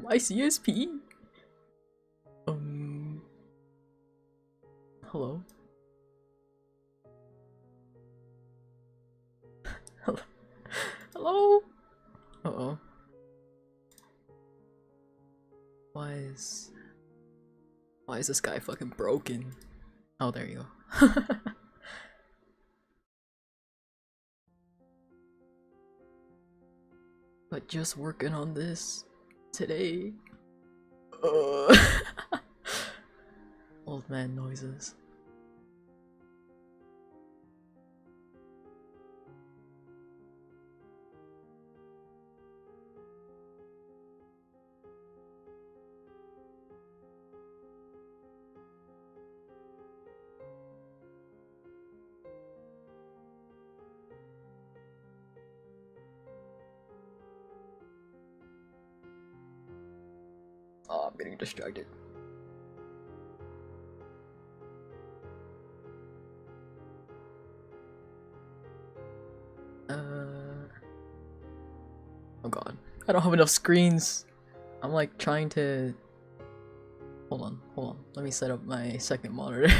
My CSP? Hello? Hello? Hello? Uh-oh. Why is this guy fucking broken? Oh, there you go. But just working on this today. Old man noises. Oh, I'm getting distracted. Oh god. I don't have enough screens. I'm like trying to... Hold on. Let me set up my second monitor.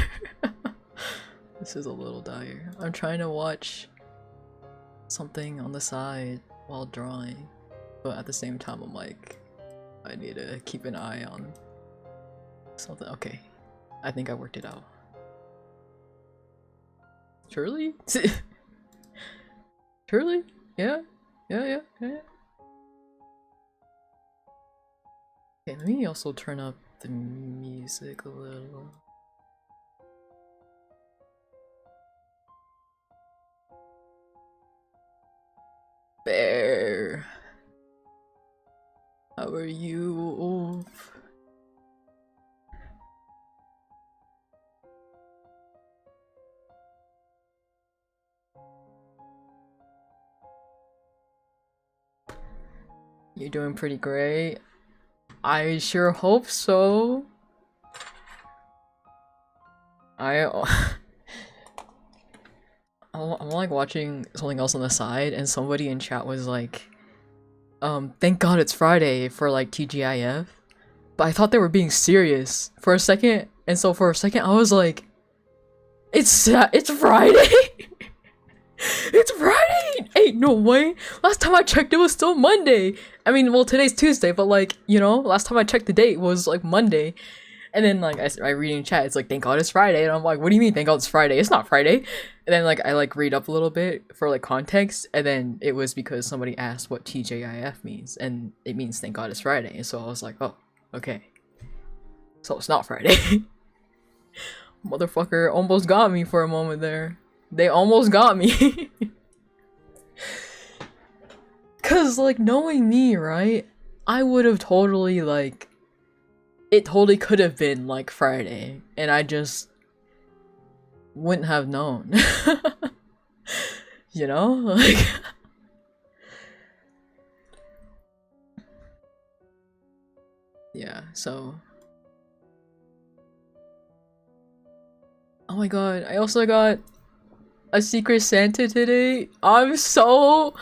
This is a little dire. I'm trying to watch something on the side while drawing. But at the same time I'm like... I need to keep an eye on something. Okay. I think I worked it out. Surely? Surely? Yeah? Yeah. Okay, let me also turn up the music a little. Bear. How are you? You're doing pretty great. I sure hope so. I'm like watching something else on the side and somebody in chat was like, thank god it's Friday for like TGIF. But I thought they were being serious for a second, and so for a second I was like, it's Friday? It's Friday! Ain't no way! Last time I checked it was still Monday! I mean, well, today's Tuesday, but like, you know, last time I checked the date was like Monday. And then like I read in chat, it's like, thank god it's Friday, and I'm like, what do you mean thank god it's Friday? It's not Friday. And then like I like read up a little bit for like context, and then it was because somebody asked what TJIF means, and it means thank god it's Friday. And so I was like, oh, okay. So it's not Friday. Motherfucker almost got me for a moment there. They almost got me. Cause like knowing me, right? I would have totally like, it totally could have been like Friday, and I just wouldn't have known. You know? Like yeah, so oh my god, I also got a Secret Santa today. I'm so...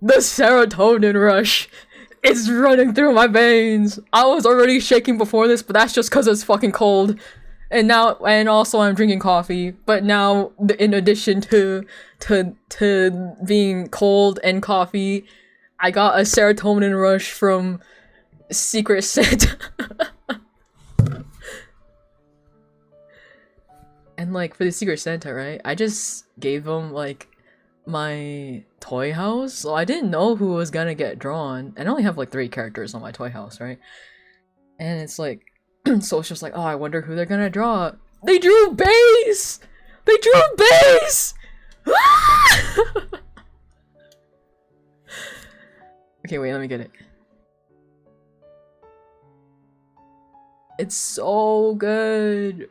The serotonin rush is running through my veins. I was already shaking before this, but that's just because it's fucking cold. And now, and also I'm drinking coffee. But now, in addition to being cold and coffee, I got a serotonin rush from Secret Santa. And like for the Secret Santa, right? I just gave him like my toy house, so I didn't know who was gonna get drawn. And I only have like 3 characters on my toy house, right? And it's like, so it's just like, oh, I wonder who they're gonna draw. They drew Base! They drew Base! Okay, wait, let me get it. It's so good.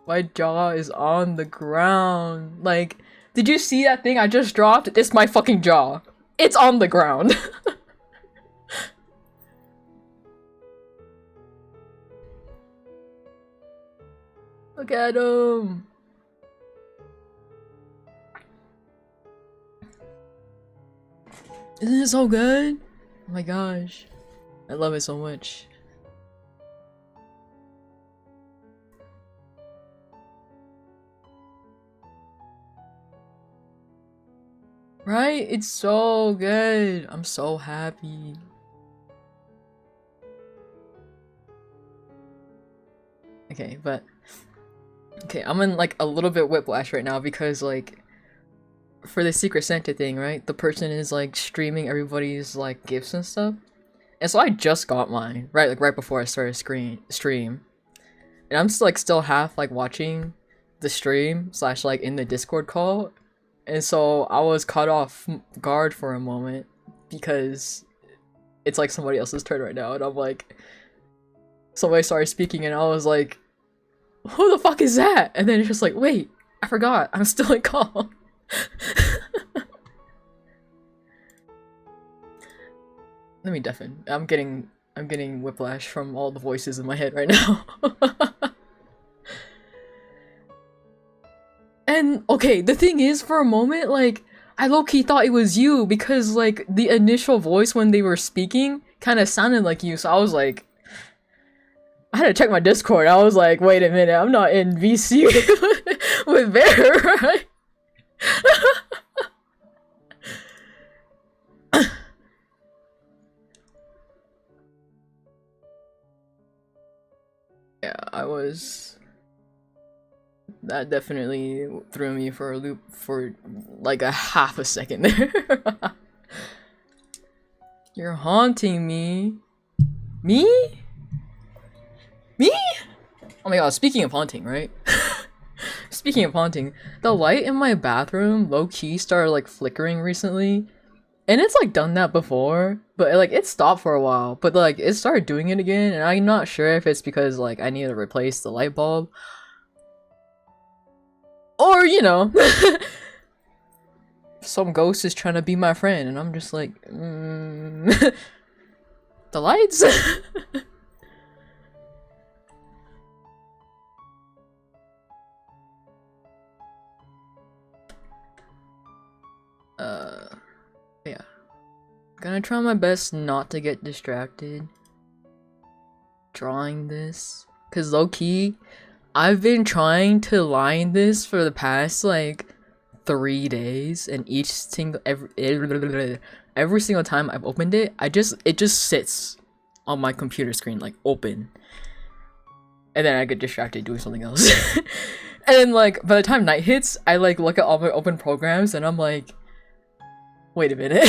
My jaw is on the ground. Like, did you see that thing I just dropped? It's my fucking jaw. It's on the ground. Look at him. Isn't it so good? Oh my gosh. I love it so much. Right? It's so good. I'm so happy. Okay, but okay, I'm in like a little bit whiplash right now because like for the Secret Santa thing, right? The person is like streaming everybody's like gifts and stuff. And so I just got mine, right? Like right before I started stream. And I'm still like still half like watching the stream slash like in the Discord call. And so I was caught off guard for a moment because it's like somebody else's turn right now, and I'm like, somebody started speaking, and I was like, who the fuck is that? And then it's just like, wait, I forgot, I'm still in call. Let me deafen. I'm getting whiplash from all the voices in my head right now. And okay, the thing is, for a moment, like, I low-key thought it was you because like the initial voice when they were speaking kind of sounded like you, so I was like, I had to check my Discord. I was like, wait a minute, I'm not in VC with Bear, right? Yeah, I was. That definitely threw me for a loop for like a half a second there. You're haunting me. Me? Me? Oh my god, speaking of haunting, right? Speaking of haunting, the light in my bathroom low-key started like flickering recently. And it's like done that before, but like it stopped for a while, but like it started doing it again, and I'm not sure if it's because like I need to replace the light bulb. Or, you know, some ghost is trying to be my friend, and I'm just like, the lights? Yeah. Gonna try my best not to get distracted drawing this. Cause low-key, I've been trying to line this for the past like 3 days, and every single time I've opened it, it just sits on my computer screen like open, and then I get distracted doing something else. And then like by the time night hits, I like look at all my open programs, and I'm like, wait a minute.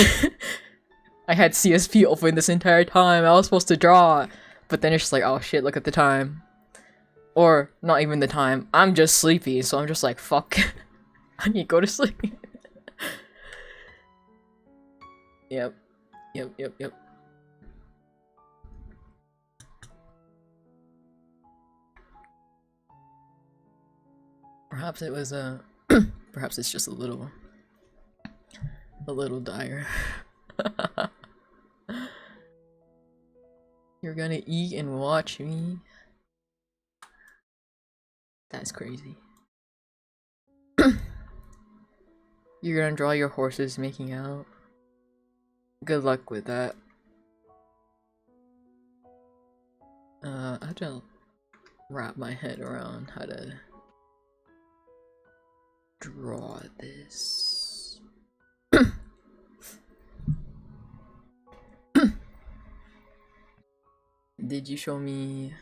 I had CSP open this entire time. I was supposed to draw, but then it's just like, oh shit, look at the time. Or not even the time. I'm just sleepy, so I'm just like, fuck. I need to go to sleep. Yep. Yep. Perhaps it was perhaps it's just a little dire. You're gonna eat and watch me? That's crazy. You're gonna draw your horses making out? Good luck with that. I have to wrap my head around how to draw this. Did you show me?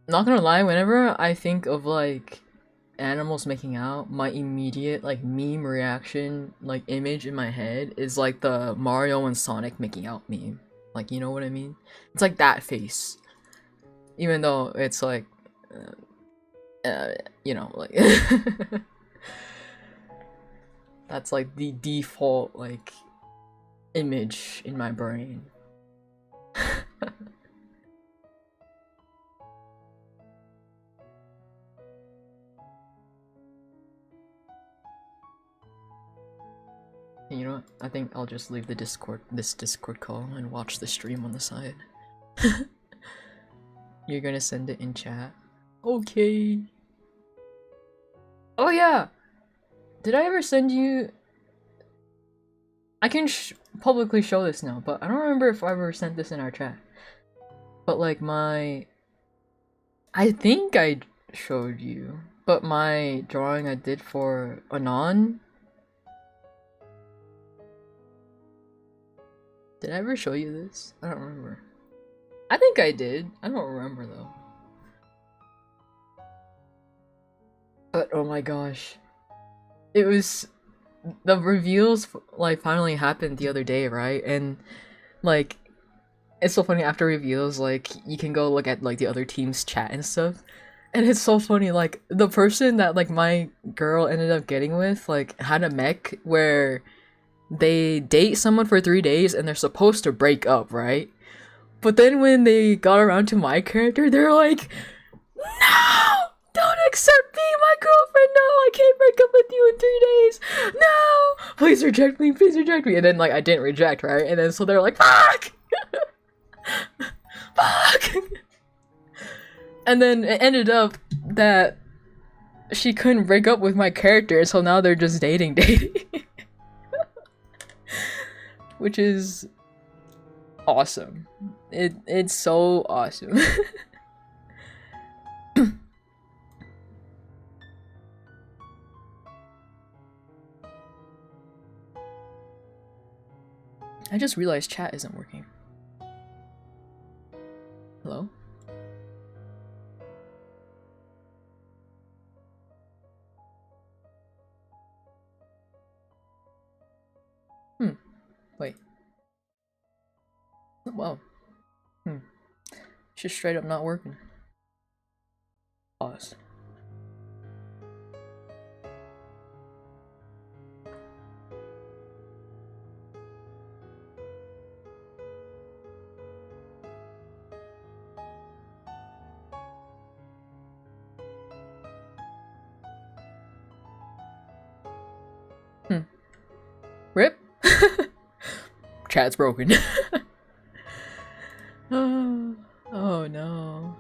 Not gonna lie, whenever I think of like animals making out, my immediate like meme reaction like image in my head is like the Mario and Sonic making out meme. Like, you know what I mean? It's like that face. Even though it's like you know, like that's like the default like image in my brain. You know what? I think I'll just leave this Discord call and watch the stream on the side. You're gonna send it in chat? Okay. Oh yeah! Did I ever send you... I can publicly show this now, but I don't remember if I ever sent this in our chat. But like I think I showed you, but my drawing I did for Anon. Did I ever show you this? I don't remember. I think I did. I don't remember though. But oh my gosh. It was the reveals like finally happened the other day, right? And like it's so funny after reveals, like you can go look at like the other team's chat and stuff. And it's so funny, like the person that like my girl ended up getting with like had a mech where they date someone for 3 days and they're supposed to break up, right? But then when they got around to my character, they're like, no! Don't accept me, my girlfriend, no! I can't break up with you in 3 days! No! Please reject me, please reject me! And then like I didn't reject, right? And then so they're like, fuck! Fuck! And then it ended up that she couldn't break up with my character, so now they're just dating. Which is awesome. It's so awesome. I just realized chat isn't working. Hello? Wait. Wow. It's just straight up not working. Pause. Rip? Chat's broken. Oh no.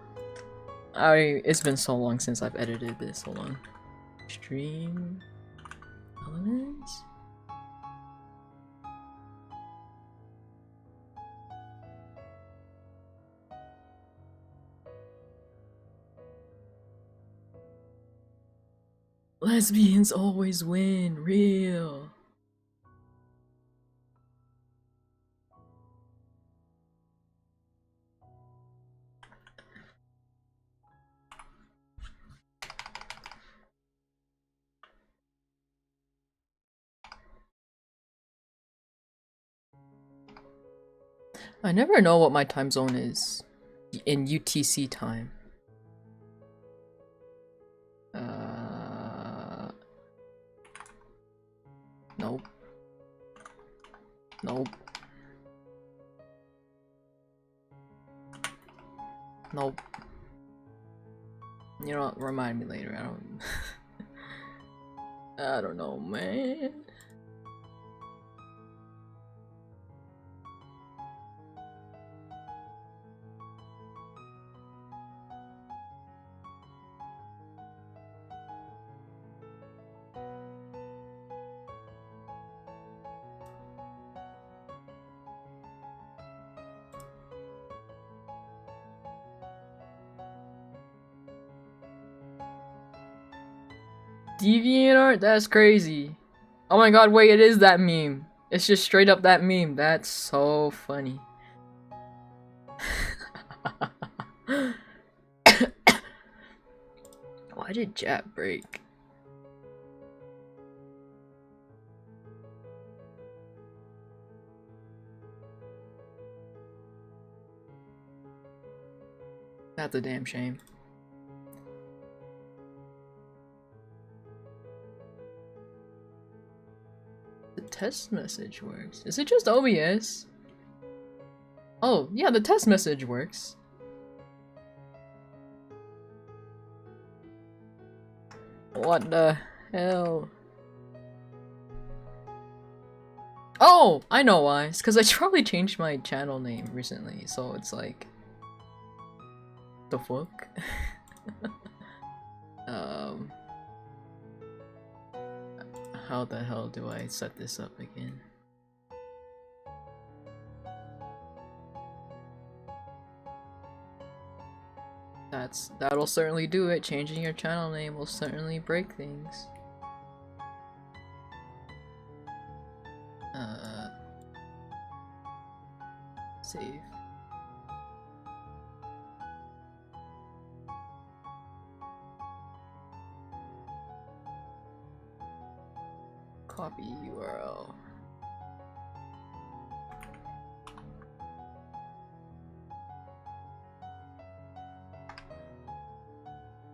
It's been so long since I've edited this. Hold on. Stream elements? Lesbians always win, real. I never know what my time zone is in UTC time. Nope. Nope. Nope. You know what? Remind me later. I don't know, man. DeviantArt? That's crazy. Oh my god, wait, it is that meme. It's just straight up that meme. That's so funny. Why did chat break? That's a damn shame. The test message works. Is it just OBS? Oh, yeah, the test message works. What the hell? Oh, I know why. It's because I probably changed my channel name recently, so it's like... The fuck? How the hell do I set this up again? That'll certainly do it. Changing your channel name will certainly break things. Save. Copy URL.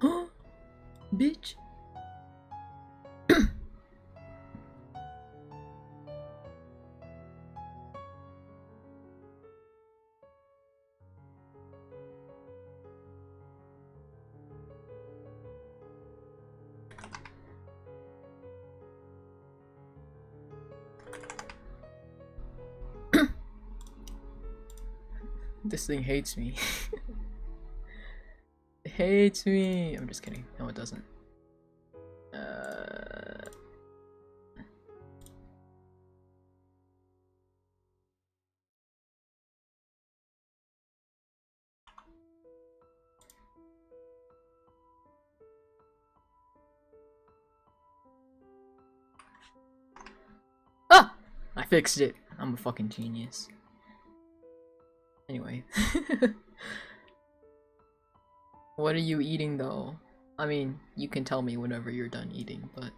Huh? Bitch. This thing hates me. It hates me. I'm just kidding. No, it doesn't. Ah! I fixed it. I'm a fucking genius. Anyway. What are you eating though? I mean, you can tell me whenever you're done eating, but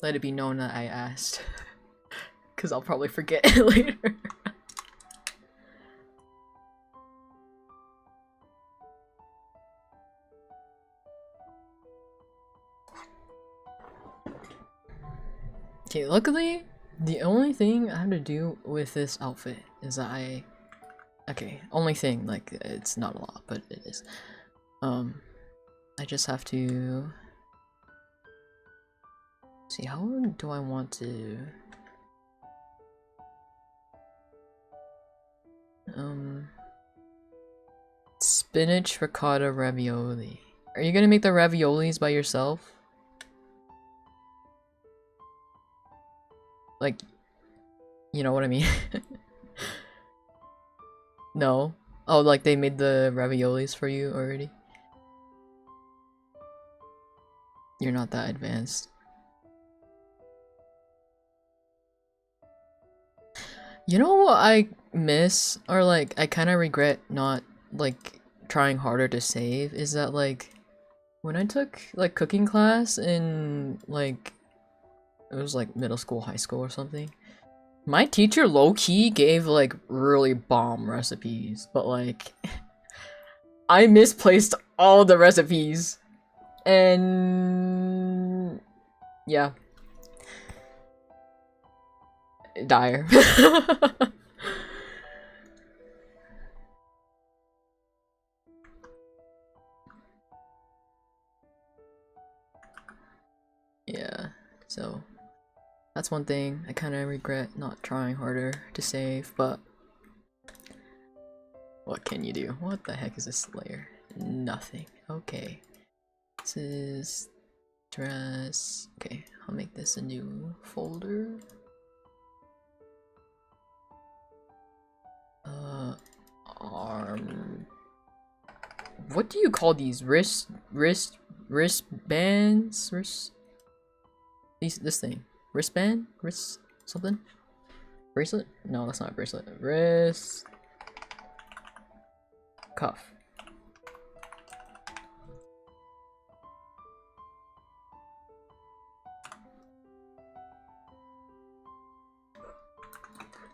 let it be known that I asked. Cause I'll probably forget it later. Okay, luckily, the only thing I have to do with this outfit is that okay, only thing, like, it's not a lot, but it is. I just have to see, how do I want to spinach ricotta ravioli. Are you gonna make the raviolis by yourself? Like, you know what I mean? No? Oh, like they made the raviolis for you already? You're not that advanced. You know what I miss, or like I kind of regret not like trying harder to save, is that like when I took like cooking class in like, it was like middle school, high school or something, my teacher low-key gave like really bomb recipes, but like I misplaced all the recipes and yeah, dire. Yeah, so that's one thing I kind of regret not trying harder to save, but what can you do? What the heck is this layer? Nothing. Okay. This is dress. Okay, I'll make this a new folder. Arm. What do you call these? Wristbands? This thing. Wristband? Wrist something? Bracelet? No, that's not a bracelet. Wrist cuff.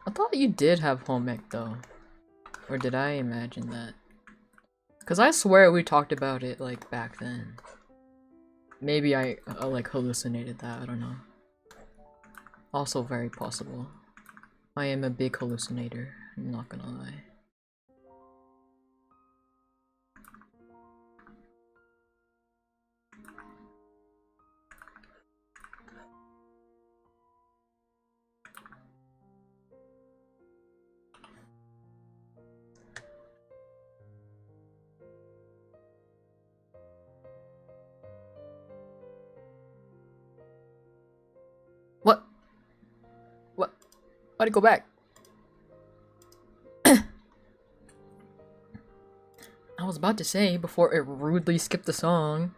I thought you did have home ec though. Or did I imagine that? Cause I swear we talked about it like back then. Maybe I like hallucinated that, I don't know. Also very possible. I am a big hallucinator, I'm not gonna lie. What? What? Why'd it go back? I was about to say before it rudely skipped the song.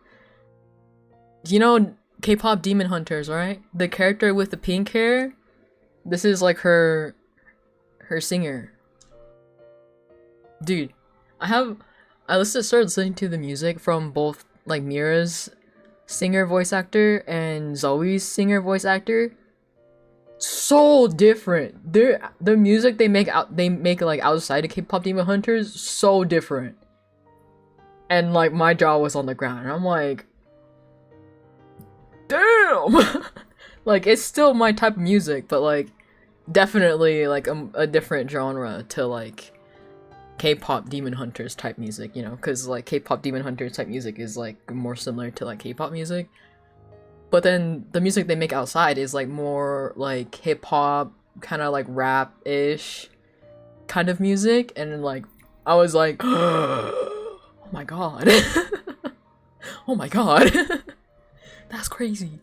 You know K-pop Demon Hunters, right? The character with the pink hair. This is like her singer. Dude, started listening to the music from both like Mira's singer voice actor and Zoe's singer voice actor. So different. The music they make like outside of K-pop Demon Hunters so different. And like my jaw was on the ground. And I'm like, damn. Like it's still my type of music, but like definitely like a different genre to like K-pop Demon Hunters type music, you know, because like K-pop Demon Hunters type music is like more similar to like K-pop music. But then the music they make outside is like more like hip-hop, kind of like rap-ish kind of music. And then like I was like, oh my god. Oh my god. That's crazy.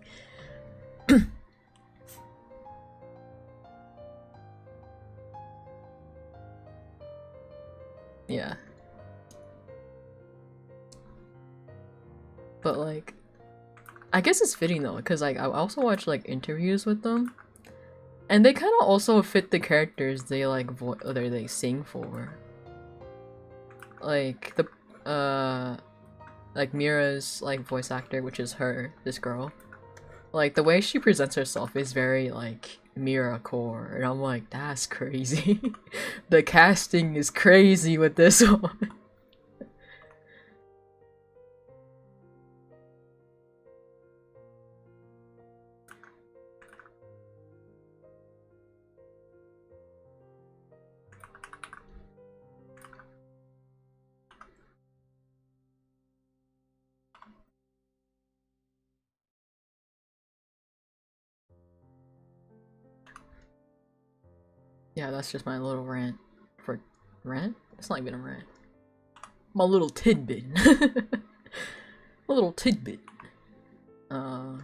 Yeah. But like, I guess it's fitting though, because like I also watch like interviews with them, and they kind of also fit the characters they like they sing for. Like like Mira's like voice actor, which is this girl. Like the way she presents herself is very like Mira core, and I'm like, that's crazy. The casting is crazy with this one. Yeah, that's just my little rant. Rant? It's not even a rant. My little tidbit. A little tidbit. Oh.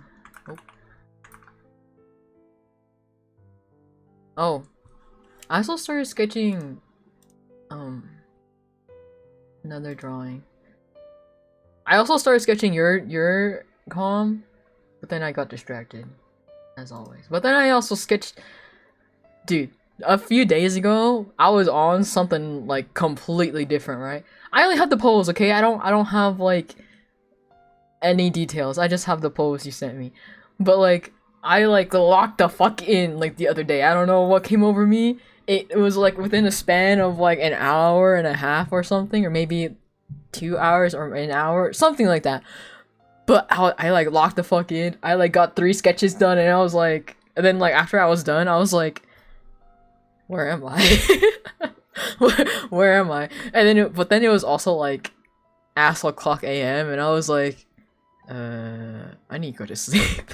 Oh. I also started sketching another drawing. I also started sketching your calm, but then I got distracted, as always. But then I also sketched, dude, a few days ago, I was on something like completely different, right? I only had the pose, okay? I don't have like any details. I just have the pose you sent me. But like I like locked the fuck in like the other day. I don't know what came over me. It was like within a span of like an hour and a half or something, or maybe 2 hours or an hour, something like that. But I like locked the fuck in. I like got 3 sketches done, and I was like, and then like after I was done, I was like, where am I? where am I? And then but then it was also like ass o'clock a.m. and I was like, I need to go to sleep.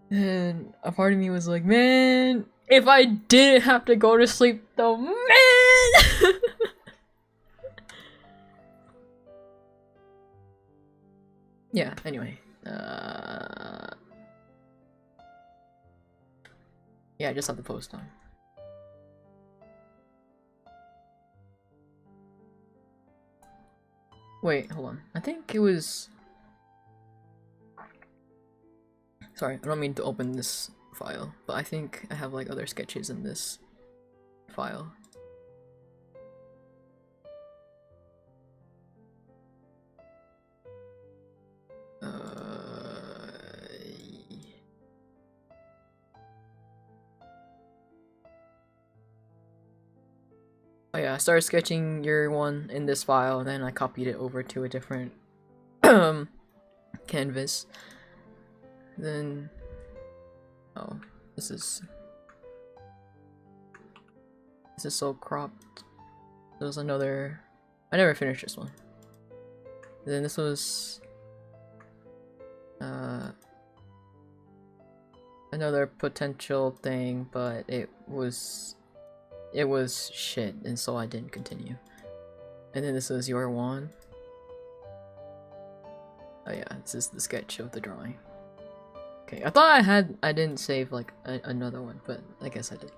And a part of me was like, man, if I didn't have to go to sleep though, man. Yeah, anyway. Yeah, I just have the post on. Wait, hold on. I think it was... Sorry, I don't mean to open this file, but I think I have like other sketches in this file. Oh yeah, I started sketching your one in this file, and then I copied it over to a different canvas. Then, oh, this is so cropped. There was another. I never finished this one. And then this was another potential thing, but it was shit, and so I didn't continue. And then this was your one. Oh yeah, this is the sketch of the drawing. Okay, I thought I didn't save like another one, but I guess I did.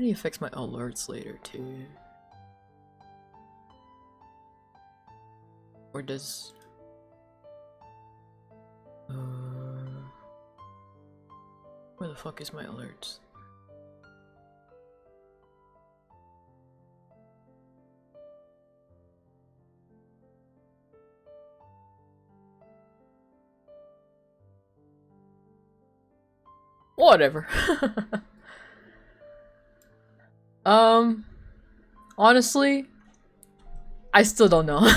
Maybe it affects my alerts later too. Or does... where the fuck is my alerts? Whatever. Honestly, I still don't know.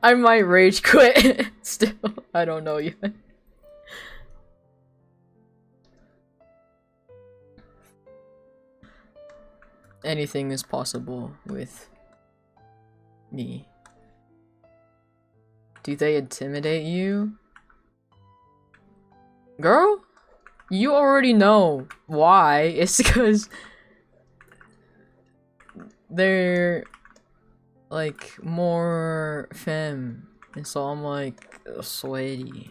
I might rage quit still. I don't know yet. Anything is possible with me. Do they intimidate you? Girl? You already know why. It's because they're like more femme, and so I'm like sweaty.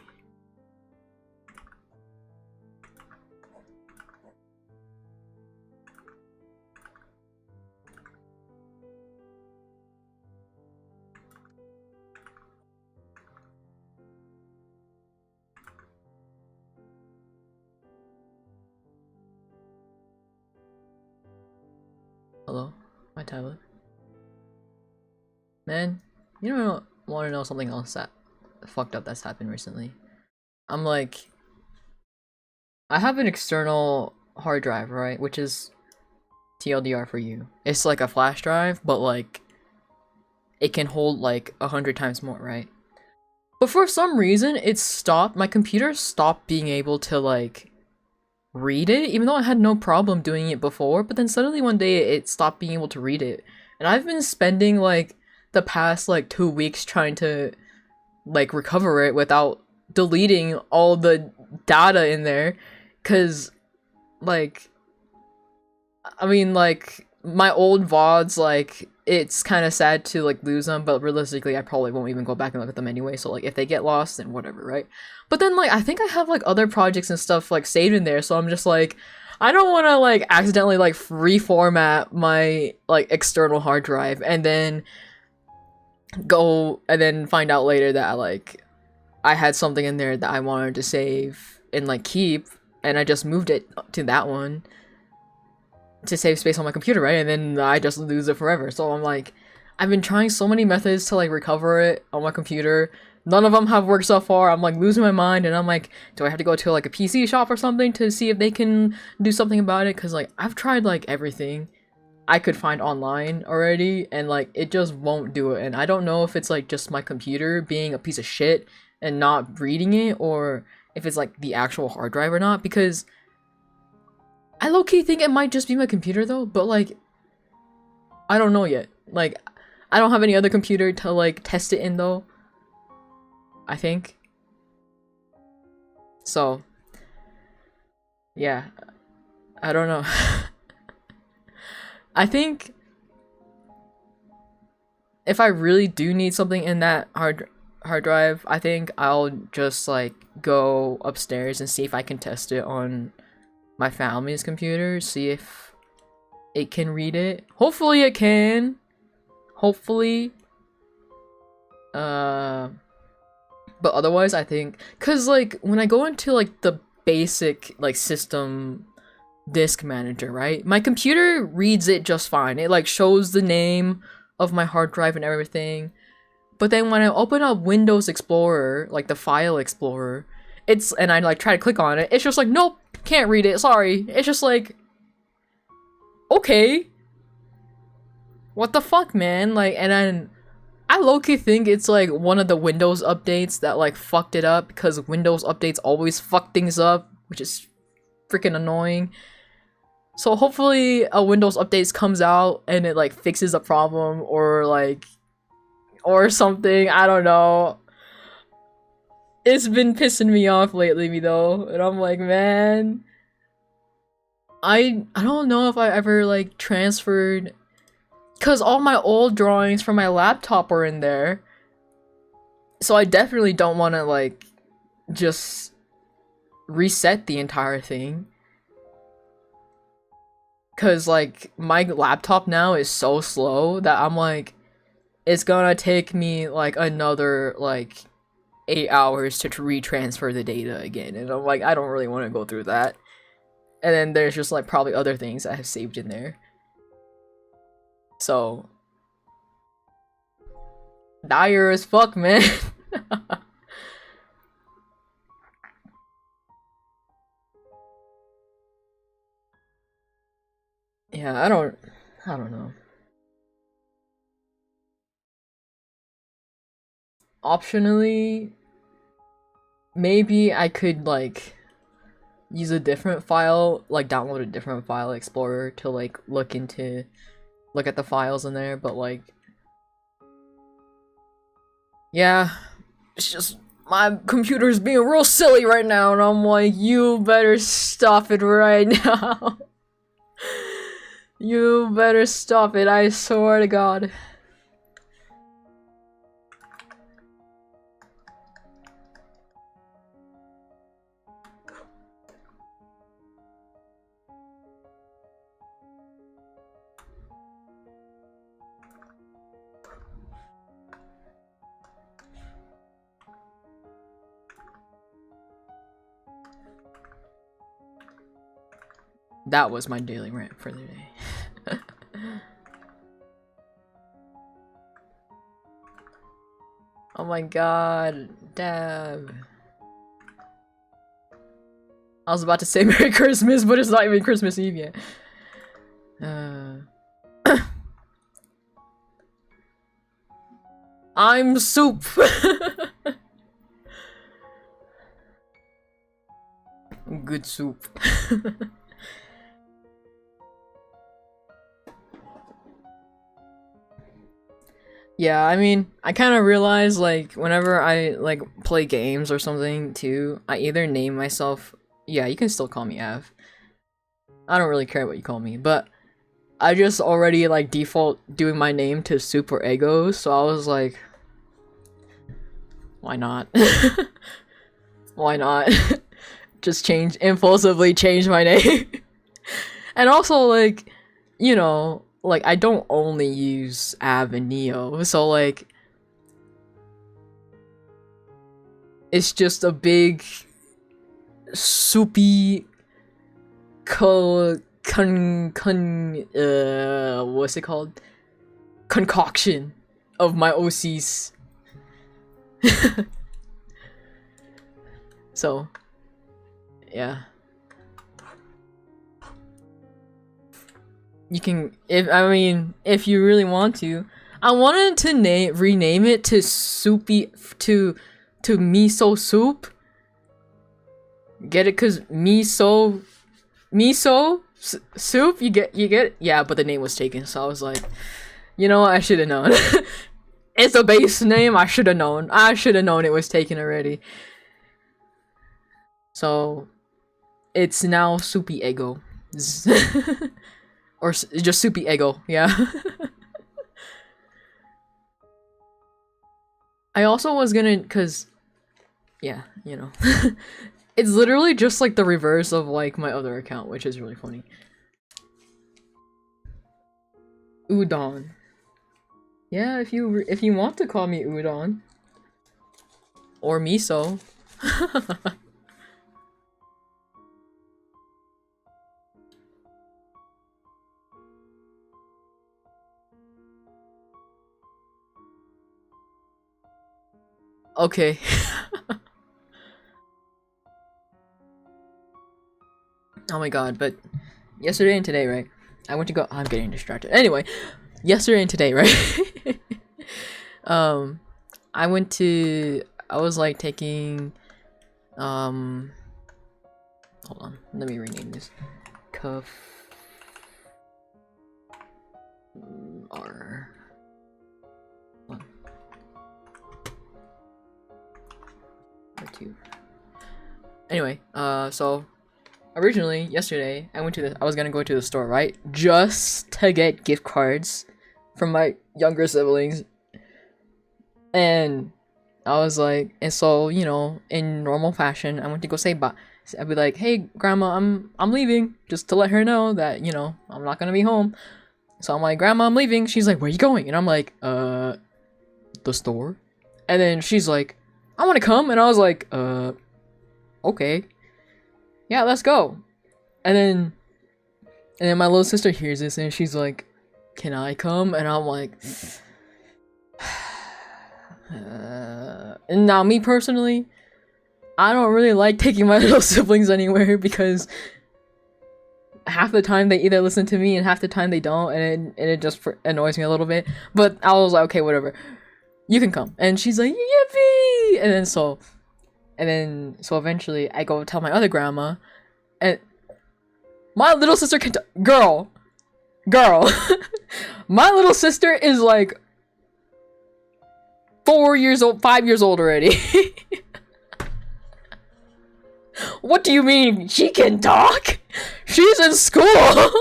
Hello, my tablet. Man, you don't want to know something else that fucked up that's happened recently. I'm like, I have an external hard drive, right? Which is TLDR for you. It's like a flash drive, but like, it can hold like 100 times more, right? But for some reason, it stopped. My computer stopped being able to like read it, even though I had no problem doing it before. But then suddenly one day it stopped being able to read it, and I've been spending like the past like 2 weeks trying to like recover it without deleting all the data in there, cause like, I mean, like my old VODs, like it's kind of sad to like lose them, but realistically I probably won't even go back and look at them anyway, so like if they get lost then whatever, right? But then like I think I have like other projects and stuff like saved in there, so I'm just like, I don't want to like accidentally like reformat my like external hard drive and then go and then find out later that like I had something in there that I wanted to save and like keep, and I just moved it to that one to save space on my computer, right? And then I just lose it forever. So I'm like, I've been trying so many methods to like recover it on my computer. None of them have worked so far. I'm like losing my mind, and I'm like, do I have to go to like a PC shop or something to see if they can do something about it? Because like I've tried like everything I could find online already, and like it just won't do it. And I don't know if it's like just my computer being a piece of shit and not reading it, or if it's like the actual hard drive or not, because I low-key think it might just be my computer though, but like, I don't know yet. Like, I don't have any other computer to like test it in though, I think. So, yeah, I don't know. I think if I really do need something in that hard drive, I think I'll just like go upstairs and see if I can test it on my family's computer, see if it can read it. Hopefully it can. Hopefully. But otherwise I think, cause like when I go into like the basic like system disk manager, right? My computer reads it just fine. It like shows the name of my hard drive and everything. But then when I open up Windows Explorer, like the file explorer, and I like try to click on it, it's just like, nope, can't read it, sorry. It's just like, okay, what the fuck, man? Like, and then I low-key think it's like one of the Windows updates that like fucked it up, because Windows updates always fuck things up, which is freaking annoying. So hopefully a Windows update comes out and it like fixes the problem, or like, or something, I don't know. It's been pissing me off lately though, and I'm like, man, I don't know if I ever like transferred, cause all my old drawings from my laptop are in there, so I definitely don't want to like just reset the entire thing. Cause like my laptop now is so slow that I'm like, it's gonna take me like another like 8 hours to retransfer the data again, and I'm like, I don't really want to go through that. And then there's just like probably other things I have saved in there. So dire as fuck, man. Yeah, I don't know. Optionally, maybe I could like use a different file, like download a different file explorer to like look at the files in there, but like yeah, it's just my computer's being real silly right now, and I'm like, you better stop it right now. You better stop it, I swear to God. That was my daily rant for the day. Oh my god, dab. I was about to say Merry Christmas, but it's not even Christmas Eve yet. I'm soup. Good soup. Yeah, I mean, I kind of realize, like, whenever I, like, play games or something, too, I either name myself... Yeah, you can still call me Av. I don't really care what you call me, but I just already, like, default doing my name to Soup or Ego, so I was like... Why not? Why not? Just impulsively change my name. And also, like, you know... Like, I don't only use Av and Neo, so, like... It's just a big... soupy... what's it called? Concoction of my OCs. So... Yeah. You can, if you really want to. I wanted to rename it to soupy, to miso soup. Get it? Cause miso soup. You get it? Yeah, but the name was taken, so I was like, you know what? I should have known. It's a base name. I should have known. I should have known it was taken already. So, it's now Soupy Ego. Or just Soupy Ego, yeah. I also was gonna, cause, yeah, you know. It's literally just like the reverse of like my other account, which is really funny. Udon. Yeah, if you want to call me Udon. Or Miso. Okay. Oh my god, but yesterday and today, right? I went to go- I'm getting distracted. Anyway, yesterday and today, right? I was like taking, hold on, let me rename this. Cuff R. R2. Anyway, so originally yesterday I was gonna go to the store, right? Just to get gift cards from my younger siblings. And I was like, and so, you know, in normal fashion, I went to go say I'd be like, "Hey, grandma, I'm leaving," just to let her know that, you know, I'm not gonna be home. So I'm like, "Grandma, I'm leaving." She's like, "Where are you going?" And I'm like, the store." And then she's like, "I want to come." And I was like, okay, yeah, let's go. And then my little sister hears this and she's like, "Can I come?" And I'm like, and now me personally, I don't really like taking my little siblings anywhere because half the time they either listen to me and half the time they don't, and it just annoys me a little bit. But I was like, okay, whatever, you can come. And she's like, "Yippee!" And then so eventually I go tell my other grandma, and my little sister can girl my little sister is like 4 years old, 5 years old already. What do you mean she can talk? She's in school.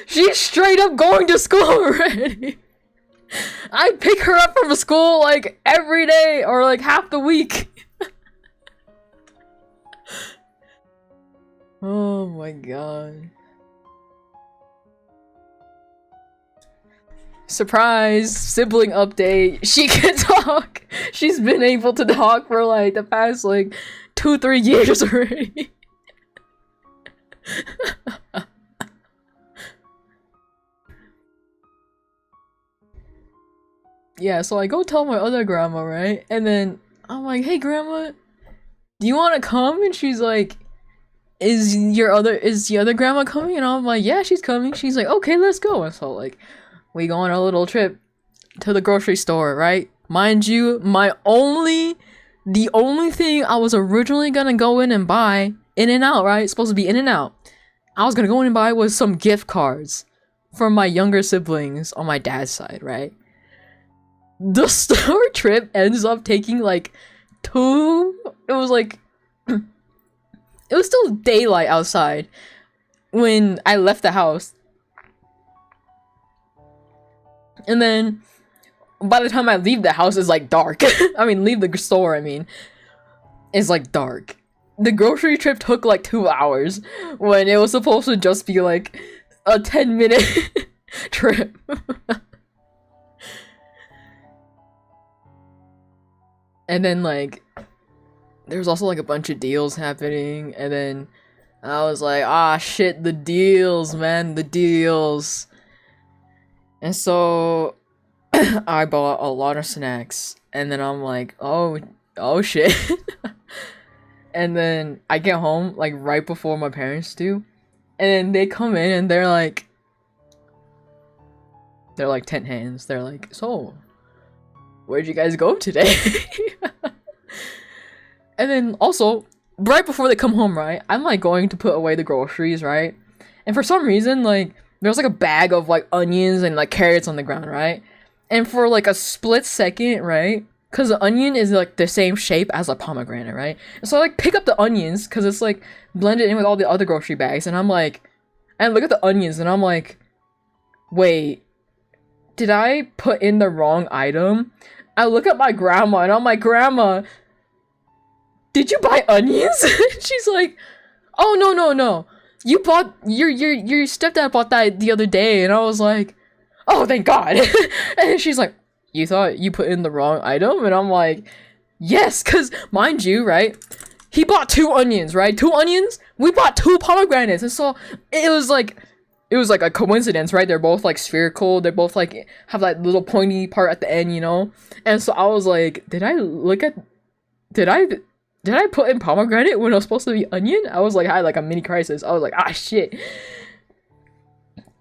She's straight up going to school already. I pick her up from school like every day or like half the week. Oh my god. Surprise! Sibling update. She can talk. She's been able to talk for like the past like 2-3 years already. Yeah, so I go tell my other grandma, right? And then I'm like, "Hey grandma, do you want to come?" And she's like, is the other grandma coming?" And I'm like, "Yeah, she's coming." She's like, "Okay, let's go." And so like we go on a little trip to the grocery store, right? Mind you, the only thing I was originally gonna go in and buy, In and Out, right? It's supposed to be In and Out. I was gonna go in and buy was some gift cards from my younger siblings on my dad's side, right? The store trip ends up taking like it was like it was still daylight outside when I left the house. And then by the time I leave the house, it's like dark. I mean, leave the store, I mean. It's like dark. The grocery trip took like 2 hours when it was supposed to just be like a 10-minute trip. And then like there's also like a bunch of deals happening, and then I was like, "Ah shit, the deals, man, the deals." And so I bought a lot of snacks, and then I'm like, oh shit. And then I get home like right before my parents do, and then they come in and they're like tent hands. They're like, "So, where'd you guys go today?" And then also right before they come home, right, I'm like going to put away the groceries, right? And for some reason, like there's like a bag of like onions and like carrots on the ground, right? And for like a split second, right, because the onion is like the same shape as a pomegranate, right? So I like pick up the onions because it's like blended in with all the other grocery bags, and I'm like, and look at the onions, and I'm like, wait, did I put in the wrong item? I look at my grandma and I'm like, "Grandma, did you buy onions?" She's like, "Oh no. You bought your stepdad bought that the other day." And I was like, "Oh, thank God." And she's like, "You thought you put in the wrong item?" And I'm like, "Yes, cause mind you, right? He bought 2 onions, right? 2 onions. We bought 2 pomegranates." And so it was like a coincidence, right? They're both like spherical. They both like have that little pointy part at the end, you know? And so I was like, did I put in pomegranate when it was supposed to be onion? I was like, I had like a mini crisis. I was like, ah, shit.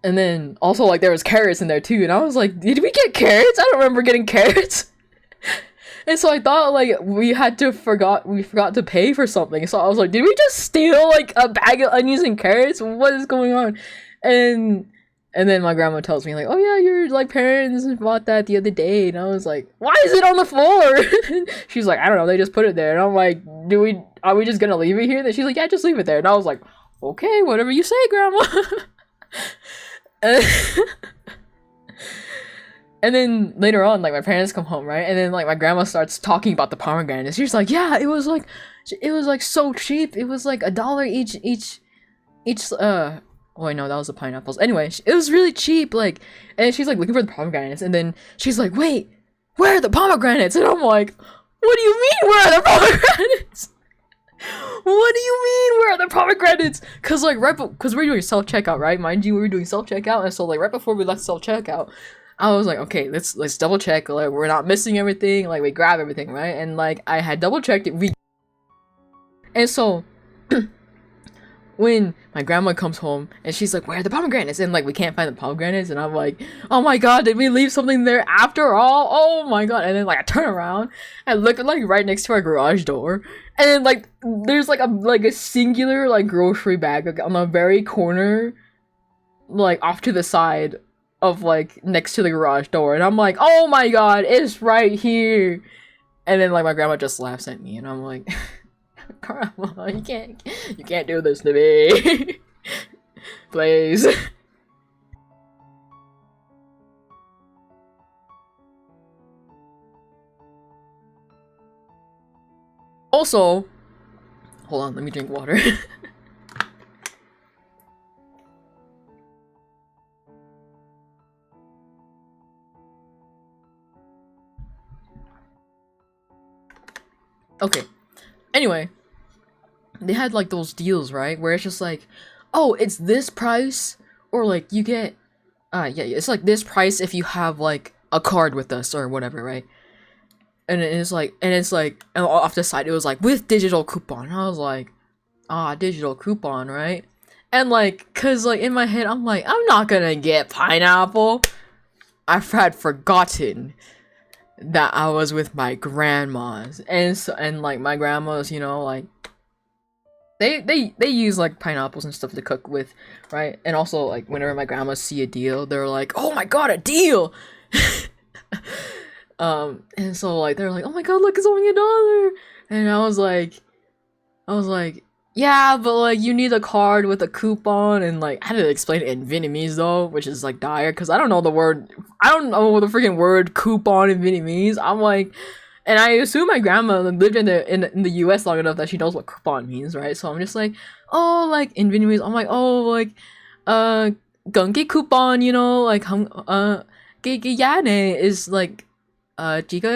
And then also like there was carrots in there too, and I was like, did we get carrots? I don't remember getting carrots. And so I thought like we forgot to pay for something. So I was like, did we just steal like a bag of onions and carrots? What is going on? And then my grandma tells me like, "Oh yeah, your like parents bought that the other day." And I was like, "Why is it on the floor?" She's like, "I don't know, they just put it there." And I'm like, are we just gonna leave it here? And she's like, "Yeah, just leave it there." And I was like, "Okay, whatever you say, grandma." And then later on, like my parents come home, right? And then like my grandma starts talking about the pomegranates. She's like, yeah, it was like so cheap. It was like $1 each. Oh wait, no, that was the pineapples. Anyway, it was really cheap. Like, and she's like looking for the pomegranates, and then she's like, wait, where are the pomegranates? And I'm like, what do you mean, where are the pomegranates? What do you mean, where are the pomegranates? Cause like cause we're doing self checkout, right? Mind you, we were doing self checkout, and so like right before we left self checkout, I was like, okay, let's double check, like we're not missing everything, like we grab everything, right? And like I had double checked it, and so when my grandma comes home and she's like, where are the pomegranates? And like we can't find the pomegranates, and I'm like, oh my god, did we leave something there after all? Oh my god. And then like I turn around and look like right next to our garage door, and then like there's like a singular like grocery bag like, on the very corner, like off to the side of like next to the garage door, and I'm like, oh my god, it's right here. And then like my grandma just laughs at me, and I'm like, grandma, you can't do this to me. Please. Also, hold on, let me drink water. Okay. Anyway, they had like those deals, right? Where it's just like, oh, it's this price, or like you get, yeah, it's like this price if you have like a card with us or whatever, right? And it's like, and off the side it was like with digital coupon. I was like, digital coupon, right? And like, cause like in my head I'm like, I'm not gonna get pineapple. I had forgotten that I was with my grandmas, and so, and like my grandmas, you know, like they use like pineapples and stuff to cook with, right? And also like whenever my grandmas see a deal, they're like, oh my god, a deal. And so like they're like, oh my god, look, it's only $1. And I was like, yeah, but like you need a card with a coupon, and like I had to explain it in Vietnamese though, which is like dire because I don't know the freaking word coupon in Vietnamese. I'm like, and I assume my grandma lived in the US long enough that she knows what coupon means, right? So I'm just like, oh, like in Vietnamese, I'm like, oh, like gần cái coupon, you know, like cái giá này is like chỉ có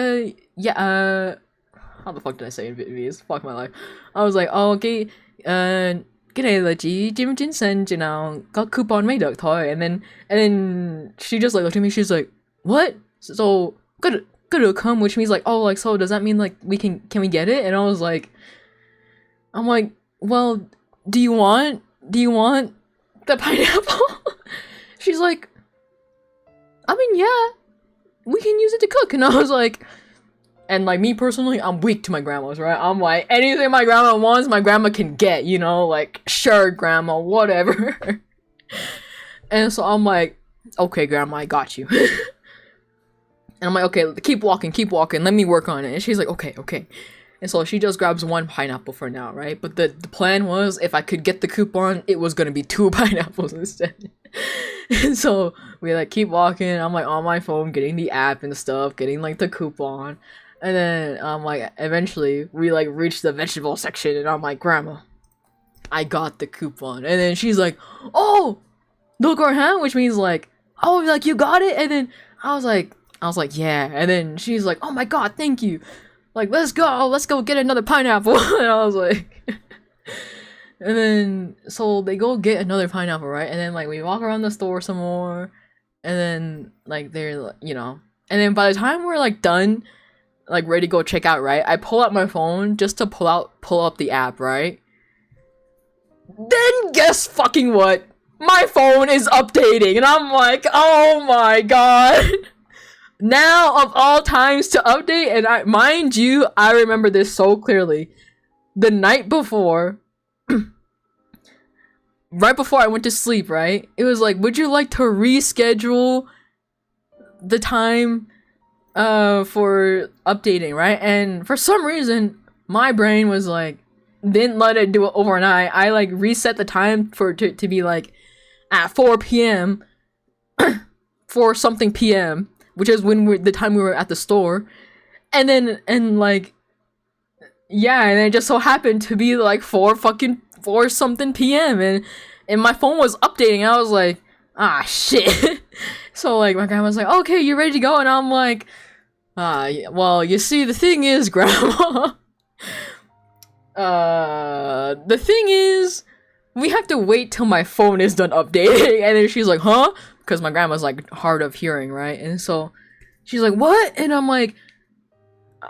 how the fuck did I say in Vietnamese? Fuck my life. I was like, oh, cái này là chỉ chiếm chính cent chừng nào có coupon mới được thôi. And then she just like looked at me, she's like, what? So có được không? Which means like, oh, like, so does that mean like can we get it? And I'm like, well, do you want the pineapple? She's like, I mean, yeah, we can use it to cook. And I was like, and like me personally, I'm weak to my grandmas, right? I'm like, anything my grandma wants, my grandma can get, you know, like, sure, grandma, whatever. And so I'm like, okay, grandma, I got you. And I'm like, okay, keep walking, let me work on it. And she's like, okay. And so she just grabs one pineapple for now, right? But the plan was, if I could get the coupon, it was gonna be 2 pineapples instead. And so we like keep walking. I'm like on my phone, getting the app and stuff, getting like the coupon. And then like eventually we like reach the vegetable section, and I'm like, grandma, I got the coupon. And then she's like, oh, look our hand, which means like, oh, like you got it. And then I was like, yeah. And then she's like, oh my god, thank you. Like, let's go get another pineapple. And I was like, and then so they go get another pineapple, right? And then like we walk around the store some more, and then like they're, you know, and then by the time we're like done, like ready to go check out, right? I pull out my phone just to pull up the app, right? Then guess fucking what? My phone is updating, and I'm like, oh my god. Now of all times to update. And mind you, I remember this so clearly. The night before, right before I went to sleep, right? It was like, would you like to reschedule the time for updating, right? And for some reason, my brain was like, didn't let it do it overnight. I like reset the time to be like at 4 p.m. 4 something p.m. which is when the time we were at the store. And then, and like, yeah, and it just so happened to be like 4 something p.m. and my phone was updating. And I was like, ah, shit. So like my grandma's like, okay, you ready to go? And I'm like, well, you see, the thing is, Grandma, the thing is, we have to wait till my phone is done updating. And then she's like, huh? Because my grandma's like hard of hearing, right? And so she's like, what? And I'm like,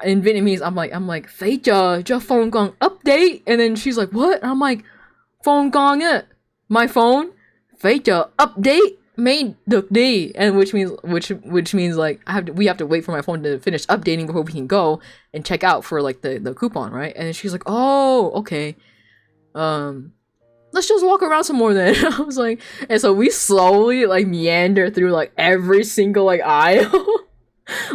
in Vietnamese, I'm like, phải chờ cho phone con update. And then she's like, what? And I'm like, phone con á, my phone, phải chờ update mới được đi. And which means like we have to wait for my phone to finish updating before we can go and check out for like the coupon, right? And then she's like, oh, okay. Let's just walk around some more then. I was like, and so we slowly like meander through like every single like aisle.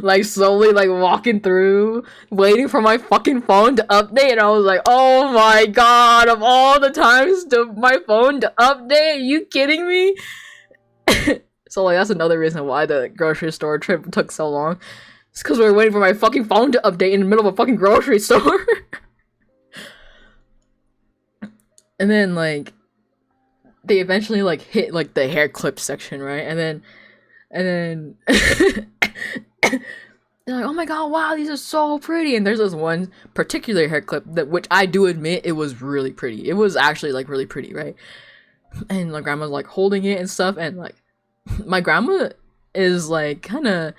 Like slowly like walking through, waiting for my fucking phone to update. And I was like, oh my god, of all the times my phone to update, are you kidding me? So like that's another reason why the grocery store trip took so long. It's because we were waiting for my fucking phone to update in the middle of a fucking grocery store. And then like they eventually like hit like the hair clip section, right? And then they're like, oh my god, wow, these are so pretty. And there's this one particular hair clip that, which I do admit, it was really pretty. It was actually like really pretty, right? And my grandma's like holding it and stuff, and like my grandma is like kind of,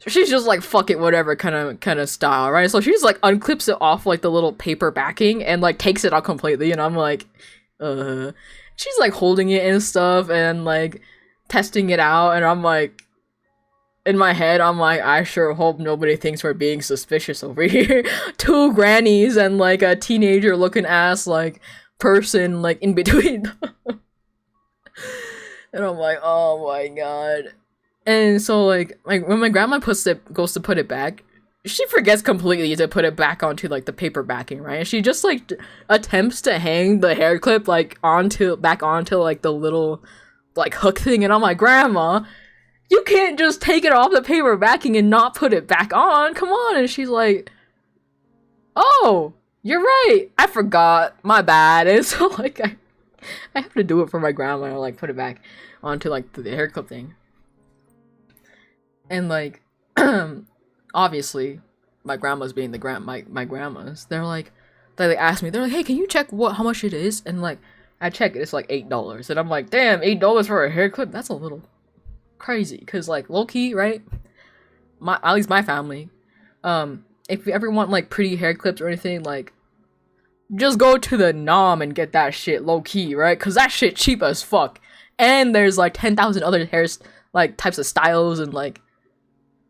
she's just like fuck it, whatever kind of style, right? So she's like unclips it off like the little paper backing and like takes it out completely, and I'm like, she's like holding it and stuff and like testing it out, and I'm like, in my head, I'm like, I sure hope nobody thinks we're being suspicious over here. 2 grannies and like a teenager looking ass like person like in between them. And I'm like, oh my god. And so like when my grandma goes to put it back, she forgets completely to put it back onto like the paper backing, right? And she just like attempts to hang the hair clip like back onto like the little like hook thing, and I'm like, Grandma, you can't just take it off the paper backing and not put it back on. Come on. And she's like, oh, you're right. I forgot. My bad. And so like I have to do it for my grandma and like put it back onto like the hair clip thing. And like obviously my grandma's being my grandmas. They asked me, they're like, hey, can you check how much it is? And like I check it, it's like $8. And I'm like, damn, $8 for a hair clip? That's a little crazy. Because like low-key, right, at least my family, if you ever want like pretty hair clips or anything, like just go to the Nom and get that shit low-key, right? Because that shit cheap as fuck, and there's like 10,000 other like types of styles and like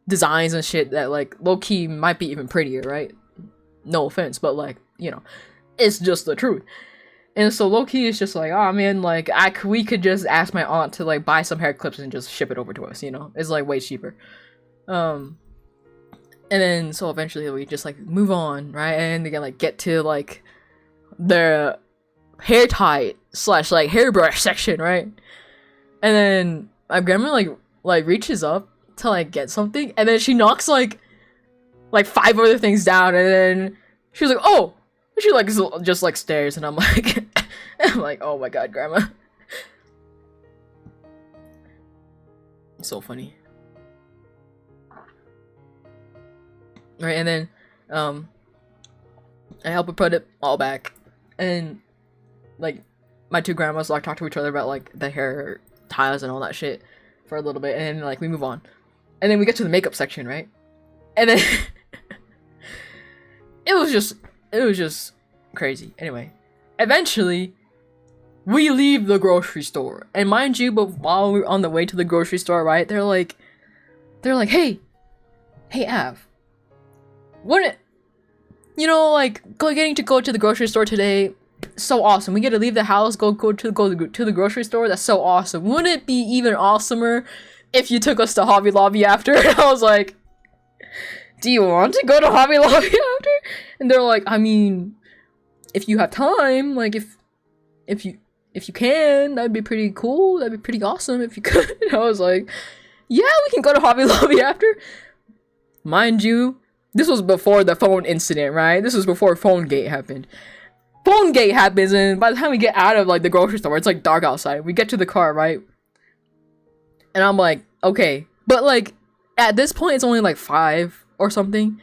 designs and shit that like low-key might be even prettier, right? No offense, but like, you know, it's just the truth. And so low-key is just like, oh man, like we could just ask my aunt to like buy some hair clips and just ship it over to us, you know? It's like way cheaper. And then so eventually we just like move on, right? And they like get to like the hair tie / like hairbrush section, right? And then my grandma like reaches up to like get something, and then she knocks like 5 other things down, and then she was like, oh, she like just like stares, and I'm like oh my god, Grandma. It's so funny. Right, and then I help her put it all back, and like my 2 grandmas like talk to each other about like the hair ties and all that shit for a little bit, and then like we move on, and then we get to the makeup section, right? And then it was just crazy. Anyway, eventually we leave the grocery store, and mind you, but while we're on the way to the grocery store, right, they're like, hey Av, wouldn't, you know, like getting to go to the grocery store today, so awesome. We get to leave the house, go to the grocery store. That's so awesome. Wouldn't it be even awesomer if you took us to Hobby Lobby after? And I was like, do you want to go to Hobby Lobby after? And they're like, I mean, if you have time, like if you can, that'd be pretty cool. That'd be pretty awesome if you could. And I was like, Yeah, we can go to Hobby Lobby after. Mind you, this was before the phone incident, right? This was before Phone Gate happened. Phone Gate happens, and by the time we get out of like the grocery store, it's like dark outside. We get to the car, right? And I'm like, okay. But like, at this point, it's only like 5 or something.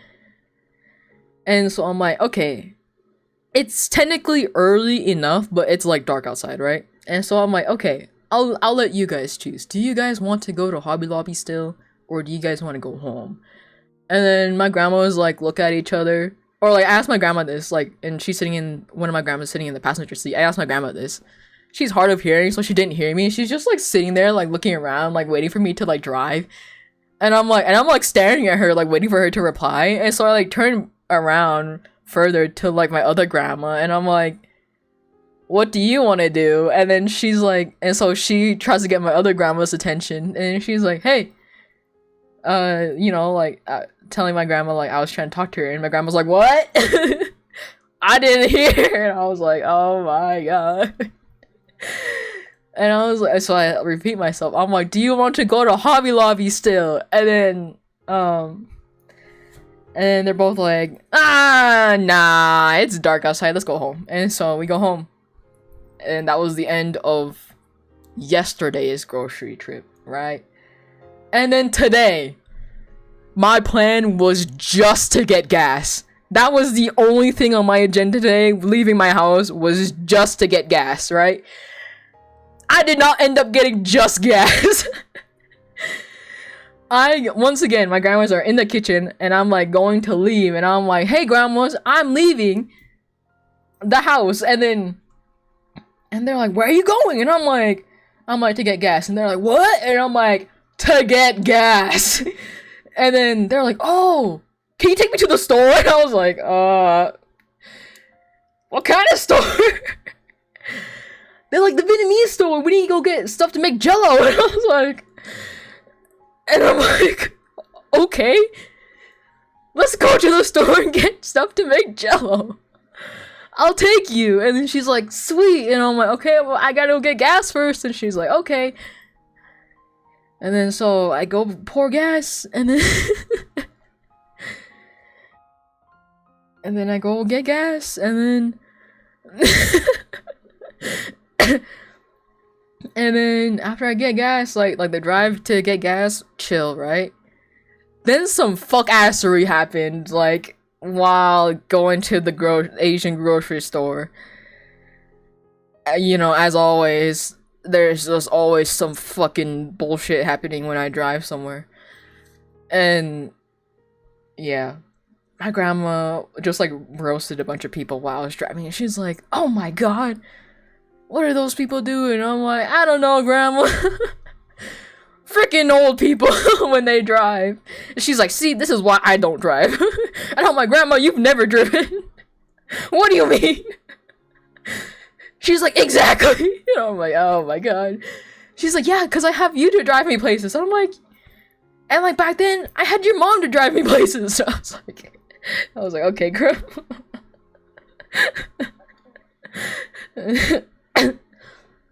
And so I'm like, okay. It's technically early enough, but it's like dark outside, right? And so I'm like, okay, I'll let you guys choose. Do you guys want to go to Hobby Lobby still? Or do you guys want to go home? And then my grandma was like, look at each other. Or like, I asked my grandma this, like, and she's sitting in, one of my grandmas sitting in the passenger seat. I asked my grandma this. She's hard of hearing, so she didn't hear me. She's just like sitting there, like looking around, like waiting for me to like drive. And I'm like staring at her, like waiting for her to reply. And so I like turn around further to like my other grandma, and I'm like, what do you want to do? And then she's like, and so she tries to get my other grandma's attention, and she's like, hey, you know, like telling my grandma like I was trying to talk to her, and my grandma's like, what? I didn't hear. And I was like, oh my god. And I was like, so I repeat myself, I'm like, do you want to go to Hobby Lobby still? And then they're both like, nah, it's dark outside, let's go home. And so we go home. And that was the end of yesterday's grocery trip, right? And then today, my plan was just to get gas. That was the only thing on my agenda today, leaving my house, was just to get gas, right? I did not end up getting just gas. Once again, my grandmas are in the kitchen, and I'm like going to leave, and I'm like, hey grandmas, I'm leaving the house. And they're like, where are you going? And I'm like, to get gas. And they're like, what? And I'm like, to get gas. And then they're like, oh, can you take me to the store? And I was like, what kind of store? They're like, the Vietnamese store, we need to go get stuff to make jello. And I was like, and I'm like, okay, let's go to the store and get stuff to make jello. I'll take you. And then she's like, sweet. And I'm like, okay, well, I gotta go get gas first. And she's like, okay. And then so I go pour gas, and then and then I go get gas, and then and then after I get gas, like the drive to get gas, chill, right? Then some fuckassery happened, like while going to the Asian grocery store. You know, as always, there's just always some fucking bullshit happening when I drive somewhere. And yeah, my grandma just like roasted a bunch of people while I was driving, and she's like, oh my god, what are those people doing? And I'm like, I don't know, grandma. Freaking old people when they drive. And she's like, see, this is why I don't drive. And I'm like, grandma, you've never driven. What do you mean? She's like, exactly. And I'm like, oh my god. She's like, yeah, because I have you to drive me places. And I'm like, and like back then, I had your mom to drive me places. So I was like, okay, girl.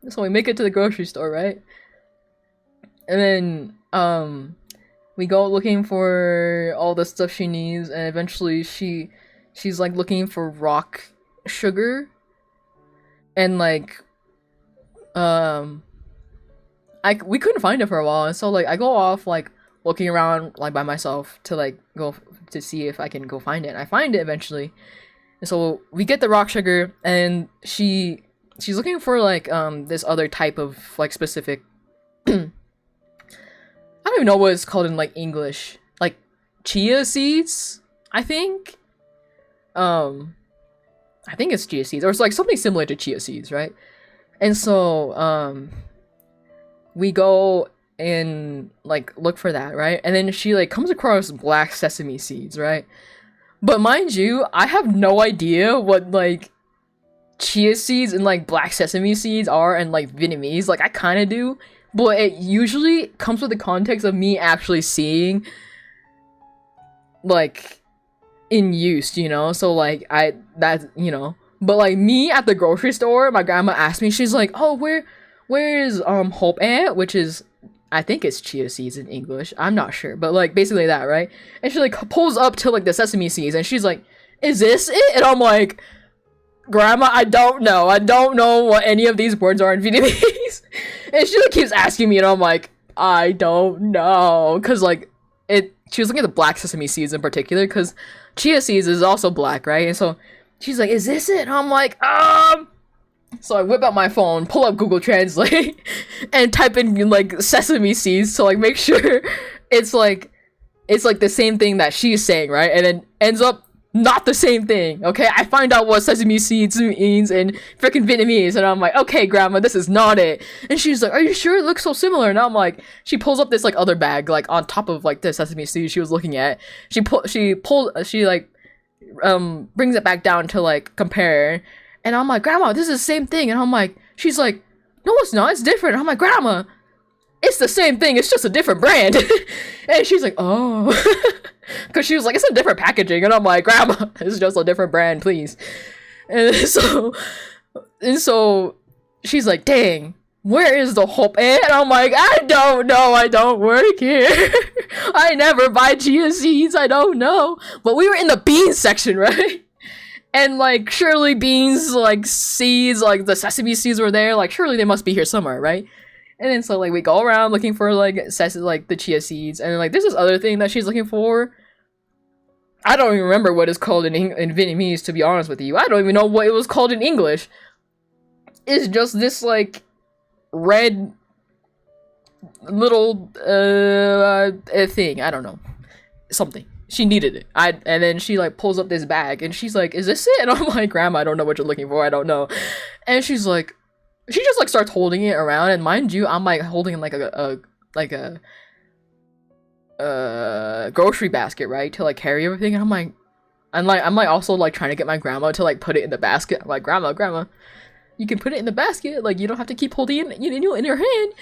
So we make it to the grocery store, right? And then we go looking for all the stuff she needs, and eventually she's like looking for rock sugar. And like we couldn't find it for a while, and so like I go off like looking around like by myself to like go to see if I can go find it. And I find it eventually. And so we get the rock sugar, and she's looking for like this other type of like specific I don't even know what it's called in like English. Like chia seeds, I think. I think it's chia seeds, or it's like something similar to chia seeds, right? And so we go and like look for that, right? And then she like comes across black sesame seeds, right? But mind you, I have no idea what like chia seeds and like black sesame seeds are in like Vietnamese. Like I kind of do, but it usually comes with the context of me actually seeing like in use, you know? So like you know, but like me at the grocery store, my grandma asked me, she's like, oh, where is Hope at? Which is I think it's chia seeds in English. I'm not sure, but like basically that, right? And she like pulls up to like the sesame seeds, and she's like, "Is this it?" And I'm like, "Grandma, I don't know. I don't know what any of these words are in Vietnamese." And she like keeps asking me, and I'm like, "I don't know," because like she was looking at the black sesame seeds in particular, because chia seeds is also black, right? And so she's like, "Is this it?" And I'm like, So I whip out my phone, pull up Google Translate, and type in like sesame seeds to like make sure it's like the same thing that she's saying, right? And then ends up not the same thing. Okay, I find out what sesame seeds means in freaking Vietnamese, and I'm like, "Okay, Grandma, this is not it." And she's like, "Are you sure? It looks so similar." And I'm like, she pulls up this like other bag like on top of like the sesame seeds she was looking at. She brings it back down to like compare. And I'm like, "Grandma, this is the same thing." And I'm like, she's like, "No, it's not. It's different." And I'm like, "Grandma, it's the same thing. It's just a different brand." And she's like, "Oh." Because she was like, "It's a different packaging." And I'm like, "Grandma, it's just a different brand, please." And so she's like, "Dang, where is the hope?" And I'm like, "I don't know. I don't work here. I never buy chia seeds. I don't know." But we were in the beans section, right? And like surely beans, like seeds, like the sesame seeds were there, like surely they must be here somewhere, right? And then so like we go around looking for like like the chia seeds, and like there's this other thing that she's looking for. I don't even remember what it's called in Vietnamese, to be honest with you. I don't even know what it was called in English. It's just this like red little thing. I don't know, something. She needed it. And then she like pulls up this bag, and she's like, "Is this it?" And I'm like, "Grandma, I don't know what you're looking for. I don't know." And she's like, she just like starts holding it around, and mind you, I'm like holding like a grocery basket, right, to like carry everything. And I'm like also like trying to get my grandma to like put it in the basket. I'm like, Grandma, you can put it in the basket. Like you don't have to keep holding it in your hand.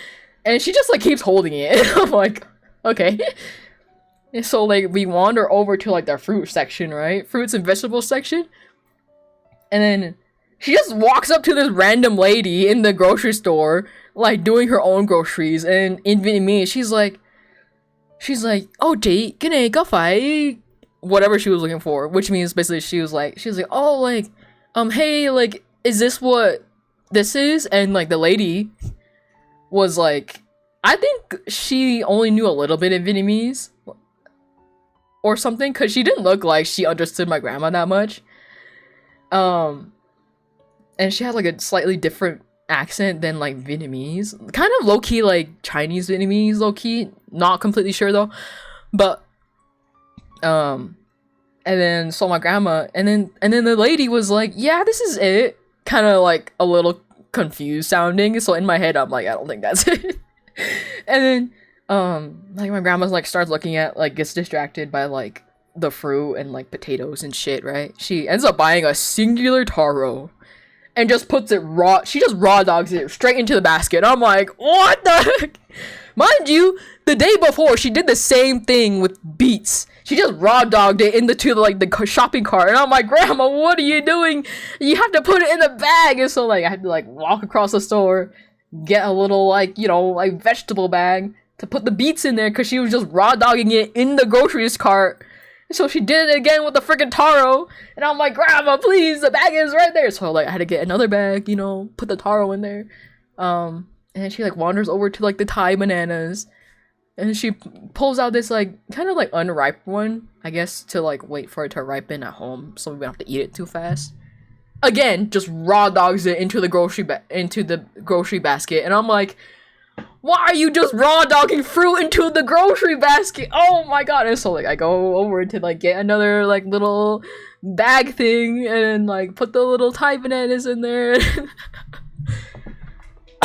And she just like keeps holding it. And I'm like, okay. And so like we wander over to like the fruit section, right? Fruits and vegetables section. And then she just walks up to this random lady in the grocery store, like doing her own groceries. And in Vietnamese, she's like, "Oh, chị, cái này có phải," whatever she was looking for, which means basically she was like, "Oh, like, hey, like, is this what this is?" And like the lady was like, I think she only knew a little bit of Vietnamese or something, because she didn't look like she understood my grandma that much. And she had like a slightly different accent than like Vietnamese, kind of low-key like Chinese Vietnamese, low-key, not completely sure though. But and then so my grandma, and then the lady was like, "Yeah, this is it," kind of like a little confused sounding. So in my head I'm like, I don't think that's it. And then like my grandma's like starts looking at, like, gets distracted by like the fruit and like potatoes and shit, right? She ends up buying a singular taro and just puts it she just raw dogs it straight into the basket. I'm like, what the heck? Mind you, the day before she did the same thing with beets. She just raw dogged it into like the shopping cart, and I'm like, "Grandma, what are you doing? You have to put it in the bag." And so like I had to like walk across the store, get a little like, you know, like vegetable bag to put the beets in there, because she was just raw dogging it in the groceries cart. So she did it again with the freaking taro, and I'm like, "Grandma, please, the bag is right there." So like I had to get another bag, you know, put the taro in there. And then she like wanders over to like the Thai bananas, and she pulls out this like kind of like unripe one, I guess, to like wait for it to ripen at home so we don't have to eat it too fast. Again, just raw dogs it into the grocery basket, and I'm like, "Why are you just raw dogging fruit into the grocery basket? Oh my god!" And so like I go over to like get another like little bag thing, and like put the little Thai bananas in there.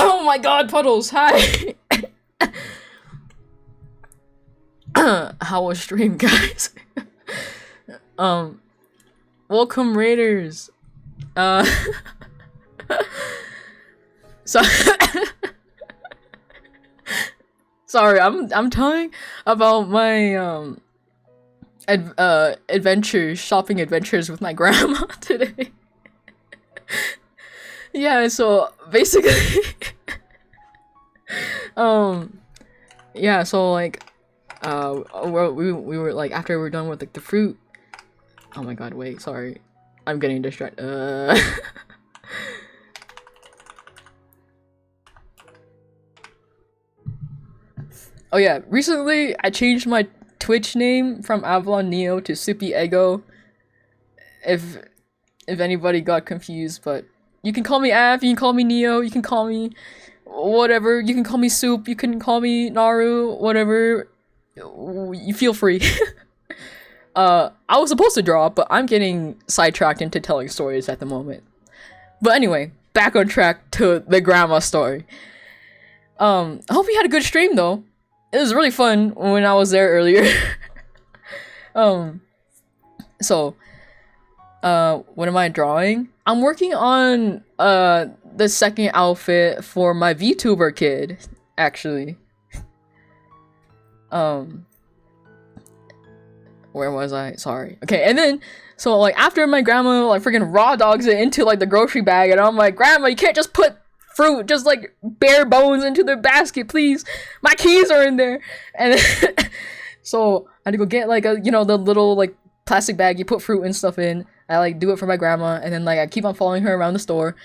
Oh my god, Puddles, hi. How was stream, guys? Welcome Raiders. So sorry, I'm telling about my shopping adventures with my grandma today. Yeah, so basically yeah, so like we were like, after we were done with like the fruit. Oh my god, wait, sorry, I'm getting distracted. Oh yeah, recently I changed my Twitch name from Avalon Neo to Soupy Ego. If anybody got confused, but you can call me Av, you can call me Neo, you can call me whatever, you can call me Soup, you can call me Naru, whatever. You feel free. I was supposed to draw, but I'm getting sidetracked into telling stories at the moment. But anyway, back on track to the grandma story. I hope you had a good stream though. It was really fun when I was there earlier. So, what am I drawing? I'm working on the second outfit for my VTuber kid, actually. Where was I? Sorry. Okay, and then so like after my grandma like freaking raw dogs it into like the grocery bag, and I'm like, Grandma, you can't just put fruit just like bare bones into the basket, please. My keys are in there. And then, so I had to go get like a, you know, the little like plastic bag you put fruit and stuff in. I like do it for my grandma, and then like I keep on following her around the store,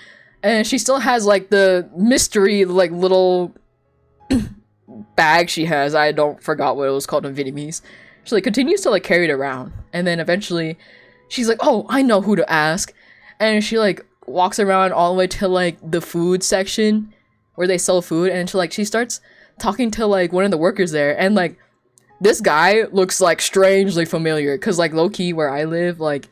and she still has like the mystery like little bag she has. I don't forgot what it was called in Vietnamese. She like continues to like carry it around, and then eventually she's like, oh, I know who to ask. And she like walks around all the way to like the food section where they sell food, and she starts talking to like one of the workers there, and like this guy looks like strangely familiar, because like low-key where I live, like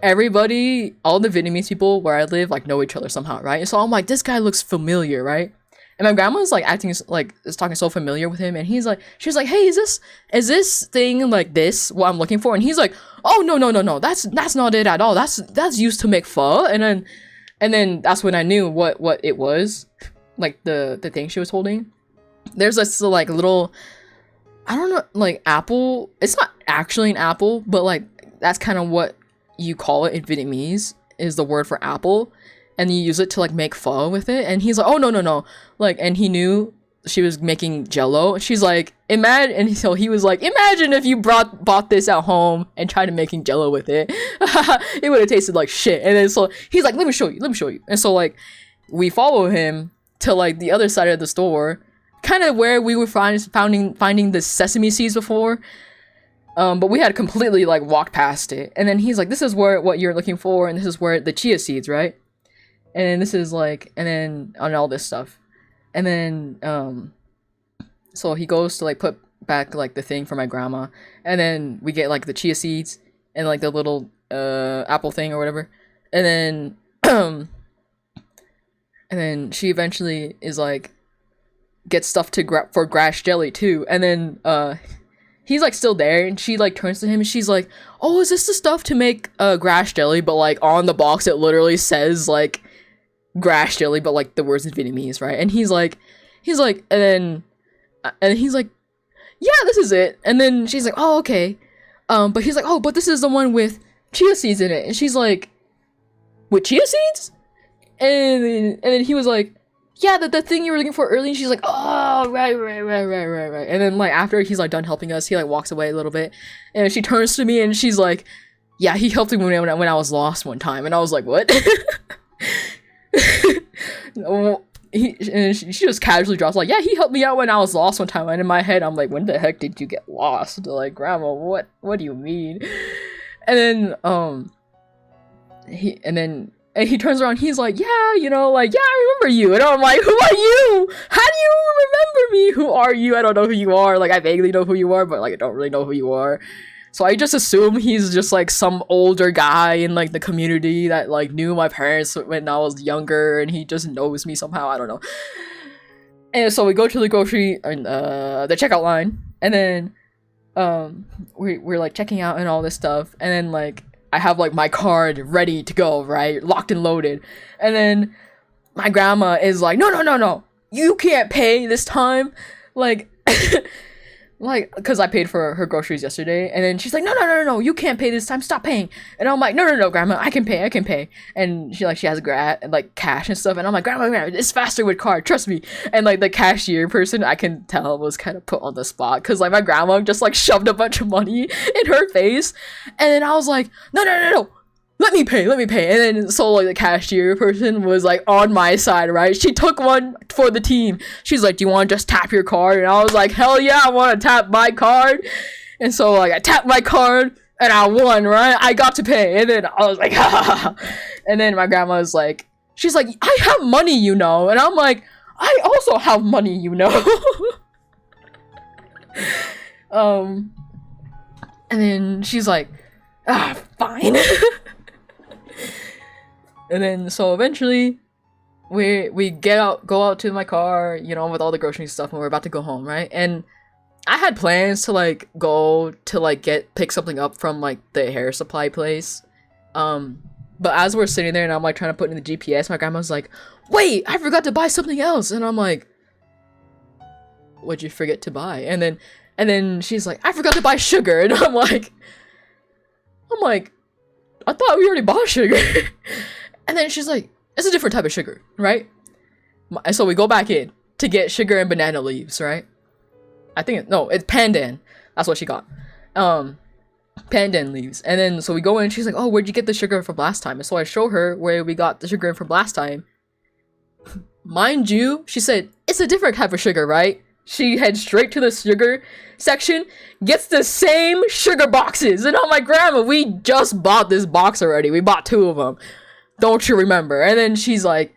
everybody, all the Vietnamese people where I live like know each other somehow, right? And so I'm like, this guy looks familiar, right? And my grandma's like acting like is talking so familiar with him, and she's like, hey, is this thing like this what I'm looking for? And he's like, oh no, that's not it at all. That's used to make pho. And then that's when I knew what it was, like the thing she was holding. There's this like little, I don't know, like apple. It's not actually an apple, but like that's kind of what you call it in Vietnamese, is the word for apple. And you use it to like make pho with it. And he's like, oh no, like, and he knew she was making jello. And she's like, imagine, and so he was like, imagine if you bought this at home and tried to making jello with it. It would have tasted like shit. And then so he's like, let me show you. And so like we follow him to like the other side of the store, kind of where we were finding the sesame seeds before. But we had completely like walked past it. And then he's like, this is what you're looking for, and this is where the chia seeds, right? And then this is like, and then on all this stuff. And then, so he goes to like put back like the thing for my grandma. And then we get like the chia seeds and like the little, apple thing or whatever. And then, and then she eventually is like, gets stuff for grass jelly too. And then, he's like still there, and she like turns to him and she's like, oh, is this the stuff to make grass jelly? But like on the box it literally says like grass jelly, but like the words in Vietnamese, right? And he's like, and he's like, yeah, this is it. And then she's like, oh, okay. But he's like, oh, but this is the one with chia seeds in it. And she's like, with chia seeds? And then he was like, yeah, the thing you were looking for earlier. And she's like, oh, right. And then like after he's like done helping us, he like walks away a little bbit, and she turns to me and she's like, yeah, he helped me when I was lost one time. And I was like, what? She just casually drops like, yeah, he helped me out when I was lost one time. And in my head I'm like, when the heck did you get lost? Like, Grandma, what do you mean? And then he turns around, he's like, yeah, you know, like, yeah, I remember you. And I'm like, who are you? How do you remember me? Who are you? I don't know who you are. Like, I vaguely know who you are, but like I don't really know who you are. So I just assume he's just like some older guy in like the community that like knew my parents when I was younger, and he just knows me somehow. I don't know. And so we go to the grocery and the checkout line, and then we're like checking out and all this stuff, and then like I have like my card ready to go, right, locked and loaded, and then my grandma is like, no, you can't pay this time, like. like, because I paid for her groceries yesterday, and then she's like, no, you can't pay this time, stop paying. And I'm like, no, grandma, I can pay. And she has like cash and stuff, and I'm like, grandma, it's faster with card, trust me. And like the cashier person, I can tell was kind of put on the spot, because like my grandma just like shoved a bunch of money in her face, and then I was like, no, let me pay. And then so like the cashier person was like on my side, right? She took one for the team. She's like, do you want to just tap your card? And I was like, hell yeah, I want to tap my card. And so like I tapped my card and I won, right? I got to pay. And then I was like, ha. And then my grandma was like, she's like, I have money, you know. And I'm like, I also have money, you know. And then she's like, fine. And then so eventually we go out to my car, you know, with all the grocery stuff, and we're about to go home, right? And I had plans to like go to like pick something up from like the hair supply place. But as we're sitting there and I'm like trying to put in the GPS, my grandma's like, wait, I forgot to buy something else. And I'm like, what'd you forget to buy? And then she's like, I forgot to buy sugar. And I'm like, I thought we already bought sugar. And then she's like, it's a different type of sugar, right? And so we go back in to get sugar and banana leaves, right? It's pandan. That's what she got. Pandan leaves. And then so we go in, she's like, oh, where'd you get the sugar from last time? And so I show her where we got the sugar from last time. Mind you, she said, it's a different type of sugar, right? She heads straight to the sugar section, gets the same sugar boxes. And I'm like, grandma, we just bought this box already. We bought 2 of them. Don't you remember? And then she's like,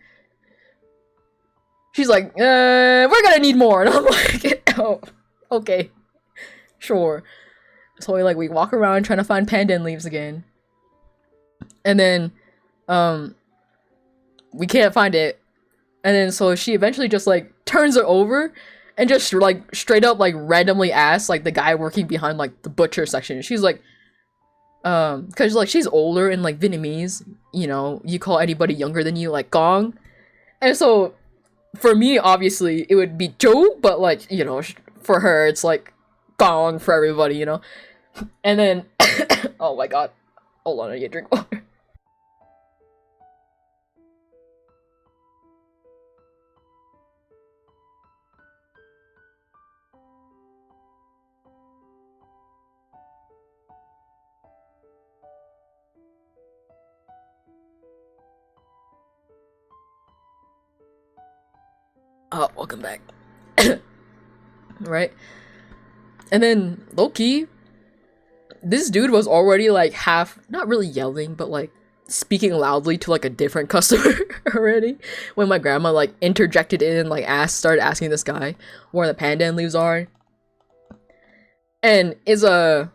we're gonna need more. And I'm like, oh, okay, sure. So we walk around trying to find pandan leaves again. And then, we can't find it. And then so she eventually just like turns it over and just like straight up like randomly asks like the guy working behind like the butcher section. She's like, because like she's older in like Vietnamese, you know, you call anybody younger than you like gong. And so for me, obviously it would be Joe, but like, you know, for her it's like gong for everybody, you know. And then oh my god, hold on, I need to drink water. Welcome back. Right? And then, low-key, this dude was already, like, half, not really yelling, but, like, speaking loudly to, like, a different customer already. When my grandma, like, interjected in and, like, started asking this guy where the pandan leaves are. And it's a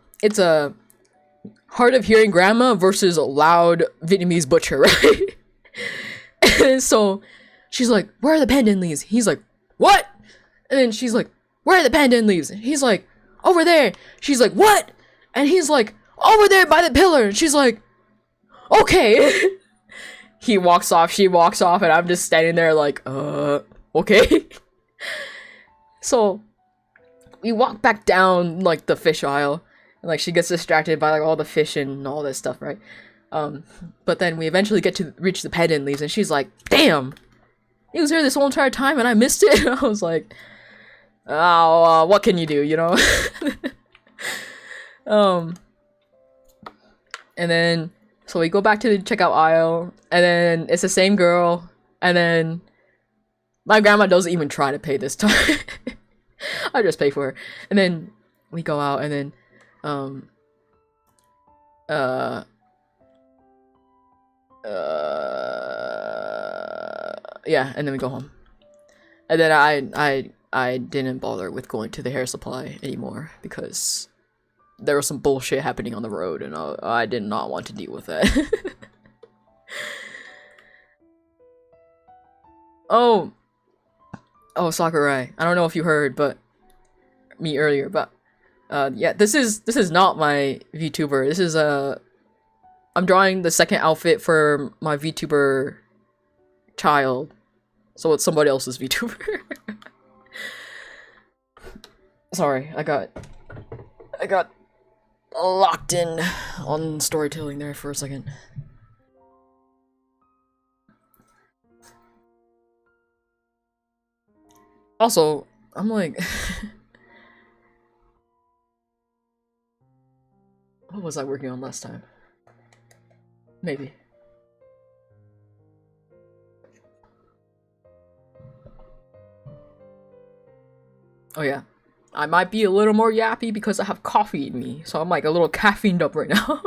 hard of hearing grandma versus a loud Vietnamese butcher, right? And so she's like, where are the pandan leaves? He's like, what? And then she's like, where are the pandan leaves? And he's like, over there. She's like, what? And he's like, over there by the pillar. And she's like, okay. He walks off, she walks off, and I'm just standing there like, okay. So we walk back down like the fish aisle, and like she gets distracted by like all the fish and all this stuff, right? But then we eventually get to reach the pandan leaves, and she's like, damn, he was here this whole entire time and I missed it. And I was like, oh, what can you do, you know? And then so we go back to the checkout aisle, and then it's the same girl, and then my grandma doesn't even try to pay this time. I just pay for her. And then we go out, and then yeah, and then we go home. And then I didn't bother with going to the hair supply anymore because there was some bullshit happening on the road, and I did not want to deal with that. Oh, Sakurai. I don't know if you heard, but me earlier, but yeah, this is not my VTuber. This is I'm drawing the second outfit for my VTuber child, so it's somebody else's VTuber. Sorry, I got locked in on storytelling there for a second. Also, I'm like, what was I working on last time? Maybe. Oh yeah. I might be a little more yappy because I have coffee in me, so I'm like a little caffeined up right now.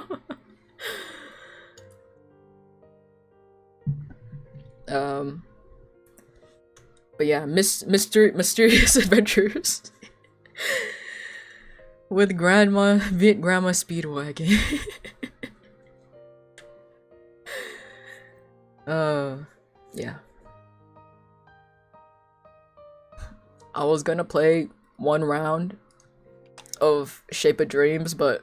But yeah, mysterious adventures with Grandma Speedwagon. Yeah. I was gonna play one round of Shape of Dreams, but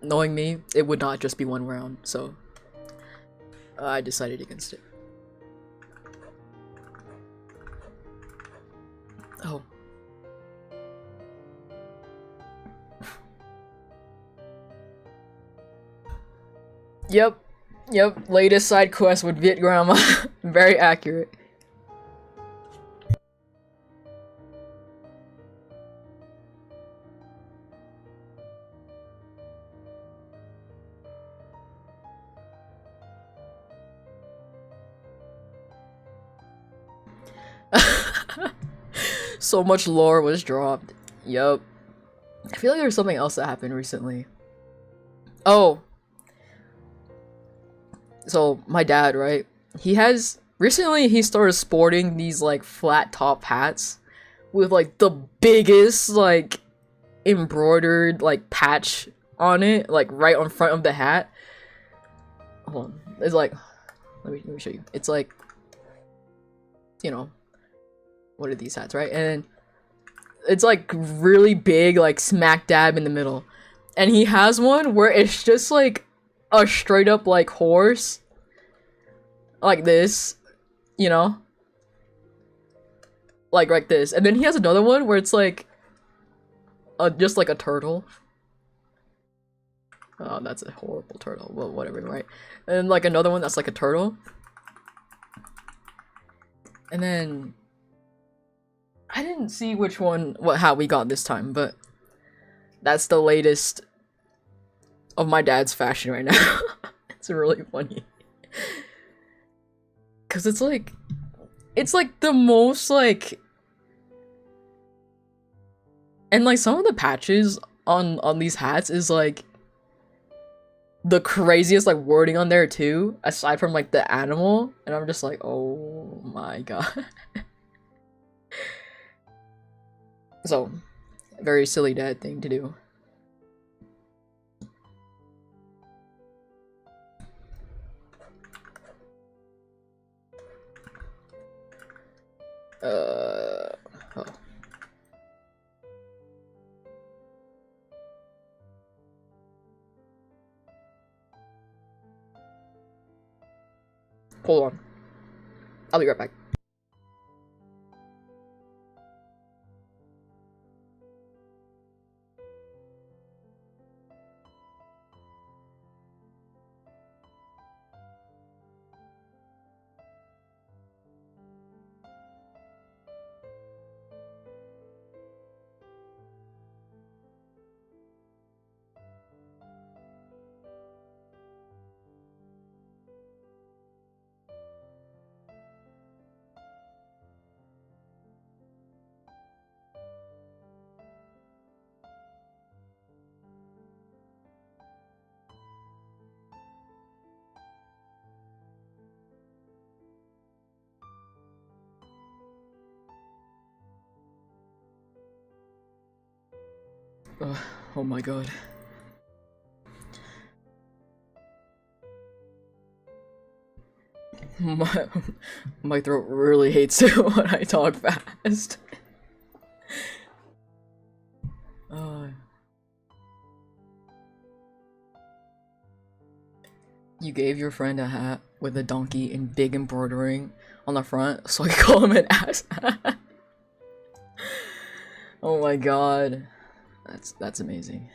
knowing me, it would not just be one round, so I decided against it. Oh. Yep. Yep. Latest side quest with Viet Grandma. Very accurate. So much lore was dropped. Yup. I feel like there's something else that happened recently. Oh. So, my dad, right? Recently he started sporting these, like, flat top hats with, like, the biggest, like, embroidered, like, patch on it, like, right on front of the hat. Hold on. It's like, let me show you. It's like, you know, what are these hats, right? And it's like really big, like smack dab in the middle. And he has one where it's just like a straight up like horse, like this, you know, like this. And then he has another one where it's like just like a turtle. Oh, that's a horrible turtle. Well, whatever, right? And like another one that's like a turtle. And then I didn't see which one, how we got this time, but that's the latest of my dad's fashion right now. It's really funny. Cause it's like the most like, and like some of the patches on these hats is like the craziest like wording on there too, aside from like the animal, and I'm just like, oh my god. So, very silly dad thing to do. Oh. Hold on. I'll be right back. Oh my god. My throat really hates it when I talk fast. You gave your friend a hat with a donkey and big embroidering on the front, so I call him an ass hat. Oh my god. That's amazing.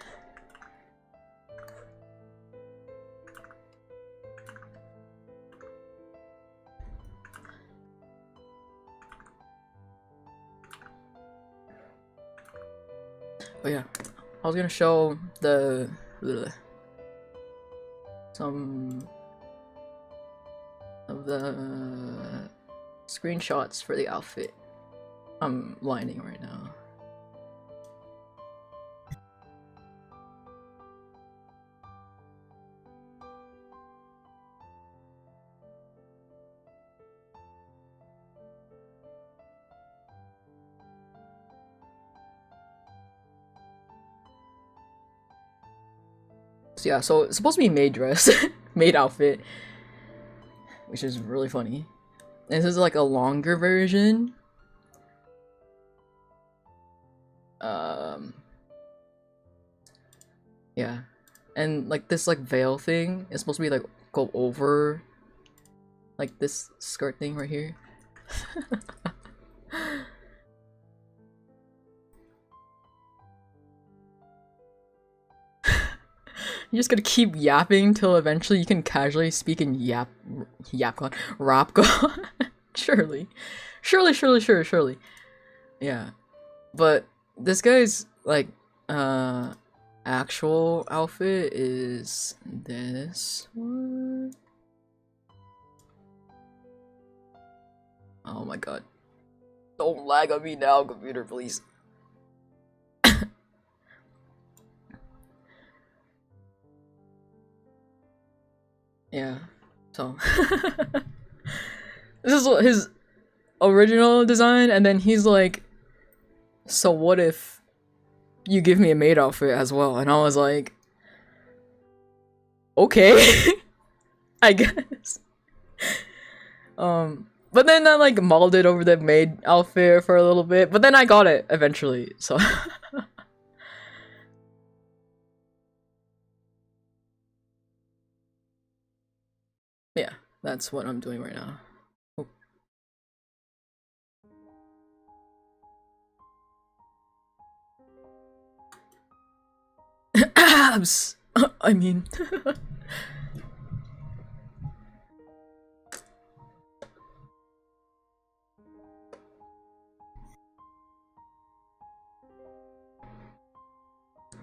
Oh yeah, I was gonna show some of the screenshots for the outfit I'm lining right now. So yeah, so it's supposed to be maid dress, maid outfit, which is really funny. And this is like a longer version. Yeah, and like this like veil thing is supposed to be like go over like this skirt thing right here. You're just gonna keep yapping till eventually you can casually speak in Rapcon. Surely. Surely. Yeah. But this guy's like actual outfit is this one. Oh my god. Don't lag on me now, computer, please. Yeah, so this is his original design, and then he's like, so what if you give me a maid outfit as well? And I was like, okay. I guess. But then I like molded over the maid outfit for a little bit, but then I got it eventually, so yeah, that's what I'm doing right now. Oh. Abs! I mean...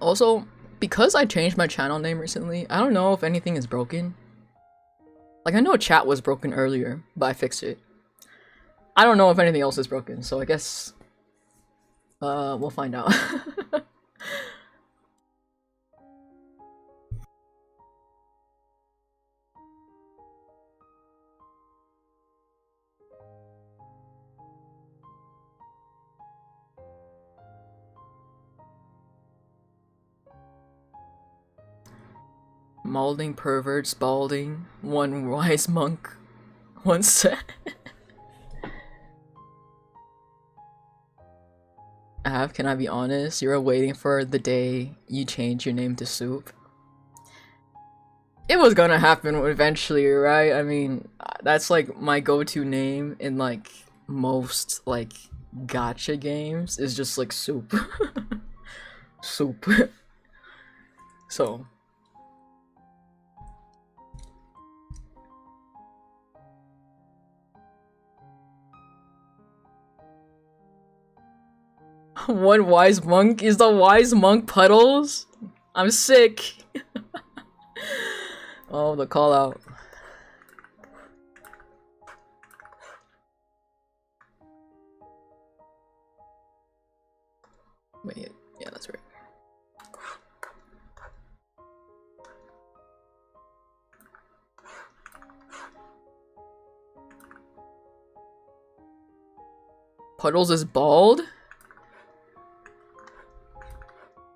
Also, because I changed my channel name recently, I don't know if anything is broken. Like, I know chat was broken earlier, but I fixed it. I don't know if anything else is broken, so I guess... we'll find out. Maulding perverts, balding, one wise monk once said. Av, can I be honest? You were waiting for the day you change your name to Soup. It was gonna happen eventually, right? I mean, that's like my go-to name in like most like gacha games is just like Soup. Soup. So one wise monk? Is the wise monk Puddles? I'm sick. Oh, the call out. Wait, yeah, that's right. Puddles is bald?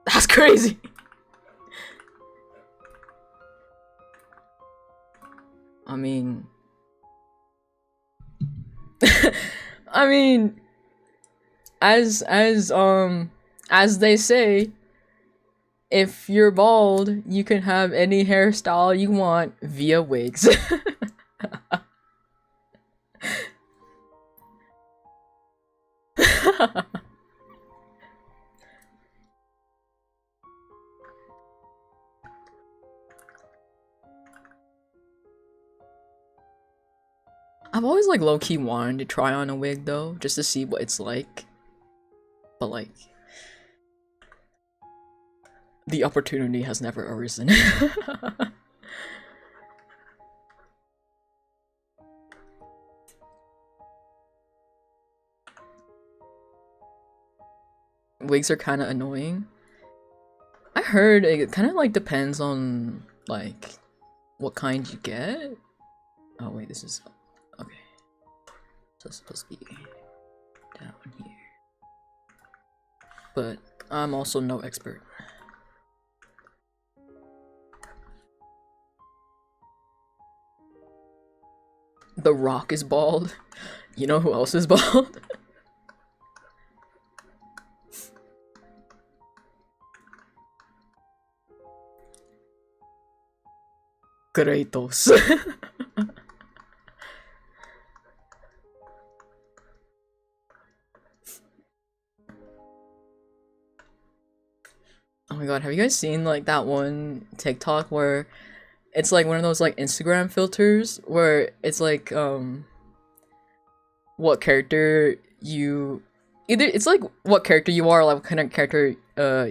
That's crazy. I mean... I mean... As they say, if you're bald, you can have any hairstyle you want via wigs. I've always like low-key wanted to try on a wig though, just to see what it's like. But like, the opportunity has never arisen. Wigs are kind of annoying. I heard it kind of like depends on like what kind you get. Oh wait, this is okay. So it's supposed to be down here. But I'm also no expert. The Rock is bald. You know who else is bald? Kratos. Oh my god, have you guys seen like that one TikTok where it's like one of those like Instagram filters where it's like what character you either it's like what character you are, like what kind of character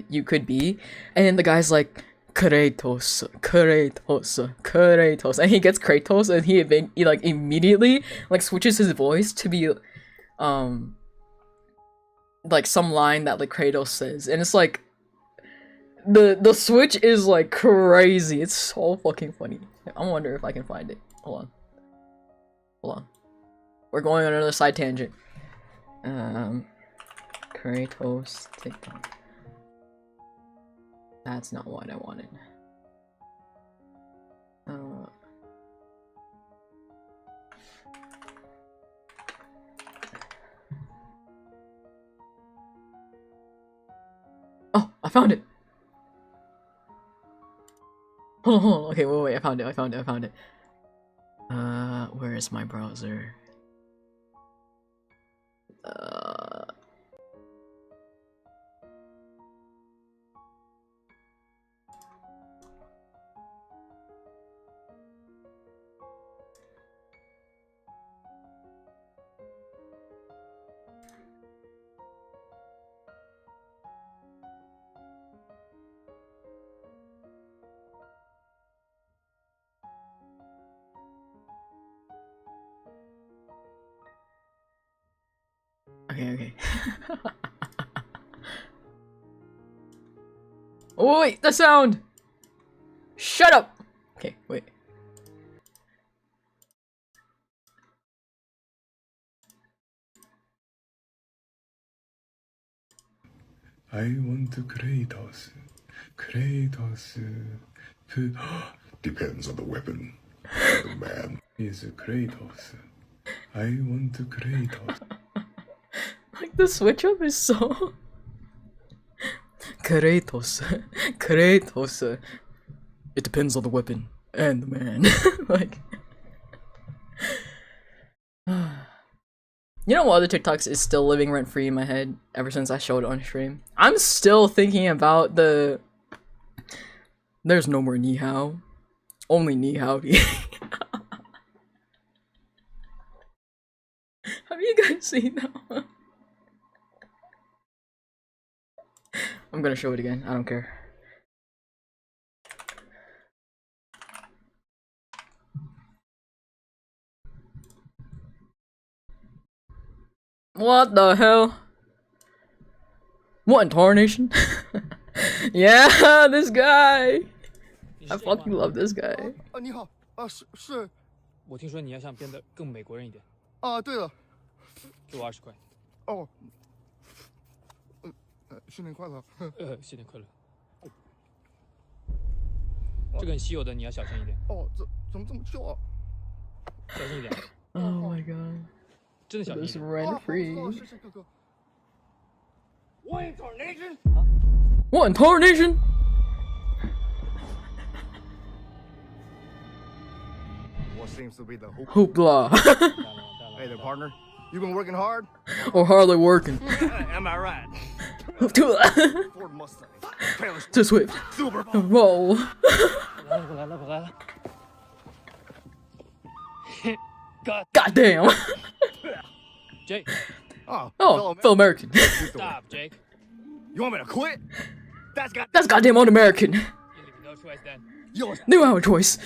you could be, and then the guy's like Kratos, Kratos, Kratos, and he gets Kratos, and he like immediately like switches his voice to be like some line that like Kratos says, and it's like the switch is like crazy. It's so fucking funny. I wonder if I can find it. Hold on. We're going on another side tangent. Kratos TikTok. That's not what I wanted. Oh, I found it. Hold on. Okay, wait, I found it. Where is my browser? Okay. Oh wait, the sound! Shut up! Okay, wait. I want Kratos. Kratos. Depends on the weapon. The man is Kratos. I want Kratos. Like the switch up is so Kratos. It depends on the weapon and the man. Like you know what other TikToks is still living rent free in my head ever since I showed it on stream? I'm still thinking about the there's no more ni hao. Only ni howdy. Have you guys seen that one? I'm gonna show it again. I don't care. What the hell? What in tarnation? Yeah, this guy. I fucking love this guy. 你好，是。我听说你要想变得更美国人一点。对了。给我20块。哦。新年快乐。新年快乐。这个很稀有的，你要小心一点。怎么这么旧啊？小心一点。Oh my god. 真的小心一 This 点。rent free. 是哥哥。What in tarnation? What in tarnation? what seems to be the hoop. Hoopla. 完蛋了，完蛋了。 Hey there, partner. You been working hard? Or hardly working. Am I right? Too Ford Mustang. Taylor swift. Super. Whoa. 来了，我来了，我来了。God Goddamn. Jake, Oh, Oh, fellow American. stop, Jake. You want me to quit? That's goddamn un-American. You leave no choice then. Yo, New our choice.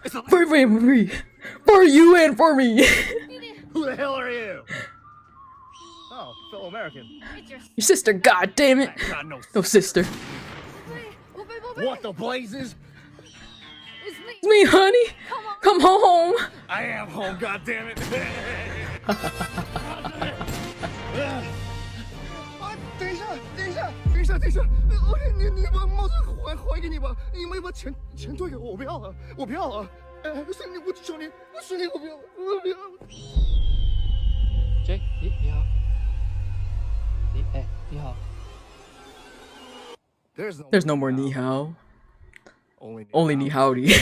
it's a, For me. For you and for me. who the hell are you? Oh, fellow American. Your sister, goddamn it. God, no. No sister. What the blazes? It's me, honey. Come home. I am home, goddammit. 等一下！你把帽子还给你吧，你没把钱退给我，我不要了，我不要了。哎，是你，我求你，我不要了，我不要了。 Jake, 你好。你好。 There's no more ni hao. Only Only ni howdy.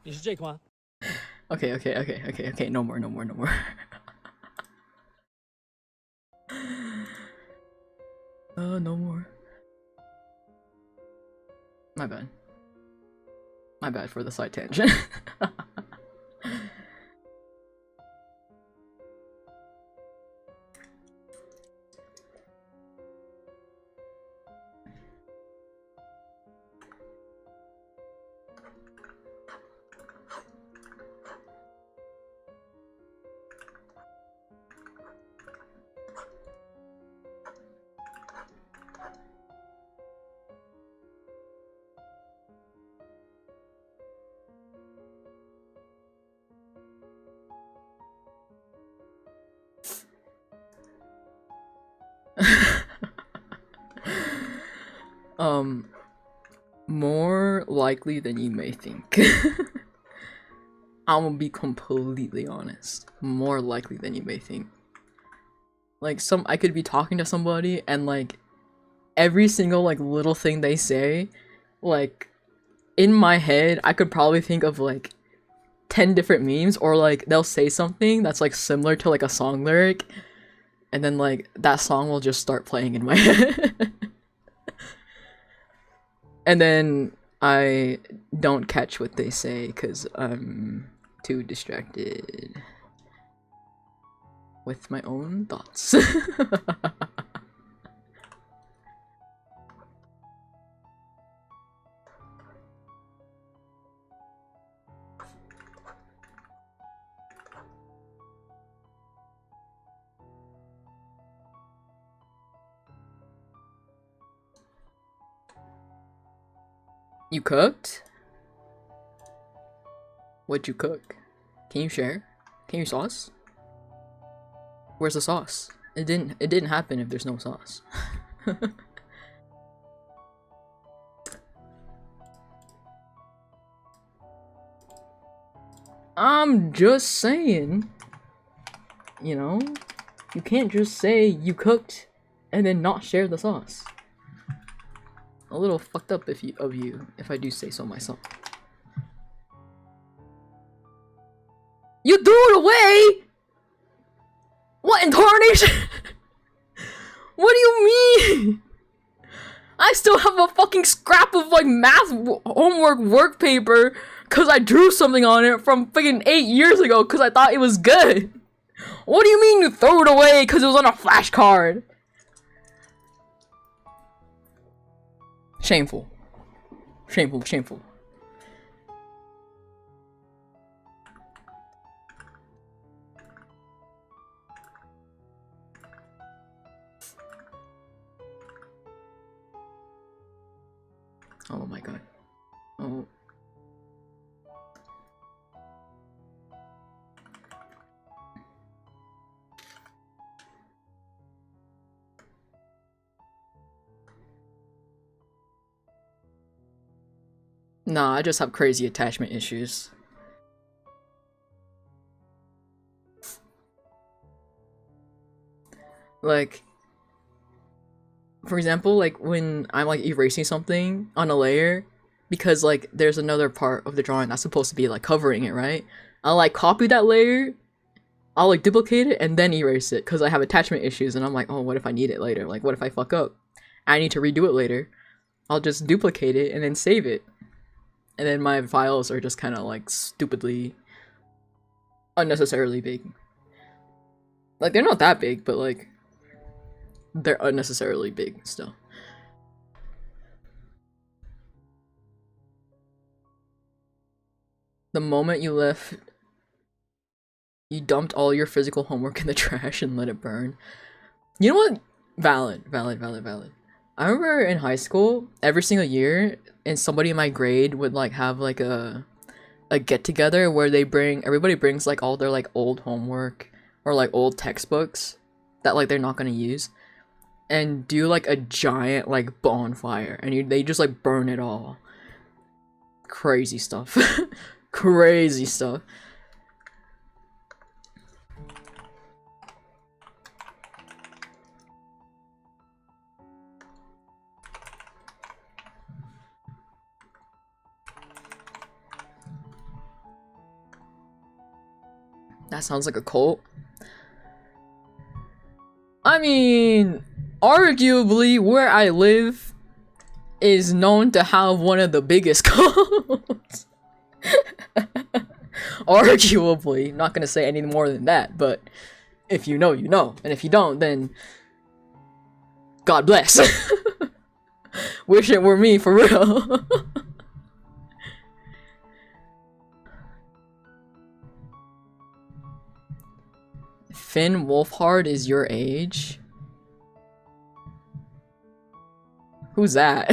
你是 Jake 吗？ Okay. No more. No more. My bad for the side tangent. More likely than you may think. I'm gonna be completely honest. More likely than you may think. Like, I could be talking to somebody and like every single like little thing they say, like in my head I could probably think of like 10 different memes, or like they'll say something that's like similar to like a song lyric, and then like that song will just start playing in my head. And then I don't catch what they say because I'm too distracted with my own thoughts. You cooked? What'd you cook? Can you share? Can you sauce? Where's the sauce? It didn't happen if there's no sauce. I'm just saying, you know, you can't just say you cooked and then not share the sauce. A little fucked up if I do say so myself. You threw it away? What in tarnation? What do you mean? I still have a fucking scrap of like math homework work paper because I drew something on it from fucking 8 years ago because I thought it was good. What do you mean you threw it away because it was on a flashcard? Shameful. Shameful. Oh my god. Oh. Nah, I just have crazy attachment issues. Like, for example, like when I'm like erasing something on a layer, because like there's another part of the drawing that's supposed to be like covering it, right? I'll like copy that layer, I'll like duplicate it and then erase it because I have attachment issues and I'm like, oh, what if I need it later? Like, what if I fuck up? I need to redo it later. I'll just duplicate it and then save it. And then my files are just kind of like stupidly, unnecessarily big. Like, they're not that big, but like, they're unnecessarily big still. The moment you left, you dumped all your physical homework in the trash and let it burn. You know what? Valid. I remember in high school, every single year, and somebody in my grade would like have like a get together where everybody brings like all their like old homework or like old textbooks that like they're not gonna use, and do like a giant like bonfire, and they just like burn it all. Crazy stuff. Crazy stuff. That sounds like a cult. I mean, arguably where I live is known to have one of the biggest cults. Arguably, not gonna say any more than that, but if you know, you know. And if you don't, then God bless. Wish it were me, for real. Finn Wolfhard is your age? Who's that?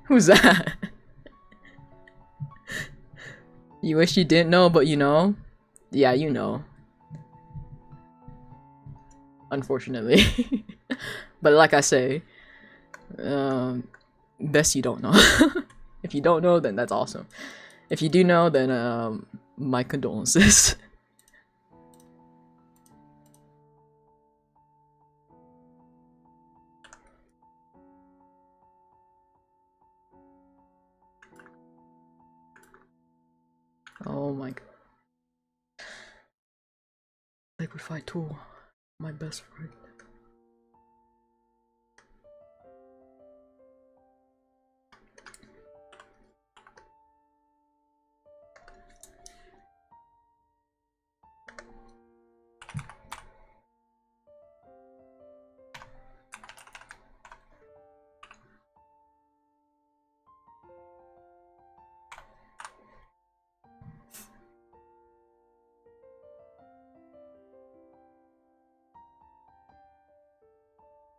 Who's that? You wish you didn't know, but you know? Yeah, you know. Unfortunately. But like I say, best you don't know. If you don't know, then that's awesome. If you do know, then my condolences. Oh my god. Liquefied tool. My best friend.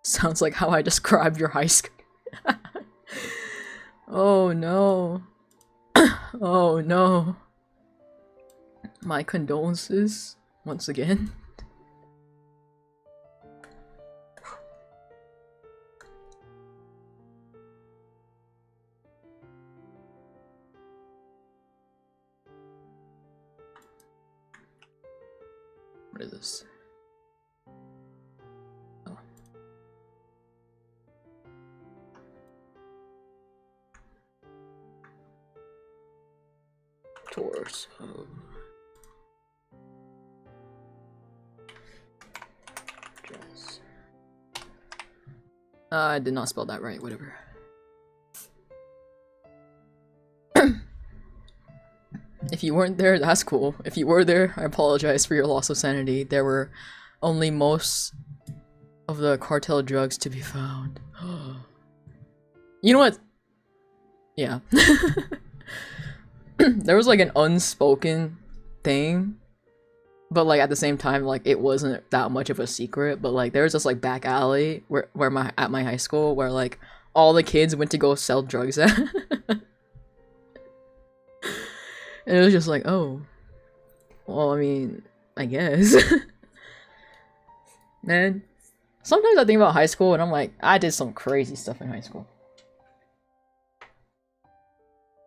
Sounds like how I described your high school. Oh no. Oh no. My condolences once again. What is this? Oh. Torso. Dress. I did not spell that right, whatever. If you weren't there, that's cool. If you were there, I apologize for your loss of sanity. There were only most of the cartel drugs to be found. You know what? Yeah. There was like an unspoken thing, but like at the same time, like it wasn't that much of a secret. But like there was this like back alley where at my high school where like all the kids went to go sell drugs at. And it was just like, oh, well, I mean, I guess. Man, sometimes I think about high school and I'm like, I did some crazy stuff in high school.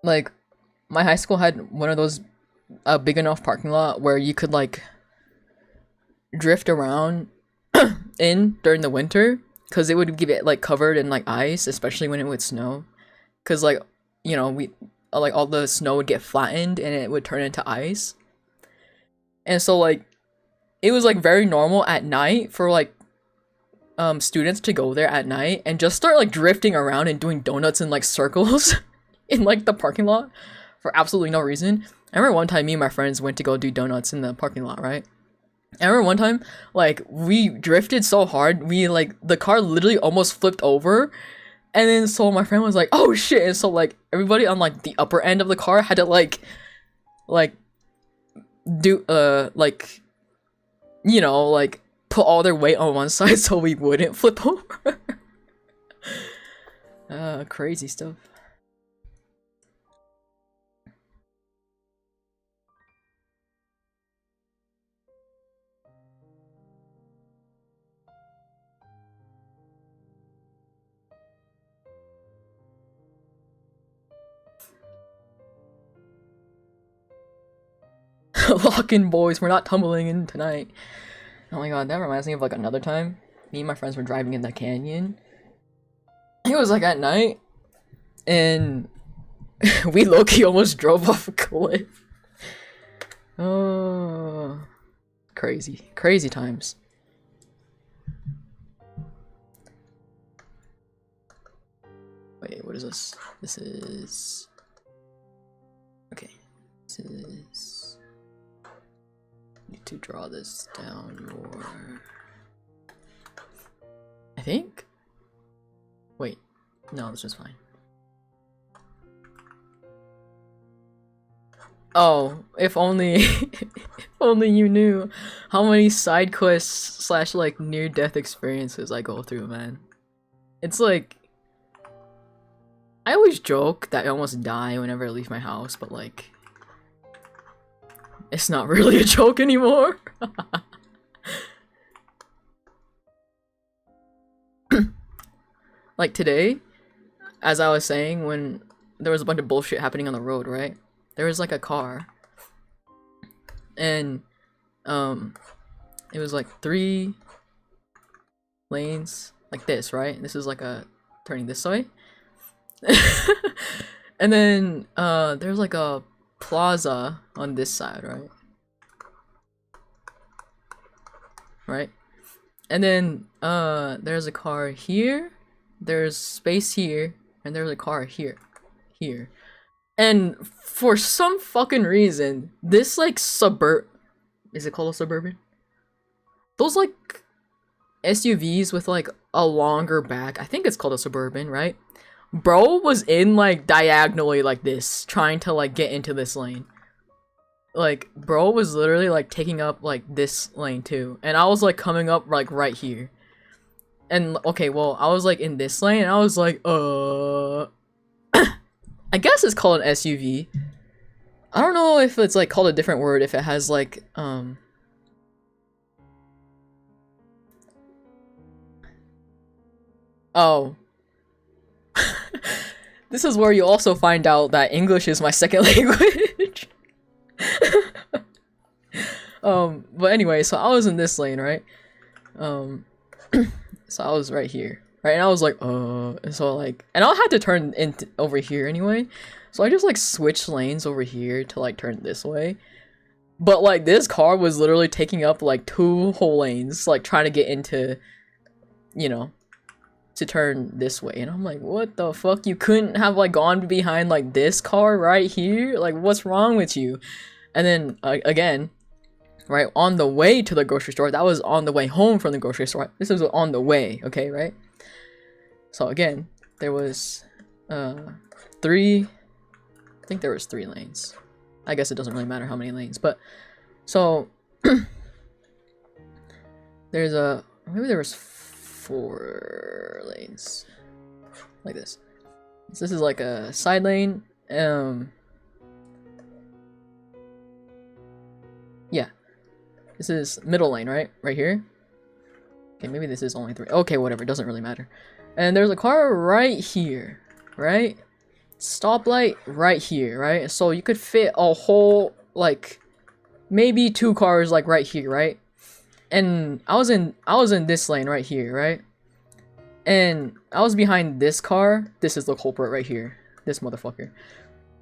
Like, my high school had one of those big enough parking lot where you could like drift around in during the winter because it would get like covered in like ice, especially when it would snow. because like, you know, we like all the snow would get flattened and it would turn into ice. And so like it was like very normal at night for like students to go there at night and just start like drifting around and doing donuts in like circles in like the parking lot for absolutely no reason. I remember one time me and my friends went to go do donuts in the parking lot, right? I remember one time, like, we drifted so hard, we, like, the car literally almost flipped over, and then so my friend was like, oh shit, and so, like, everybody on, like, the upper end of the car had to, like, do, like, you know, like, put all their weight on one side so we wouldn't flip over. Crazy stuff. Lock-in, boys, we're not tumbling in tonight. Oh my god, that reminds me of like another time. Me and my friends were driving in the canyon. It was like at night, and we low-key almost drove off a cliff. Oh, crazy times. Wait, what is this? This is... Okay, this is... Need to draw this down your... I think? Wait, no, this is fine. Oh, if only if only you knew how many side quests slash like near-death experiences I go through, man. It's like, I always joke that I almost die whenever I leave my house, but like, it's not really a joke anymore. Like today, as I was saying, when there was a bunch of bullshit happening on the road, right? There was like a car. And it was like 3 lanes like this, right? This is like a turning this way. And then there's like a plaza on this side, right? And then there's a car here, there's space here, and there's a car here. And for some fucking reason, this like is it called a Suburban? Those like SUVs with like a longer back, I think it's called a Suburban, right? Bro was in like diagonally like this, trying to like get into this lane. Like bro was literally like taking up like this lane too, and I was like coming up like right here. And okay, well, I was like in this lane and I was like I guess it's called an SUV. I don't know if it's like called a different word, if it has like oh. This is where you also find out that English is my second language. But anyway, so I was in this lane, right? So I was right here, right? And I was like, and so like, and I had to turn in over here anyway. So I just like switched lanes over here to like turn this way. But like this car was literally taking up like 2 whole lanes, like trying to get into, you know, to turn this way. And I'm like, what the fuck? You couldn't have like gone behind like this car right here? Like, what's wrong with you? And then again, right, on the way to the grocery store, that was on the way home from the grocery store. This was on the way, okay, right? So again, there was 3, I think there was 3 lanes. I guess it doesn't really matter how many lanes, but so there's maybe there was 4 lanes like this. So this is like a side lane. Yeah, this is middle lane, right here. Okay, maybe this is only 3. Okay, whatever, it doesn't really matter. And there's a car right here, right? Stoplight right here, right? So you could fit a whole like maybe 2 cars like right here, right? And I was in this lane right here, right? And I was behind this car. This is the culprit right here. this motherfucker,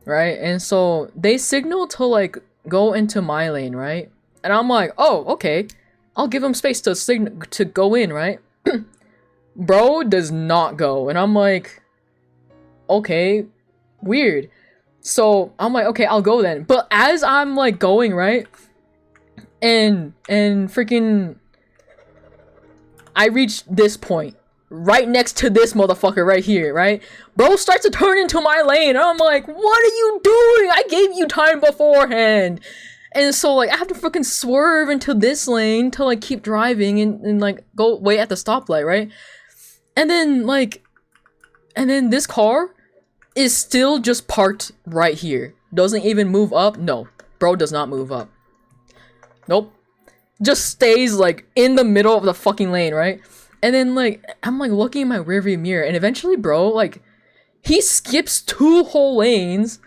right? And so they signal to like go into my lane, right? And I'm like, oh, okay, I'll give him space to signal to go in, right? Bro does not go, and I'm like, okay, weird. So I'm like, okay, I'll go then. But as I'm like going, right, and freaking, I reach this point right next to this motherfucker right here, right? Bro starts to turn into my lane, and I'm like, what are you doing? I gave you time beforehand. And so like I have to freaking swerve into this lane to like keep driving and like go wait at the stoplight, right? And then like, and then this car is still just parked right here. Doesn't even move up. No, bro does not move up. Nope. Just stays like in the middle of the fucking lane, right? And then like I'm like looking in my rearview mirror, and eventually bro like he skips 2 whole lanes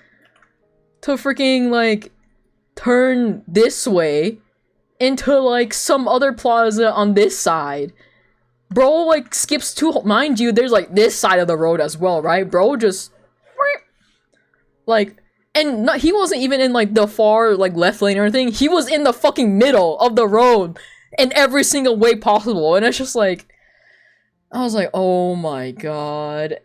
to freaking like turn this way into like some other plaza on this side. Bro like skips 2, mind you, there's like this side of the road as well, right? Bro just like, and not, he wasn't even in like the far like left lane or anything. He was in the fucking middle of the road in every single way possible. And it's just like, I was like, oh my god.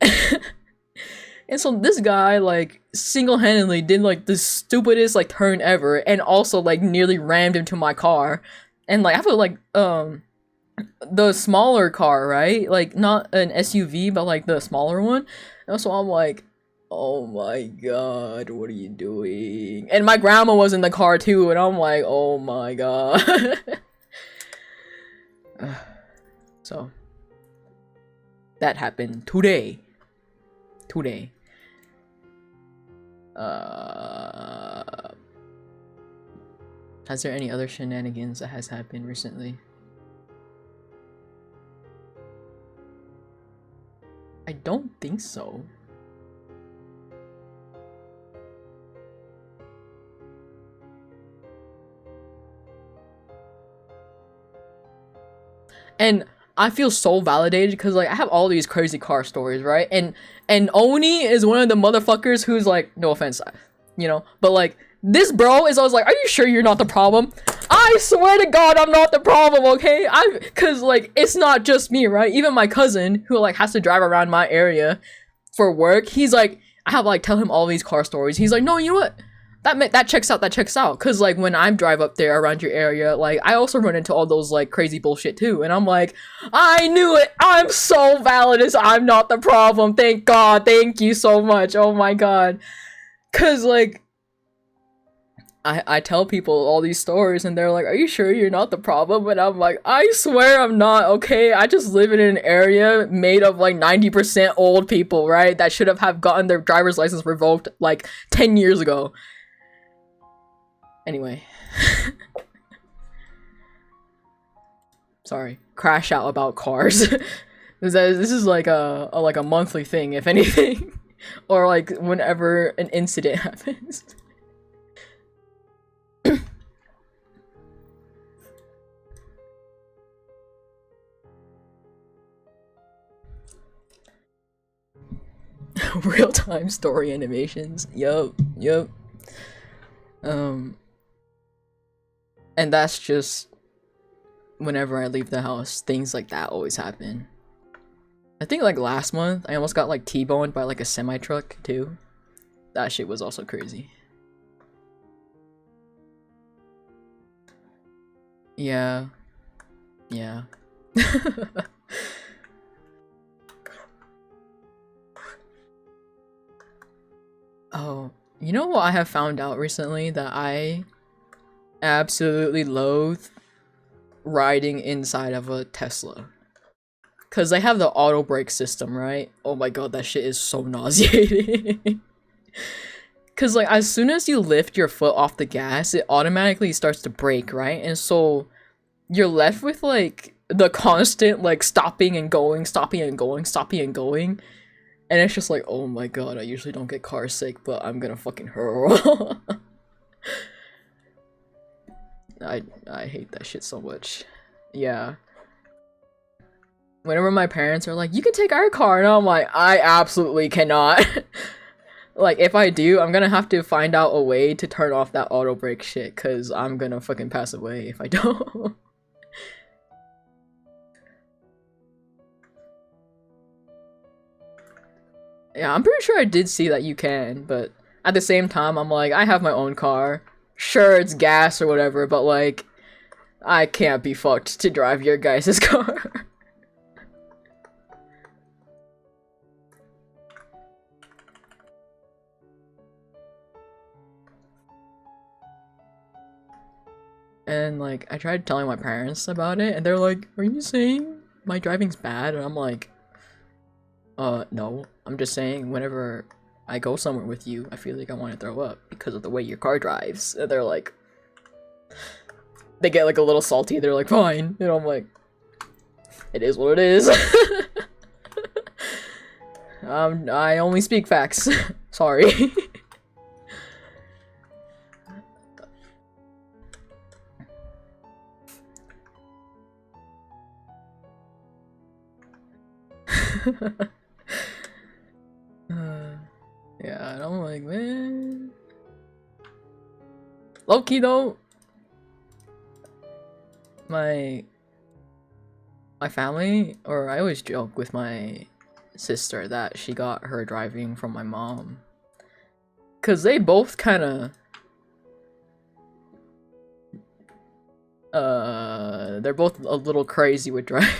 And so this guy like single-handedly did like the stupidest like turn ever, and also like nearly rammed into my car. And like I feel like the smaller car, right? Like not an SUV, but like the smaller one. And so I'm like, oh my god, what are you doing? And my grandma was in the car too, and I'm like, oh my god. So that happened today. Has there any other shenanigans that has happened recently? I don't think so. And I feel so validated because like I have all these crazy car stories, right? And Oni is one of the motherfuckers who's like, no offense, you know, but like this bro is always like, are you sure you're not the problem? I swear to God, I'm not the problem, okay? Cause like it's not just me, right? Even my cousin who like has to drive around my area for work, he's like, I have like tell him all these car stories. He's like, no, you know what? That checks out. Cause like when I drive up there around your area, like I also run into all those like crazy bullshit too. And I'm like, I knew it. I'm so valid as I'm not the problem. Thank God. Thank you so much. Oh my God. Cause like I tell people all these stories and they're like, are you sure you're not the problem? And I'm like, I swear I'm not, okay? I just live in an area made of like 90% old people, right? That should have gotten their driver's license revoked like 10 years ago. Anyway. Sorry. Crash out about cars. This is like a monthly thing, if anything. Or like whenever an incident happens. Real-time story animations. Yup. And that's just whenever I leave the house, things like that always happen. I think like last month, I almost got like T-boned by like a semi-truck too. That shit was also crazy. Yeah. Oh, you know what I have found out recently that I absolutely loathe? Riding inside of a Tesla. Cause they have the auto brake system, right? Oh my god, that shit is so nauseating. Cause like as soon as you lift your foot off the gas, it automatically starts to brake, right? And so you're left with like the constant like stopping and going. And it's just like, oh my god, I usually don't get car sick, but I'm gonna fucking hurl. I hate that shit so much. Yeah. Whenever my parents are like, you can take our car, and I'm like, I absolutely cannot. Like, if I do, I'm gonna have to find out a way to turn off that auto brake shit, cause I'm gonna fucking pass away if I don't. Yeah, I'm pretty sure I did see that you can, but at the same time, I'm like, I have my own car. Sure, it's gas or whatever, but like, I can't be fucked to drive your guys' car. And like, I tried telling my parents about it, and they're like, "Are you saying my driving's bad?" And I'm like, no. I'm just saying whenever I go somewhere with you, I feel like I want to throw up because of the way your car drives." And they're like, they get like a little salty. They're like, "Fine." And I'm like, it is what it is. I only speak facts. Sorry. Yeah, and I'm like, man. Low-key though, my family, or I always joke with my sister that she got her driving from my mom. Cause they both kinda they're both a little crazy with driving.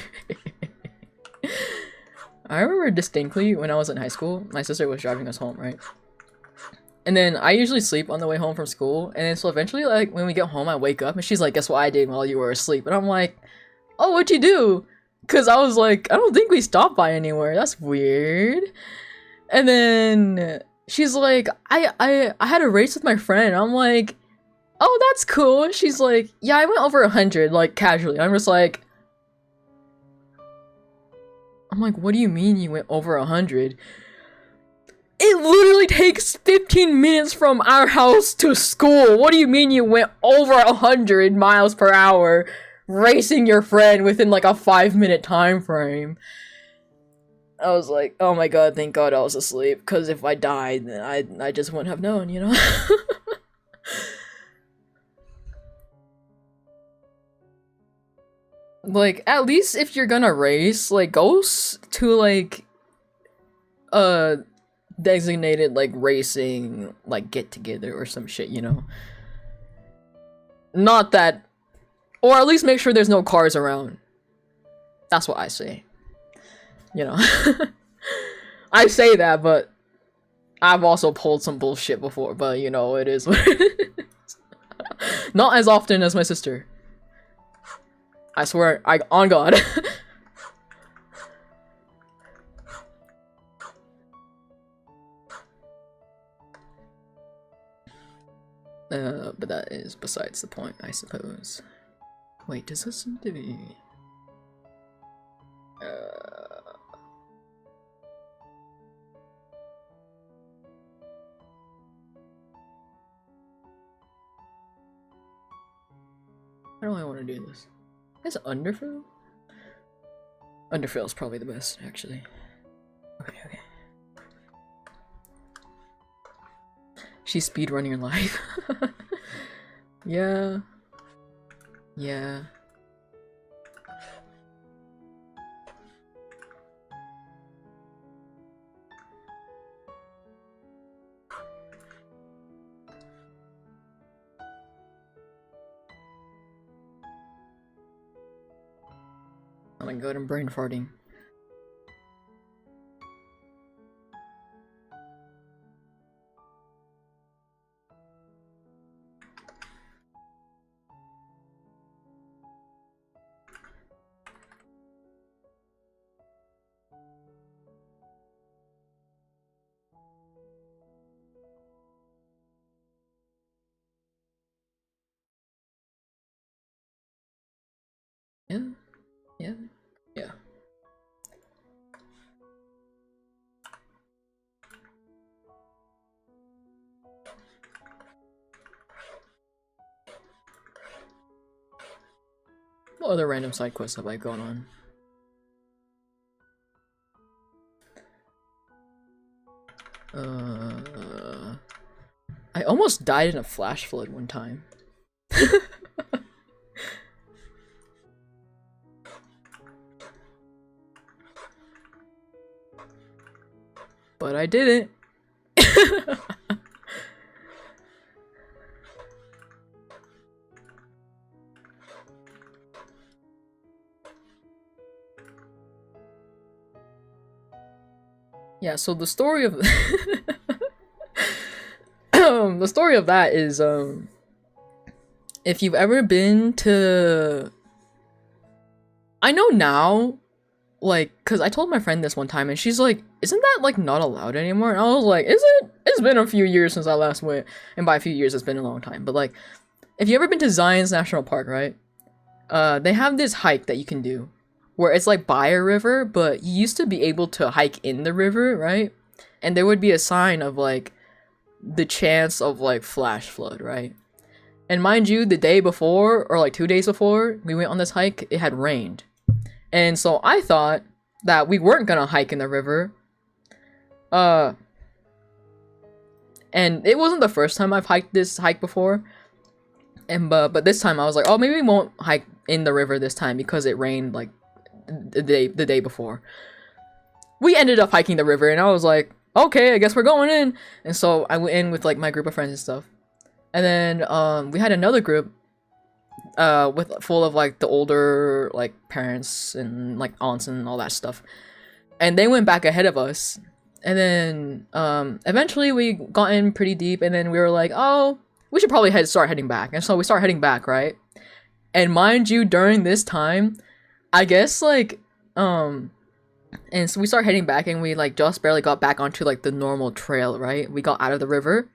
I remember distinctly when I was in high school, my sister was driving us home, right? And then I usually sleep on the way home from school, and then so eventually, like, when we get home, I wake up, and she's like, "Guess what I did while you were asleep?" And I'm like, "Oh, what'd you do?" Cause I was like, "I don't think we stopped by anywhere, that's weird." And then she's like, I had a race with my friend." I'm like, "Oh, that's cool." And she's like, "Yeah, I went over 100, like, casually." I'm just like, what do you mean you went over 100? It literally takes 15 minutes from our house to school. What do you mean you went over 100 miles per hour racing your friend within like a 5-minute time frame? I was like, oh my god, thank god I was asleep, because if I died, then I just wouldn't have known, you know? Like, at least if you're gonna race, like, go to, like, a designated, like, racing, like, get-together or some shit, you know? Not that... Or at least make sure there's no cars around. That's what I say. You know? I say that, but I've also pulled some bullshit before, but, you know, it is what it is. Not as often as my sister. I swear, on God. But that is besides the point, I suppose. Wait, does this seem to be... How do I want to do this? Is underfill? Underfill is probably the best, actually. Okay, okay. She's speedrunning her life. Yeah. Yeah. Oh my god, I'm brain farting. Yeah, yeah, yeah. What other random side quests have I gone on? almost died in a flash flood one time. But I didn't. Yeah, so the story of the story of that is if you've ever been to, I know now, like, cause I told my friend this one time and she's like, isn't that like not allowed anymore? And I was like, is it? It's been a few years since I last went, and by a few years it's been a long time. But like, if you ever been to Zion's National Park, right? They have this hike that you can do where it's like by a river, but you used to be able to hike in the river, right? And there would be a sign of like the chance of like flash flood, right? And mind you, the day before, or like 2 days before we went on this hike, it had rained. And so I thought that we weren't gonna hike in the river. And it wasn't the first time I've hiked this hike before. And but this time I was like, oh, maybe we won't hike in the river this time because it rained like the day before. We ended up hiking the river and I was like, okay, I guess we're going in. And so I went in with like my group of friends and stuff. And then we had another group with full of like the older like parents and like aunts and all that stuff. And they went back ahead of us. And then eventually we got in pretty deep and then we were like, oh, we should probably start heading back. And so we start heading back, right? And mind you, during this time, I guess like and so we start heading back and we like just barely got back onto like the normal trail, right? We got out of the river.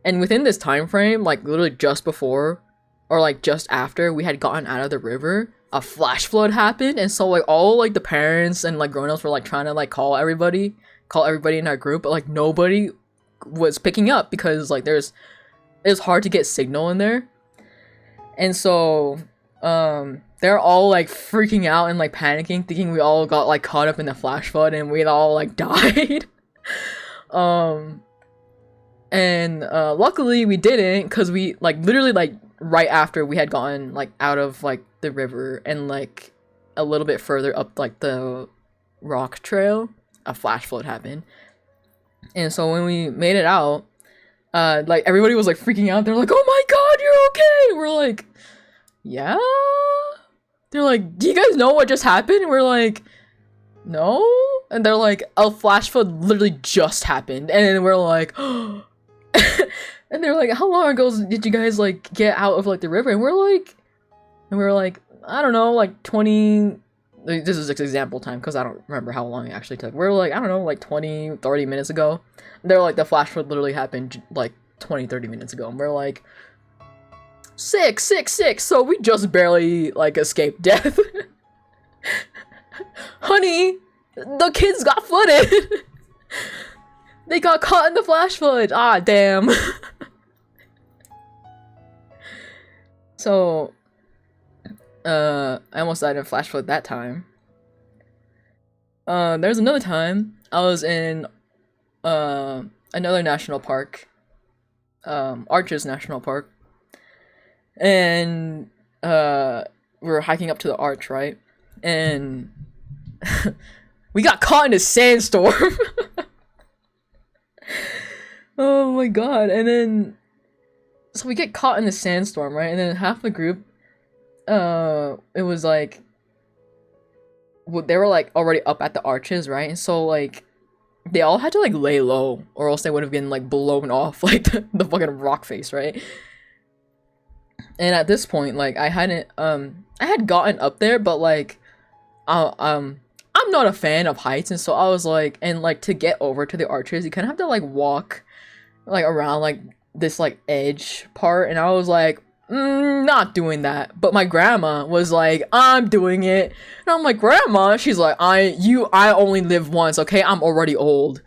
And within this time frame, like literally just before or like just after we had gotten out of the river, a flash flood happened. And so like all like the parents and like grown-ups were like trying to like call everybody in our group, but like nobody was picking up because like it was hard to get signal in there. And so they're all like freaking out and like panicking, thinking we all got like caught up in the flash flood and we'd all like died. And luckily we didn't, because we like literally like right after we had gotten like out of like the river and like a little bit further up like the rock trail, a flash flood happened. And so when we made it out, like everybody was like freaking out. They're like, oh my god, you're okay. And we're like, yeah. They're like, do you guys know what just happened? And we're like, no. And they're like, a flash flood literally just happened. And then we're like, oh. And they're like, how long ago did you guys like get out of like the river? And we're like, I don't know, like 20, this is like example time because I don't remember how long it actually took. We're like, I don't know, like 20, 30 minutes ago. They're like, the flash flood literally happened like 20, 30 minutes ago. And we're like, sick. So we just barely like escaped death. Honey, the kids got flooded. They got caught in the flash flood. Ah, damn. So, I almost died in a flash flood that time. There's another time I was in another national park, Arches National Park, and we were hiking up to the arch, right? And we got caught in a sandstorm. Oh my god. And then so we get caught in the sandstorm, right? And then half the group, it was like, they were like already up at the arches, right? And so like they all had to like lay low or else they would have been like blown off like the fucking rock face, right? And at this point, like I had gotten up there, but like I'm not a fan of heights, and so I was like, and like to get over to the arches you kind of have to like walk like around like this like edge part, and I was like, not doing that. But my grandma was like, I'm doing it. And I'm like, grandma? She's like, I only live once, okay? I'm already old.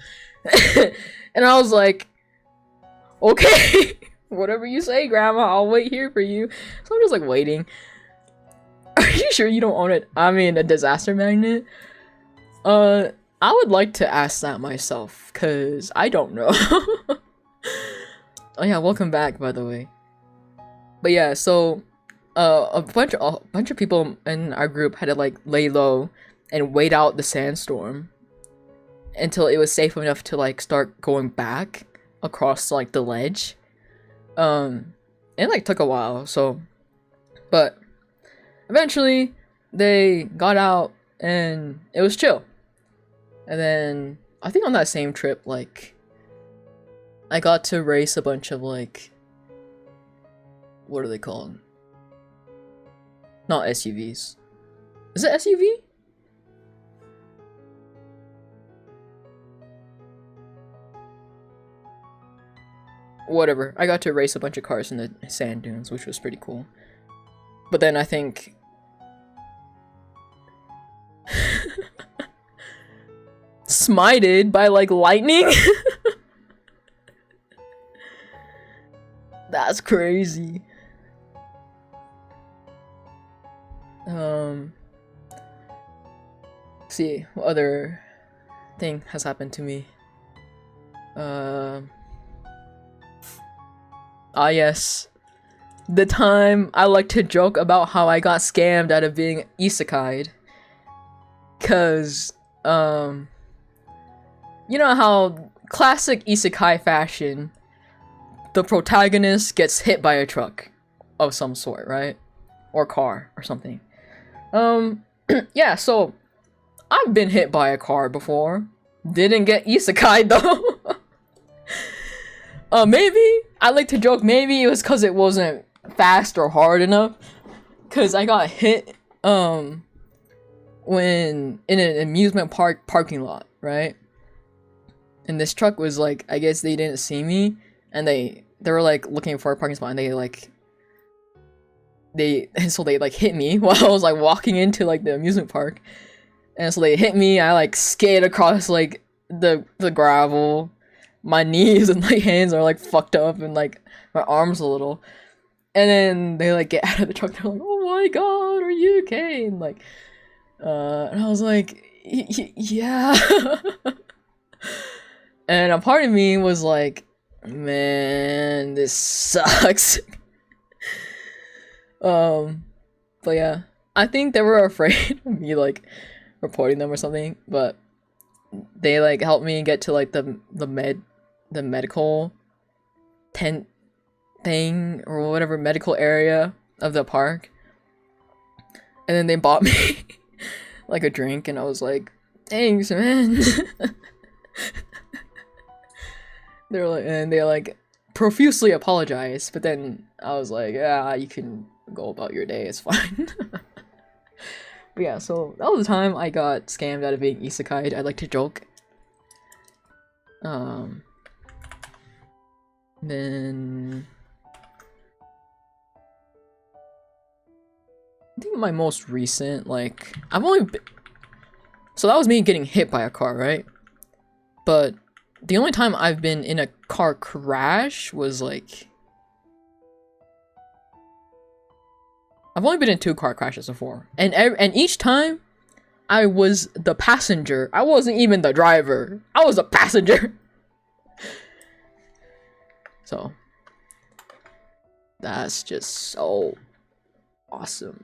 And I was like, okay. Whatever you say, grandma, I'll wait here for you. So I'm just like waiting. Are you sure you don't own it? I mean, a disaster magnet? I would like to ask that myself, cause I don't know. Oh yeah, welcome back, by the way. But yeah, so a bunch of people in our group had to like lay low and wait out the sandstorm until it was safe enough to like start going back across like the ledge. It like took a while, so but eventually they got out and it was chill. And then I think on that same trip, like I got to race a bunch of like, what are they called? Not SUVs. Is it SUV? Whatever. I got to race a bunch of cars in the sand dunes, which was pretty cool. But then I think smited by like lightning. That's crazy. See what other thing has happened to me. Yes. The time I like to joke about how I got scammed out of being isekai'd. Cause, you know how classic isekai fashion, the protagonist gets hit by a truck of some sort, right? Or car or something. Yeah, so I've been hit by a car before. Didn't get isekai'd though. Maybe, I like to joke, maybe it was cause it wasn't fast or hard enough. Cause I got hit, when in an amusement park parking lot, right? And this truck was like, I guess they didn't see me, and they were like looking for a parking spot, and so they like hit me while I was like walking into like the amusement park, and so they hit me. I like skid across like the gravel. My knees and like hands are like fucked up, and like my arms a little. And then they like get out of the truck. They're like, "Oh my god, are you okay?" And like, and I was like, "Yeah." And a part of me was like, "Man, this sucks." But yeah, I think they were afraid of me like reporting them or something. But they like helped me get to like the medical tent thing or whatever medical area of the park, and then they bought me like a drink, and I was like, "Thanks, man." They like profusely apologized, but then I was like, "Yeah, you can go about your day, it's fine." But yeah, so that was the time I got scammed out of being isekai'd. I like to joke. Then I think my most recent, like, so that was me getting hit by a car, right? But the only time I've been in a car crash was like, I've only been in 2 car crashes before, and each time I was the passenger. I wasn't even the driver. I was a passenger. So that's just so awesome.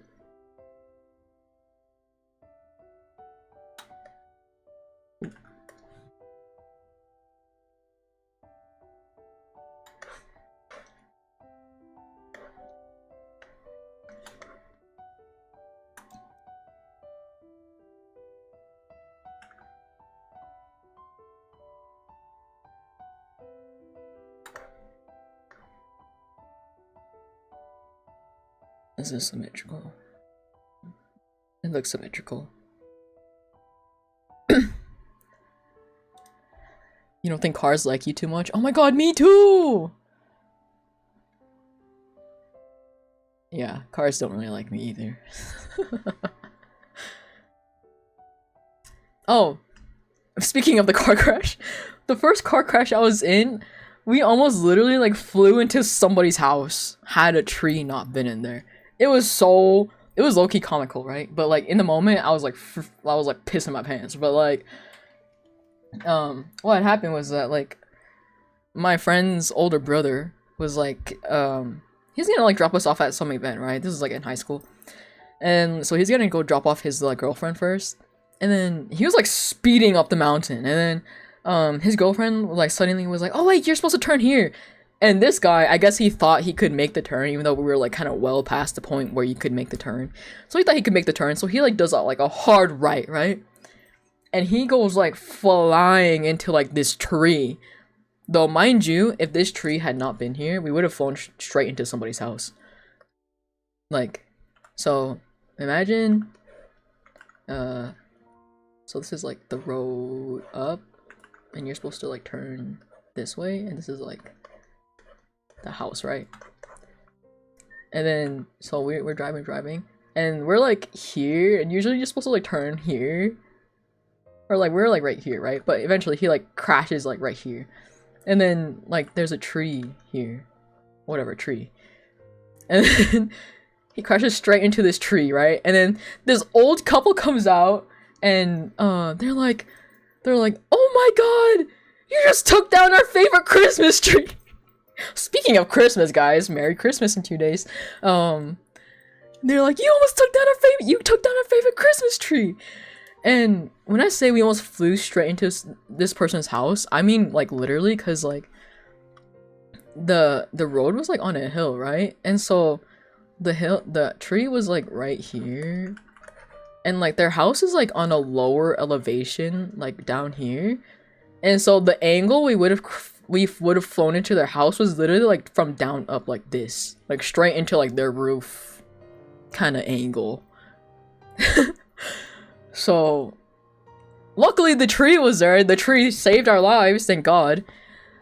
This is symmetrical. It looks symmetrical. You don't think cars like you too much? Oh my god, me too! Yeah, cars don't really like me either. Oh, speaking of the car crash, the first car crash I was in, we almost literally like flew into somebody's house had a tree not been in there. It was low-key comical, right? But like in the moment, I was like pissing my pants. But like, what had happened was that like my friend's older brother was like, he's gonna like drop us off at some event, right? This is like in high school. And so he's gonna go drop off his like girlfriend first. And then he was like speeding up the mountain. And then his girlfriend like suddenly was like, oh wait, you're supposed to turn here. And this guy, I guess he thought he could make the turn, even though we were like kind of well past the point where you could make the turn. So he thought he could make the turn. So he like does like a hard right? And he goes like flying into like this tree. Though mind you, if this tree had not been here, we would have flown straight into somebody's house. Like, so imagine, so this is like the road up, and you're supposed to like turn this way, and this is like the house, right? And then so we're driving, and we're like here, and usually you're supposed to like turn here, or like we're like right here, right? But eventually he like crashes like right here, and then like there's a tree here, whatever tree, and then he crashes straight into this tree, right? And then this old couple comes out, and they're like, oh my god, you just took down our favorite Christmas tree. Speaking of Christmas, guys, Merry Christmas in 2 days. They're like, you took down our favorite Christmas tree. And when I say we almost flew straight into this person's house, I mean like literally, because like the road was like on a hill, right? And so the tree was like right here, and like their house is like on a lower elevation, like down here. And so the angle we would have flown into their house was literally like from down up like this, like straight into like their roof kind of angle. So luckily the tree was there. The tree saved our lives, thank god.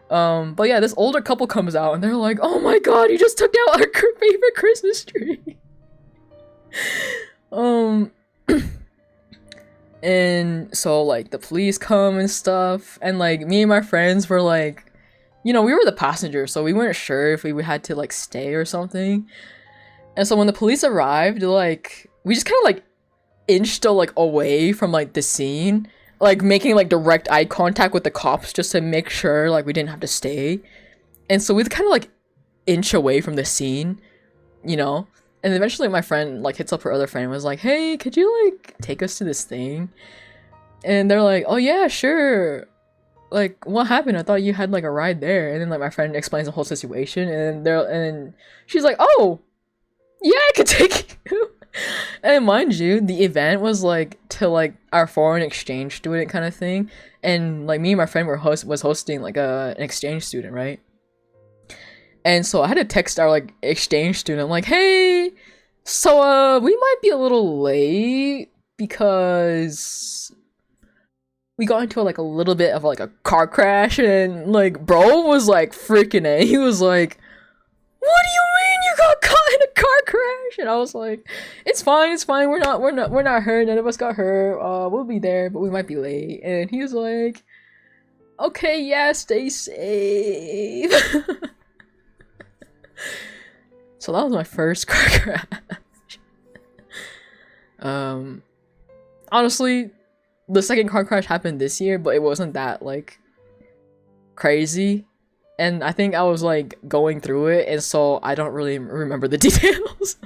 But yeah, this older couple comes out and they're like, oh my god, you just took down our favorite Christmas tree. And so like the police come and stuff, and like me and my friends were like, you know, we were the passengers, so we weren't sure if we had to like stay or something. And so when the police arrived, like we just kind of like inched like away from like the scene, like making like direct eye contact with the cops just to make sure like we didn't have to stay. And so we kind of like inch away from the scene, you know. And eventually my friend like hits up her other friend and was like, hey, could you like take us to this thing? And they're like, oh yeah, sure. Like, what happened? I thought you had like a ride there. And then like my friend explains the whole situation, and she's like, oh yeah, I could take you. And mind you, the event was like to like our foreign exchange student kind of thing, and like me and my friend was hosting like an exchange student, right? And so I had to text our like exchange student like, hey, so we might be a little late because we got into like a little bit of like a car crash. And like bro was like freaking out. He was like, what do you mean you got caught in a car crash? And I was like, it's fine, we're not hurt, none of us got hurt, we'll be there, but we might be late. And he was like, okay, yeah, stay safe. So that was my first car crash. Honestly, the second car crash happened this year, but it wasn't that like crazy. And I think I was like going through it, and so I don't really remember the details.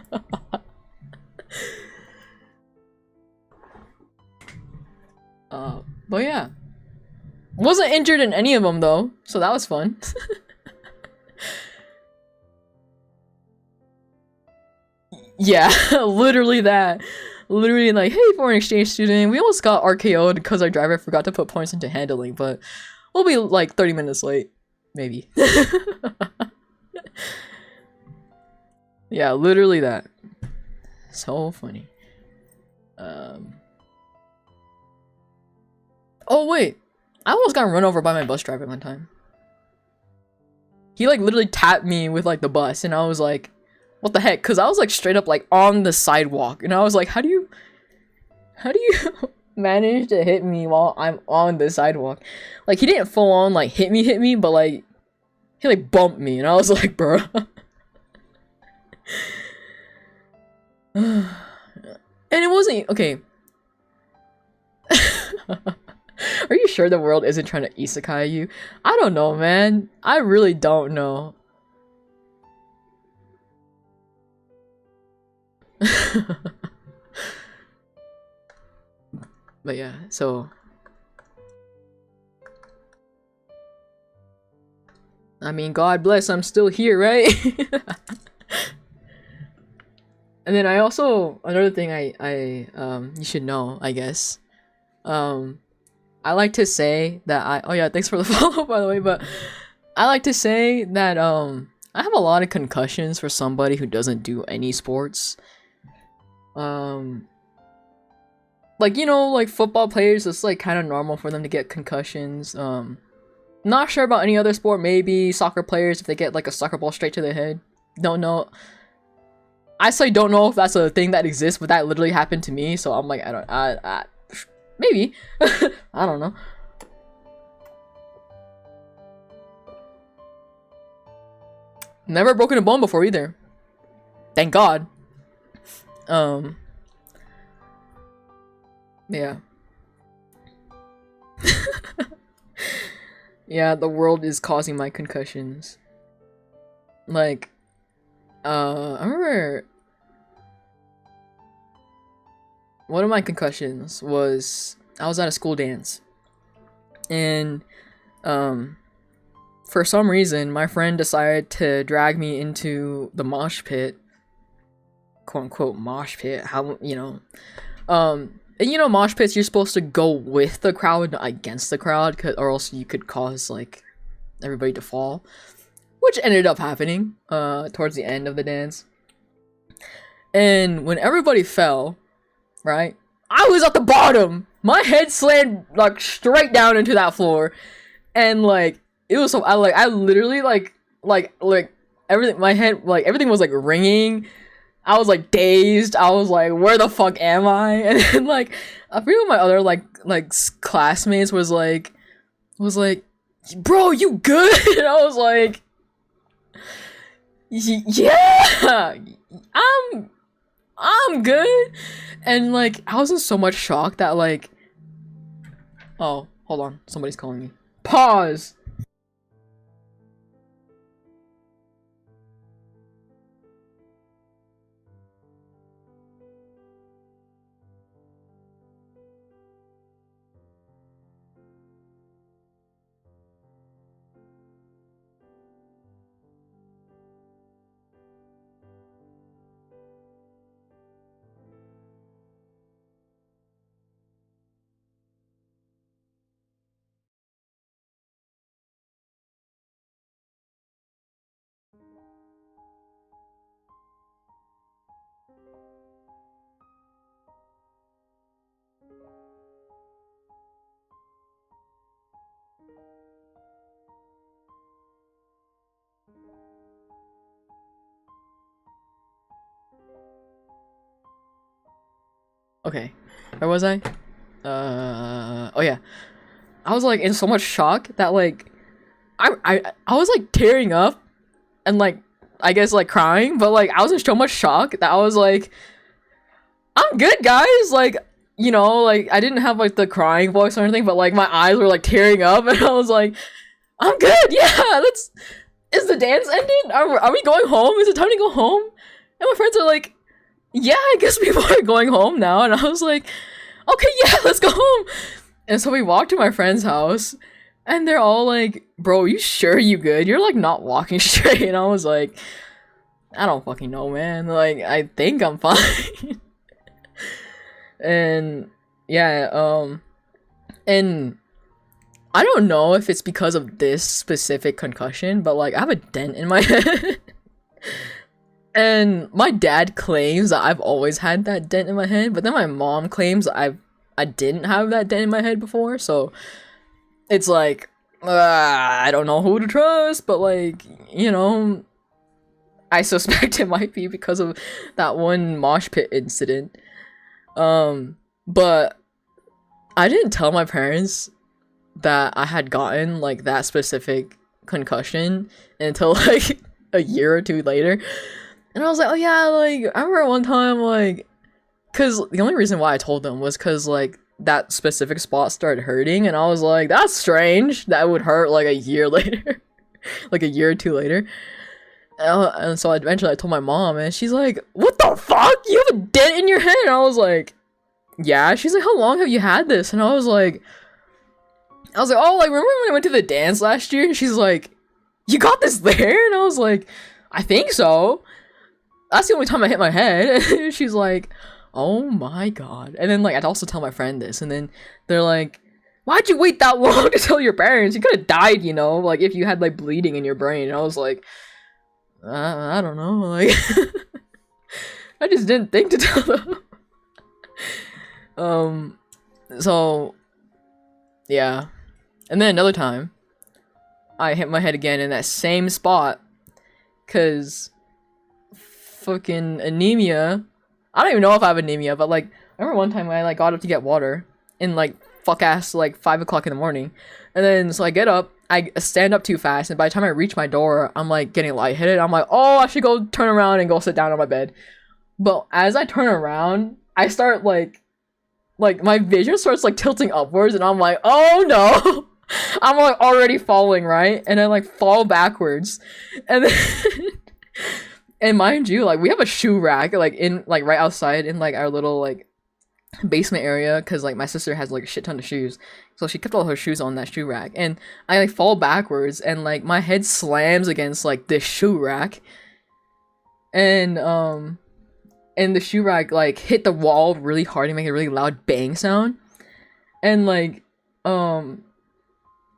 But yeah, wasn't injured in any of them though, so that was fun. Yeah, literally that. Literally like, hey, foreign exchange student, we almost got RKO'd because our driver forgot to put points into handling, but we'll be like 30 minutes late. Maybe. Yeah, literally that. So funny. Oh wait, I almost got run over by my bus driver one time. He like literally tapped me with like the bus, and I was like, what the heck? Because I was like straight up like on the sidewalk, and I was like, how do you manage to hit me while I'm on the sidewalk? Like he didn't full on like hit me, but like he like bumped me, and I was like, bro. And it wasn't okay. Are you sure the world isn't trying to isekai you? I don't know, man. I really don't know. But yeah, so I mean, God bless, I'm still here, right? And then I also, another thing you should know, I guess. I like to say that oh yeah, thanks for the follow, by the way, but I like to say that I have a lot of concussions for somebody who doesn't do any sports. Like, you know, like football players, it's like kind of normal for them to get concussions. Not sure about any other sport, maybe soccer players if they get like a soccer ball straight to their head. Don't know. I say don't know if that's a thing that exists, but that literally happened to me, so I'm like, maybe. I don't know. Never broken a bone before either. Thank God. Yeah. Yeah, the world is causing my concussions. Like, I remember one of my concussions was I was at a school dance, and for some reason my friend decided to drag me into the mosh pit, quote unquote mosh pit. How, you know, and you know, mosh pits, you're supposed to go with the crowd, not against the crowd, or else you could cause like everybody to fall, which ended up happening towards the end of the dance. And when everybody fell, right, I was at the bottom. My head slammed like straight down into that floor, and like it was so I literally like everything, my head, like everything was like ringing. I was like dazed. I was like, where the fuck am I? And then like a few of my other like classmates was like, bro, you good? And I was like, yeah, I'm good. And like I was in so much shock that like, oh, hold on, somebody's calling me. Pause. Okay, where was I? Oh yeah. I was like in so much shock that like I was like tearing up and like I guess like crying, but like I was in so much shock that I was like, I'm good, guys. Like, you know, like I didn't have like the crying voice or anything, but like my eyes were like tearing up, and I was like, I'm good. Yeah, is the dance ended? Are we going home? Is it time to go home? And my friends are like, yeah, I guess people are going home now. And I was like, okay, yeah, let's go home. And so we walked to my friend's house, and they're all like, bro, you sure you good? You're like not walking straight. And I was like, I don't fucking know, man. Like, I think I'm fine. And yeah, and I don't know if it's because of this specific concussion, but like I have a dent in my head. And my dad claims that I've always had that dent in my head, but then my mom claims I didn't have that dent in my head before, so it's like, I don't know who to trust, but like, you know, I suspect it might be because of that one mosh pit incident. But I didn't tell my parents that I had gotten like that specific concussion until like a year or two later. And I was like, oh yeah, like I remember one time, like, cause the only reason why I told them was cause like that specific spot started hurting, and I was like, that's strange, that would hurt like a year later. Like a year or two later. And so eventually I told my mom, and she's like, what the fuck? You have a dent in your head? And I was like, yeah. She's like, how long have you had this? And I was like, oh, like, remember when I went to the dance last year? And she's like, you got this there? And I was like, I think so. That's the only time I hit my head. And she's like, oh my god. And then, like, I'd also tell my friend this. And then they're like, why'd you wait that long to tell your parents? You could have died, you know? Like, if you had, like, bleeding in your brain. And I was like, I don't know. Like, I just didn't think to tell them. So, yeah. And then another time, I hit my head again in that same spot, cause fucking anemia. I don't even know if I have anemia, but like, I remember one time when I like got up to get water in like fuck ass like 5 o'clock in the morning, and then so I get up, I stand up too fast, and by the time I reach my door, I'm like getting lightheaded. I'm like, oh, I should go turn around and go sit down on my bed. But as I turn around, I start like my vision starts like tilting upwards, and I'm like, oh no. I'm like already falling, right? And I like fall backwards. And then and mind you, like we have a shoe rack like in like right outside in like our little like basement area, because like my sister has like a shit ton of shoes. So she kept all her shoes on that shoe rack. And I like fall backwards and like my head slams against like this shoe rack. And the shoe rack like hit the wall really hard and make a really loud bang sound. And like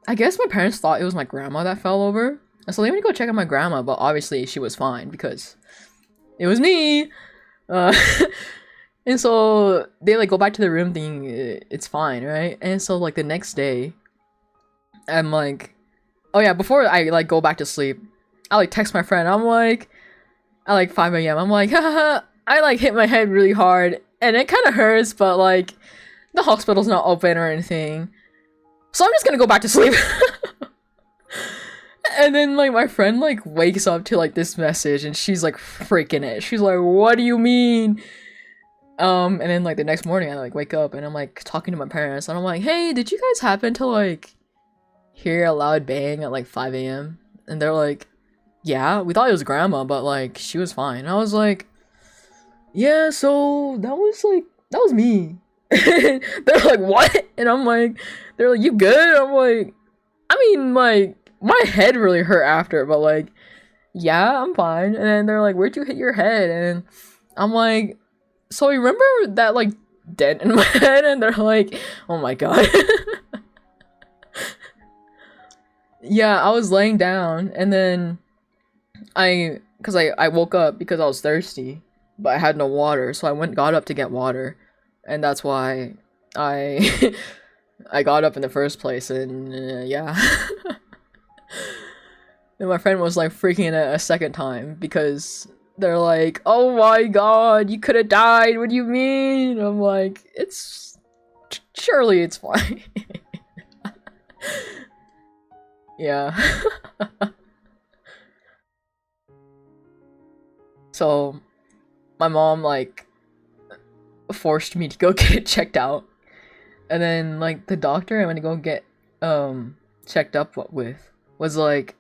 I guess my parents thought it was my grandma that fell over. And so they went to go check on my grandma, but obviously she was fine because it was me. And so they like go back to the room thinking it's fine, right? And so like the next day, I'm like, oh yeah, before I like go back to sleep, I like text my friend. I'm like, at like 5 a.m. I'm like, haha, I like hit my head really hard and it kind of hurts, but like the hospital's not open or anything. So I'm just gonna go back to sleep. And then like my friend like wakes up to like this message and she's like freaking it. She's like, what do you mean? And then like the next morning I like wake up and I'm like talking to my parents and I'm like, hey, did you guys happen to like hear a loud bang at like 5 a.m? And they're like, yeah, we thought it was grandma, but like she was fine. And I was like, yeah, so that was me. They're like, what? And I'm like, they're like, you good? I'm like, I mean, like, my head really hurt after, but like, yeah, I'm fine. And then they're like, where'd you hit your head? And I'm like, so you remember that like dent in my head? And they're like, oh my god. Yeah, I was laying down and then I woke up because I was thirsty, but I had no water, so I got up to get water. And that's why I I got up in the first place, and yeah. And my friend was like freaking out a second time because they're like, oh my god, you could have died, what do you mean? I'm like, surely it's fine. Yeah. So my mom like forced me to go get it checked out, and then like the doctor I went to go get checked up with was like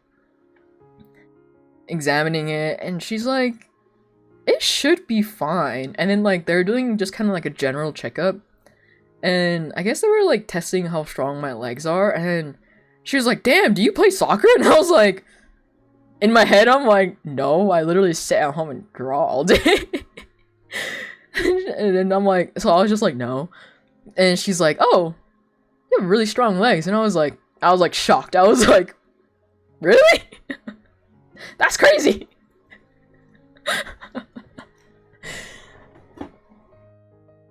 examining it, and she's like, it should be fine. And then like they're doing just kind of like a general checkup, and I guess they were like testing how strong my legs are, and she was like, damn, do you play soccer? And I was like, in my head I'm like, no, I literally sit at home and draw all day. And then I'm like, so I was just like, no. And she's like, oh, you have really strong legs. And I was like shocked. I was like, really? That's crazy.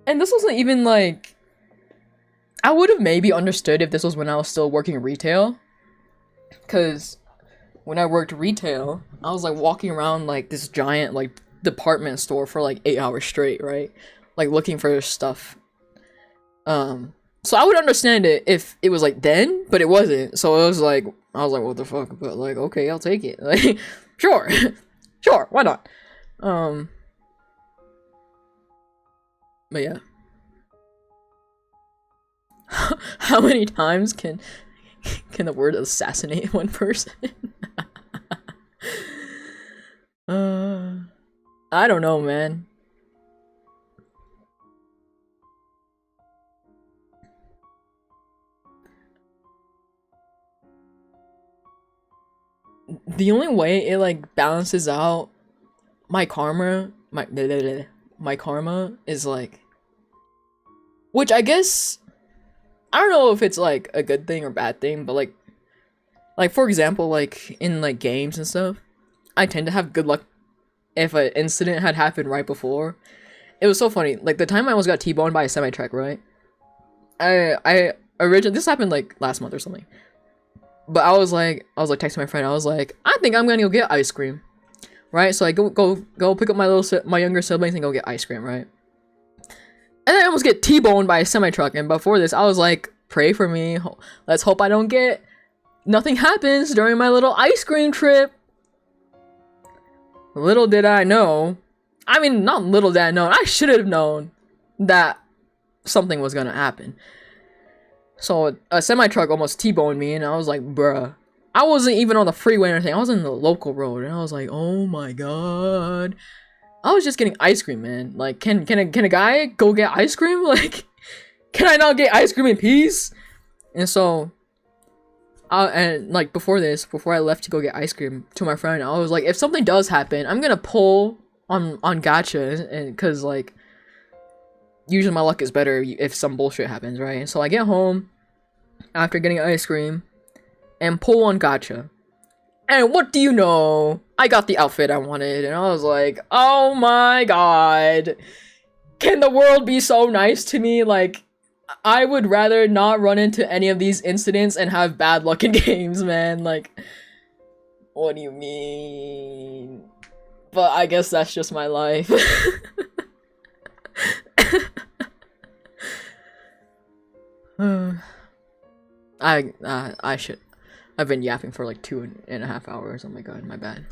And this wasn't even like, I would have maybe understood if this was when I was still working retail. Because when I worked retail, I was like walking around like this giant like department store for like 8 hours straight, right? Like looking for stuff. So I would understand it if it was like then, but it wasn't. So it was like, I was like, what the fuck? But like, okay, I'll take it. Like, sure. Sure, why not? But yeah. How many times can the word assassinate one person? I don't know, man. the only way it like balances out my karma, my karma is like, which I guess I don't know if it's like a good thing or bad thing, but like for example, like in like games and stuff, I tend to have good luck if an incident had happened right before. It was so funny. Like the time I almost got T-boned by a semi-truck, right? I originally, this happened like last month or something. But I was like texting my friend. I was like, I think I'm gonna go get ice cream, right? So I go pick up my younger siblings and go get ice cream, right? And then I almost get T-boned by a semi-truck. And before this, I was like, pray for me. Let's hope I don't get, nothing happens during my little ice cream trip. Little did I know. I mean, not little did I know. I should have known that something was gonna happen. So a semi-truck almost T-boned me, and I was like, bruh. I wasn't even on the freeway or anything. I was in the local road, and I was like, oh my god. I was just getting ice cream, man. Like, can a guy go get ice cream? Like, can I not get ice cream in peace? And so, and like before I left to go get ice cream to my friend, I was like, if something does happen, I'm gonna pull on gacha, and cause like, usually my luck is better if some bullshit happens, right? And so I get home after getting ice cream and pull on gacha. And what do you know? I got the outfit I wanted, and I was like, oh my god. Can the world be so nice to me? Like, I would rather not run into any of these incidents and have bad luck in games, man. Like, what do you mean? But I guess that's just my life. I should. I've been yapping for like 2.5 hours. Oh my god, my bad.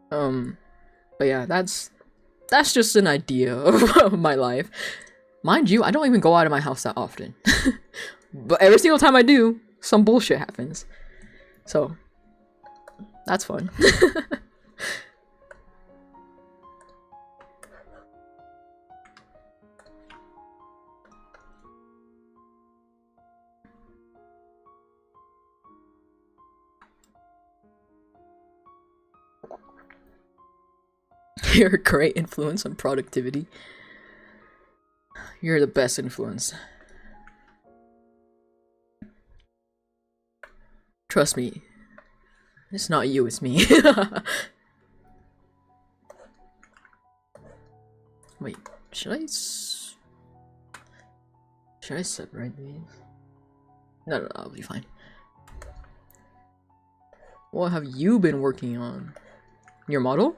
But yeah, that's just an idea of my life. Mind you, I don't even go out of my house that often. But every single time I do, some bullshit happens. So, that's fun. You're a great influence on productivity. You're the best influence. Trust me. It's not you, it's me. Wait, should I separate these? No, I'll be fine. What have you been working on? Your model?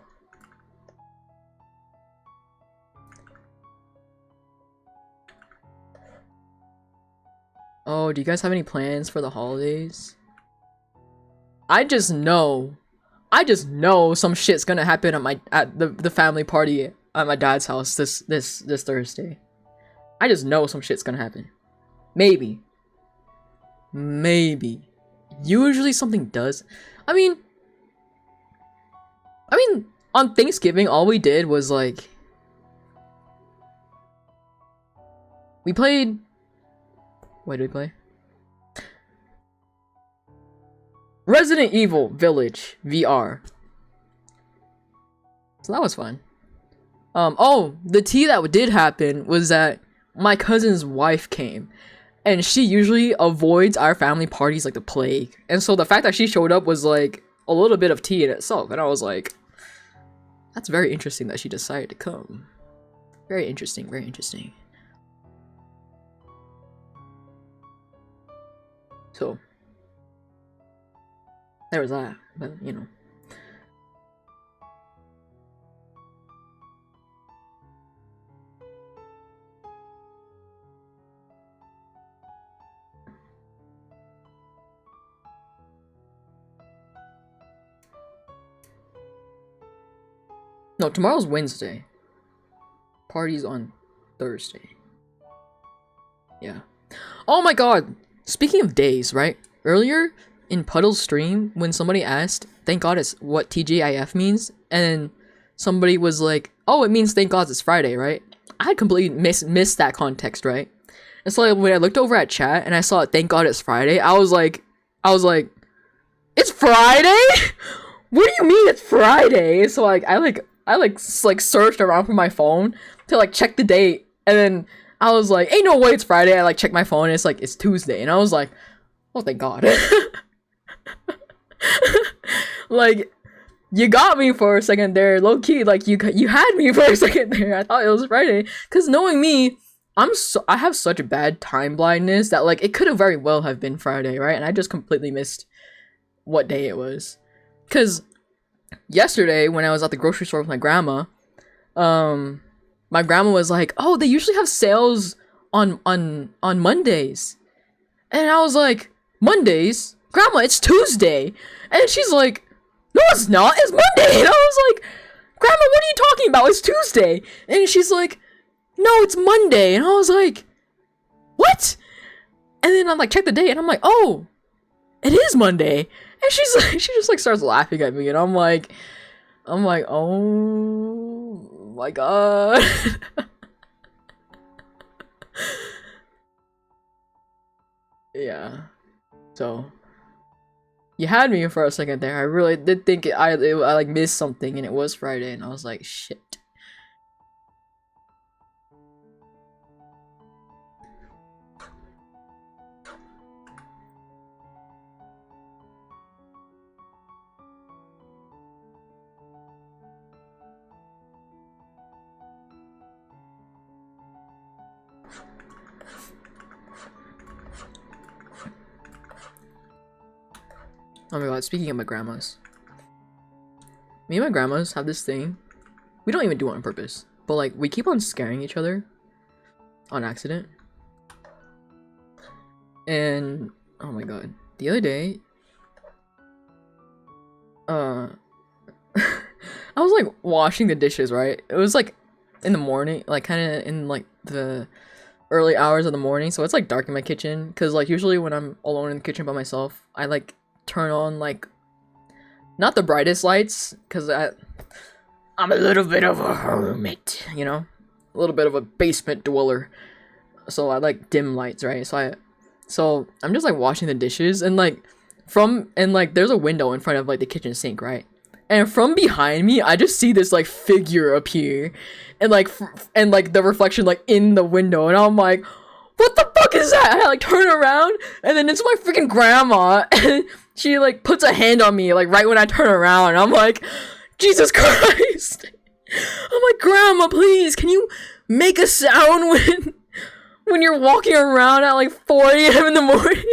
Oh, do you guys have any plans for the holidays? I just know some shit's gonna happen at the family party at my dad's house this Thursday. I just know some shit's gonna happen. Maybe. Usually something does. I mean, on Thanksgiving, all we did was like, we played. What did we play? Resident Evil Village VR. So that was fun. Oh, the tea that did happen was that my cousin's wife came, and she usually avoids our family parties like the plague. And so the fact that she showed up was like a little bit of tea in itself, and I was like, that's very interesting that she decided to come. Very interesting, very interesting. So there was that, but you know. No, tomorrow's Wednesday. Party's on Thursday. Yeah. Oh my god! Speaking of days, right? Earlier in Puddle's stream, when somebody asked, thank god it's what TGIF means, and somebody was like, oh, it means thank god it's Friday, right? I had completely missed that context, right? And so like, when I looked over at chat and I saw thank God it's Friday, I was like, it's Friday? What do you mean it's Friday? So like I searched around for my phone to like check the date, and then I was like, ain't no way it's Friday. I like checked my phone and it's like it's Tuesday, and I was like, oh thank God. Like, you got me for a second there, low key. Like you had me for a second there. I thought it was Friday, cause knowing me, I have such a bad time blindness that like it could have very well have been Friday, right? And I just completely missed what day it was. Cause yesterday when I was at the grocery store with my grandma, my grandma was like, "Oh, they usually have sales on Mondays," and I was like, "Mondays, Grandma? It's Tuesday," and she's like, "No, it's not. It's Monday." And I was like, "Grandma, what are you talking about? It's Tuesday." And she's like, "No, it's Monday." And I was like, "What?" And then I'm like, check the date, and I'm like, "Oh, it is Monday." And she's like, she just like starts laughing at me, and I'm like, oh my God. Yeah. So you had me for a second there. I really did think I like missed something, and it was Friday, and I was like, shit. Oh my God, speaking of my grandmas. Me and my grandmas have this thing. We don't even do it on purpose. But like, we keep on scaring each other. On accident. And, oh my God. The other day... I was like washing the dishes, right? It was like in the morning, like kind of in like the early hours of the morning. So it's like dark in my kitchen. Because like usually when I'm alone in the kitchen by myself, I like turn on like not the brightest lights, because I'm a little bit of a hermit, you know, a little bit of a basement dweller, so I like dim lights, right? So I'm just like washing the dishes, and like there's a window in front of like the kitchen sink, right? And from behind me I just see this like figure appear, and like the reflection like in the window, and I'm like, what the fuck is that? I like turn around, and then it's my freaking grandma, and she like puts a hand on me like right when I turn around, and I'm like, Jesus Christ. I'm like, Grandma, please, can you make a sound when you're walking around at like 4 a.m. in the morning?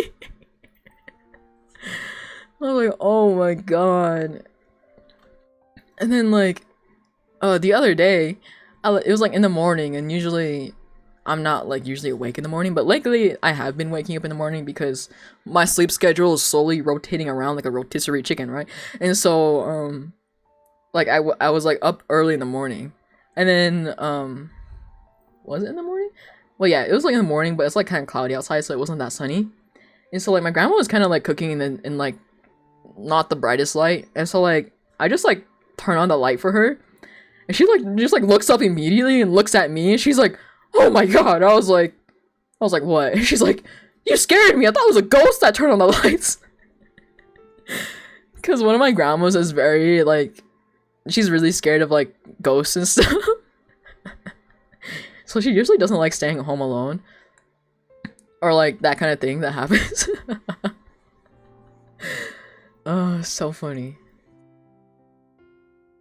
I was like, oh my God. And then like the other day, it was like in the morning, and usually I'm not like usually awake in the morning, but lately I have been waking up in the morning because my sleep schedule is slowly rotating around like a rotisserie chicken, right? And so like I was like up early in the morning, and then was it in the morning? Well, yeah, it was like in the morning, but it's like kind of cloudy outside, so it wasn't that sunny. And so like my grandma was kind of like cooking in like not the brightest light, and so like I just like turn on the light for her, and she like just like looks up immediately and looks at me, and she's like, oh my God. I was like, what? And she's like, you scared me. I thought it was a ghost that turned on the lights. Because one of my grandmas is very like, she's really scared of like ghosts and stuff. So she usually doesn't like staying home alone, or like that kind of thing that happens. Oh, so funny.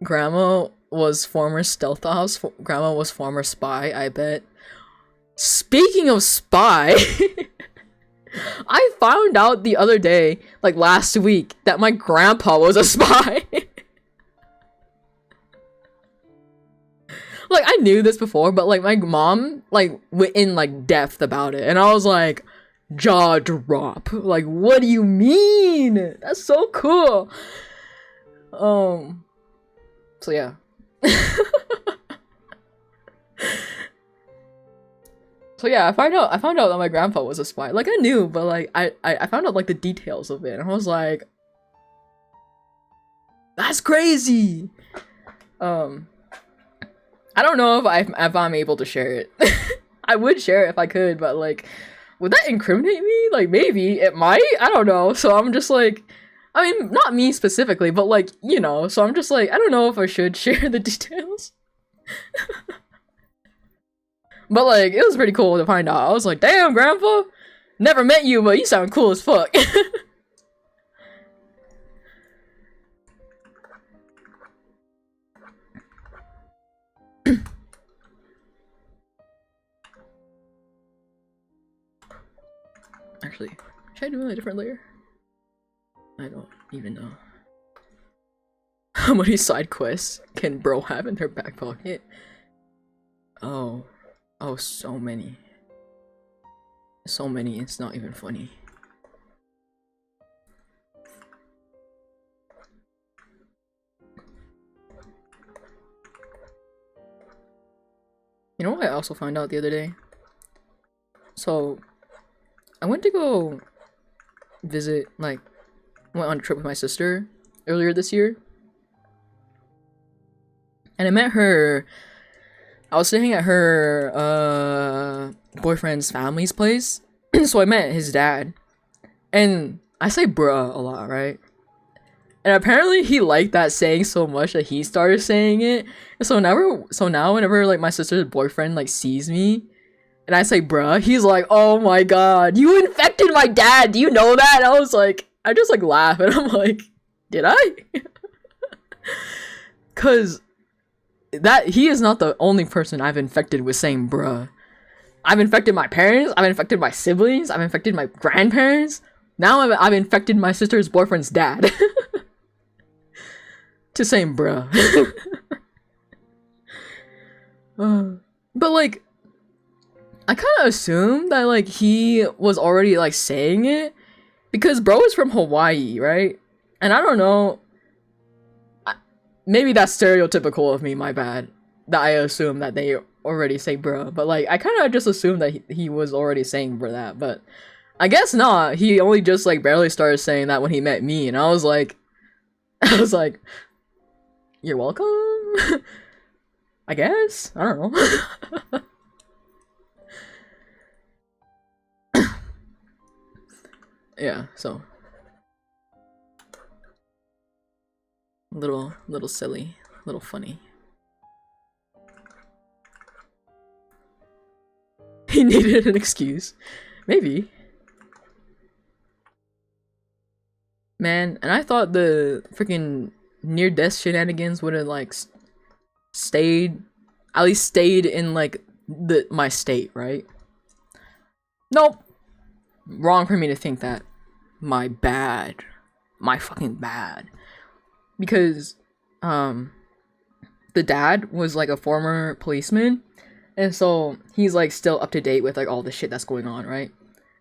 Grandma was former stealth ops. Grandma was former spy, I bet. Speaking of spy, I found out the other day, like last week, that my grandpa was a spy. Like, I knew this before, but like my mom like went in like depth about it, and I was like, jaw drop. Like, what do you mean? That's so cool. So yeah. So yeah, I found out that my grandpa was a spy. Like, I knew, but like I found out like the details of it, and I was like, that's crazy. I don't know if I'm able to share it. I would share it if I could, but like, would that incriminate me? Like, maybe it might. I don't know. So I'm just like, I mean, not me specifically, but like, you know. So I'm just like, I don't know if I should share the details. But like, it was pretty cool to find out. I was like, damn, Grandpa, never met you, but you sound cool as fuck. Actually, should I do a different layer? I don't even know. How many side quests can bro have in their back pocket? Oh. Oh, so many. So many, it's not even funny. You know what I also found out the other day? So, I went to go visit, like, went on a trip with my sister earlier this year. And I met her, I was staying at her, boyfriend's family's place. So I met his dad. And I say bruh a lot, right? And apparently he liked that saying so much that he started saying it. So now whenever like my sister's boyfriend like sees me and I say bruh, he's like, oh my god, you infected my dad, do you know that? And I just like laugh and I'm like, did I? Cause that he is not the only person I've infected with saying bruh. I've infected my parents, I've infected my siblings, I've infected my grandparents. Now I've infected my sister's boyfriend's dad. To saying bruh. But like, I kind of assumed that like he was already like saying it because bro is from Hawaii, right? And I don't know, maybe that's stereotypical of me, my bad, that I assume that they already say bruh. But like, I kind of just assumed that he was already saying bruh that, but I guess not. He only just like barely started saying that when he met me, and I was like, you're welcome? I guess? I don't know. Yeah, so. Little silly, little funny. He needed an excuse. Maybe. Man, and I thought the freaking near-death shenanigans would have like stayed in like my state, right? Nope. Wrong for me to think that. My bad. My fucking bad. Because the dad was like a former policeman, and so he's like still up to date with like all the shit that's going on, right?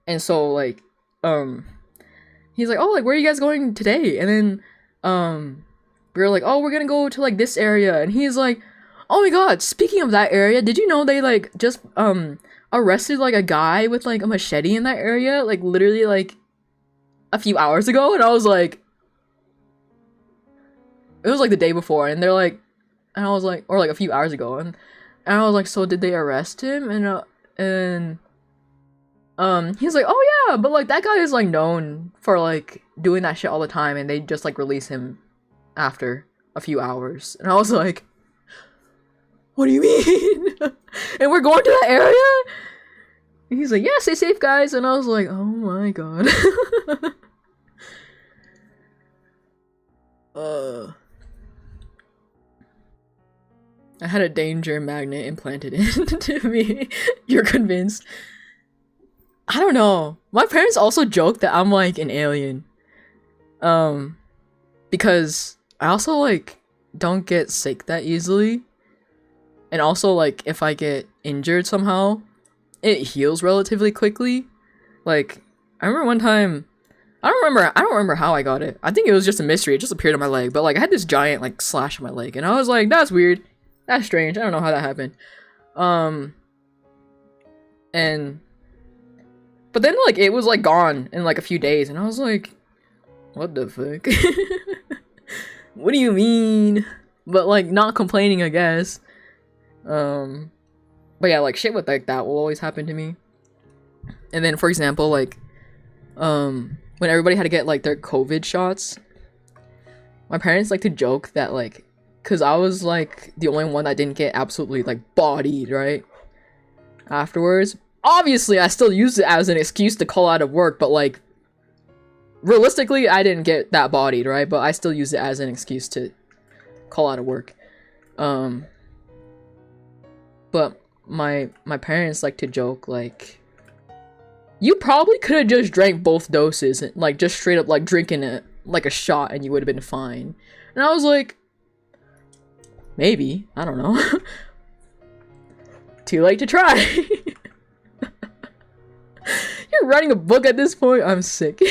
And so like he's like, oh, like where are you guys going today? And then we were like, oh, we're gonna go to like this area. And he's like, oh my god, speaking of that area, did you know they like just arrested like a guy with like a machete in that area, like literally like a few hours ago? And I was like, it was like the day before, and they're like, and I was like, or like a few hours ago, and I was like, so did they arrest him? And he's like, oh yeah, but like that guy is like known for like doing that shit all the time, and they just like release him after a few hours. And I was like, what do you mean? And we're going to that area? And he's like, yeah, stay safe guys. And I was like, oh my god. I had a danger magnet implanted into me. You're convinced? I don't know. My parents also joke that I'm like an alien. Because I also like don't get sick that easily. And also like if I get injured somehow, it heals relatively quickly. Like I remember one time, I don't remember how I got it. I think it was just a mystery. It just appeared on my leg. But like I had this giant like slash on my leg, and I was like, that's weird. That's strange. I don't know how that happened. But then like it was like gone in like a few days, and I was like, what the fuck? What do you mean? But like not complaining, I guess. But yeah, like shit with like that will always happen to me. And then for example, like when everybody had to get like their COVID shots, my parents like to joke that like, cause I was like the only one that didn't get absolutely like bodied, right? Afterwards, obviously I still used it as an excuse to call out of work, but like realistically I didn't get that bodied, right? But I still used it as an excuse to call out of work. But my parents like to joke like, you probably could have just drank both doses, like just straight up like drinking it like a shot, and you would have been fine. And I was like, maybe, I don't know. Too late to try. You're writing a book at this point? I'm sick.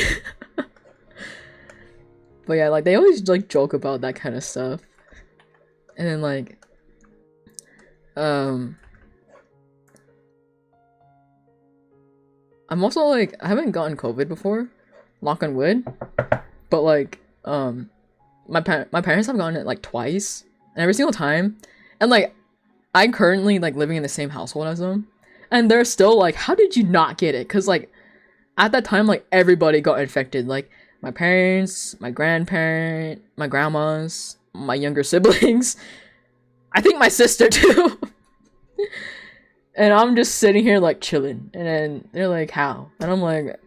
But yeah, like they always like joke about that kind of stuff. And then like I'm also like, I haven't gotten COVID before, knock on wood, but like my parents have gotten it like twice, and every single time, and like I'm currently like living in the same household as them, and they're still like, how did you not get it? Because like at that time, like everybody got infected, like my parents, my grandparent, my grandmas, my younger siblings, I think my sister too. And I'm just sitting here like chilling, and then they're like, how? And I'm like,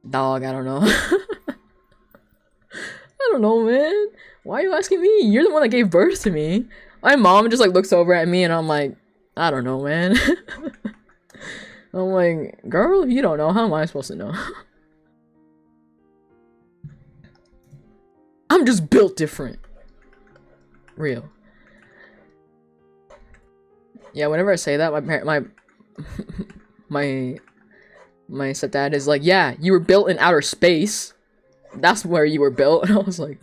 dog, I don't know. I don't know, man. Why are you asking me? You're the one that gave birth to me. My mom just like looks over at me, and I'm like, I don't know, man. I'm like, girl, you don't know. How am I supposed to know? I'm just built different. Real. Yeah, whenever I say that, my stepdad is like, yeah, you were built in outer space. That's where you were built. And I was like,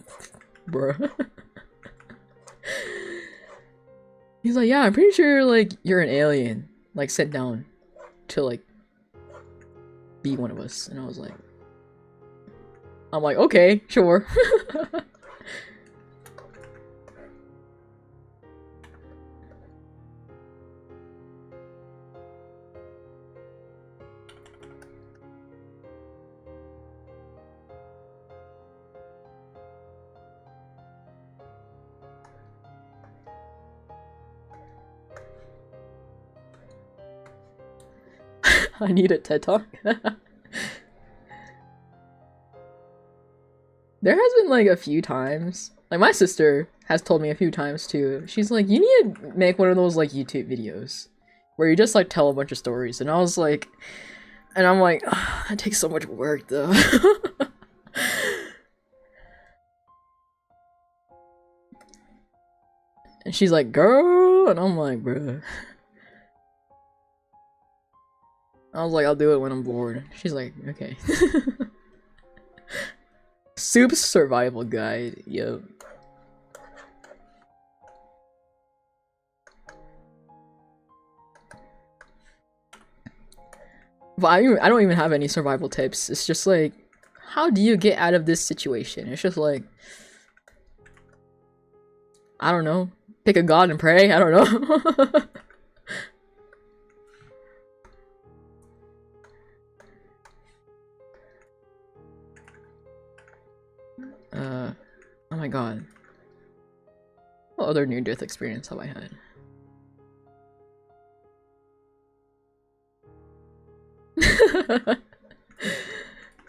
bruh. He's like, yeah, I'm pretty sure like you're an alien, like sent down to like be one of us. And I was like, I'm like, okay, sure. I need a TED Talk. There has been like a few times, like my sister has told me a few times too. She's like, you need to make one of those like YouTube videos where you just like tell a bunch of stories. And I was like, and I'm like, oh, that takes so much work though. And she's like, girl, and I'm like, bruh. I was like, I'll do it when I'm bored. She's like, okay. Soup's survival guide, yo. But I don't even have any survival tips. It's just like, how do you get out of this situation? It's just like, I don't know. Pick a god and pray. I don't know. Oh my god. What other near-death experience have I had?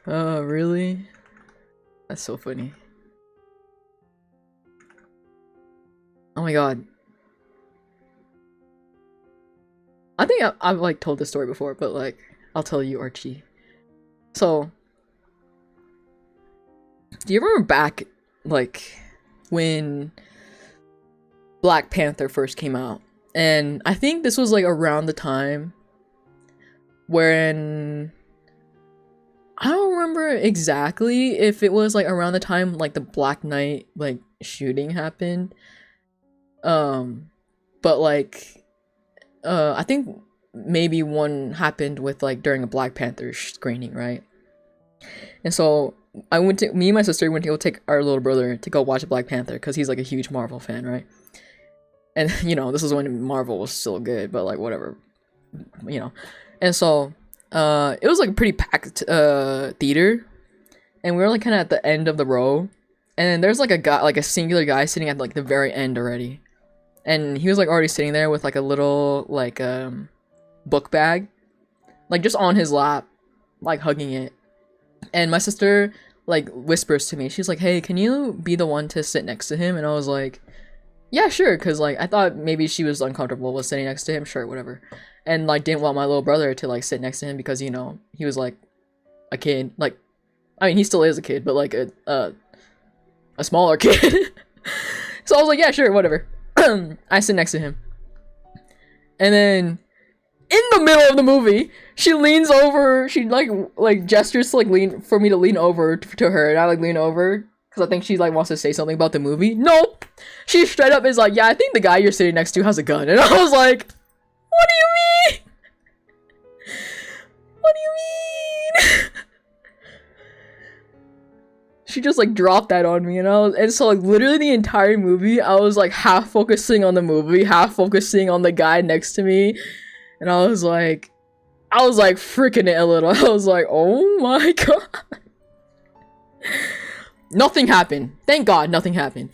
Oh, really? That's so funny. Oh my god. I think I've like told this story before, but like, I'll tell you, Archie. So, do you remember back, like, when Black Panther first came out? And I think this was like around the time when, I don't remember exactly if it was like around the time like the Black Knight like shooting happened. But like, I think maybe one happened with like during a Black Panther screening, right? And so me and my sister went to go take our little brother to go watch Black Panther because he's like a huge Marvel fan, right? And you know, this is when Marvel was still good, but like whatever, you know. And so it was like a pretty packed theater, and we were like kind of at the end of the row, and there's like a guy, like a singular guy sitting at like the very end already, and he was like already sitting there with like a little like book bag, like just on his lap, like hugging it. And my sister like whispers to me, she's like, hey, can you be the one to sit next to him? And I was like, yeah, sure, because like I thought maybe she was uncomfortable with sitting next to him, sure, whatever. And like didn't want my little brother to like sit next to him because, you know, he was like a kid, like, I mean, he still is a kid, but like a smaller kid. So I was like, yeah, sure, whatever. I sit next to him, and then in the middle of the movie, she leans over, she like gestures to like lean for me to lean over to her, and I like lean over because I think she like wants to say something about the movie. Nope, she straight up is like, yeah, I think the guy you're sitting next to has a gun. And I was like, what do you mean? What do you mean? She just like dropped that on me, and so like literally the entire movie I was like half focusing on the movie, half focusing on the guy next to me, and I was like freaking it a little. I was like, oh my god. Nothing happened, thank god. Nothing happened.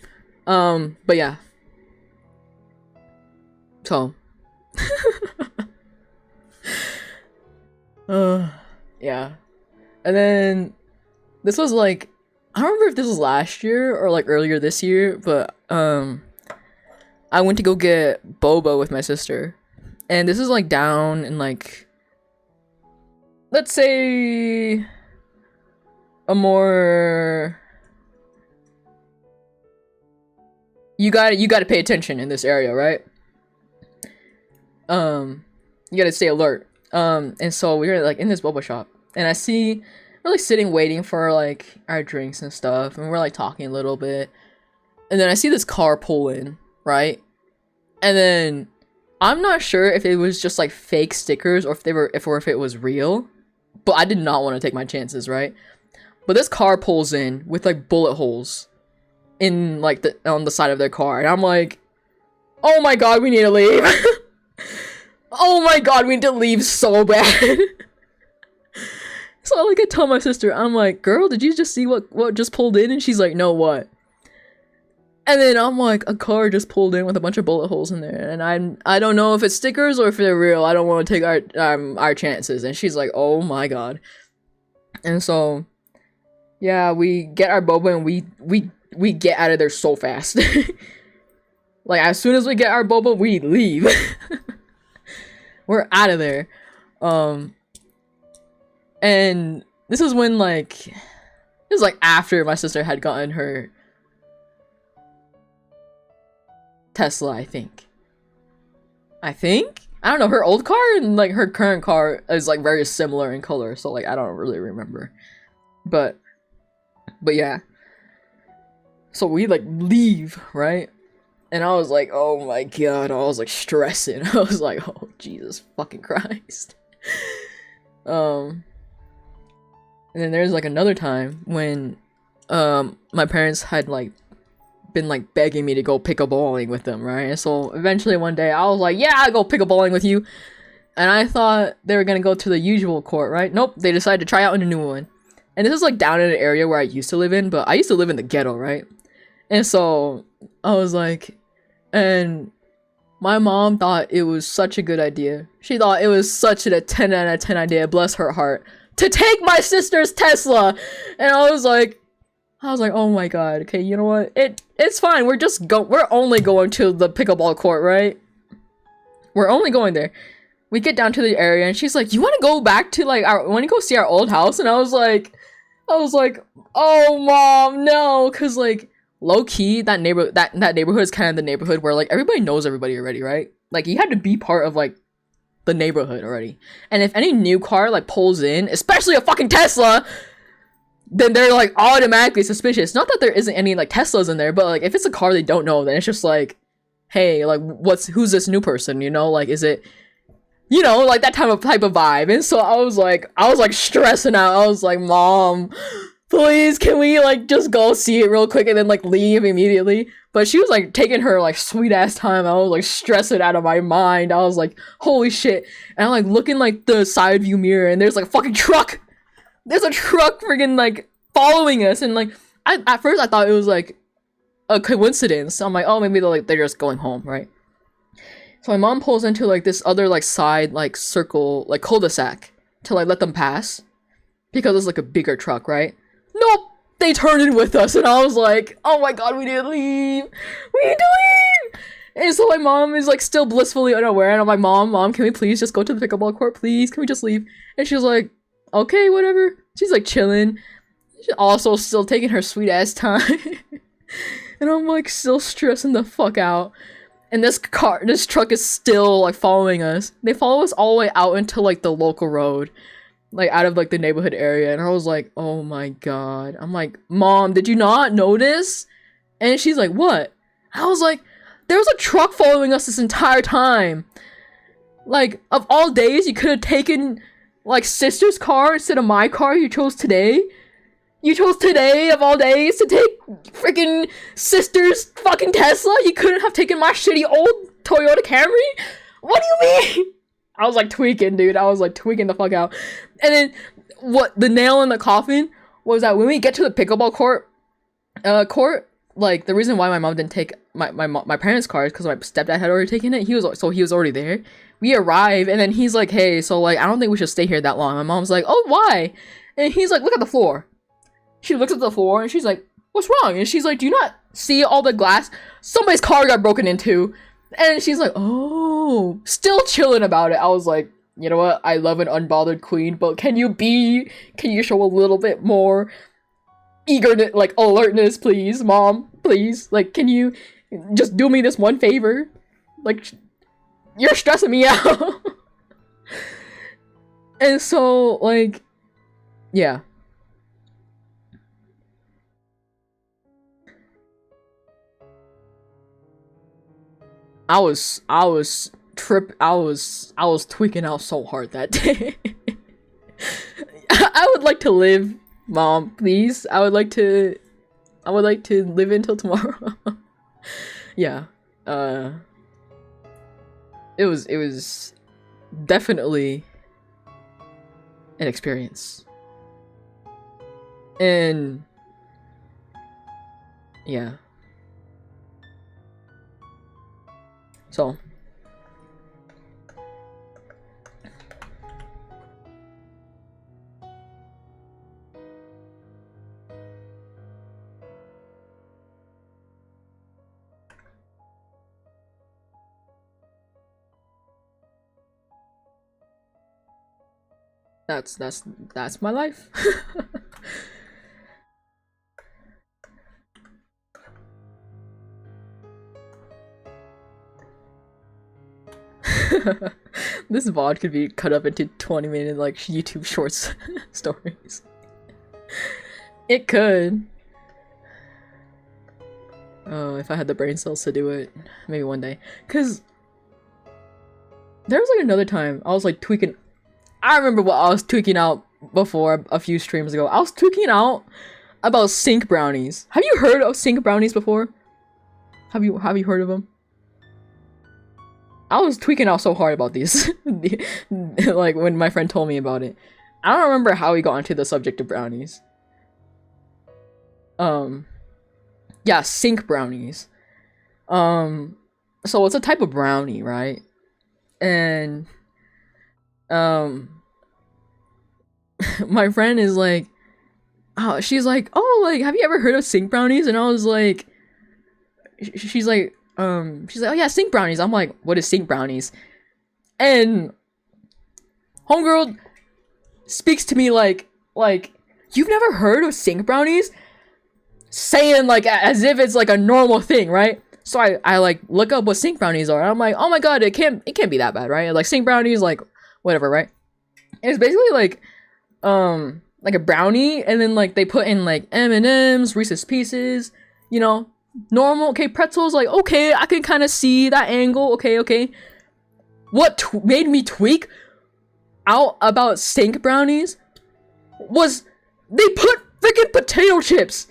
But yeah, so yeah. And then this was like, I don't remember if this was last year or like earlier this year, but I went to go get boba with my sister. And this is like down in like, let's say a more, you gotta pay attention in this area, right? You gotta stay alert. And so we were like in this boba shop, and I see we're like sitting waiting for like our drinks and stuff, and we're like talking a little bit, and then I see this car pull in, right? And then I'm not sure if it was just like fake stickers or if it was real, but I did not want to take my chances, right? But this car pulls in with like bullet holes in like on the side of their car, and I'm like, oh my god, we need to leave. Oh my god, we need to leave so bad. So like I tell my sister, I'm like, girl, did you just see what just pulled in? And she's like, no, what? And then I'm like, a car just pulled in with a bunch of bullet holes in there, and I don't know if it's stickers or if they're real. I don't want to take our chances. And she's like, oh my god. And so yeah, we get our boba and we get out of there so fast. Like as soon as we get our boba, we leave. We're out of there. And this is when like, this is like after my sister had gotten her Tesla, I think. I don't know, her old car and like her current car is like very similar in color, so like I don't really remember. But yeah. So we like leave, right? And I was like, oh my god, I was like stressing. I was like, oh Jesus fucking Christ. And then there's like another time when my parents had like been like begging me to go pick a bowling with them, right? And so eventually one day I was like, yeah, I'll go pick a bowling with you. And I thought they were gonna go to the usual court, right? Nope, they decided to try out in a new one. And this is like down in an area where I used to live in, but I used to live in the ghetto, right? And so I was like, and my mom thought it was such a good idea. She thought it was such a 10 out of 10 idea, bless her heart, to take my sister's Tesla. And I was like, oh my god, okay, you know what? It's fine. We're only going to the pickleball court, right? We're only going there. We get down to the area and she's like, you want to go back to like want to go see our old house? And I was like, oh mom, no, cuz like low key that neighborhood is kind of the neighborhood where like everybody knows everybody already, right? Like you had to be part of like the neighborhood already. And if any new car like pulls in, especially a fucking Tesla, then they're like automatically suspicious. Not that there isn't any like Teslas in there, but like if it's a car they don't know, then it's just like, hey, like who's this new person, you know? Like is it, you know, like that type of vibe. And so I was like stressing out. I was like, mom, please, can we like just go see it real quick and then like leave immediately? But she was like taking her like sweet ass time. I was like stressing out of my mind. I was like, holy shit. And I'm like looking like the side view mirror and there's like a fucking truck. There's a truck freaking like following us. And like at first I thought it was like a coincidence. So I'm like, oh, maybe they're just going home, right? So my mom pulls into like this other like side like circle like cul-de-sac to like let them pass because it's like a bigger truck, right? Nope, they turned in with us, and I was like, oh my god, we need to leave. We need to leave. And so my mom is like still blissfully unaware, and I'm like, mom, can we please just go to the pickleball court, please? Can we just leave? And she's like, okay, whatever. She's like chilling. She's also still taking her sweet ass time. And I'm like still stressing the fuck out. And this truck is still like following us. They follow us all the way out into like the local road, like out of like the neighborhood area. And I was like, oh my god. I'm like, mom, did you not notice? And she's like, what? I was like, there was a truck following us this entire time. Like, of all days, you could have taken like sister's car instead of my car. You chose today. You chose today of all days to take freaking sister's fucking Tesla? You couldn't have taken my shitty old Toyota Camry? What do you mean? I was like tweaking, dude. I was like tweaking the fuck out. And then what the nail in the coffin was that when we get to the pickleball court, like the reason why my mom didn't take my parents' car is because my stepdad had already taken it. He was already there. We arrive and then he's like, hey, so like I don't think we should stay here that long. My mom's like, oh, why? And he's like, look at the floor. She looks at the floor and she's like, what's wrong? And she's like, do you not see all the glass? Somebody's car got broken into. And she's like, oh, still chilling about it. I was like, you know what? I love an unbothered queen, but can you show a little bit more eagerness, like alertness, please, mom, please? Like, can you just do me this one favor? Like, you're stressing me out. And so, like, yeah. I was tweaking out so hard that day. I would like to live, mom, please. I would like to live until tomorrow. Yeah. It was definitely an experience. And yeah. So that's my life. This VOD could be cut up into 20-minute like YouTube shorts stories. It could. Oh, if I had the brain cells to do it, maybe one day. Cause there was like another time I was like tweaking. I remember what I was tweaking out before a few streams ago. I was tweaking out about sync brownies. Have you heard of sync brownies before? Have you heard of them? I was tweaking out so hard about these. Like when my friend told me about it. I don't remember how we got into the subject of brownies. Yeah, sync brownies. So it's a type of brownie, right? And my friend is like, oh, she's like, oh, like, have you ever heard of sync brownies? And I was like, she's like, oh yeah, sync brownies. I'm like, what is sync brownies? And homegirl speaks to me like, you've never heard of sync brownies? Saying like as if it's like a normal thing, right? So I like look up what sync brownies are. And I'm like, oh my god, it can't be that bad, right? Like sync brownies, like whatever, right? And it's basically like a brownie, and then like they put in like M&Ms, Reese's Pieces, you know, normal. Okay, pretzels, like okay, I can kind of see that angle. Okay. What made me tweak out about sync brownies was they put Freaking potato chips!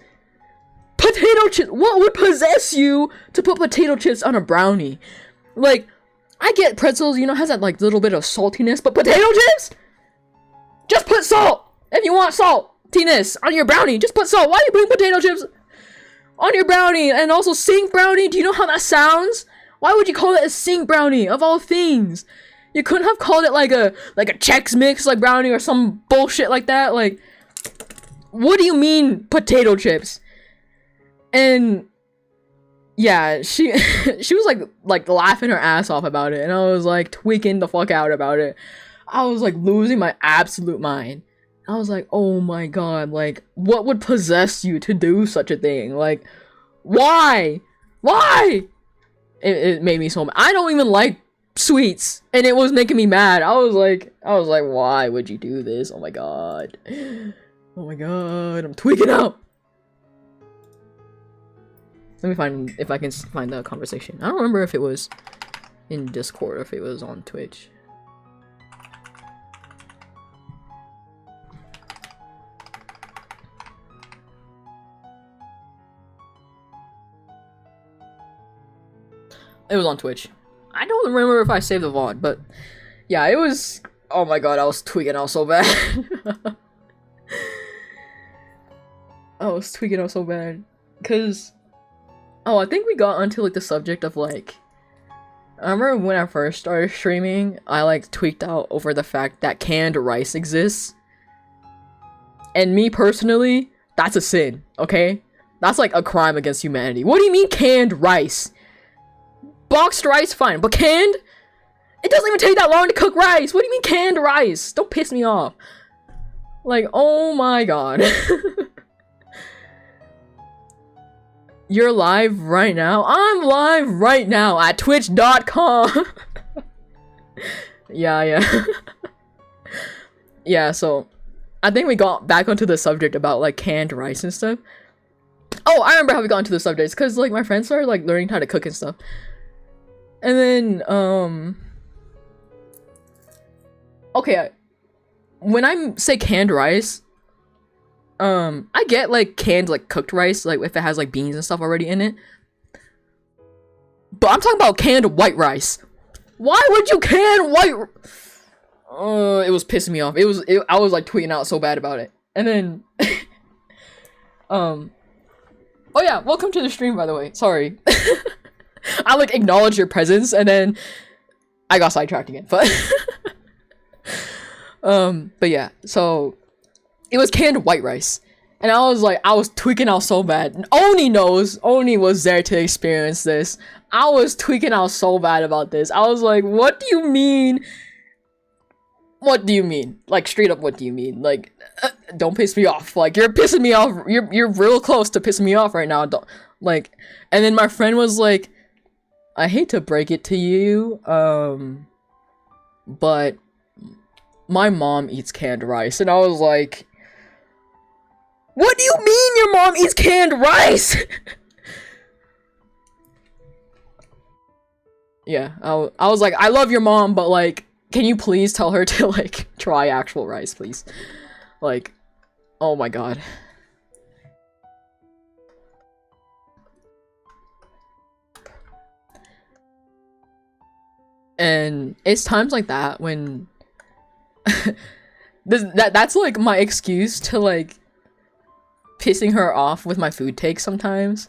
Potato chips! What would possess you to put potato chips on a brownie? Like, I get pretzels, you know, has that like little bit of saltiness, but potato chips? Just put salt! If you want saltiness on your brownie, just put salt. Why are you putting potato chips on your brownie? And also sink brownie, do you know how that sounds? Why would you call it a sink brownie, of all things? You couldn't have called it like a Chex Mix like brownie or some bullshit like that. Like, what do you mean potato chips? And yeah, she she was like laughing her ass off about it, and I was like tweaking the fuck out about it. I was like losing my absolute mind. I was like, oh my god, like what would possess you to do such a thing? Like, why? It made me so mad. I don't even like sweets, and it was making me mad. I was like, why would you do this? Oh my god, I'm tweaking out. Let me find if I can find the conversation. I don't remember if it was in Discord or if it was on Twitch. It was on Twitch. I don't remember if I saved the VOD, but yeah, it was. Oh my god, I was tweaking out so bad. Cause I think we got onto like the subject of like, I remember when I first started streaming, I like tweaked out over the fact that canned rice exists. And me personally, that's a sin, okay? That's like a crime against humanity. What do you mean canned rice? Boxed rice, fine, but canned? It doesn't even take that long to cook rice. What do you mean canned rice? Don't piss me off. Like, oh my god. You're live right now? I'm live right now at twitch.com. Yeah. Yeah, so I think we got back onto the subject about like canned rice and stuff. Oh, I remember how we got into the subject. Because like my friends started like learning how to cook and stuff. And then, okay, when I say canned rice, I get like canned like cooked rice, like if it has like beans and stuff already in it. But I'm talking about canned white rice. Why would you can white? It was pissing me off. I was like tweeting out so bad about it. And then, oh yeah, welcome to the stream, by the way. Sorry. I like acknowledge your presence, and then I got sidetracked again. But but yeah, so it was canned white rice, and I was tweaking out so bad. And Oni was there to experience this. I was tweaking out so bad about this. I was like, what do you mean? What do you mean? Like, straight up, what do you mean? Like, don't piss me off. Like, you're pissing me off. You're real close to pissing me off right now. Don't, like, and then my friend was like, I hate to break it to you, but my mom eats canned rice. And I was like, what do you mean your mom eats canned rice? Yeah, I was like, I love your mom, but like, can you please tell her to like try actual rice, please? Like, oh my god. And it's times like that when that's like my excuse to like pissing her off with my food takes sometimes,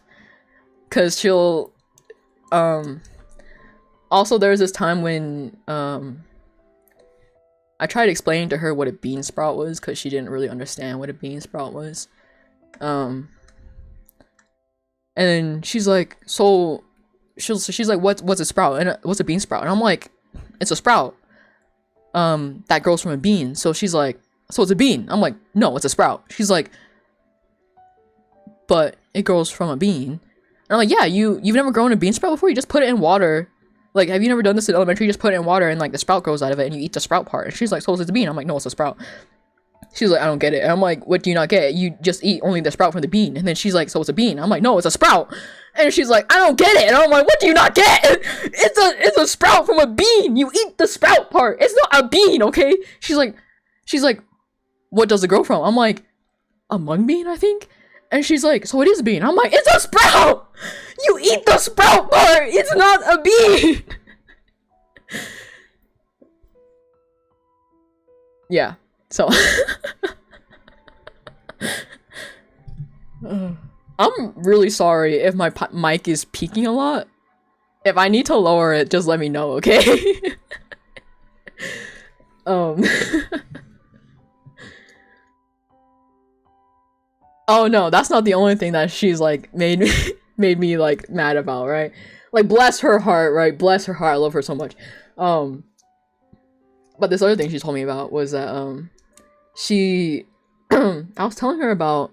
cause she'll also there was this time when I tried explaining to her what a bean sprout was, cause she didn't really understand what a bean sprout was, and then she's like, so she's like, what's a sprout, and what's a bean sprout? And I'm like, it's a sprout that grows from a bean. So she's like, so it's a bean. I'm like, no, it's a sprout. She's like, but it grows from a bean. And I'm like, yeah, you've never grown a bean sprout before? You just put it in water. Like, have you never done this in elementary? You just put it in water and like the sprout grows out of it and you eat the sprout part. And she's like, so it's a bean. I'm like, no, it's a sprout. She's like, I don't get it. And I'm like, what do you not get? You just eat only the sprout from the bean. And then she's like, so it's a bean. I'm like, no, it's a sprout. And she's like, I don't get it. And I'm like, what do you not get? It's a sprout from a bean. You eat the sprout part. It's not a bean, okay? She's like, what does it grow from? I'm like, a mung bean, I think. And she's like, so it is a bean. I'm like, it's a sprout! You eat the sprout part! It's not a bean! Yeah, so I'm really sorry if my mic is peaking a lot. If I need to lower it, just let me know, okay? Oh no, that's not the only thing that she's like made me like mad about, right? Like, bless her heart, right? Bless her heart. I love her so much. But this other thing she told me about was that she I was telling her about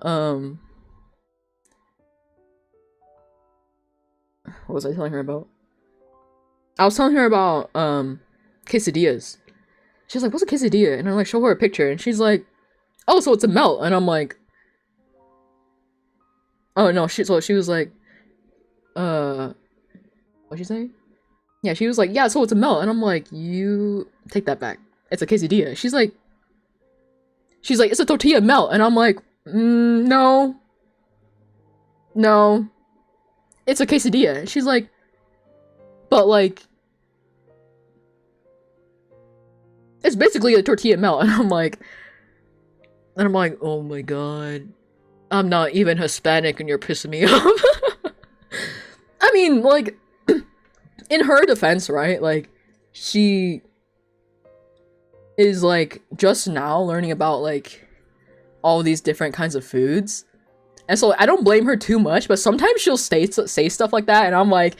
what was I telling her about? I was telling her about quesadillas. She's like, what's a quesadilla? And I like show her a picture and she's like, oh, so it's a melt. And I'm like, oh no, she was like, what'd she say? Yeah, she was like, yeah, so it's a melt. And I'm like, you take that back. It's a quesadilla. She's like, it's a tortilla melt. And I'm like, no. No. It's a quesadilla. She's like, but like, it's basically a tortilla melt. And I'm like, oh my god. I'm not even Hispanic and you're pissing me off. I mean, like, in her defense, right? Like, she is like just now learning about like all these different kinds of foods. And so I don't blame her too much, but sometimes she'll say stuff like that and I'm like,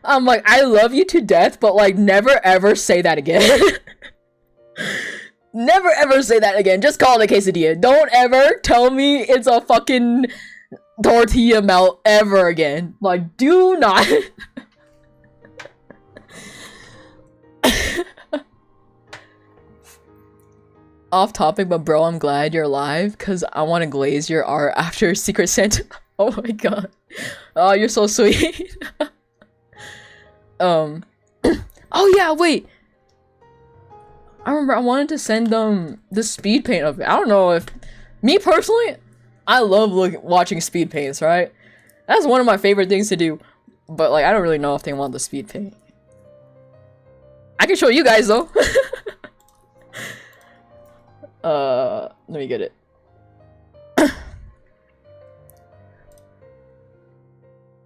I love you to death, but like never ever say that again. Never ever say that again. Just call it a quesadilla. Don't ever tell me it's a fucking tortilla melt ever again. Like, do not. Off topic, but bro, I'm glad you're alive because I want to glaze your art after Secret Santa. Oh my god. Oh, you're so sweet. Oh yeah, wait. I remember I wanted to send them the speed paint of it. I don't know if me personally, I love watching speed paints, right? That's one of my favorite things to do. But like, I don't really know if they want the speed paint. I can show you guys though. Let me get it.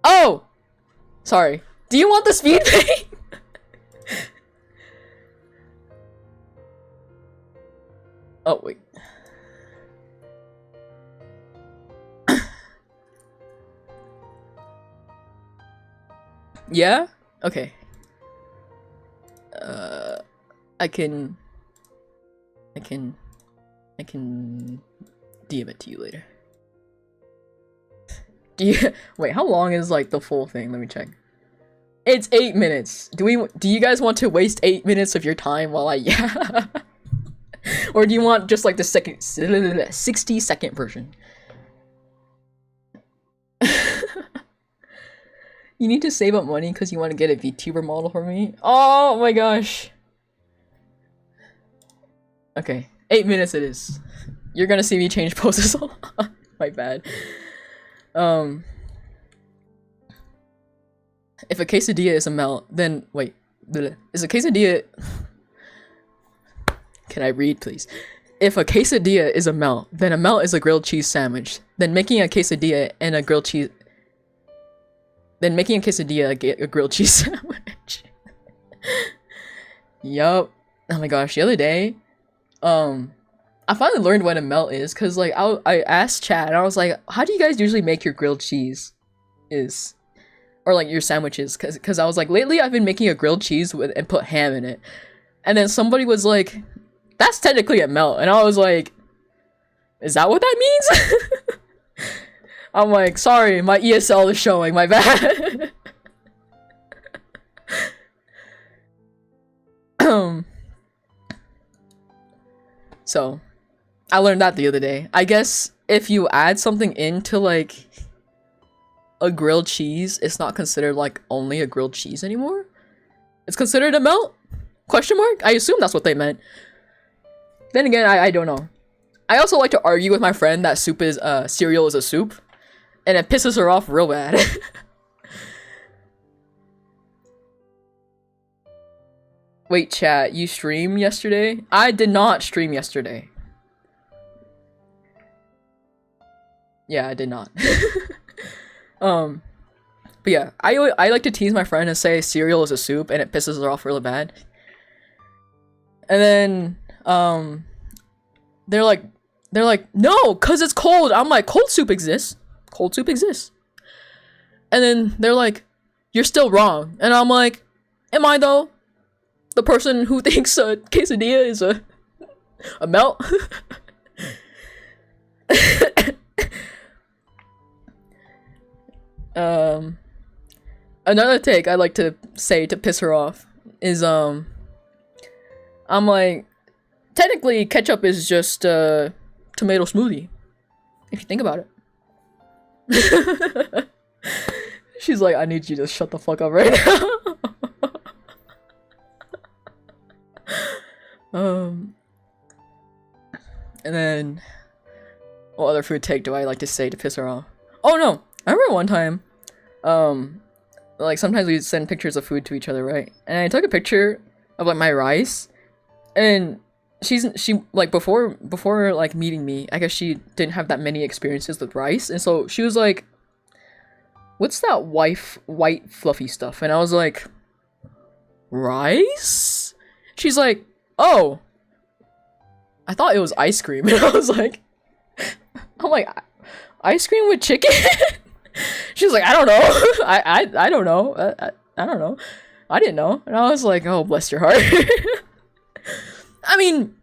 Oh! Sorry. Do you want the speed paint? Oh, wait. Yeah? Okay. I can DM it to you later. Wait, how long is like the full thing? Let me check. It's 8 minutes. Do you guys want to waste 8 minutes of your time while I or do you want just like the 60-second version? You need to save up money because you want to get a VTuber model for me? Oh my gosh. Okay, 8 minutes it is. You're gonna see me change poses a lot. My bad. If a quesadilla is a melt, then wait. Is a quesadilla... Can I read, please? If a quesadilla is a melt, then a melt is a grilled cheese sandwich. Then making a quesadilla and a grilled cheese... Then making a quesadilla a grilled cheese sandwich. Yup. Oh my gosh, the other day, I finally learned what a melt is, because like I asked Chad and I was like, how do you guys usually make your grilled cheese or like your sandwiches? Because I was like, lately I've been making a grilled cheese and put ham in it. And then somebody was like, that's technically a melt. And I was like, is that what that means? I'm like, sorry, my ESL is showing, my bad. So, I learned that the other day. I guess if you add something into like a grilled cheese, it's not considered like only a grilled cheese anymore. It's considered a melt? Question mark? I assume that's what they meant. Then again, I don't know. I also like to argue with my friend that cereal is a soup, and it pisses her off real bad. Wait, chat, you streamed yesterday? I did not stream yesterday. Yeah, I did not. But yeah, I like to tease my friend and say cereal is a soup, and it pisses her off really bad. And then they're like, no, cause it's cold. I'm like, cold soup exists. Cold soup exists. And then they're like, you're still wrong. And I'm like, am I though? The person who thinks a quesadilla is a melt? Another take I like to say to piss her off is I'm like, technically ketchup is just tomato smoothie, if you think about it. She's like, I need you to shut the fuck up right now. And then what other food take do I like to say to piss her off? Oh no, I remember one time, like sometimes we send pictures of food to each other, right? And I took a picture of like my rice, and she like before like meeting me, I guess she didn't have that many experiences with rice, and so she was like, what's that white fluffy stuff? And I was like, rice? She's like, oh, I thought it was ice cream. And I was like, I'm like, ice cream with chicken? She's like, I don't know. I don't know. I don't know. I didn't know. And I was like, oh, bless your heart. I mean,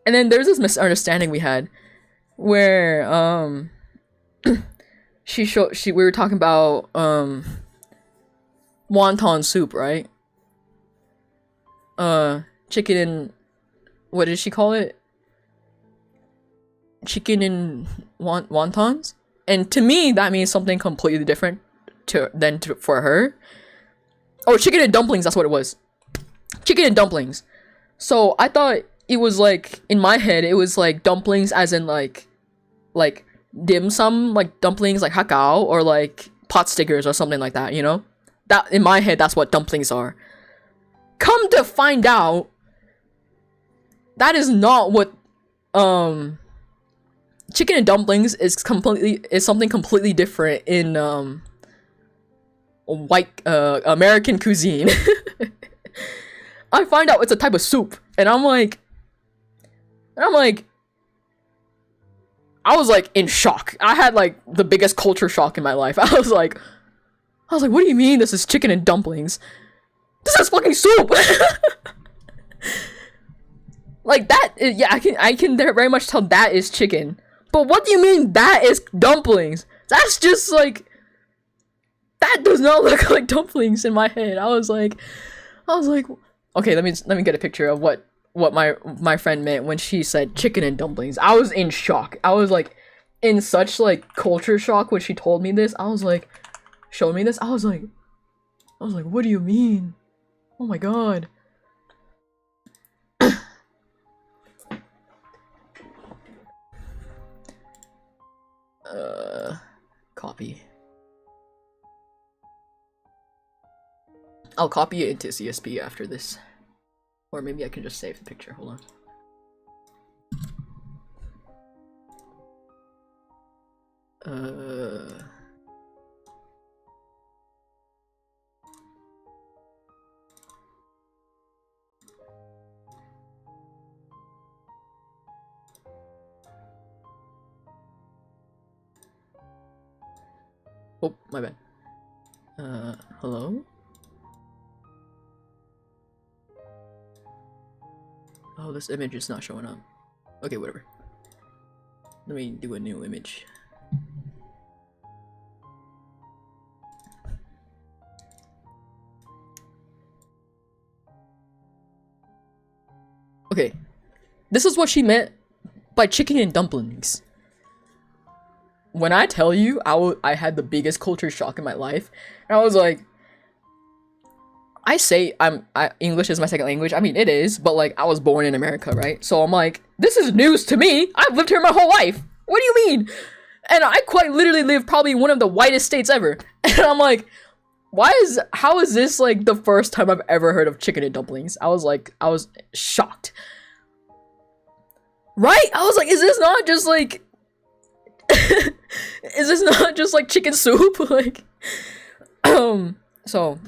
and then there's this misunderstanding we had where we were talking about wonton soup, right? Chicken and what did she call it? Chicken and wontons? And to me, that means something completely different for her. Oh, chicken and dumplings, that's what it was. Chicken and dumplings. So I thought it was like, in my head, it was like dumplings as in like dim sum, like dumplings like hakao, or like pot stickers or something like that, you know? That, in my head, that's what dumplings are. Come to find out, that is not what, chicken and dumplings is something completely different in white American cuisine. I find out it's a type of soup, and I'm like, I was like in shock. I had like the biggest culture shock in my life. I was like, what do you mean this is chicken and dumplings? This is fucking soup. Like that, yeah, I can very much tell that is chicken. But what do you mean that is dumplings? That's just like, that does not look like dumplings in my head. I was like, okay, let me get a picture of what my friend meant when she said chicken and dumplings. I was in shock. I was like in such like culture shock when she told me this. I was like, show me this. I was like, what do you mean? Oh my god. Copy. I'll copy it into CSP after this. Or maybe I can just save the picture. Hold on. Oh, my bad. Hello? Oh, this image is not showing up. Okay, whatever. Let me do a new image. Okay. This is what she meant by chicken and dumplings. When I tell you, I had the biggest culture shock in my life, and I was like, English is my second language. I mean, it is, but like I was born in America, right? So I'm like, This is news to me. I've lived here my whole life. What do you mean? And I quite literally live probably one of the whitest states ever. And I'm like, how is this like the first time I've ever heard of chicken and dumplings? I was shocked. Right? I was like, is this not just like is this not just like chicken soup? Like so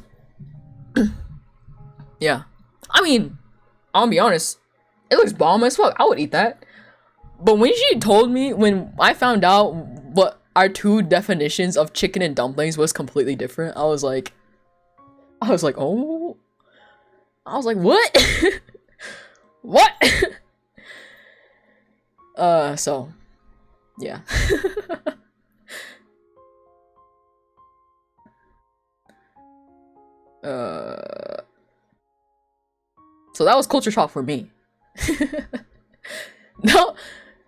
yeah. I mean, I'll be honest, it looks bomb as fuck. I would eat that. But when she told me, when I found out what our two definitions of chicken and dumplings was completely different, I was like, oh. I was like, what? What? So, yeah. So that was culture shock for me.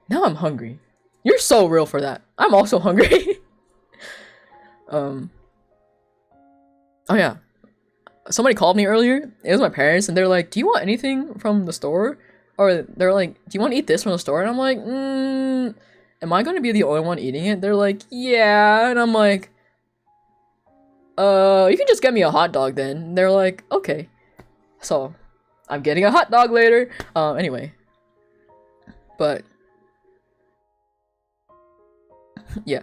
Now I'm hungry. You're so real for that. I'm also hungry. Oh yeah. Somebody called me earlier. It was my parents, and they're like, "Do you want anything from the store?" Or they're like, "Do you want to eat this from the store?" And I'm like, am I gonna be the only one eating it? They're like, "Yeah," and I'm like, you can just get me a hot dog then. And they're like, "Okay." So, I'm getting a hot dog later. Anyway. But yeah,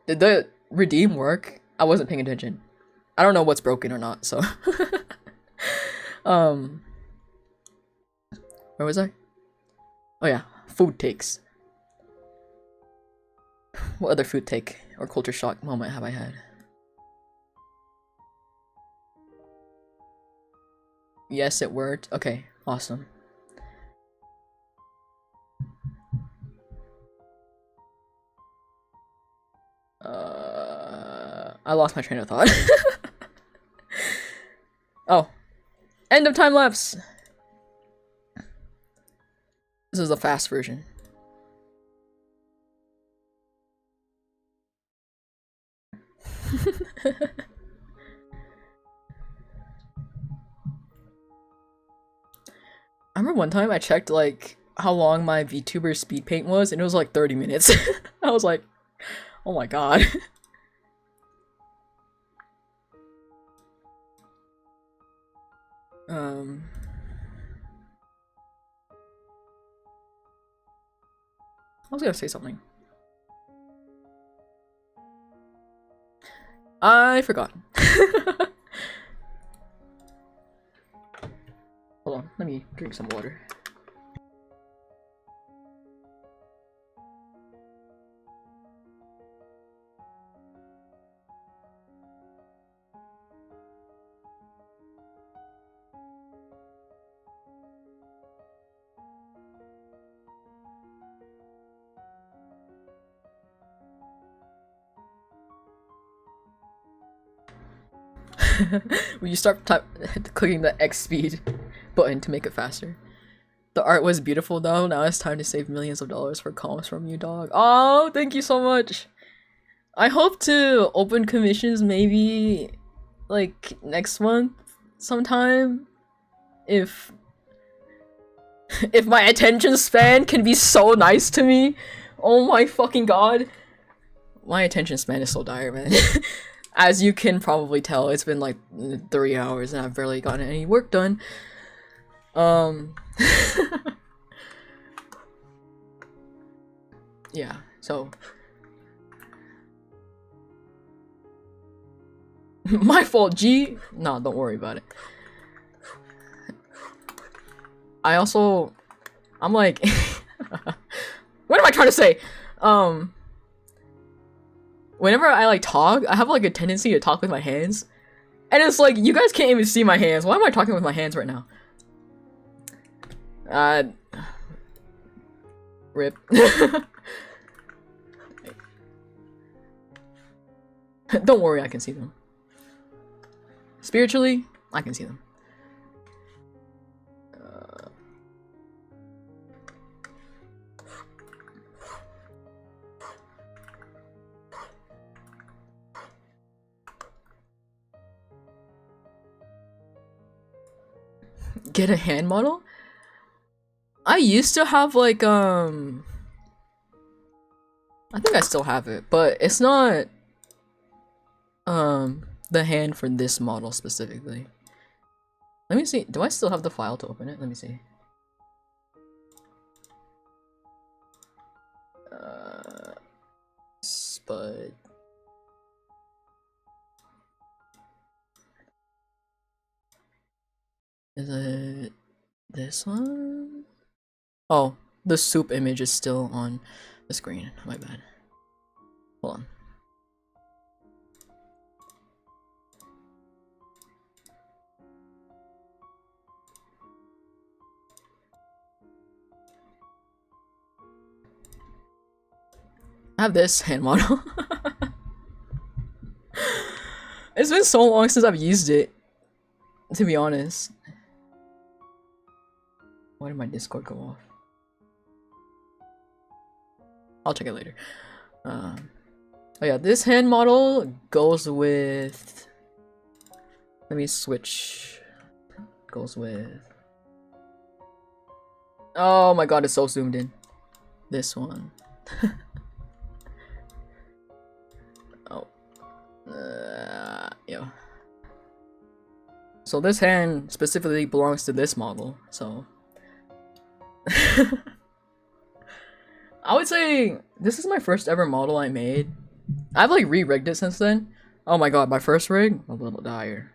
did the redeem work? I wasn't paying attention. I don't know what's broken or not, so where was I? Oh yeah, food takes. What other food take or culture shock moment have I had? Yes, it worked. Okay, awesome. I lost my train of thought. Oh, end of time lapse. This is the fast version. I remember one time I checked like how long my VTuber speed paint was, and it was like 30 minutes. I was like, oh my god. I was gonna say something. I forgot. Hold on, let me drink some water. When you start clicking the X speed button to make it faster. The art was beautiful though. Now it's time to save millions of dollars for comms from you, dog. Oh, thank you so much. I hope to open commissions maybe like next month sometime. If my attention span can be so nice to me. Oh my fucking god. My attention span is so dire, man. As you can probably tell, it's been like 3 hours and I've barely gotten any work done. Yeah, so my fault, G. No, don't worry about it. I'm like what am I trying to say? Whenever I like talk, I have like a tendency to talk with my hands. And it's like, you guys can't even see my hands. Why am I talking with my hands right now? Rip. Don't worry, I can see them. Spiritually, I can see them. Get a hand model? I used to have like I think I still have it, but it's not the hand for this model specifically. Let me see. Do I still have the file to open it? Let me see. Spud. Is it this one? Oh, the soup image is still on the screen. My bad. Hold on. I have this hand model. It's been so long since I've used it, to be honest. Why did my Discord go off? I'll check it later. Oh yeah, this hand model goes with... Let me switch. Goes with... Oh my god, it's so zoomed in. This one. Oh. Yeah. So this hand specifically belongs to this model, so... I would say this is my first ever model I made. I've like re-rigged it since then. Oh my god, my first rig? A little dire.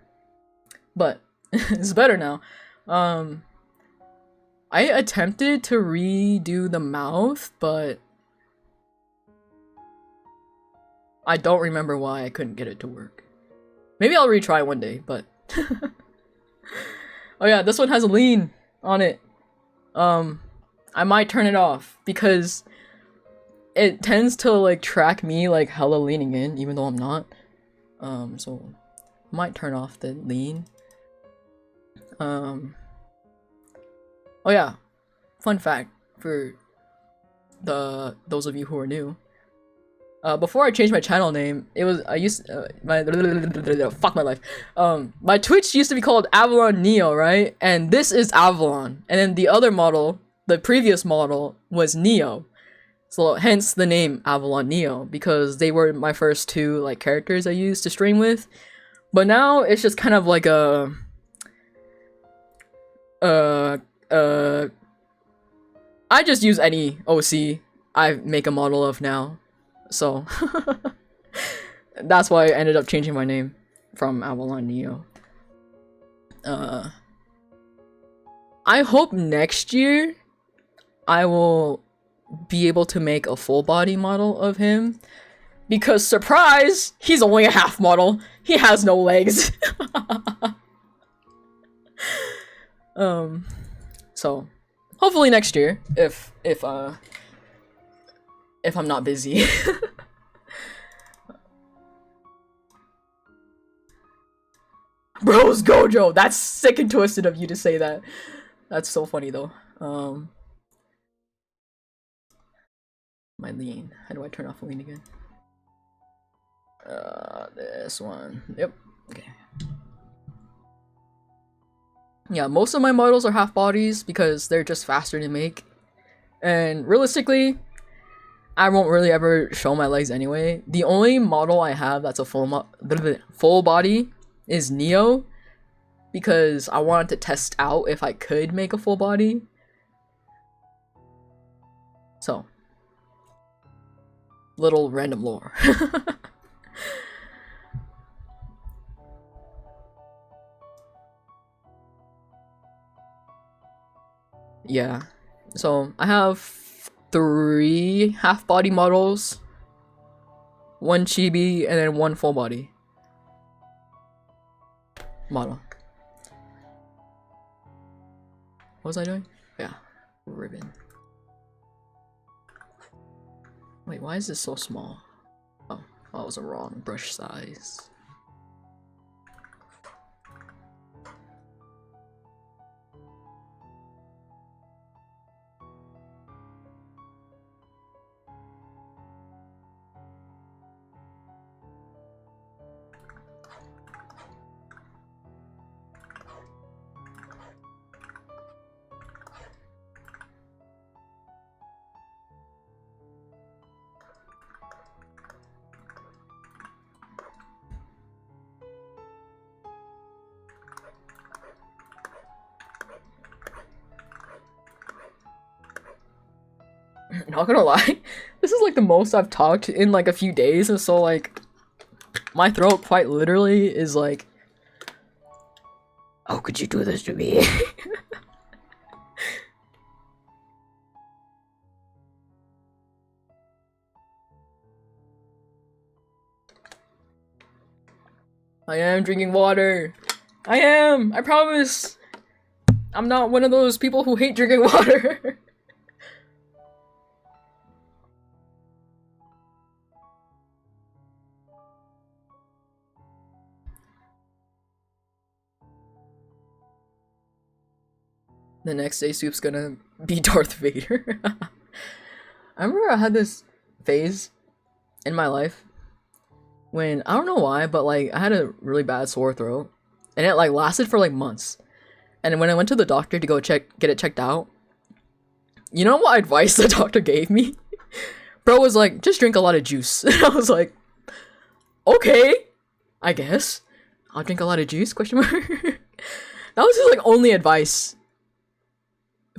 But it's better now. I attempted to redo the mouth, but I don't remember why I couldn't get it to work. Maybe I'll retry one day, but oh yeah, this one has a lean on it. I might turn it off because it tends to like track me like hella leaning in, even though I'm not. So I might turn off the lean. Oh yeah, fun fact for those of you who are new. Before I changed my channel name, it was fuck my life. My Twitch used to be called Avalon Neo, right? And this is Avalon, and then the other model, the previous model, was Neo. So hence the name Avalon Neo, because they were my first two like characters I used to stream with. But now it's just kind of like a I just use any OC I make a model of now. So that's why I ended up changing my name from Avalon Neo. I hope next year I will be able to make a full body model of him, because surprise, he's only a half model. He has no legs. So hopefully next year, if I'm not busy. Bros Gojo, that's sick and twisted of you to say that. That's so funny though. My lean. How do I turn off the lean again? This one. Yep. Okay. Yeah, most of my models are half bodies because they're just faster to make. And realistically, I won't really ever show my legs anyway. The only model I have that's a full body is Neo, because I wanted to test out if I could make a full body. So, little random lore. Yeah, so I have 3 half body models, 1 chibi, and then 1 full body model. What was I doing? Yeah, ribbon. Wait, why is this so small? Oh, that was a wrong brush size. Not gonna lie, this is like the most I've talked in like a few days, and so like my throat quite literally is like, how could you do this to me? I am drinking water. I am. I promise. I'm not one of those people who hate drinking water. The next day, Soup's gonna be Darth Vader. I remember I had this phase in my life when, I don't know why, but like I had a really bad sore throat, and it like lasted for like months. And when I went to the doctor to go get it checked out, you know what advice the doctor gave me? Bro was like, just drink a lot of juice. And I was like, okay, I guess I'll drink a lot of juice, question mark. That was his like only advice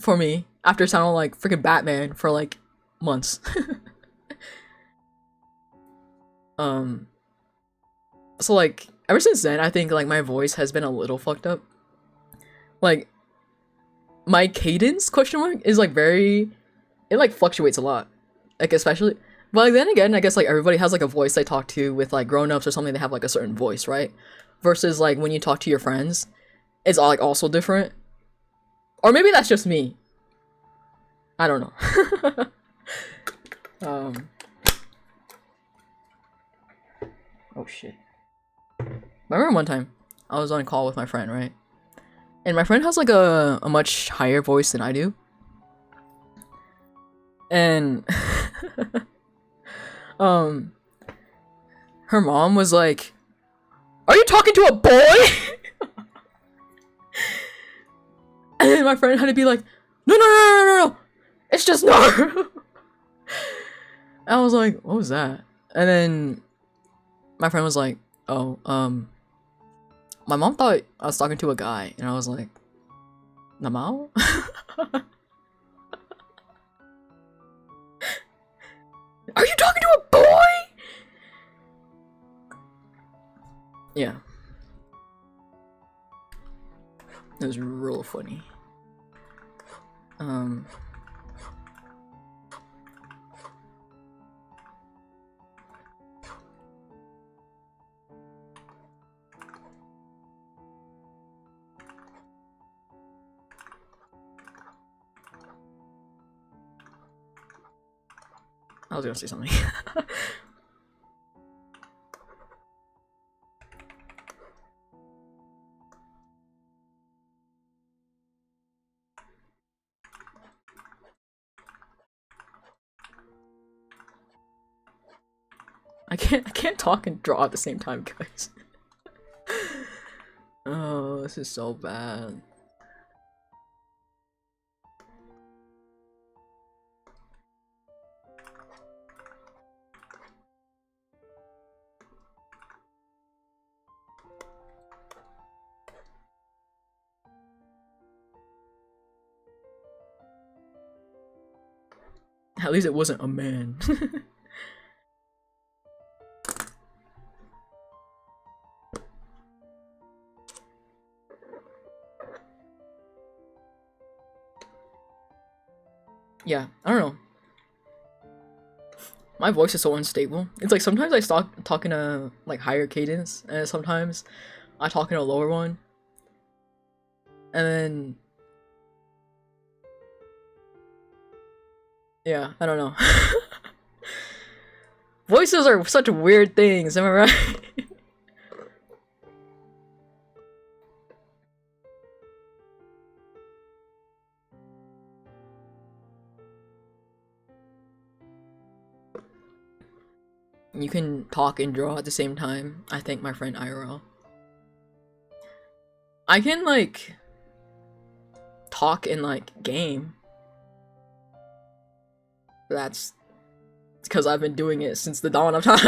for me after sounding like freaking Batman for like months. So like ever since then, I think like my voice has been a little fucked up. Like my cadence, question mark, is like very, it like fluctuates a lot. Like especially, but like then again, I guess like everybody has like a voice they talk to with like grown-ups or something, they have like a certain voice, right? Versus like when you talk to your friends, it's all like also different. Or maybe that's just me. I don't know. Oh shit. I remember one time I was on a call with my friend, right? And my friend has like a much higher voice than I do. And her mom was like, "Are you talking to a boy?" And then my friend had to be like, No, it's just Naru." I was like, what was that? And then my friend was like, oh, my mom thought I was talking to a guy, and I was like, Namao? Are you talking to a boy? Yeah. It was real funny. I was gonna say something. I can't talk and draw at the same time, guys. Oh, this is so bad. At least it wasn't a man. Yeah, I don't know. My voice is so unstable. It's like sometimes I start talking a like higher cadence, and sometimes I talk in a lower one. And then yeah, I don't know. Voices are such weird things, am I right? You can talk and draw at the same time. I think my friend IRL. I can like talk and like game. That's because I've been doing it since the dawn of time.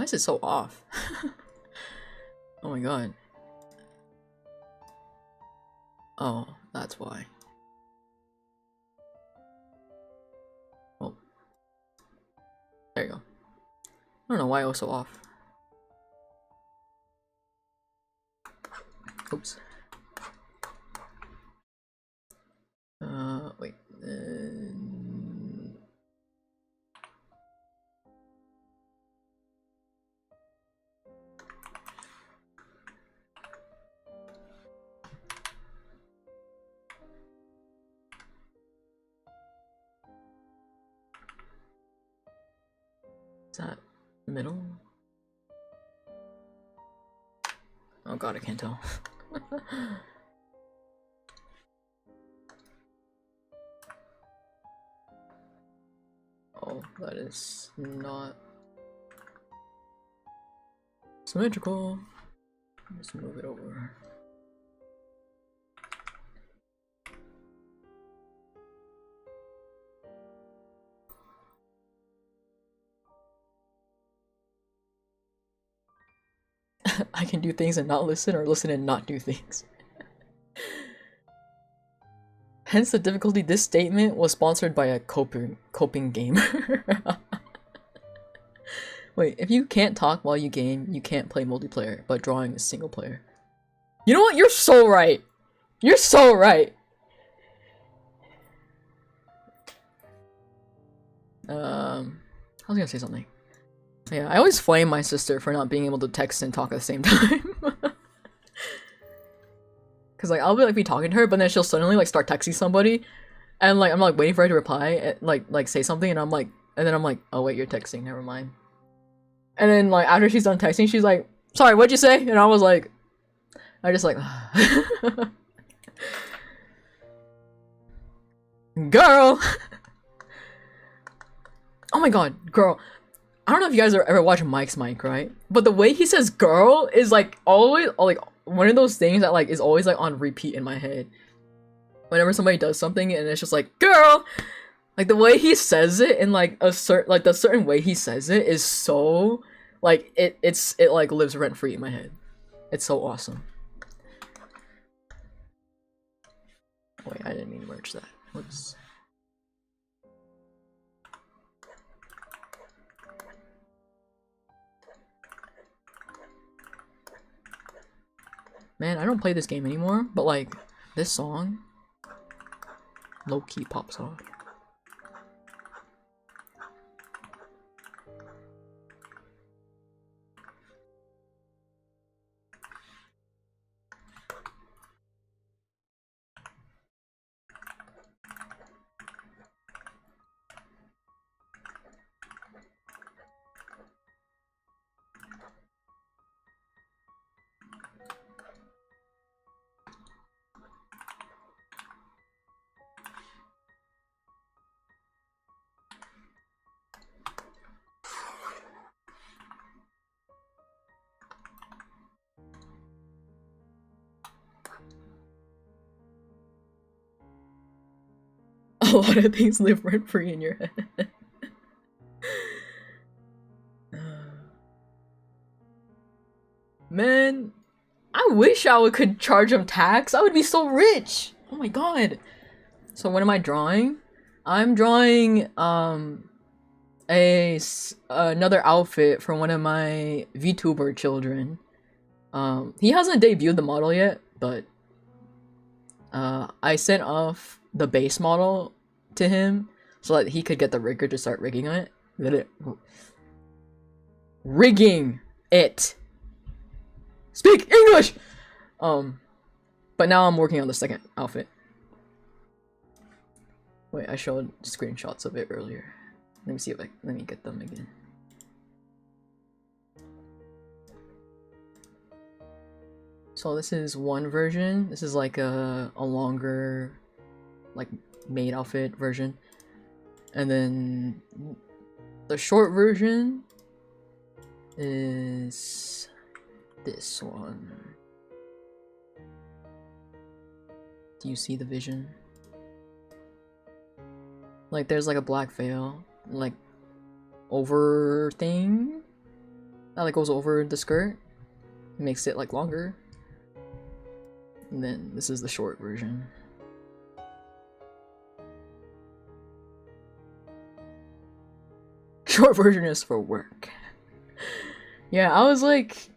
Why is it so off? Oh my god. Oh, that's why. Oh. There you go. I don't know why it was so off. Oops. Wait. Is that middle? Oh god, I can't tell. Oh, that is not symmetrical. Let's move it over. I can do things and not listen, or listen and not do things. Hence the difficulty. This statement was sponsored by a coping gamer. Wait, if you can't talk while you game, you can't play multiplayer, but drawing is single player. You know what? You're so right. You're so right. I was gonna say something. Yeah, I always flame my sister for not being able to text and talk at the same time. Cause like I'll be talking to her, but then she'll suddenly like start texting somebody, and like I'm like waiting for her to reply, and, like say something, and then I'm like, oh wait, you're texting, never mind. And then like after she's done texting, she's like, sorry, what'd you say? And I was like, I just like, girl. Oh my god, girl. I don't know if you guys ever watch Mike's Mike, right? But the way he says girl is like always like one of those things that like is always like on repeat in my head. Whenever somebody does something and it's just like girl, like the way he says it in like a certain way he says it is so like it like lives rent free in my head. It's so awesome. Wait, I didn't mean to merge that. Whoops. Man, I don't play this game anymore, but like, this song low-key pops off. A lot of things live rent free in your head. Man, I wish I would could charge them tax. I would be so rich. Oh my god. So what am I drawing? I'm drawing another outfit for one of my VTuber children. He hasn't debuted the model yet, but I sent off the base model to him so that he could get the rigger to start rigging it. Rigging it. Speak English. But now I'm working on the second outfit. Wait, I showed screenshots of it earlier. Let me see if let me get them again. So this is one version. This is like a longer, like maid outfit version, and then the short version is this one. Do you see the vision? Like there's like a black veil, like over thing, that like goes over the skirt. It makes it like longer. And then this is the short version. Short version is for work. Yeah, I was like,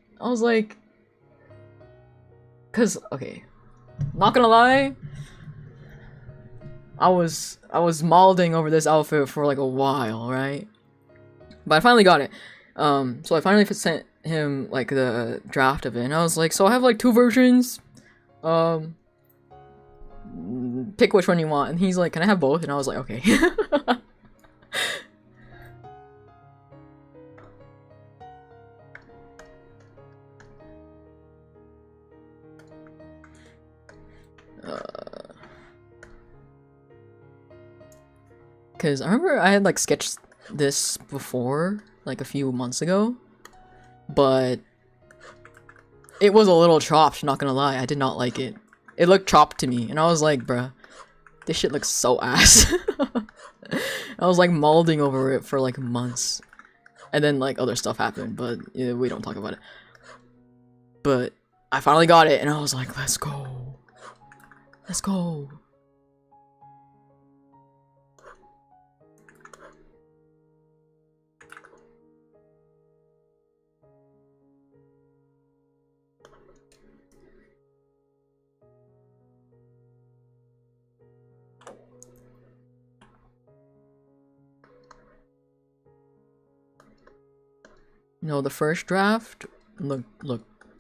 cause okay, not gonna lie, I was molding over this outfit for like a while, right? But I finally got it. So I finally sent him like the draft of it, and I was like, so I have like 2 versions. Pick which one you want. And he's like, can I have both? And I was like, okay. Because I remember I had like sketched this before, like a few months ago, but it was a little chopped, not gonna lie. I did not like it. It looked chopped to me, and I was like, bruh, this shit looks so ass. I was like molding over it for like months, and then like other stuff happened, but yeah, we don't talk about it. But I finally got it, and I was like, let's go. Let's go. No, the first draft look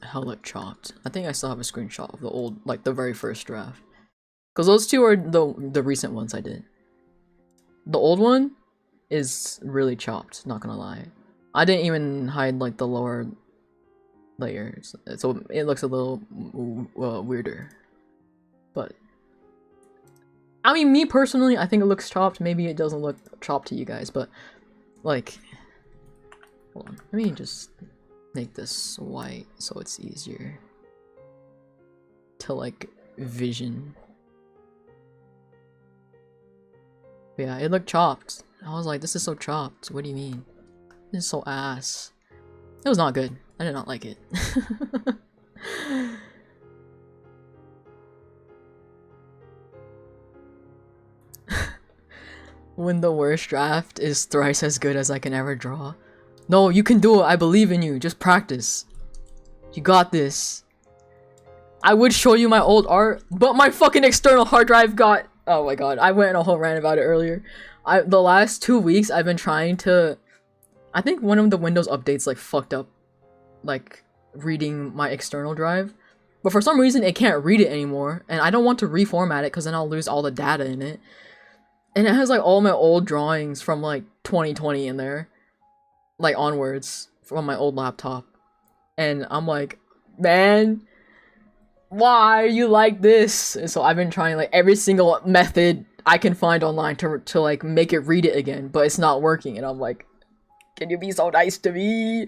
hella chopped. I think I still have a screenshot of the old, like the very first draft. Because those 2 are the recent ones I did. The old one is really chopped, not gonna lie. I didn't even hide like the lower layers, so it looks a little weirder. But I mean, me personally, I think it looks chopped. Maybe it doesn't look chopped to you guys, but like, hold on, let me just make this white so it's easier to like vision. But yeah, it looked chopped. I was like, this is so chopped. What do you mean? This is so ass. It was not good. I did not like it. When the worst draft is thrice as good as I can ever draw. No, you can do it. I believe in you. Just practice. You got this. I would show you my old art, but my fucking external hard drive got... Oh my god, I went on a whole rant about it earlier. The last 2 weeks, I've been trying to... I think one of the Windows updates, like, fucked up, like, reading my external drive. But for some reason, it can't read it anymore, and I don't want to reformat it, because then I'll lose all the data in it. And it has, like, all my old drawings from, like, 2020 in there. Like, onwards, from my old laptop. And I'm like, man... why are you like this? And so I've been trying like every single method I can find online to like make it read it again, but it's not working. And I'm like, can you be so nice to me?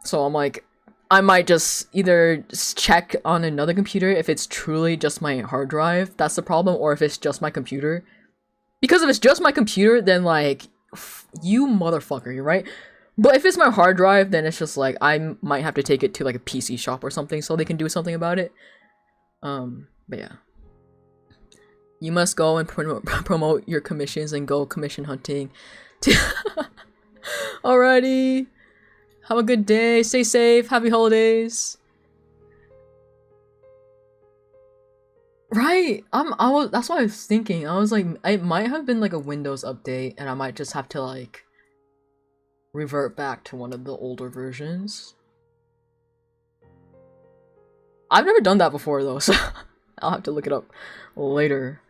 So I'm like, I might just either check on another computer if it's truly just my hard drive, that's the problem, or if it's just my computer. Because if it's just my computer, then like, you motherfucker, you're right? But if it's my hard drive, then it's just like, I might have to take it to like a PC shop or something so they can do something about it. But yeah. You must go and promote your commissions and go commission hunting. Alrighty. Have a good day. Stay safe. Happy holidays. Right. That's what I was thinking. I was like, it might have been like a Windows update and I might just have to like revert back to one of the older versions. I've never done that before though, so I'll have to look it up later.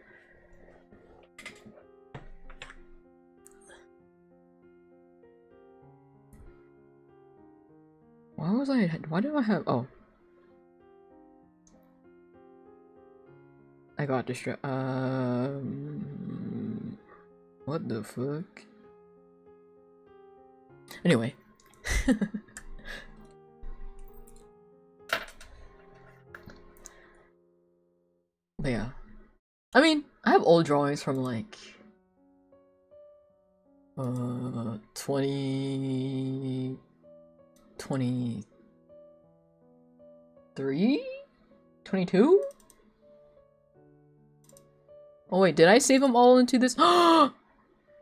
Why did I have, oh. I got distracted. What the fuck? Anyway. But yeah. I mean, I have old drawings from like 20 23? 22? Oh wait, did I save them all into this?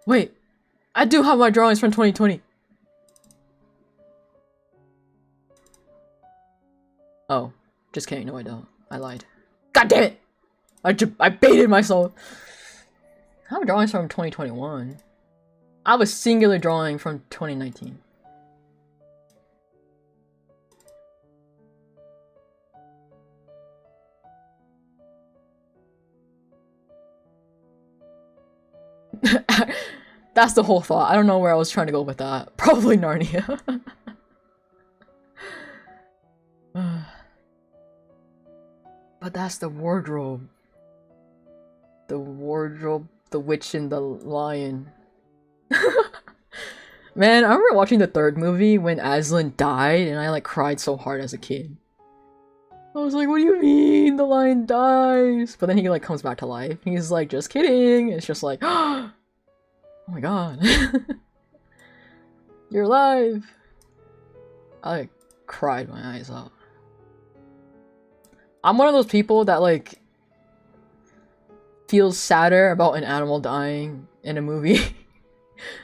Wait, I do have my drawings from 2020. Oh, just kidding. No, I don't. I lied. God damn it! I baited myself. I have drawings from 2021. I have a singular drawing from 2019. That's the whole thought. I don't know where I was trying to go with that. Probably Narnia. But that's the wardrobe. The wardrobe, the witch and the lion. Man, I remember watching the third movie when Aslan died and I like cried so hard as a kid. I was like, what do you mean the lion dies? But then he like comes back to life. He's like, just kidding. It's just like, oh my god. You're alive. I like, cried my eyes out. I'm one of those people that like feels sadder about an animal dying in a movie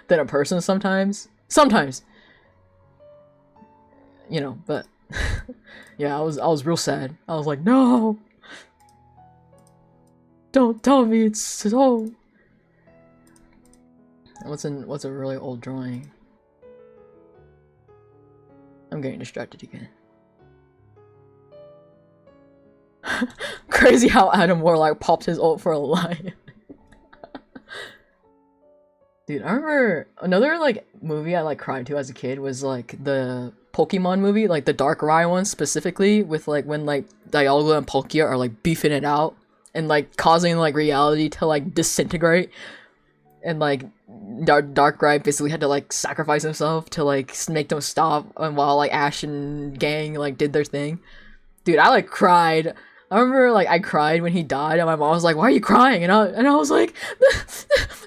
than a person sometimes. Sometimes. You know, but yeah, I was real sad. I was like, no! Don't tell me it's so. What's a really old drawing? I'm getting distracted again. Crazy how Adam Warlock popped his ult for a lion. Dude, I remember another like movie I like cried to as a kid was like the Pokemon movie, like the Darkrai one specifically, with like when like Dialga and Palkia are like beefing it out and like causing like reality to like disintegrate, and like Darkrai basically had to like sacrifice himself to like make them stop, and while like Ash and gang like did their thing. Dude, I like cried. I remember like I cried when he died, and my mom was like, "Why are you crying?" And I was like,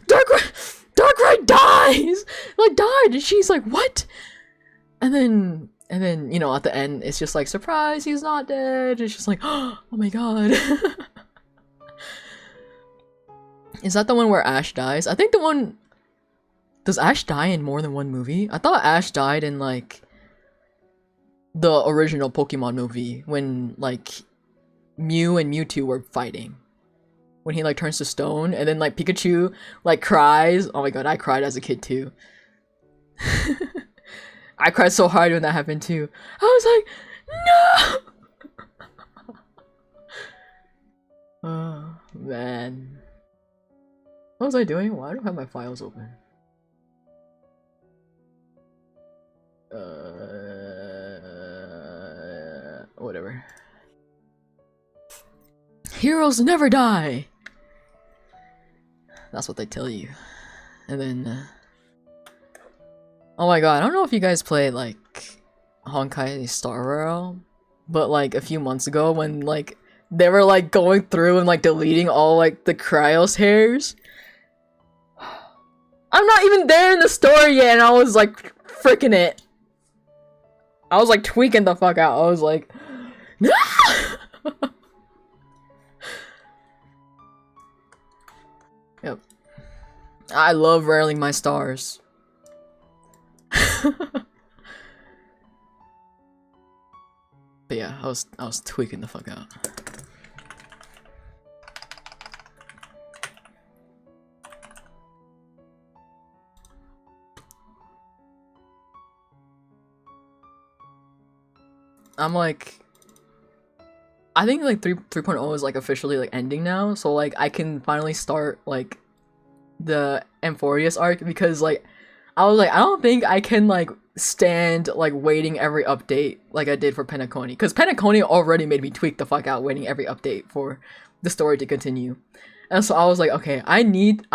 Darkrai dies! Like died, and she's like, "What?" And then you know at the end it's just like, surprise, he's not dead. It's just like, oh my god. Is that the one where Ash dies? I think the one. Does Ash die in more than one movie? I thought Ash died in like the original Pokemon movie when like Mew and Mewtwo were fighting. When he like turns to stone and then like Pikachu like cries. Oh my god, I cried as a kid too. I cried so hard when that happened too. I was like, no! Oh man. What was I doing? Why don't I have my files open? Whatever. Heroes never die! That's what they tell you. And then, oh my god, I don't know if you guys played, like, Honkai Star Rail, but, like, a few months ago when, like, they were, like, going through and, like, deleting all, like, the Cryos hairs. I'm not even there in the story yet, and I was, like, freaking it. I was, like, tweaking the fuck out. I was like, no! Yep. I love railing my stars. But yeah, I was tweaking the fuck out. I'm like, I think like 3.0 is like officially like ending now, so like I can finally start like the Amphorius arc, because like I was like, I don't think I can like stand like waiting every update like I did for Penacony, because Penacony already made me tweak the fuck out waiting every update for the story to continue. And so I was like, okay, I need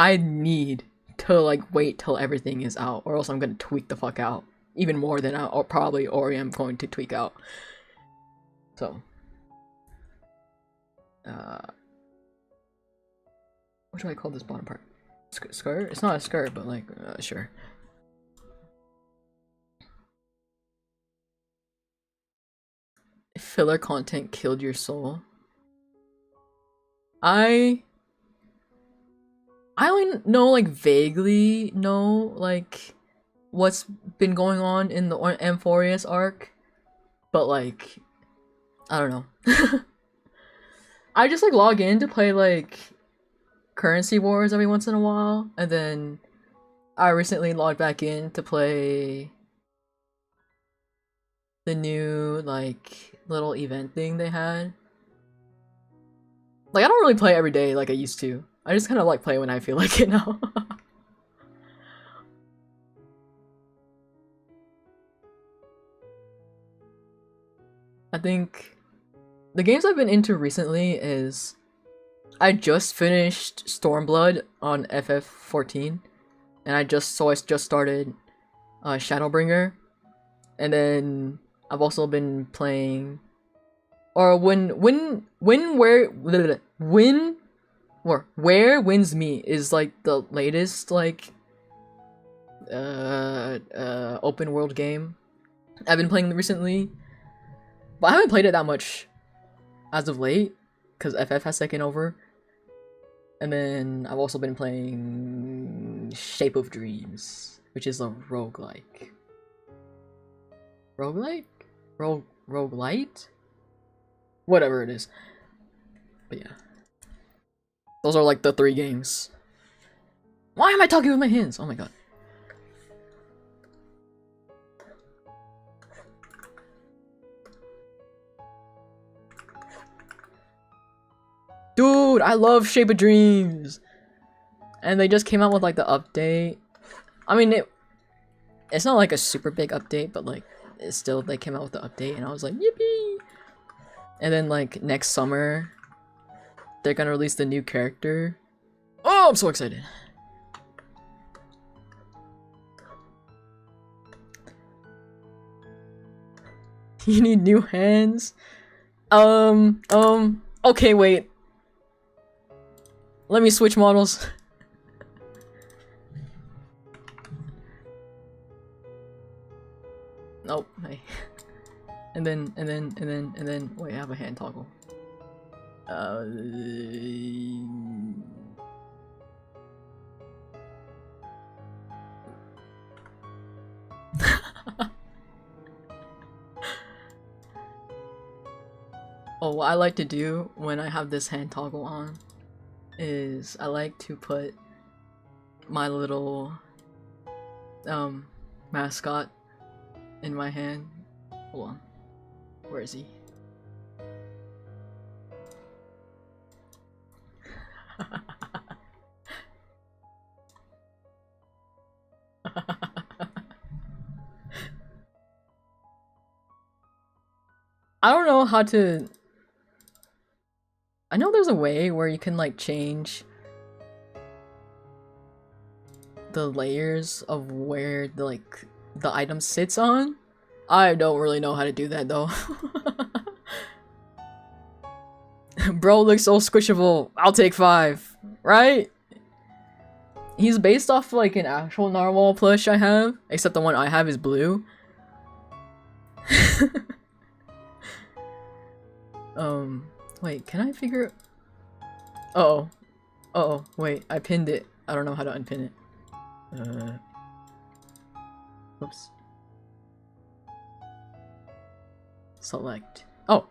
to like wait till everything is out, or else I'm gonna tweak the fuck out even more than I probably already am going to tweak out. So what do I call this bottom part? Skirt? It's not a skirt, but like, sure. filler content killed your soul? I only know, like, vaguely know, like, what's been going on in the Amphorius arc, but, like, I don't know. I just, like, log in to play, like, Currency Wars every once in a while, and then I recently logged back in to play the new, like, little event thing they had. Like, I don't really play every day like I used to. I just kind of, like, play when I feel like it now. I think the games I've been into recently is I just finished Stormblood on FF14, and I just started Shadowbringer, and then I've also been playing, or Where Winds Meet is like the latest like open world game I've been playing recently, but I haven't played it that much as of late because FF has taken over. And then I've also been playing Shape of Dreams, which is a roguelike. Roguelike? Roguelite? Whatever it is. But yeah. Those are like the 3 games. Why am I talking with my hands? Oh my god. Dude, I love Shape of Dreams! And they just came out with like the update. I mean, it's not like a super big update, but like, it's still, they came out with the update and I was like, yippee! And then like, next summer, they're gonna release the new character. Oh, I'm so excited! You need new hands? Okay, wait. Let me switch models. Nope. Hey. And then, wait, I have a hand toggle. Oh, what I like to do when I have this hand toggle on is I like to put my little mascot in my hand. Hold on. Where is he? I don't know how to... I know there's a way where you can like change the layers of where the like the item sits on. I don't really know how to do that though. Bro looks so squishable. I'll take 5, right? He's based off like an actual narwhal plush I have, except the one I have is blue. Wait, can I figure... Uh-oh. Uh-oh, wait, I pinned it. I don't know how to unpin it. Oops. Select. Oh!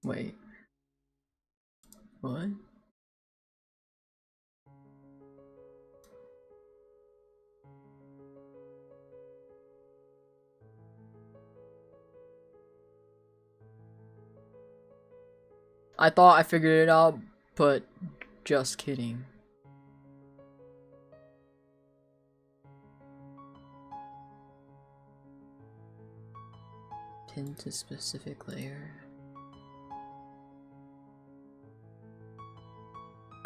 Wait. What? I thought I figured it out, but just kidding. Pin to specific layer.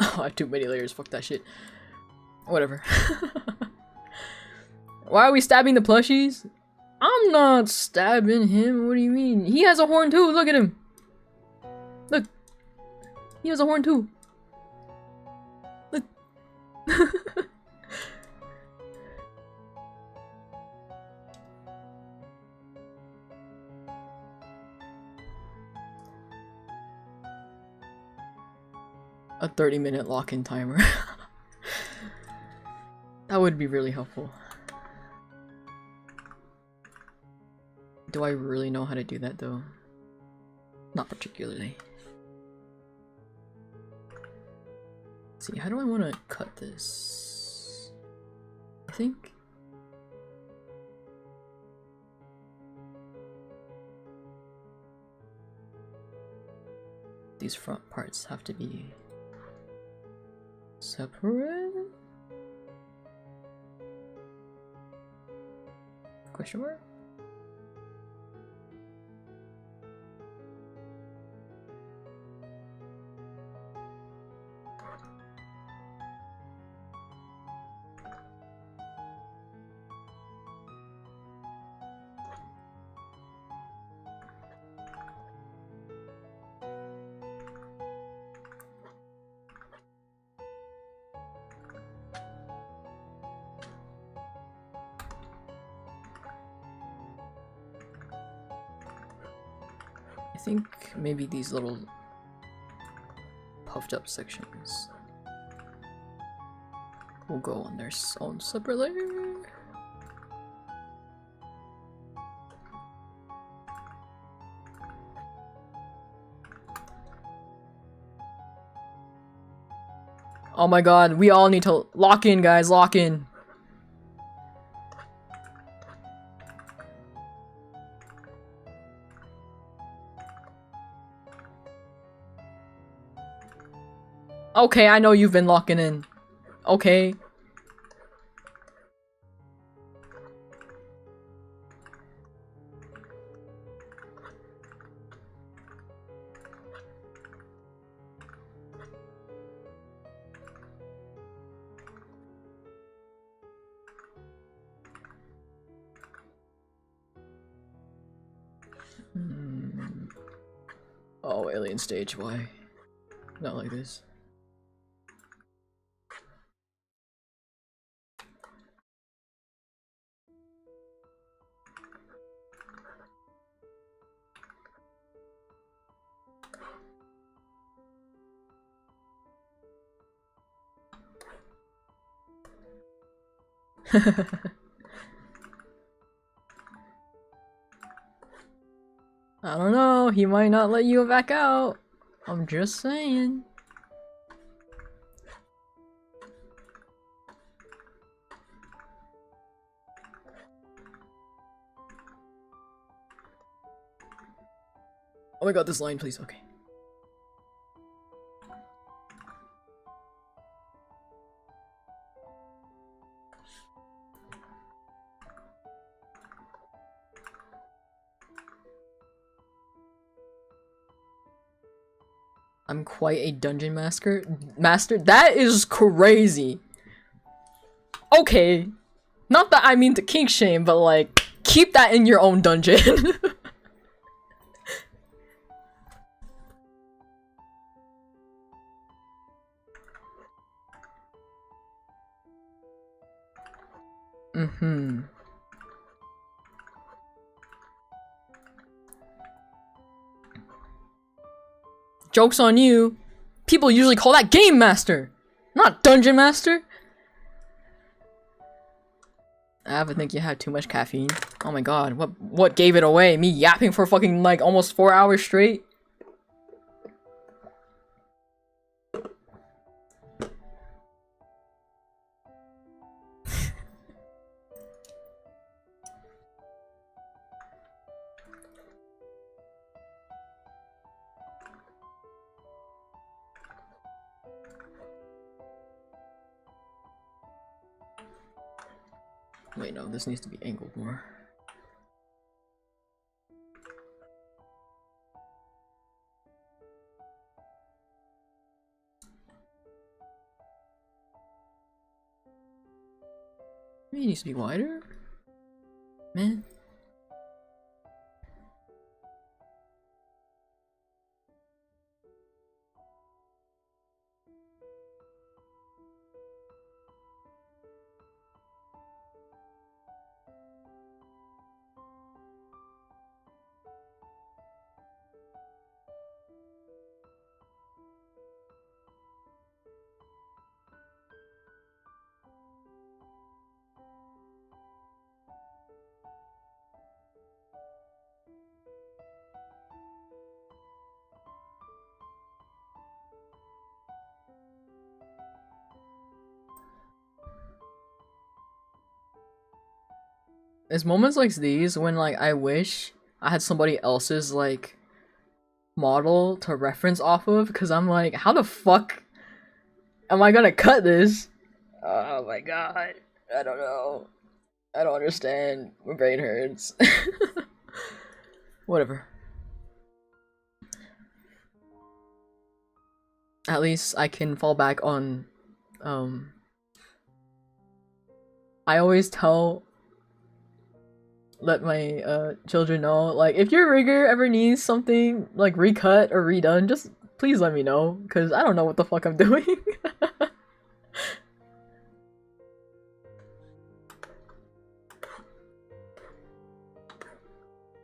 Oh, I have too many layers, fuck that shit. Whatever. Why are we stabbing the plushies? I'm not stabbing him. What do you mean? He has a horn too. Look at him. Look. He has a horn too. Look. A 30-minute lock-in timer. That would be really helpful. Do I really know how to do that though? Not particularly. Let's see, how do I want to cut this? I think... these front parts have to be separate? Question mark? I think maybe these little puffed up sections will go on their own separate layer. Oh my god, we all need to lock in, guys, lock in. Okay, I know you've been locking in. Okay. Oh, alien stage, why? Not like this. I don't know, he might not let you back out. I'm just saying. Oh my god, this line, please, okay. I'm quite a dungeon master. That is crazy. Okay. Not that I mean to kink shame, but like, keep that in your own dungeon. Mm-hmm. Joke's on you. People usually call that Game Master, not Dungeon Master. I would think you had too much caffeine. Oh my god, what gave it away? Me yapping for fucking like almost 4 hours straight? Wait, no, this needs to be angled more. Maybe it needs to be wider? Man. It's moments like these when like I wish I had somebody else's like model to reference off of, because I'm like, how the fuck am I gonna cut this? Oh my god. I don't know. I don't understand. My brain hurts. Whatever. At least I can fall back on I always let my children know, like, if your rigger ever needs something like recut or redone, just please let me know, because I don't know what the fuck I'm doing.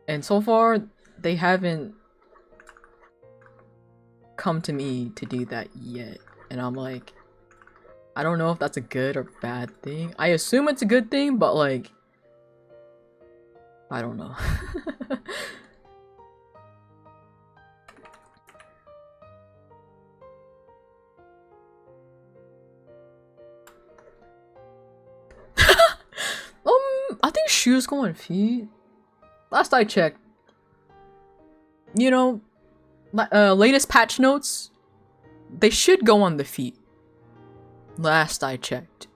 And so far, they haven't come to me to do that yet. And I'm like, I don't know if that's a good or bad thing. I assume it's a good thing, but like, I don't know. I think shoes go on feet. Last I checked. You know, latest patch notes, they should go on the feet. Last I checked.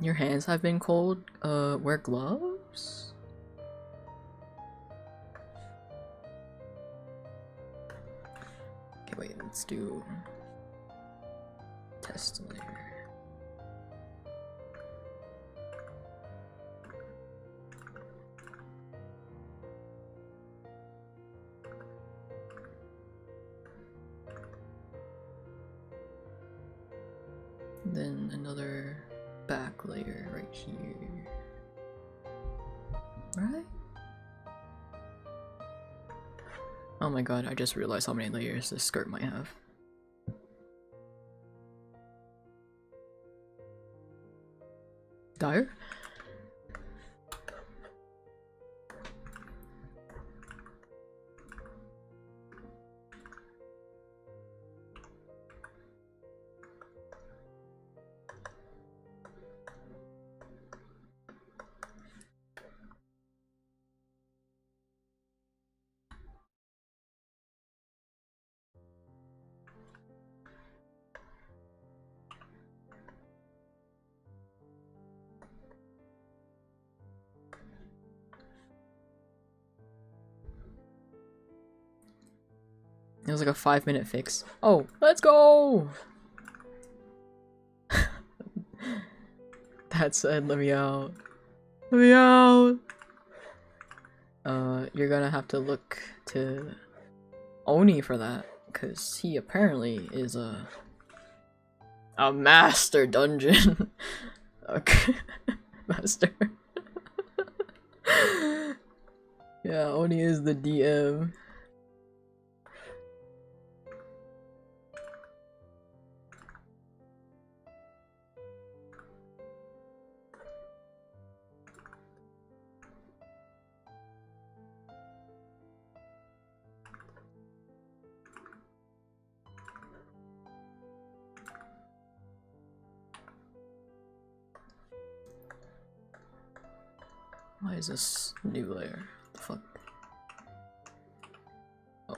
Your hands have been cold? Wear gloves? Okay, wait, let's do test layer. Then another back layer right here. Right? Oh my god, I just realized how many layers this skirt might have. Dire? It was like a 5-minute fix. Oh, let's go! That said, let me out. Let me out! You're gonna have to look to Oni for that, because he apparently is a master dungeon. Okay. Master. Yeah, Oni is the DM. Why is this new layer? What the fuck? Oh.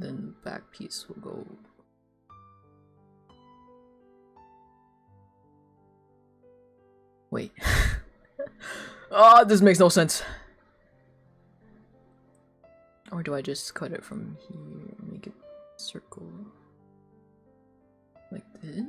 then back piece will go. Wait. Oh, this makes no sense. Or do I just cut it from here and make it circle like this?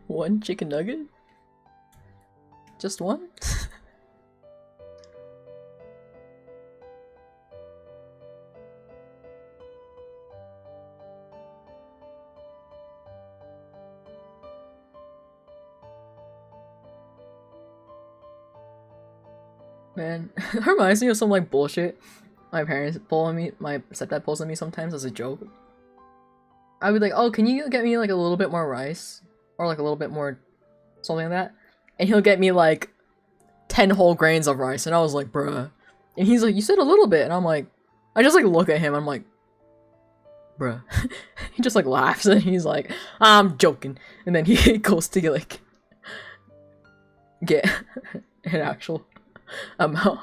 One chicken nugget? Just one? Man, that reminds me of some like bullshit my parents pull on me, my stepdad pulls on me sometimes as a joke. I would be like, oh, can you get me like a little bit more rice? Or like a little bit more something like that? And he'll get me like 10 whole grains of rice, and I was like, bruh. And he's like, you said a little bit, and I'm like, I just like look at him, I'm like, bruh. He just like laughs, and he's like, I'm joking. And then he goes to like get an actual amount.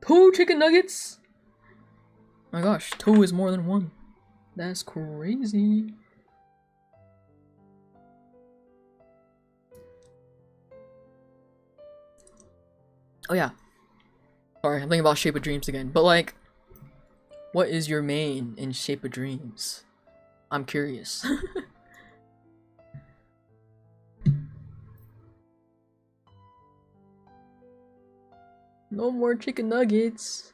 Two chicken nuggets? My gosh, two is more than one. That's crazy. Oh yeah. Sorry, I'm thinking about Shape of Dreams again. But like, what is your main in Shape of Dreams? I'm curious. No more chicken nuggets.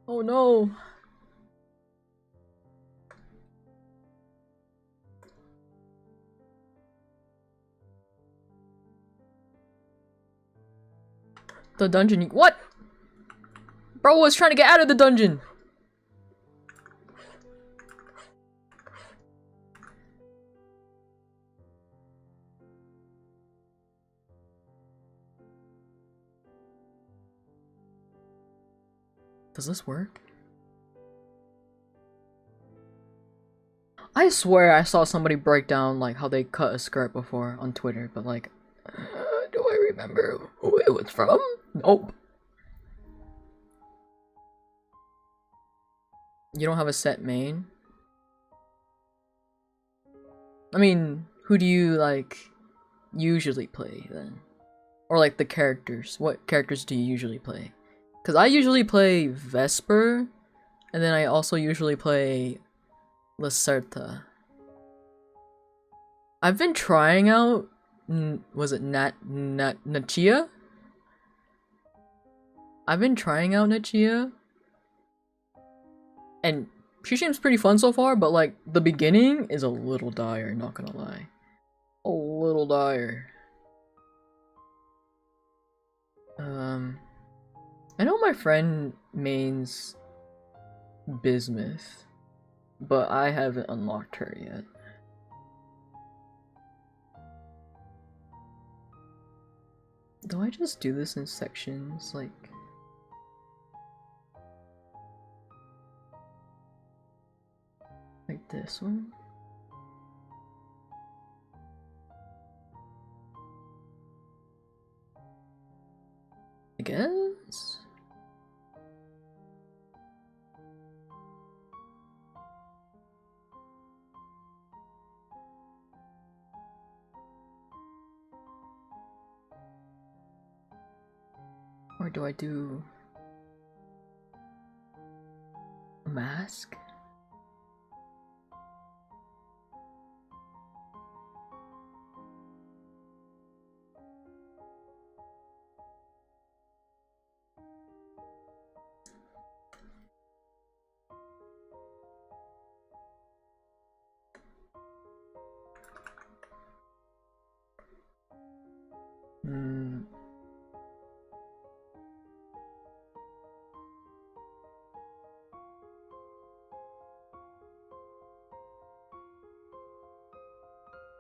Oh no. The dungeon. What? Bro was trying to get out of the dungeon. Does this work? I swear I saw somebody break down like how they cut a skirt before on Twitter, but like, do I remember who it was from? Nope. You don't have a set main? I mean, who do you like usually play then? Or like the characters? What characters do you usually play? Because I usually play Vesper, and then I also usually play Lacerta. I've been trying out, was it Nachia? I've been trying out Nachia, and she seems pretty fun so far, but like, the beginning is a little dire, not gonna lie. A little dire. I know my friend mains Bismuth, but I haven't unlocked her yet. Do I just do this in sections, like this one? I guess? Or do I do a mask?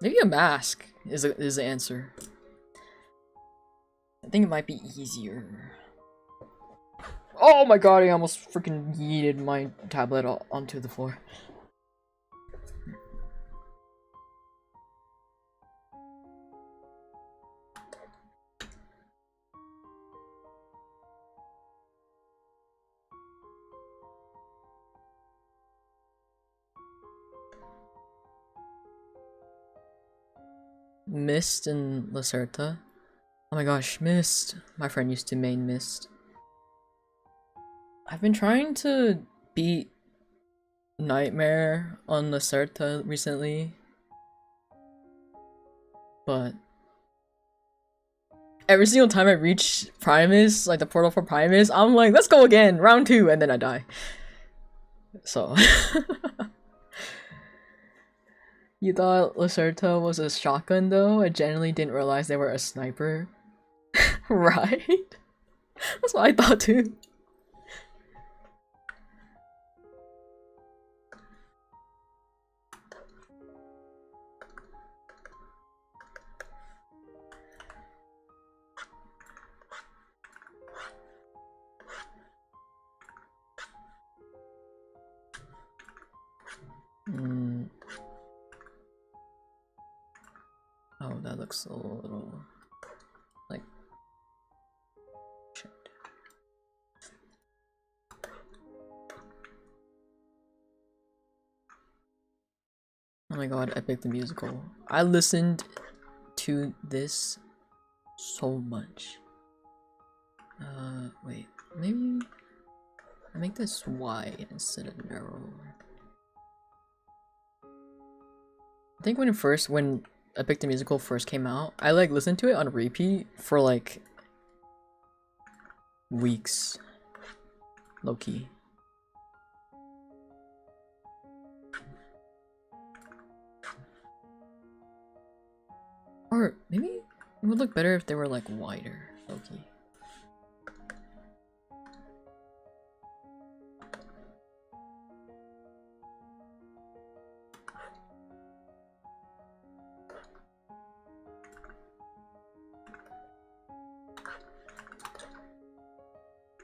Maybe a mask is the answer. I think it might be easier. Oh my god, I almost freaking yeeted my tablet onto the floor. Mist and Lacerta. Oh my gosh, Mist. My friend used to main Mist. I've been trying to beat Nightmare on Lacerta recently. But every single time I reach Primus, like the portal for Primus, I'm like, let's go again, round 2, and then I die. So you thought Lacerta was a shotgun though? I genuinely didn't realize they were a sniper. Right? That's what I thought too. Oh, that looks a little like shit. Oh my god, Epic the Musical. I listened to this so much. Wait, maybe I make this wide instead of narrow. I think when Epic the Musical first came out, I like listened to it on repeat for like weeks. Low key. Or maybe it would look better if they were like wider, low key.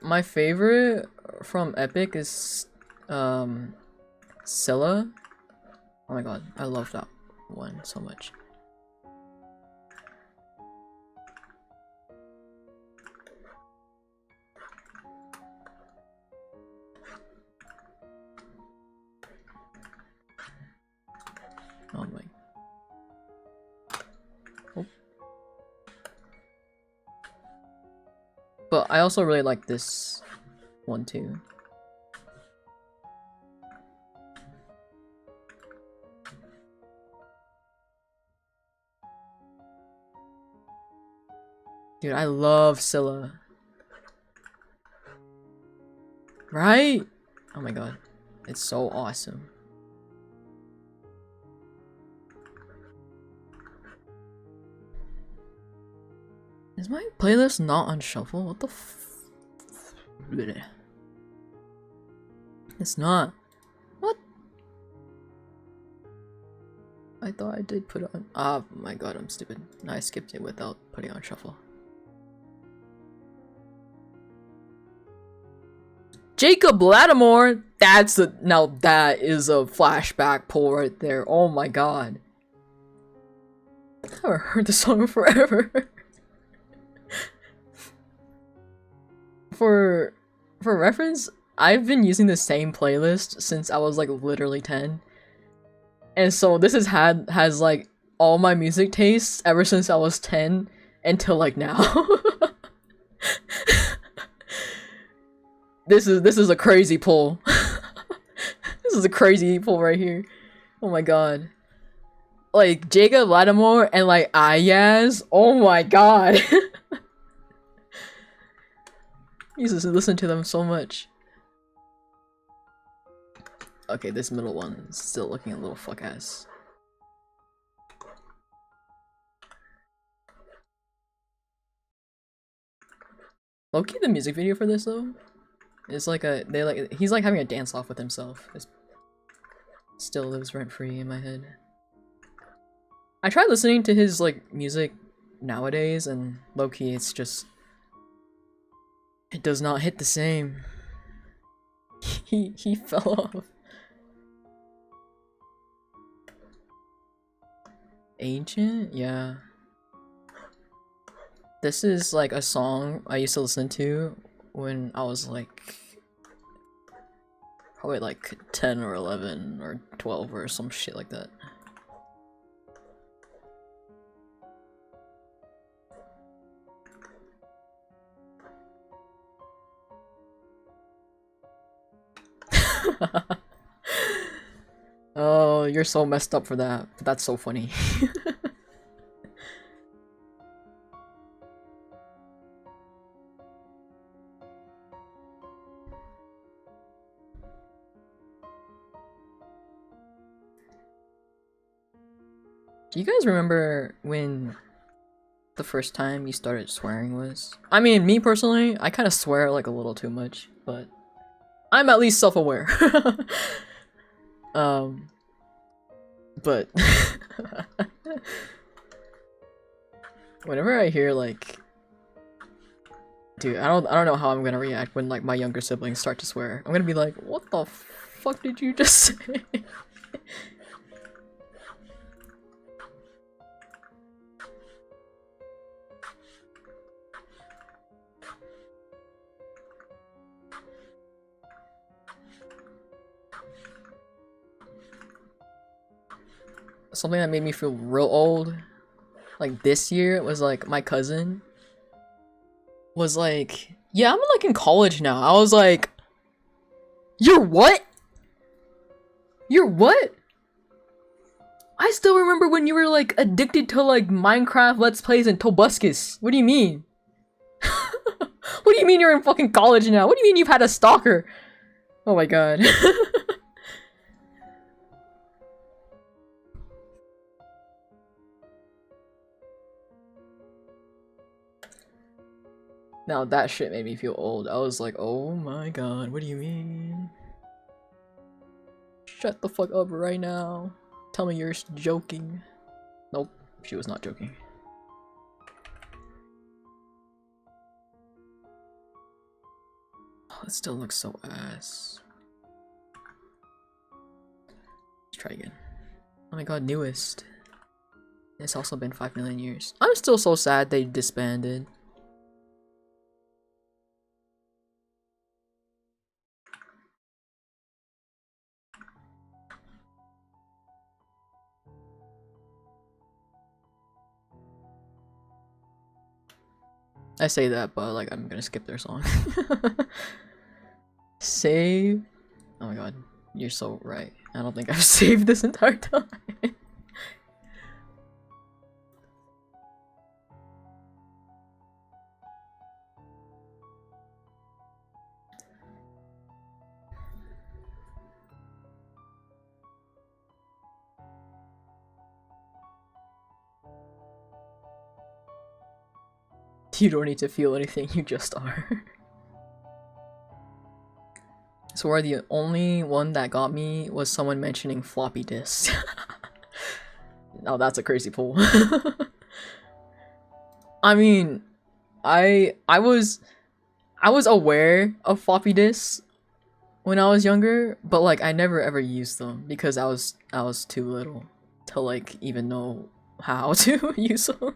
My favorite from Epic is Scylla. Oh my god, I love that one so much. Oh my. Oh. But I also really like this one too. Dude, I love Scylla. Right? Oh my god. It's so awesome. Is my playlist not on shuffle? What the Bleh. It's not. What? I thought I did put it on. Oh my god, I'm stupid. I skipped it without putting on shuffle. Jacob Lattimore! Now that is a flashback pull right there. Oh my god. I haven't heard the song in forever. For reference, I've been using the same playlist since I was like literally 10. And so this has like all my music tastes ever since I was 10 until like now. This is a crazy pull. This is a crazy pull right here. Oh my god. Like Jacob Lattimore and like Ayaz. Oh my god. I used to listen to them so much. Okay, this middle one is still looking a little fuck ass. Low-key, the music video for this though, is like he's like having a dance off with himself. It still lives rent free in my head. I tried listening to his like music nowadays, and low-key, it's just it does not hit the same. He fell off. Ancient? Yeah. This is like a song I used to listen to when I was like probably like 10 or 11 or 12 or some shit like that. Oh, you're so messed up for that. That's so funny. Do you guys remember when the first time you started swearing was? I mean, me personally, I kind of swear like a little too much, but I'm at least self-aware. But whenever I hear like, dude, I don't know how I'm gonna react when like my younger siblings start to swear. I'm gonna be like, what the fuck did you just say? Something that made me feel real old, like this year, was like my cousin was like, yeah, I'm like in college now. I was like, you're what? You're what? I still remember when you were like addicted to like Minecraft Let's Plays and Tobuscus. What do you mean? What do you mean you're in fucking college now? What do you mean you've had a stalker? Oh my god. Now that shit made me feel old. I was like, oh my god, what do you mean? Shut the fuck up right now. Tell me you're joking. Nope, she was not joking. Oh, it still looks so ass. Let's try again. Oh my god, newest. It's also been 5 million years. I'm still so sad they disbanded. I say that, but like I'm gonna skip their song. Save. Oh my god, you're so right. I don't think I've saved this entire time. You don't need to feel anything, you just are. So the only one that got me was someone mentioning floppy disks. Oh, that's a crazy pull. I mean, I was aware of floppy disks when I was younger, but like I never ever used them because I was too little to like even know how to use them.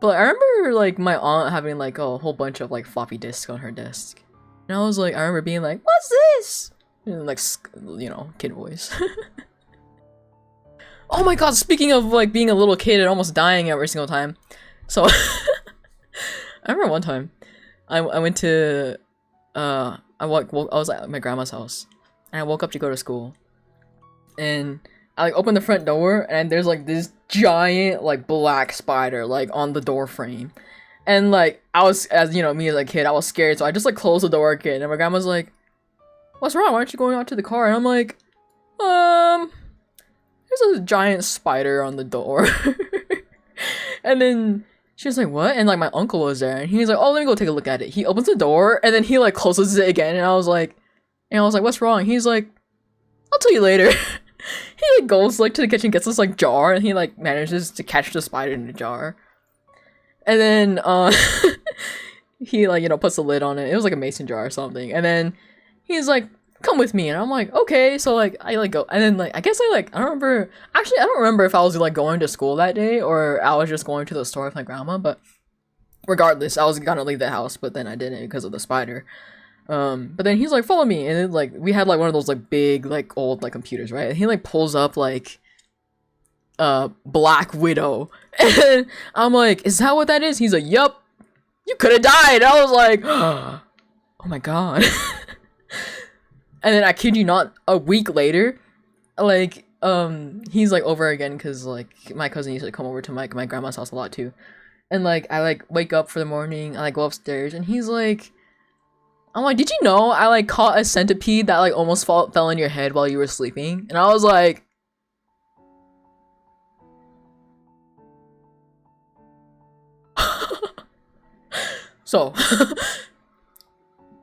But I remember like my aunt having like a whole bunch of like floppy disks on her desk. And I was like, I remember being like, what's this? And like, you know, kid voice. Oh my god, speaking of like being a little kid and almost dying every single time. So, I remember one time, I went to, I was at my grandma's house. And I woke up to go to school. And I like opened the front door and there's like this giant like black spider like on the door frame. And like I was, as you know, me as a kid, I was scared, so I just like closed the door again. And my grandma's like, what's wrong? Why aren't you going out to the car? And I'm like, there's a giant spider on the door. And then She was like, what? And like my uncle was there, and he's like, oh, let me go take a look at it. He opens the door, and then he like closes it again, and I was like, what's wrong? He's like, I'll tell you later. He like goes like to the kitchen, gets this like jar, and he like manages to catch the spider in the jar. And then he like, you know, puts the lid on it. It was like a mason jar or something. And then he's like, come with me. And I'm like, okay. So like I like go, and then like I guess I don't remember, actually I don't remember if I was like going to school that day or I was just going to the store with my grandma, but regardless, I was gonna leave the house, but then I didn't because of the spider. But then he's like, follow me, and then like we had like one of those like big like old like computers, right? And he like pulls up like Black Widow, and I'm like, is that what that is? He's like, yup, you could have died. I was like, oh my god. And then I kid you not, a week later, like he's like over again because like my cousin used to come over to my grandma's house a lot too, and like I like wake up for the morning, I like go upstairs, and he's like, I'm like, did you know I like caught a centipede that like almost fell in your head while you were sleeping? And I was like, so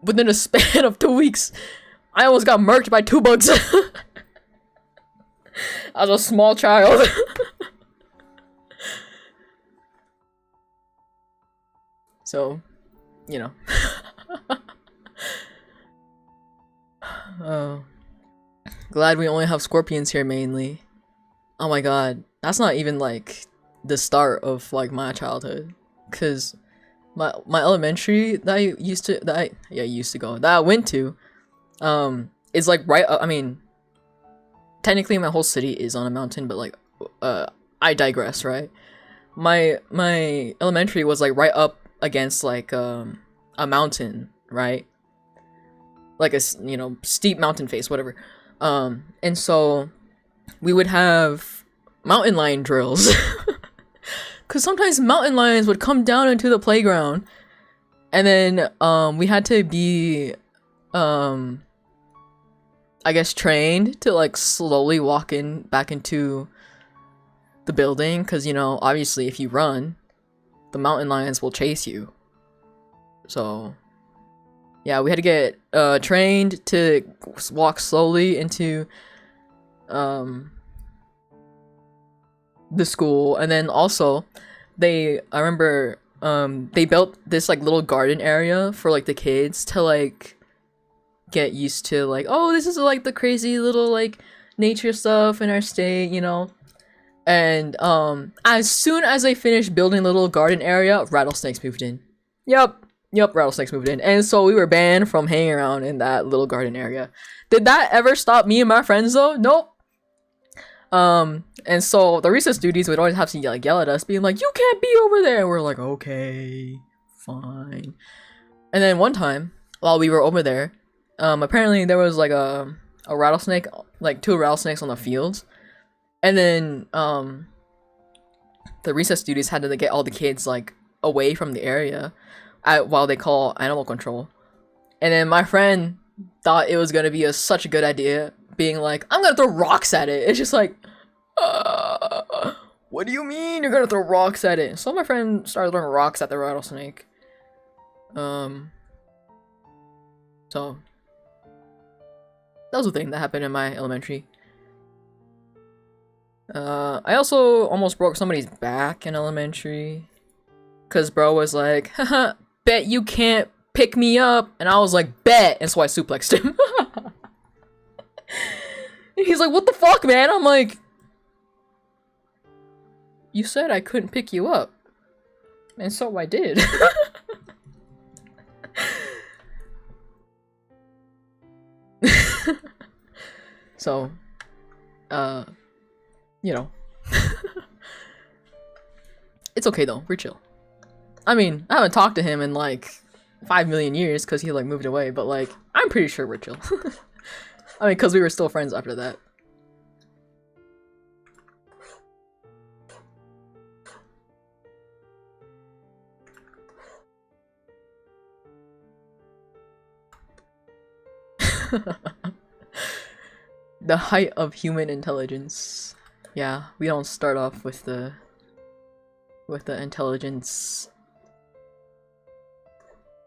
within a span of 2 weeks, I almost got murked by 2 bugs. As a small child. So, you know. Glad we only have scorpions here mainly. Oh my god, that's not even like the start of like my childhood, cause my elementary that I went to, is like right. I mean, technically my whole city is on a mountain, but like, I digress. Right, my elementary was like right up against like a mountain, right? Like a, you know, steep mountain face, whatever. And so we would have mountain lion drills. Cause sometimes mountain lions would come down into the playground, and then we had to be I guess trained to like slowly walk in back into the building, cause you know, obviously if you run, the mountain lions will chase you. So yeah, we had to get trained to walk slowly into the school. And then also I remember they built this like little garden area for like the kids to like get used to, like, oh, this is like the crazy little like nature stuff in our state, you know. And as soon as they finished building a little garden area, rattlesnakes moved in. Yep, rattlesnakes moved in. And so we were banned from hanging around in that little garden area. Did that ever stop me and my friends though? Nope. And so the recess duties would always have to like yell at us, being like, you can't be over there. And we're like, okay, fine. And then one time, while we were over there, apparently there was like a rattlesnake, like 2 rattlesnakes on the fields. And then the recess duties had to get all the kids like away from the area while they call animal control. And then my friend thought it was gonna be such a good idea, being like, I'm gonna throw rocks at it. It's just like, what do you mean you're gonna throw rocks at it? So my friend started throwing rocks at the rattlesnake. So that was a thing that happened in my elementary. I also almost broke somebody's back in elementary, cause bro was like, haha, bet you can't pick me up. And I was like, bet. And so I suplexed him. And he's like, what the fuck, man? I'm like, you said I couldn't pick you up. And so I did. So, you know. It's okay though, we're chill. I mean, I haven't talked to him in like 5 million years because he like moved away, but like, I'm pretty sure we're chill. I mean, because we were still friends after that. The height of human intelligence. Yeah, we don't start off with the with the intelligence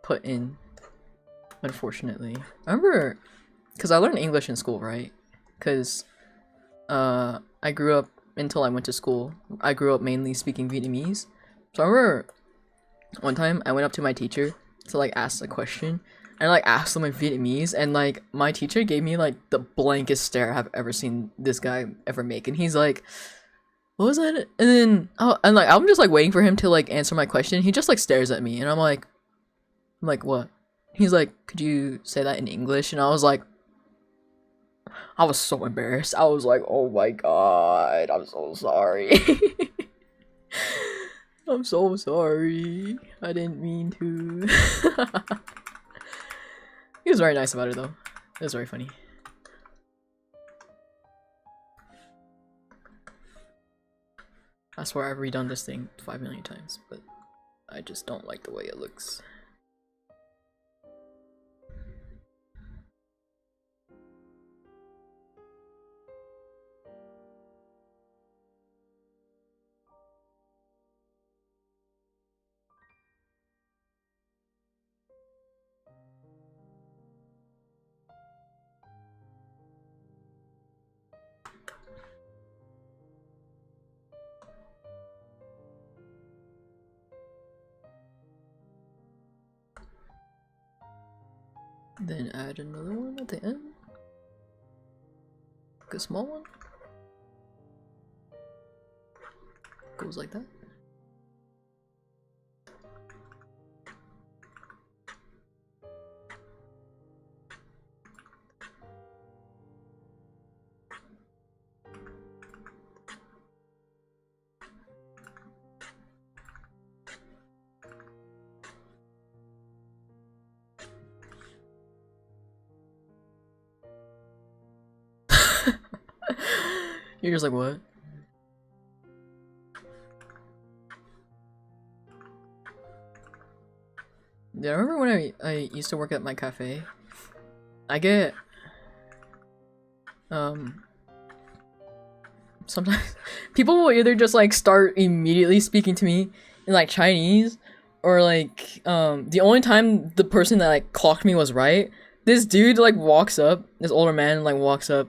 put in, unfortunately. I remember, because I learned English in school, right? Because I grew up, until I went to school, I grew up mainly speaking Vietnamese. So I remember one time I went up to my teacher to like ask a question, and I like asked them in Vietnamese, and like my teacher gave me like the blankest stare I've ever seen this guy ever make, and he's like, what was that? And then and like I'm just like waiting for him to like answer my question. He just like stares at me, and I'm like what? He's like, could you say that in English? And I was like, I was so embarrassed. I was like, oh my god, I'm so sorry. I'm so sorry. I didn't mean to. He was very nice about it though. It was very funny. I swear I've redone this thing 5 million times, but I just don't like the way it looks. Then add another one at the end. Like a small one. Goes like that. You're just like, what? Yeah, I remember when I used to work at my cafe. I get sometimes people will either just like start immediately speaking to me in like Chinese, or like the only time the person that like clocked me was right, this dude like walks up, this older man like walks up,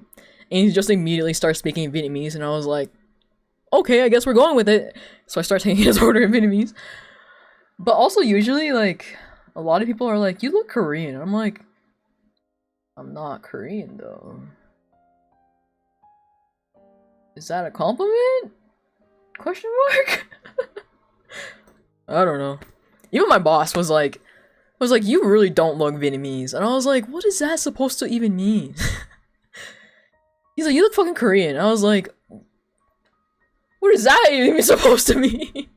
and he just immediately starts speaking Vietnamese, and I was like, okay, I guess we're going with it. So I start taking his order in Vietnamese. But also usually like a lot of people are like, you look Korean. I'm like, I'm not Korean though. Is that a compliment? Question mark? I don't know. Even my boss was like, you really don't look Vietnamese. And I was like, what is that supposed to even mean? He's like, you look fucking Korean. I was like, what is that even supposed to mean?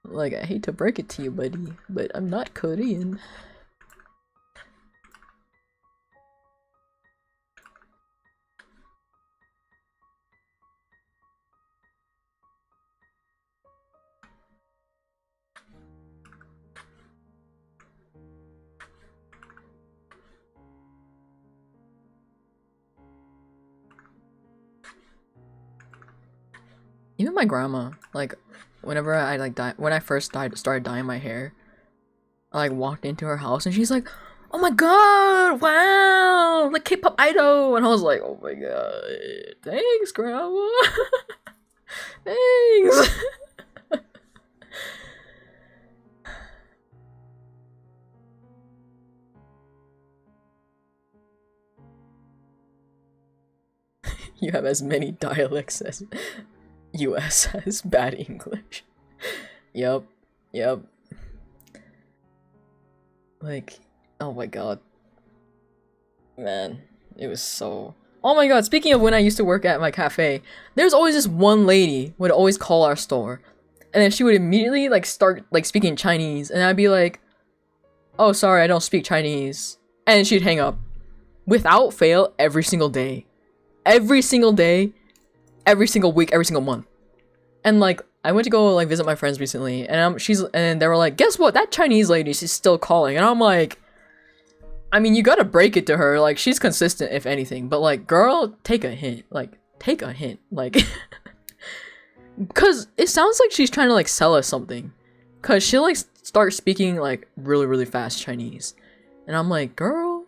Like, I hate to break it to you, buddy, but I'm not Korean. Even my grandma, like, whenever I like when I first started dyeing my hair, I like walked into her house and she's like, "Oh my god, wow, like K-pop idol," and I was like, "Oh my god, thanks, grandma, thanks." You have as many dialects as US has bad English. Yep. Like, oh my god. Man, it was so... Oh my god, speaking of when I used to work at my cafe, there's always this one lady would always call our store. And then she would immediately like start like speaking Chinese, and I'd be like, "Oh, sorry, I don't speak Chinese." And she'd hang up. Without fail, every single day. Every single day, every single week, every single month. And like, I went to go like visit my friends recently, and they were like, "Guess what? That Chinese lady, she's still calling." And I'm like, I mean, you gotta break it to her. Like, she's consistent, if anything. But like, girl, take a hint. Like, take a hint. Like, Cause it sounds like she's trying to like sell us something. Cause she'll like start speaking like really, really fast Chinese. And I'm like, girl.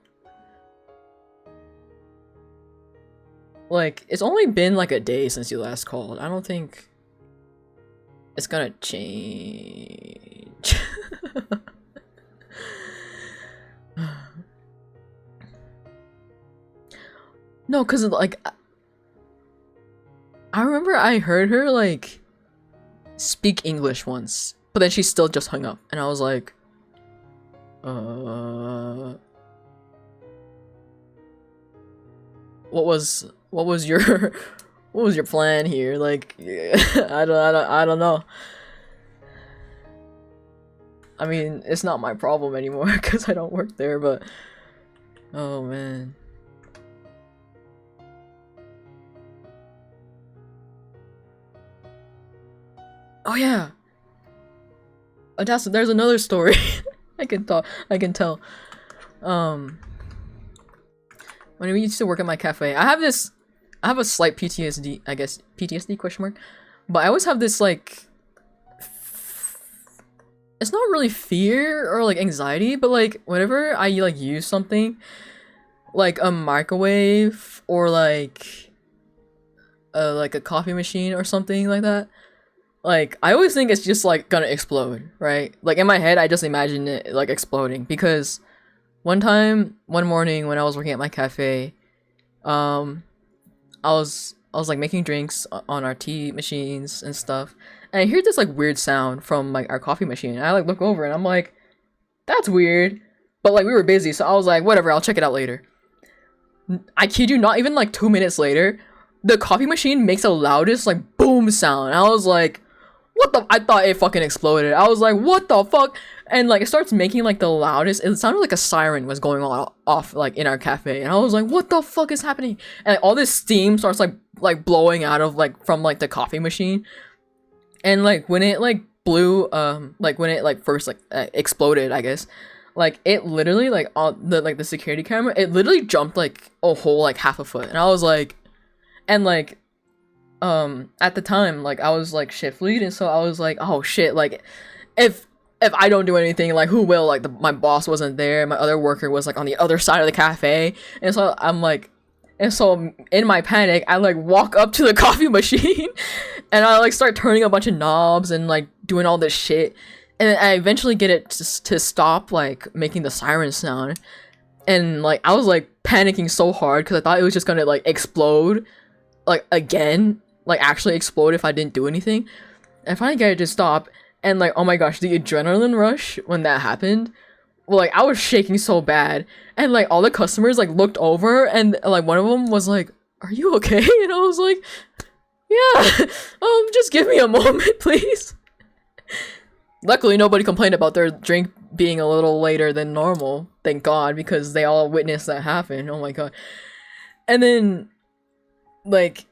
Like, it's only been like a day since you last called. I don't think it's gonna change. No, cause like I remember I heard her like speak English once, but then she still just hung up, and I was like, what was your what was your plan here? Like, I don't know. I mean, it's not my problem anymore because I don't work there, but oh man. Oh yeah. There's another story I can tell. When we used to work at my cafe, I have a slight PTSD, I guess, PTSD question mark, but I always have this like, it's not really fear or like anxiety, but like whenever I like use something like a microwave or like a coffee machine or something like that, like I always think it's just like gonna explode, right? Like in my head I just imagine it like exploding, because one morning when I was working at my cafe, I was like making drinks on our tea machines and stuff, and I hear this like weird sound from like our coffee machine. And I like look over and I'm like, that's weird, but like we were busy, so I was like, whatever, I'll check it out later. I kid you not, even like 2 minutes later, the coffee machine makes the loudest like boom sound. And I was like, what the? I thought it fucking exploded. I was like, what the fuck? And like it starts making like the loudest. It sounded like a siren was going on off like in our cafe. And I was like, what the fuck is happening? And like, all this steam starts like blowing out of like from like the coffee machine. And like when it like blew, like when it like first like exploded, I guess, like it literally like on the security camera, it literally jumped like a whole like half a foot. And I was like, and like at the time, like I was like shift lead, and so I was like, oh shit, like if I don't do anything, like who will? Like my boss wasn't there, my other worker was like on the other side of the cafe, and so I'm like, and so in my panic I like walk up to the coffee machine and I like start turning a bunch of knobs and like doing all this shit, and then I eventually get it to stop like making the siren sound. And like I was like panicking so hard because I thought it was just gonna like explode like again, like actually explode if I didn't do anything. And I finally get it to stop, and like, oh my gosh, the adrenaline rush when that happened, well, like I was shaking so bad, and like all the customers like looked over, and like one of them was like, are you okay? And I was like, yeah, just give me a moment please. Luckily nobody complained about their drink being a little later than normal, thank god, because they all witnessed that happen. Oh my god. And then like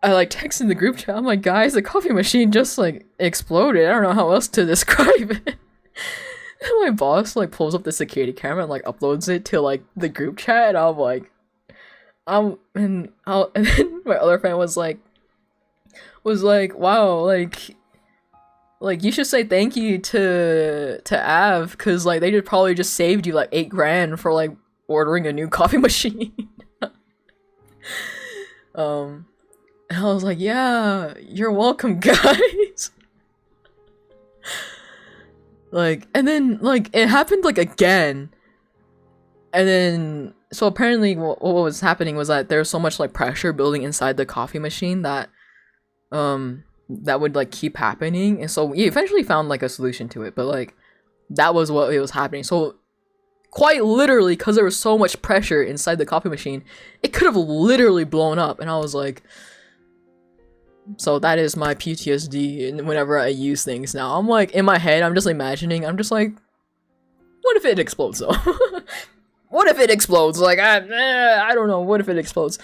I like texted the group chat, I'm like, guys, the coffee machine just like exploded. I don't know how else to describe it. And my boss like pulls up the security camera and like uploads it to like the group chat, and I'm like, and then my other friend was like, wow, like you should say thank you to Av, because like they just probably just saved you like $8,000 for like ordering a new coffee machine. And I was like, yeah, you're welcome, guys. Like, and then like it happened like again, and then so apparently what was happening was that there's so much like pressure building inside the coffee machine that that would like keep happening, and so we eventually found like a solution to it, but like that was what it was happening. So quite literally, because there was so much pressure inside the coffee machine, it could have literally blown up. And I was like, so that is my PTSD whenever I use things now. I'm like, in my head, I'm just imagining, I'm just like, what if it explodes though? What if it explodes? Like, I don't know, what if it explodes?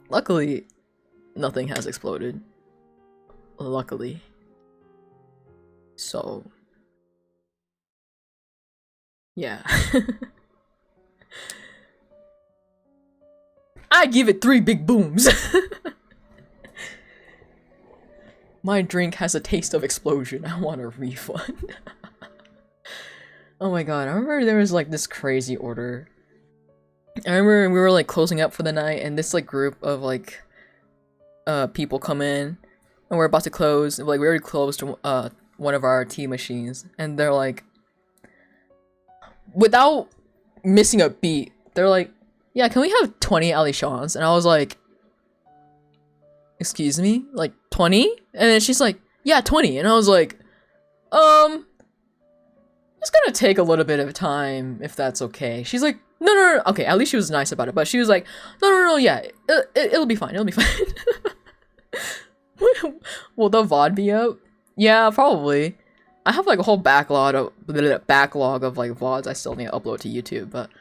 Luckily, nothing has exploded. Luckily. So, yeah. I give it 3 big booms. My drink has a taste of explosion. I want a refund. Oh my god, I remember there was like this crazy order. I remember we were like closing up for the night and this like group of like people come in and we're about to close. Like we already closed one of our tea machines and they're like, without missing a beat, they're like, yeah, can we have 20 Alishans? And I was like, excuse me? Like 20? And then she's like, yeah, 20. And I was like, it's gonna take a little bit of time if that's okay. She's like, no. Okay, at least she was nice about it. But she was like, no, yeah, it'll be fine. It'll be fine. Will the VOD be up? Yeah, probably. I have like a whole backlog of like VODs I still need to upload to YouTube. But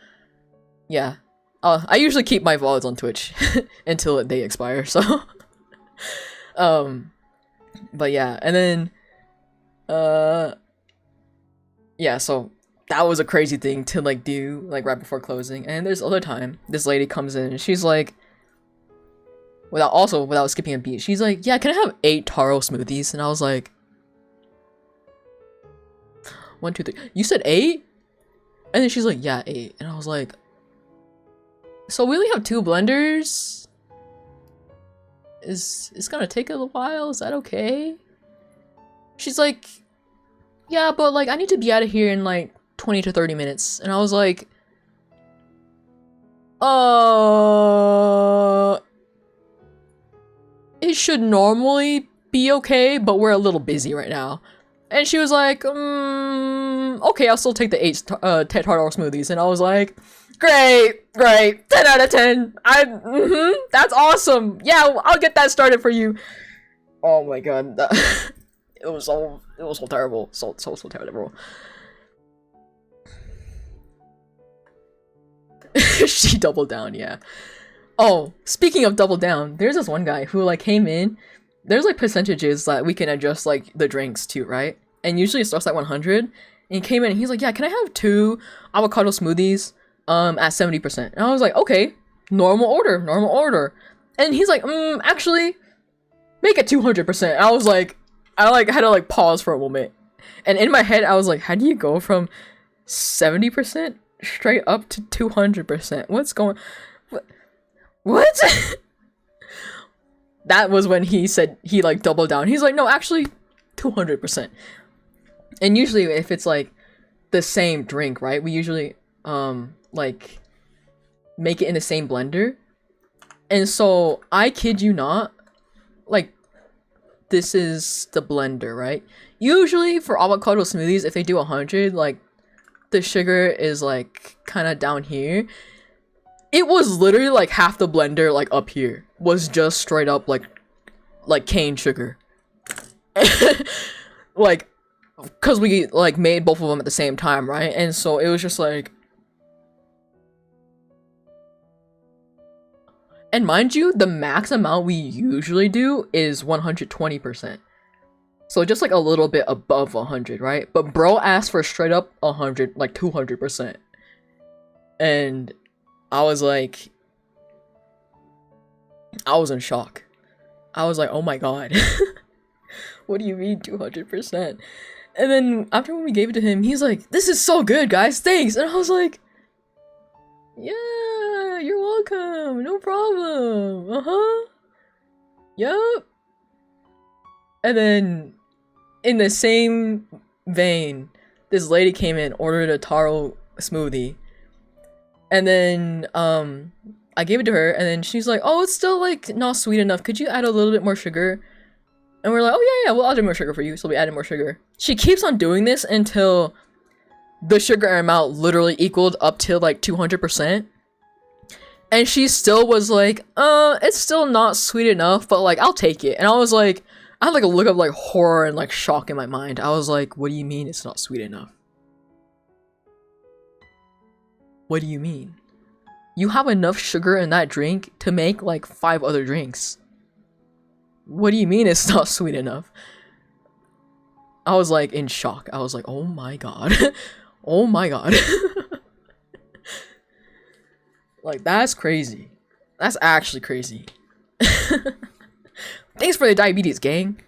yeah, I usually keep my VODs on Twitch until they expire. So, but yeah, and then yeah, so that was a crazy thing to like do like right before closing. And there's other time this lady comes in and she's like, without skipping a beat, she's like, yeah, can I have 8 taro smoothies? And I was like, 1, 2, 3. You said 8? And then she's like, yeah, 8. And I was like, so we only have 2 blenders? It's gonna take a while? Is that okay? She's like, yeah, but like I need to be out of here in like 20 to 30 minutes. And I was like, it should normally be okay, but we're a little busy right now. And she was like, okay, I'll still take the 8 $10 smoothies. And I was like, great, 10 out of 10. That's awesome. Yeah, I'll get that started for you. Oh my god, it was so terrible, so terrible. She doubled down, yeah. Oh, speaking of double down, there's this one guy who like came in. There's like percentages that we can adjust like the drinks to, right? And usually it starts at 100. And he came in and he's like, yeah, can I have 2 avocado smoothies at 70%? And I was like, okay, normal order. And he's like, actually, make it 200%. I was like, I like had to like pause for a moment. And in my head, I was like, how do you go from 70% straight up to 200%? What's going... What? That was when he said he like doubled down. He's like, no, actually 200%. And usually if it's like the same drink, right? We usually like make it in the same blender. And so I kid you not, like this is the blender, right? Usually for avocado smoothies, if they do 100, like the sugar is like kind of down here. It was literally like half the blender like up here was just straight up like cane sugar. Like, cause we like made both of them at the same time, right? And so it was just like, and mind you, the max amount we usually do is 120%. So just like a little bit above 100, right? But bro asked for straight up 100, like 200%. And I was like, I was in shock. I was like, oh my god. What do you mean 200%? And then after when we gave it to him, he's like, this is so good, guys, thanks. And I was like, yeah, you're welcome, no problem. Yup. And then in the same vein, this lady came in, ordered a taro smoothie. And then I gave it to her, and then she's like, oh, it's still like not sweet enough. Could you add a little bit more sugar? And we're like, oh yeah, we'll add more sugar for you. So we added more sugar. She keeps on doing this until the sugar amount literally equaled up to like 200%. And she still was like, it's still not sweet enough, but like, I'll take it. And I was like, I had like a look of like horror and like shock in my mind. I was like, what do you mean it's not sweet enough? What do you mean? You have enough sugar in that drink to make like 5 other drinks. What do you mean it's not sweet enough? I was like in shock. I was like, oh my god. Oh my god. Like, that's crazy. That's actually crazy. Thanks for the diabetes, gang.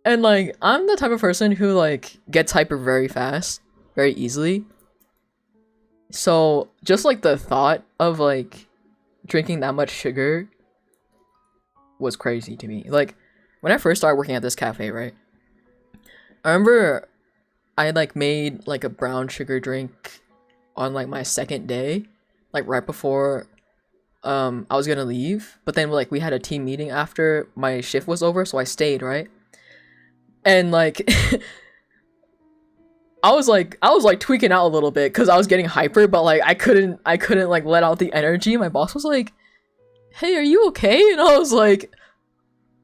And like, I'm the type of person who like gets hyper very fast, very easily. So just like the thought of like drinking that much sugar was crazy to me. Like when I first started working at this cafe, right? I remember I like made like a brown sugar drink on like my second day, like right before I was gonna leave. But then like we had a team meeting after my shift was over, so I stayed, right? And like I was like tweaking out a little bit because I was getting hyper, but like I couldn't like let out the energy. My boss was like, "Hey, are you okay?" And I was like,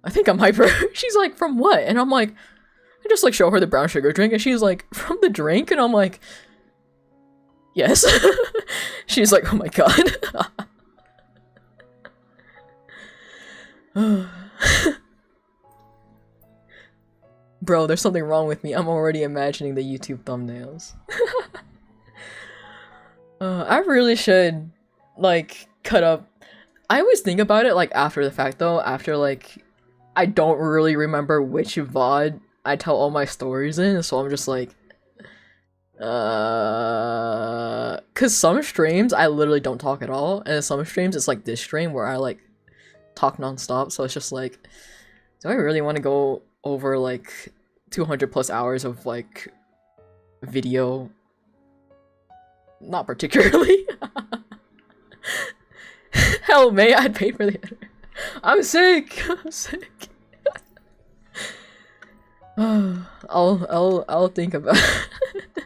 "I think I'm hyper." She's like, "From what?" And I'm like, I just like show her the brown sugar drink, and she's like, "From the drink?" And I'm like, "Yes." She's like, "Oh my god." Bro, there's something wrong with me. I'm already imagining the YouTube thumbnails. I really should like cut up. I always think about it like after the fact though, after like I don't really remember which VOD I tell all my stories in, so I'm just like cause some streams I literally don't talk at all, and some streams it's like this stream where I like talk nonstop, so it's just like, do I really want to go over like 200 plus hours of like video? Not particularly. Hell, may I'd pay for the editor. I'm sick. I'm sick. I'll think about it.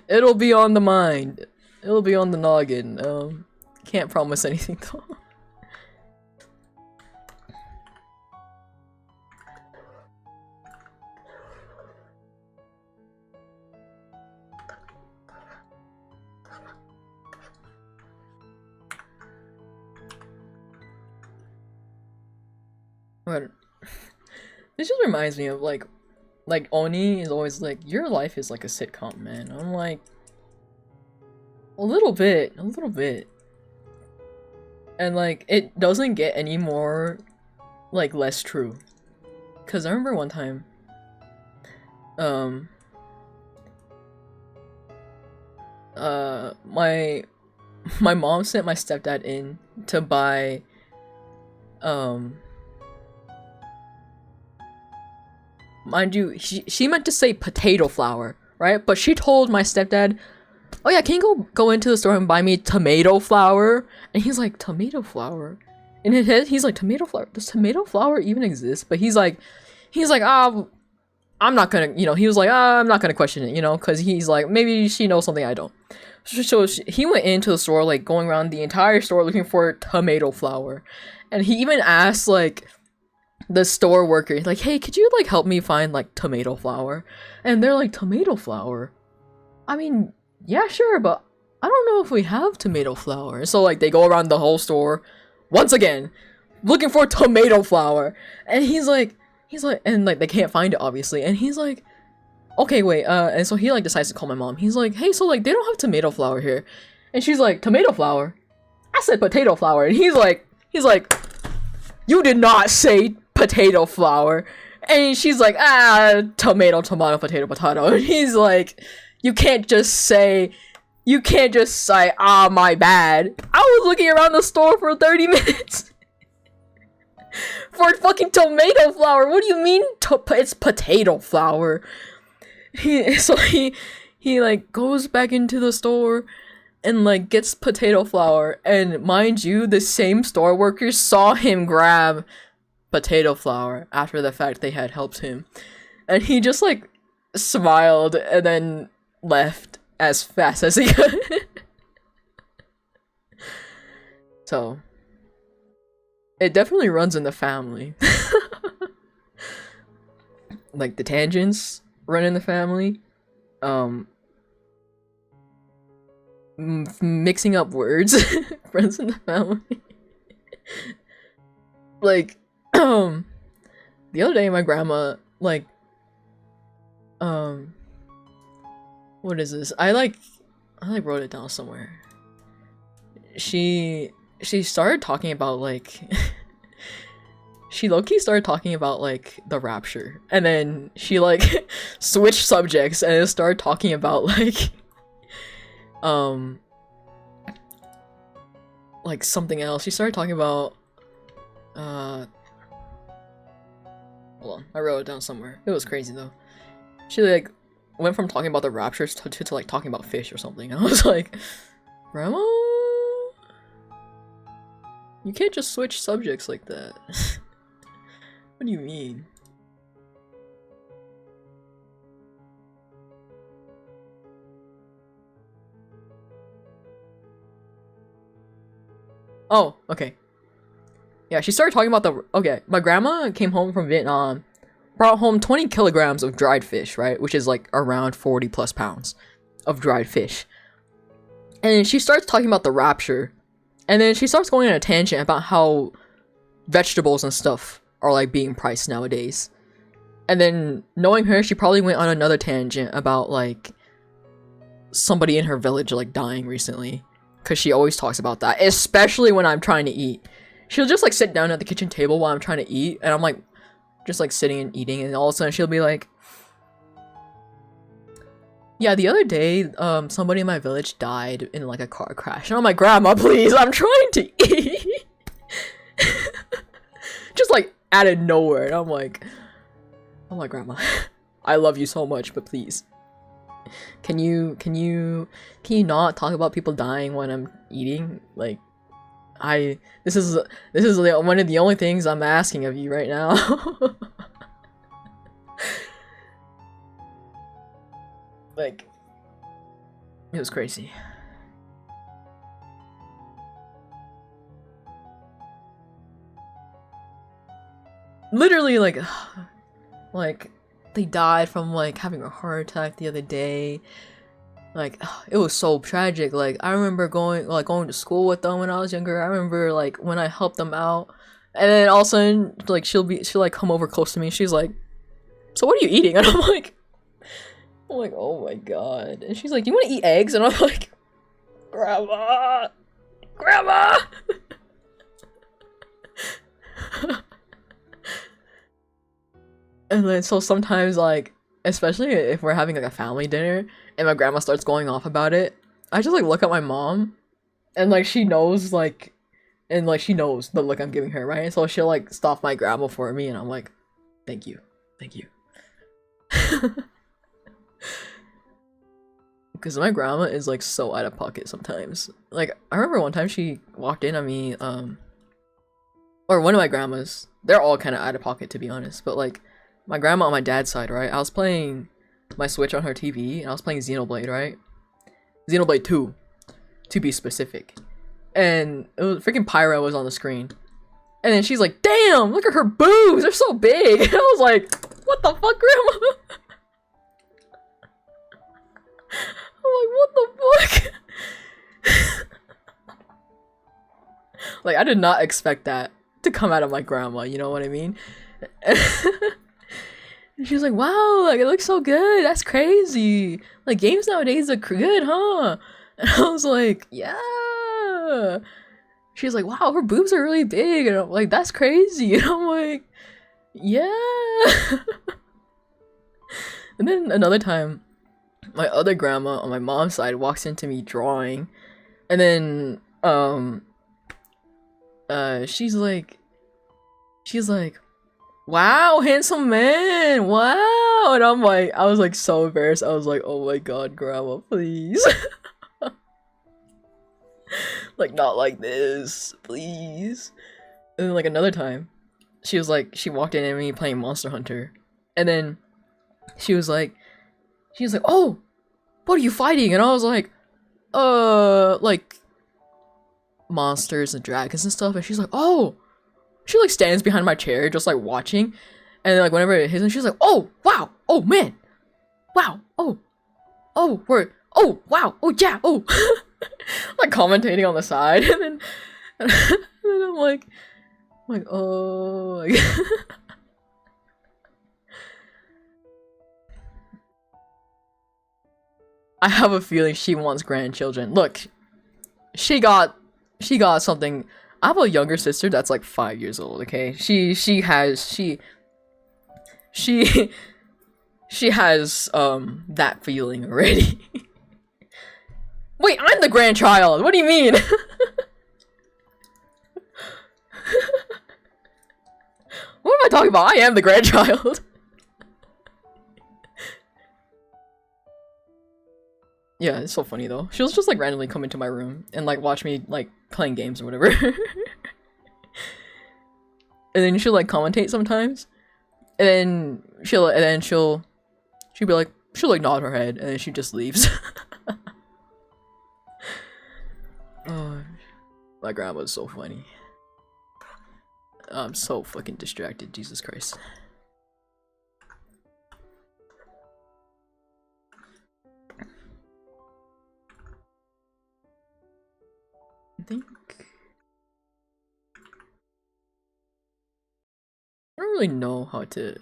It'll be on the mind. It'll be on the noggin. Can't promise anything though. But this just reminds me of like Oni is always like, your life is like a sitcom, man. I'm like, a little bit. And like, it doesn't get any more like less true. Cause I remember one time, my mom sent my stepdad in to buy, mind you, she meant to say potato flour, right? But she told my stepdad, "Oh yeah, can you go into the store and buy me tomato flour?" And he's like, "Tomato flour?" In his head, he's like, "Tomato flour? Does tomato flour even exist?" But he's like, I'm not gonna, you know, he was like, I'm not gonna question it, you know, because he's like, maybe she knows something I don't. So he went into the store, like going around the entire store looking for tomato flour. And he even asked like the store worker, like, "Hey, could you like help me find like tomato flour?" And they're like, "Tomato flour? I mean, yeah, sure, but I don't know if we have tomato flour." So like they go around the whole store once again looking for tomato flour. And he's like, and like they can't find it obviously. And he's like, "Okay, wait," and so he like decides to call my mom. He's like, "Hey, so like they don't have tomato flour here." And she's like, "Tomato flour? I said potato flour." And he's like, "You did not say potato flour." And she's like, tomato, potato. And he's like, you can't just say, my bad. I was looking around the store for 30 minutes for fucking tomato flour. What do you mean it's potato flour? He like goes back into the store and like gets potato flour, and mind you, the same store workers saw him grab potato flour after the fact they had helped him, and he just like smiled and then left as fast as he could. So it definitely runs in the family. Like the tangents run in the family. Mixing up words runs in the family. Like the other day my grandma like what is this? I wrote it down somewhere. she started talking about like she low-key started talking about like the rapture, and then she like switched subjects and then started talking about like something else. She started talking about hold on, I wrote it down somewhere. It was crazy though. She like went from talking about the rapture to like talking about fish or something. I was like, Grandma, you can't just switch subjects like that. What do you mean? Oh, okay. Yeah, she started talking about the... Okay, my grandma came home from Vietnam, brought home 20 kilograms of dried fish, right? Which is like around 40 plus pounds of dried fish. And she starts talking about the rapture. And then she starts going on a tangent about how vegetables and stuff are like being priced nowadays. And then knowing her, she probably went on another tangent about like somebody in her village like dying recently. Because she always talks about that, especially when I'm trying to eat. She'll just like sit down at the kitchen table while I'm trying to eat, and I'm like just like sitting and eating, and all of a sudden she'll be like, yeah, the other day somebody in my village died in like a car crash. And I'm like, Grandma, please, I'm trying to eat. Just like out of nowhere. And I'm like, Grandma, I love you so much, but please, can you not talk about people dying when I'm eating? Like, this is one of the only things I'm asking of you right now. Like, it was crazy. Literally, like they died from like having a heart attack the other day. Like, it was so tragic. Like, I remember going to school with them when I was younger. I remember like when I helped them out, and then all of a sudden, like she'll like come over close to me. She's like, "So what are you eating?" And I'm like, "Oh my god!" And she's like, "You want to eat eggs?" And I'm like, "Grandma, Grandma." And then so sometimes like, especially if we're having like a family dinner and my grandma starts going off about it, I just like look at my mom, and like she knows like, and like she knows the look I'm giving her, right? So she'll like stop my grandma for me, and I'm like, thank you. Because my grandma is like so out of pocket sometimes. Like, I remember one time she walked in on me, or one of my grandmas, they're all kind of out of pocket to be honest, but like my grandma on my dad's side, right? I was playing my Switch on her TV, and I was playing Xenoblade, right? Xenoblade 2, to be specific. And it was freaking Pyra was on the screen. And then she's like, damn, look at her boobs, they're so big. And I was like, what the fuck, Grandma? I'm like, what the fuck? Like, I did not expect that to come out of my grandma, you know what I mean? And she was like, wow, like, it looks so good, that's crazy. Like, games nowadays are good, huh? And I was like, yeah. She was like, wow, her boobs are really big. And I'm like, that's crazy. And I'm like, yeah. And then another time, my other grandma on my mom's side walks into me drawing. And then, she's like, wow, handsome man, wow. And I'm like, I was like so embarrassed. I was like, oh my god, Grandma, please. Like, not like this, please. And then like another time, she walked in at me playing Monster Hunter. And then she was like, oh, what are you fighting? And I was like, like monsters and dragons and stuff. And she's like, oh. She like stands behind my chair just like watching, and then, like whenever it hits me, she's like, oh wow, oh man, wow, oh we're, oh wow, oh yeah, oh. Like commentating on the side. And then I'm like oh. I have a feeling she wants grandchildren. Look, she got She got something. I have a younger sister that's like 5 years old. Okay, she she has that feeling already. Wait, I'm the grandchild. What do you mean? What am I talking about? I am the grandchild. Yeah, it's so funny though. She'll just like randomly come into my room and like watch me like playing games or whatever. And then she'll like commentate sometimes. And then she'll be like she'll like nod her head and then she just leaves. Oh, my grandma's so funny. I'm so fucking distracted, Jesus Christ. I think I don't really know how to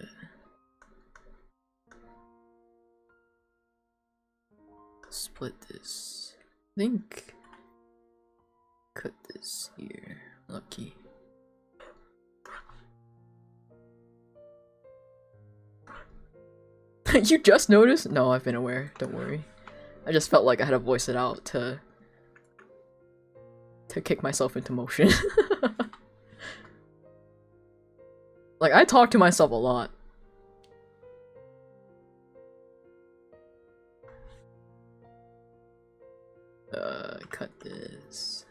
split this. I think cut this here. Lucky. You just noticed? No, I've been aware. Don't worry. I just felt like I had to voice it out to kick myself into motion. Like, I talk to myself a lot. Cut this.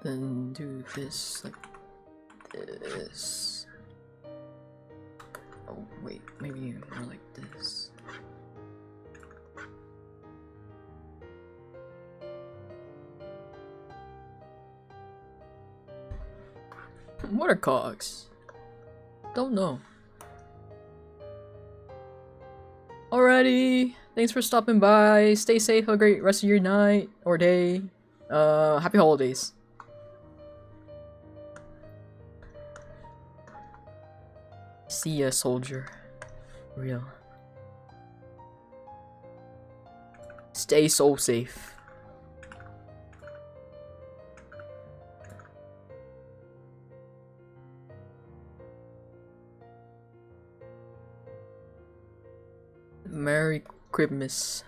Then do this like this. Oh wait, maybe more like this. What are cogs? Don't know. Alrighty, thanks for stopping by. Stay safe, have a great rest of your night or day. Happy holidays. See ya, soldier. Real. Stay so safe. Merry Christmas.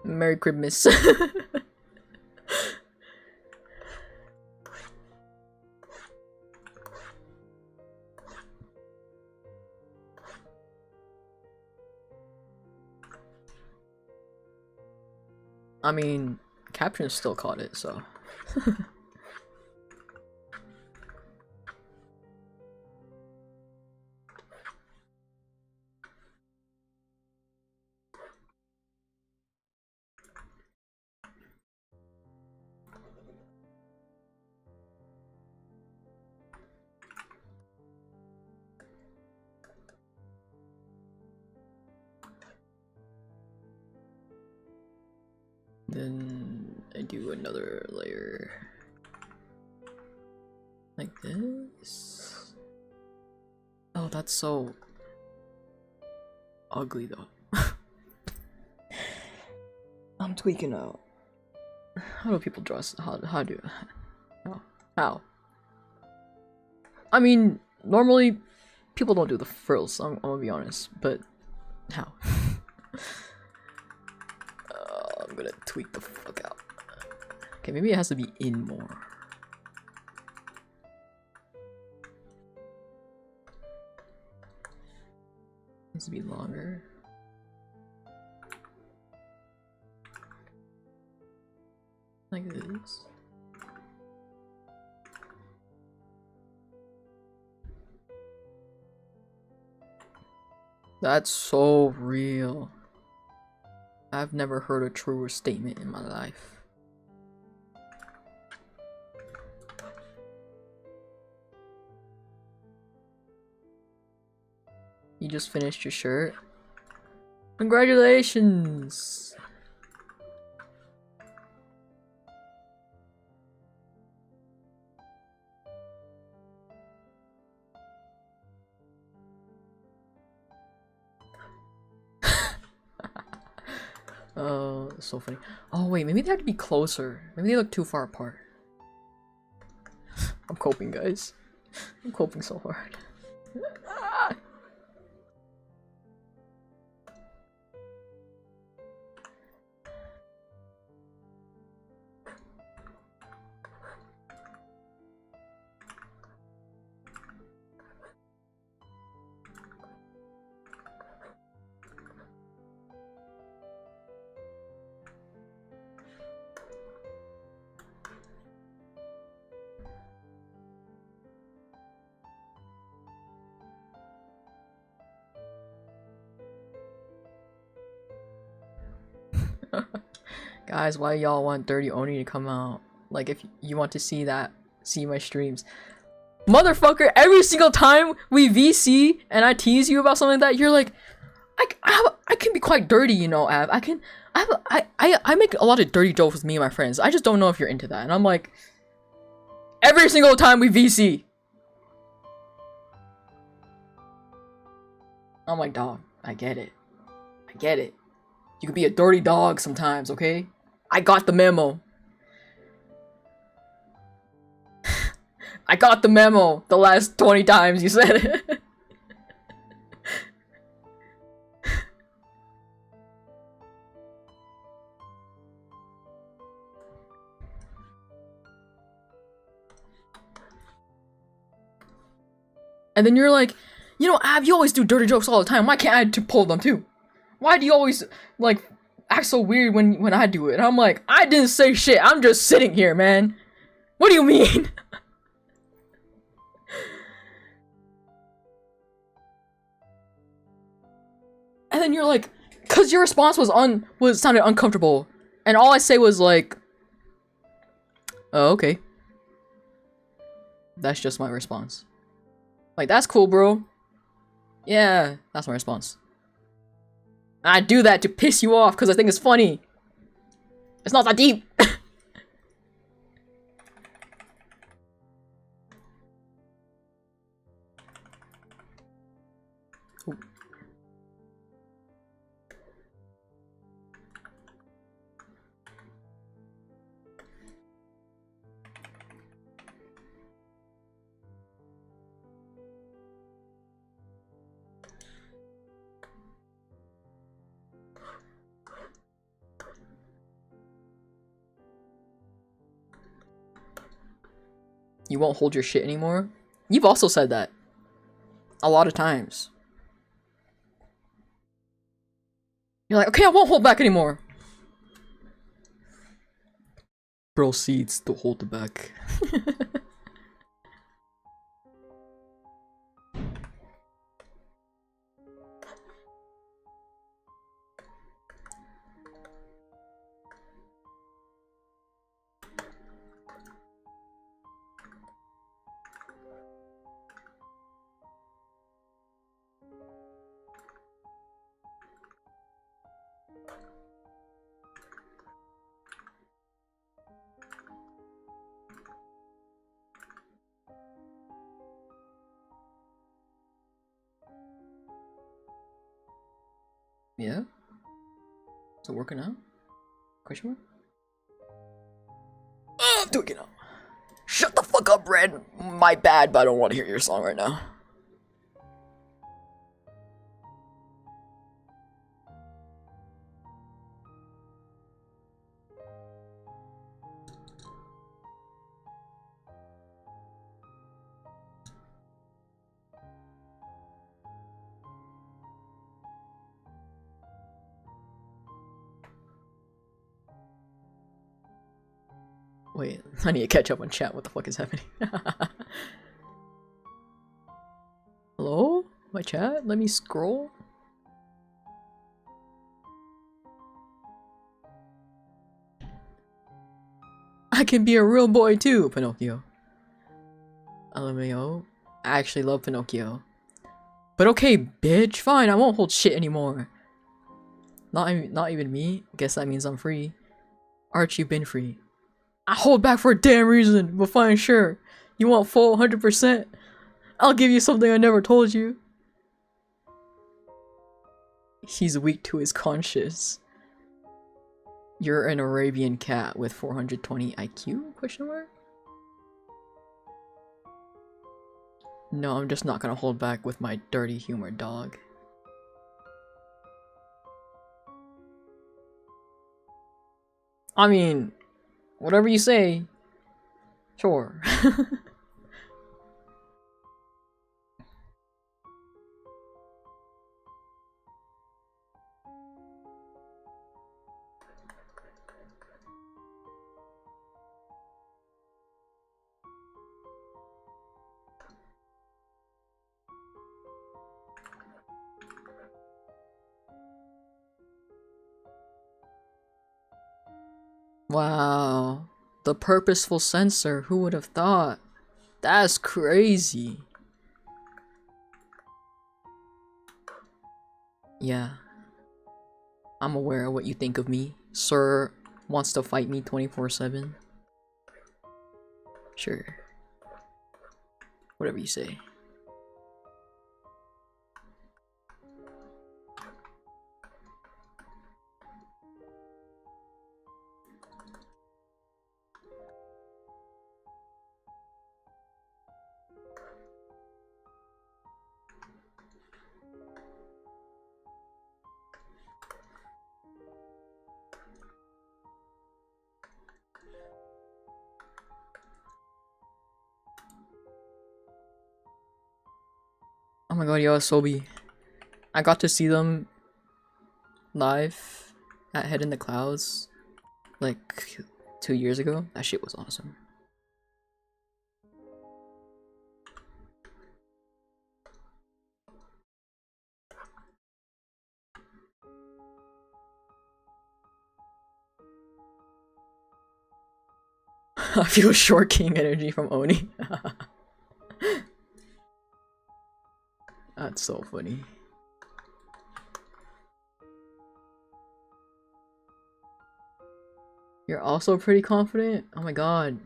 Merry Christmas. I mean, Caption still caught it, so. Then I do another layer like this. Oh, that's so ugly though. I'm tweaking out. How do people dress? How do? How? I mean, normally people don't do the frills. I'm gonna be honest, but how? I'm gonna tweak the fuck out. Okay, maybe it has to be in more. Needs to be longer. Like this. That's so real. I've never heard a truer statement in my life. You just finished your shirt. Congratulations! So funny. Oh wait, maybe they have to be closer. Maybe they look too far apart. I'm coping, guys. I'm coping so hard. Guys, why y'all want Dirty Oni to come out? Like, if you want to see that, see my streams. Motherfucker, every single time we VC and I tease you about something like that, you're like, I can be quite dirty, you know, Av. I make a lot of dirty jokes with me and my friends. I just don't know if you're into that. And I'm like, every single time we VC. I'm like, dog, I get it. I get it. You could be a dirty dog sometimes, okay? I got the memo. I got the memo the last 20 times you said it. And then you're like, you know, Ab, you always do dirty jokes all the time. Why can't I pull them too? Why do you always, like, act so weird when I do it? And I'm like, I didn't say shit. I'm just sitting here, man. What do you mean? And then you're like, cause your response sounded uncomfortable. And all I say was like, oh, okay. That's just my response. Like, that's cool, bro. Yeah, that's my response. I do that to piss you off because I think it's funny. It's not that deep. You won't hold your shit anymore? You've also said that. A lot of times. You're like, okay, I won't hold back anymore. Proceeds to hold back. Yeah? Is it working out? Question mark? Oh, I'm doing it now. Shut the fuck up, Red. My bad, but I don't want to hear your song right now. Wait, I need to catch up on chat. What the fuck is happening? Hello? My chat? Let me scroll. I can be a real boy too, Pinocchio. LMAO. I actually love Pinocchio. But okay, bitch, fine, I won't hold shit anymore. Not even me. Guess that means I'm free. Arch, you've been free. I hold back for a damn reason, but fine, sure. You want full 100%? I'll give you something I never told you. He's weak to his conscience. You're an Arabian cat with 420 IQ? Question mark? No, I'm just not gonna hold back with my dirty humor, dog. I mean, whatever you say. Sure. Wow. The purposeful censor, who would have thought? That's crazy. Yeah. I'm aware of what you think of me. Sir wants to fight me 24/7. Sure. Whatever you say. Oh my god, yo, Sobi. I got to see them live at Head in the Clouds like 2 years ago. That shit was awesome. I feel Short King energy from Oni. That's so funny. You're also pretty confident? Oh my god.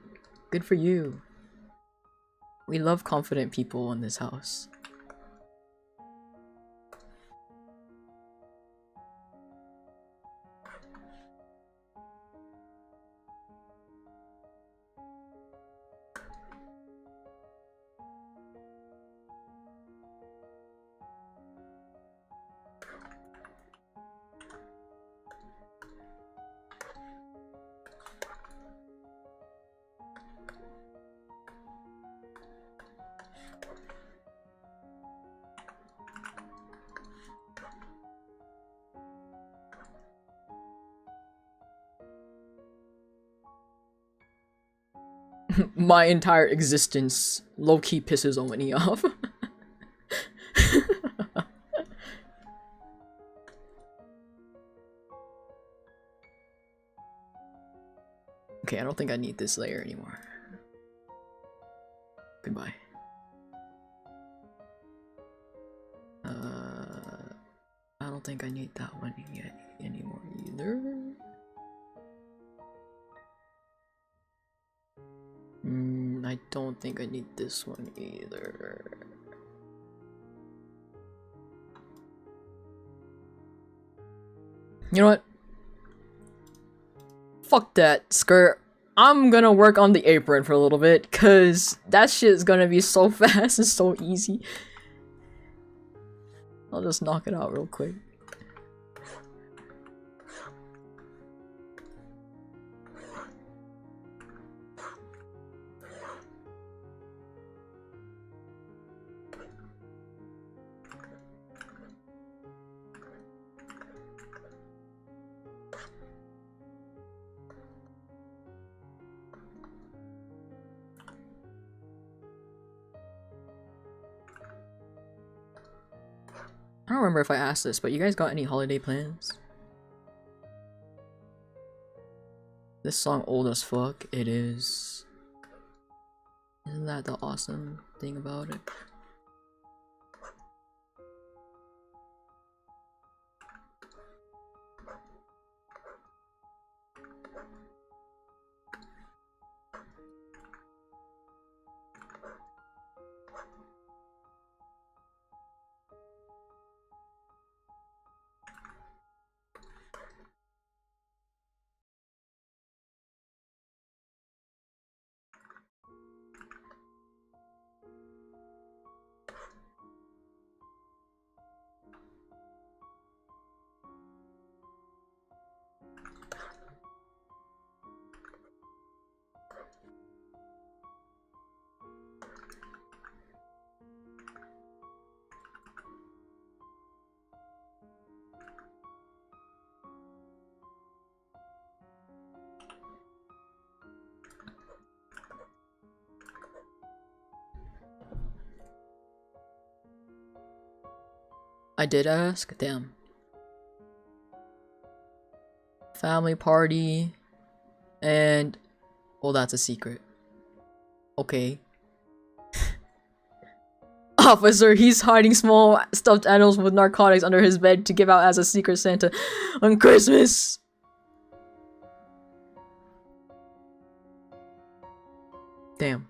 Good for you. We love confident people in this house. My entire existence low-key pisses Oni off. Okay, I don't think I need this layer anymore. Goodbye. I don't think I need that one yet anymore either. I don't think I need this one either. You know what? Fuck that skirt. I'm gonna work on the apron for a little bit, cause that shit is gonna be so fast and so easy. I'll just knock it out real quick. I don't remember if I asked this, but you guys got any holiday plans? This song old as fuck. It is. Isn't that the awesome thing about it? I did ask? Damn. Family party. And... well, that's a secret. Okay. Officer, he's hiding small stuffed animals with narcotics under his bed to give out as a secret Santa on Christmas. Damn.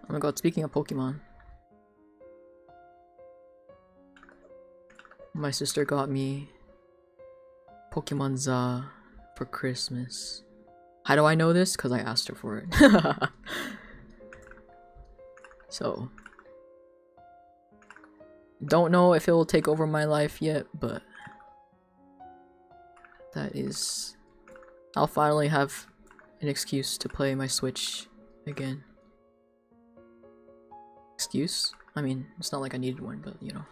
Oh my god, speaking of Pokemon. My sister got me Pokemon Za for Christmas. How do I know this? Because I asked her for it. So, don't know if it will take over my life yet, but that is... I'll finally have an excuse to play my Switch again. Excuse? I mean, it's not like I needed one, but you know.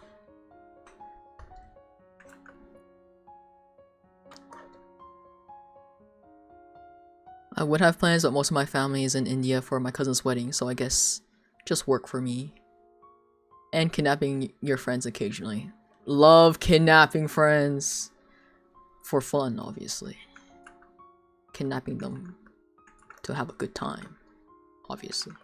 I would have plans, but most of my family is in India for my cousin's wedding, so I guess just work for me. And kidnapping your friends occasionally. Love kidnapping friends. For fun, obviously. Kidnapping them to have a good time, obviously.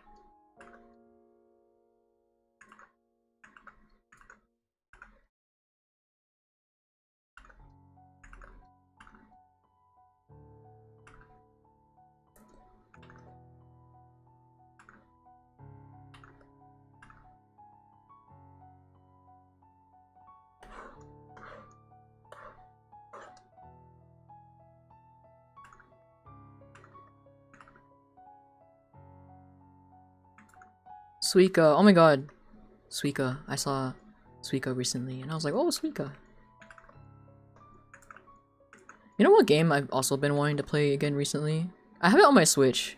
Suika, oh my god. Suika, I saw Suika recently and I was like, oh, Suika. You know what game I've also been wanting to play again recently? I have it on my Switch.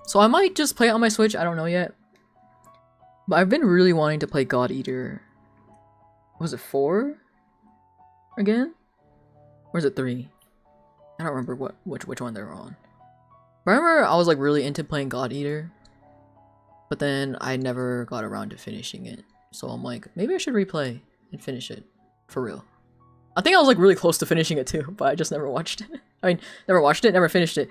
So I might just play it on my Switch, I don't know yet. But I've been really wanting to play God Eater. Was it 4? Again? Or is it 3? I don't remember which one they were on. But I remember I was like really into playing God Eater. But then I never got around to finishing it. So I'm like, maybe I should replay and finish it. For real. I think I was like really close to finishing it too, but I just never watched it. I mean, never watched it, never finished it.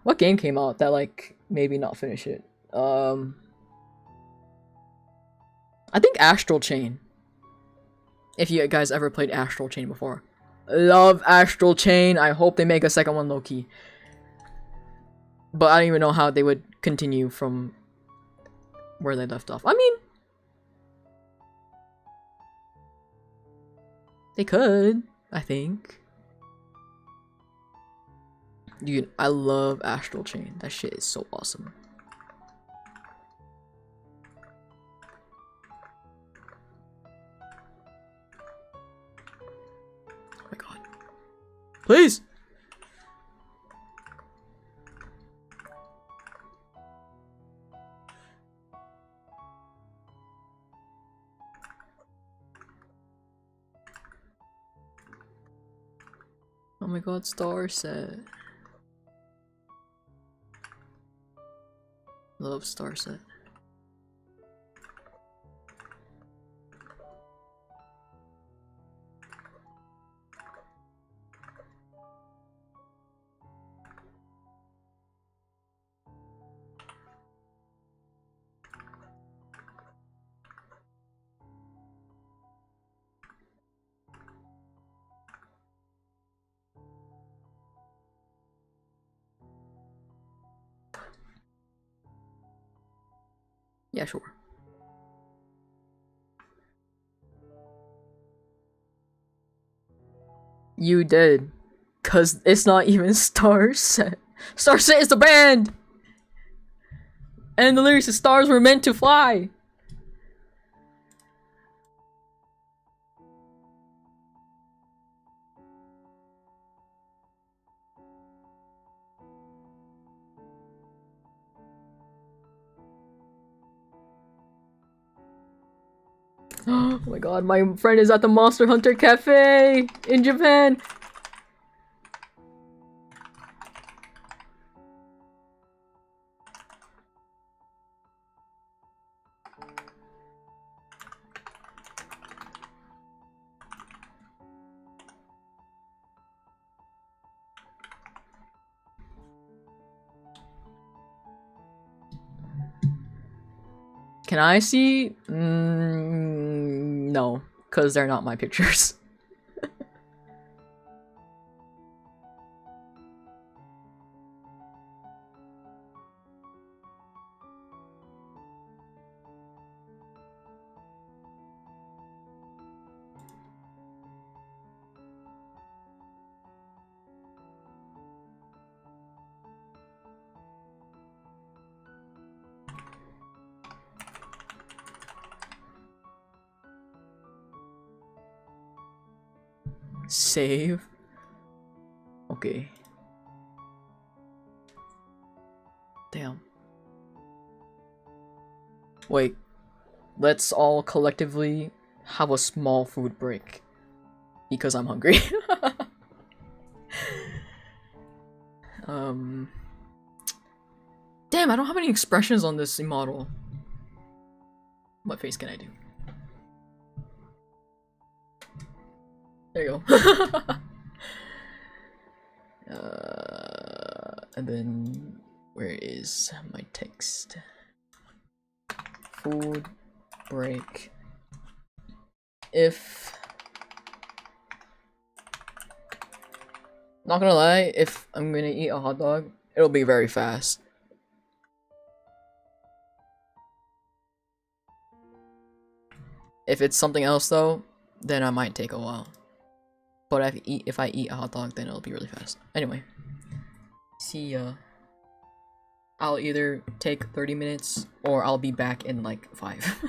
What game came out that like maybe not finish it? I think Astral Chain. If you guys ever played Astral Chain before. Love Astral Chain. I hope they make a second one low-key. But I don't even know how they would continue from where they left off. I mean, they could, I think. Dude, I love Astral Chain. That shit is so awesome. Oh my god. Please! Oh my god, Star Set. Love Star Set. Yeah, sure. You did. Cause it's not even Star Set. Star Set is the band! And the lyrics is stars were meant to fly! Oh my god, my friend is at the Monster Hunter Cafe in Japan! Can I see? No, because they're not my pictures. Save. Okay. Damn. Wait. Let's all collectively have a small food break. Because I'm hungry. Damn, I don't have any expressions on this model. What face can I do? There you go. And then where is my text? Food break. If not gonna lie, if I'm gonna eat a hot dog, it'll be very fast. If it's something else though, then I might take a while. But if I eat a hot dog, then it'll be really fast. Anyway, see ya. I'll either take 30 minutes or I'll be back in like 5.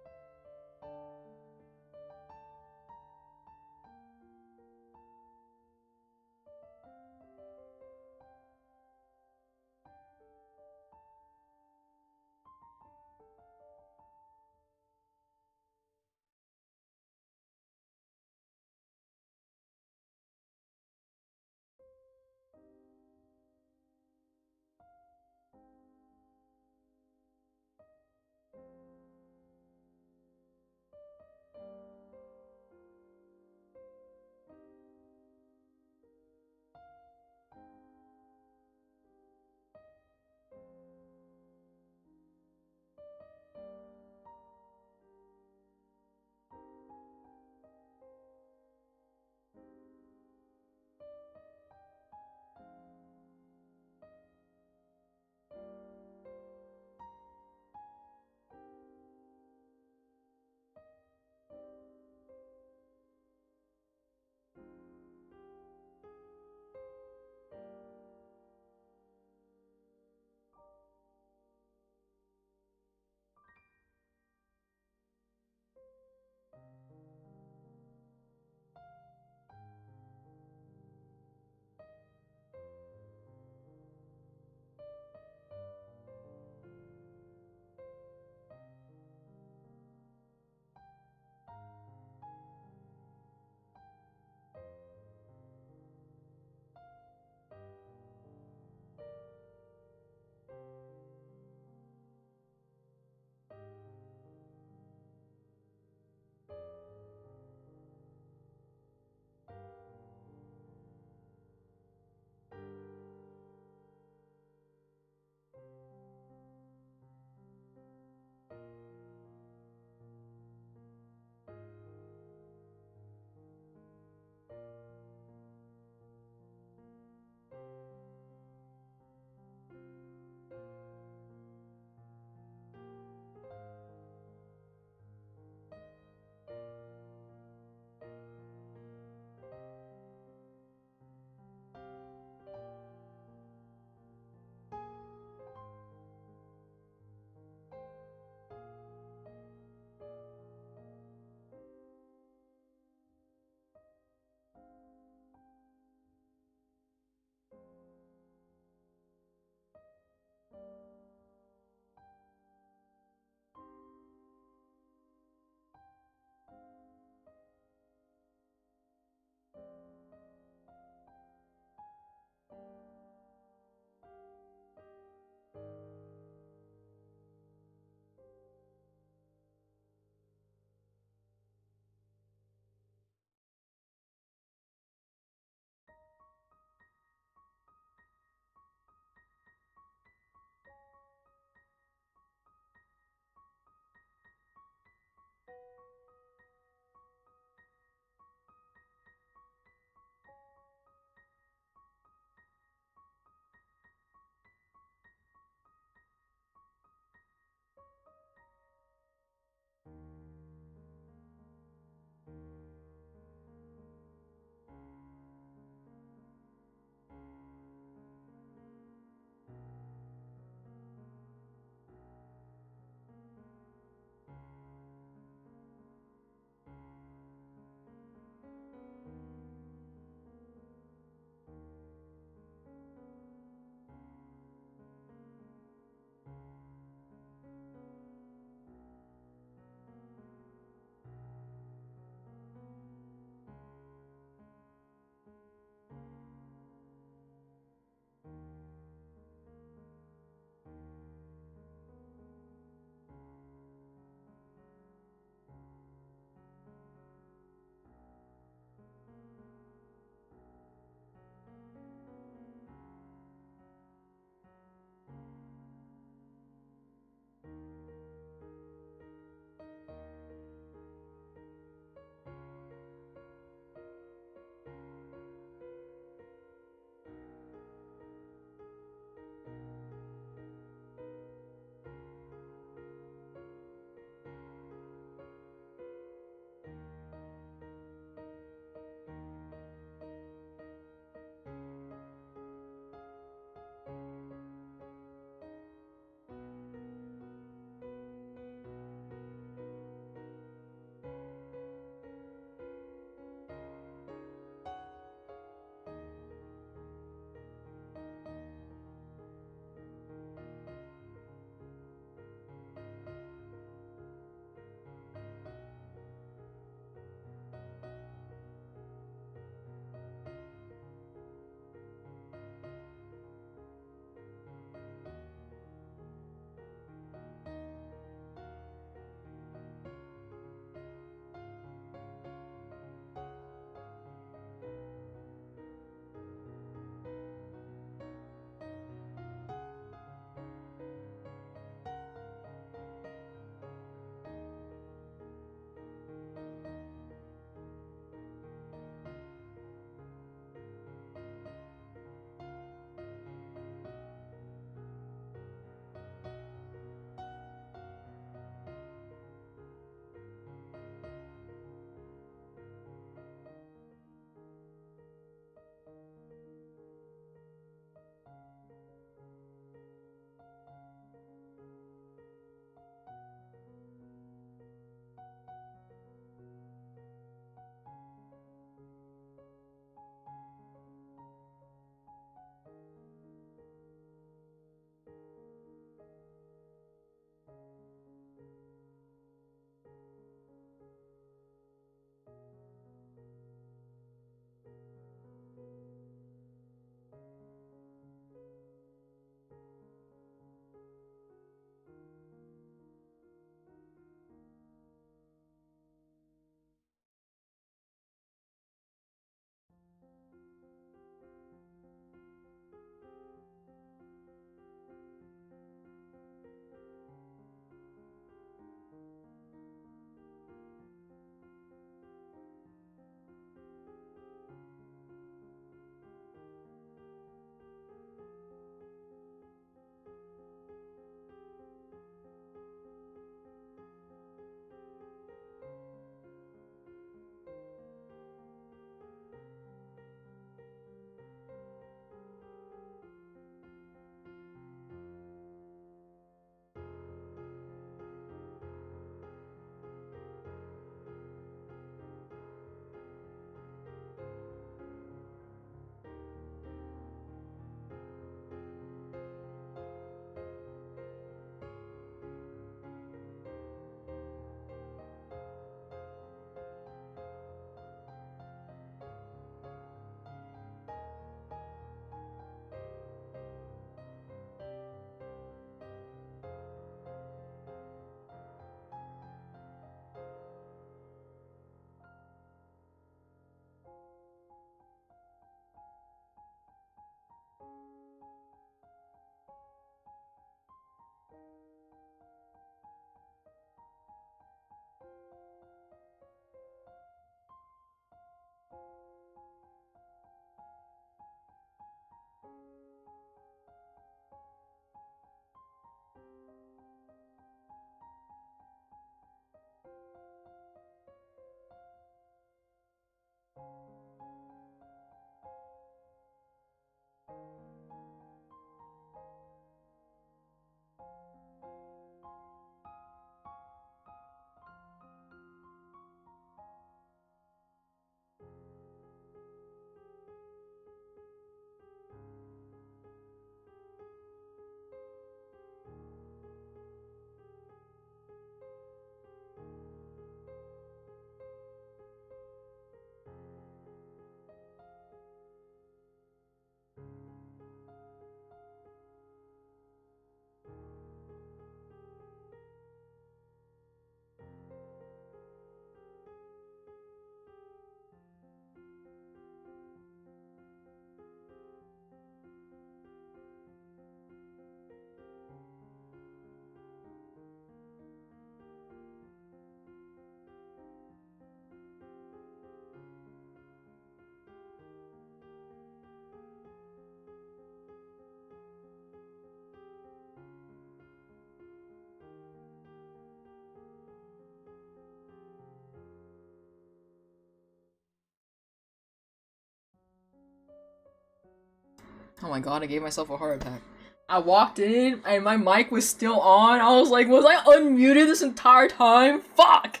Oh my god, I gave myself a heart attack. I walked in and my mic was still on. I was like, was I unmuted this entire time? Fuck!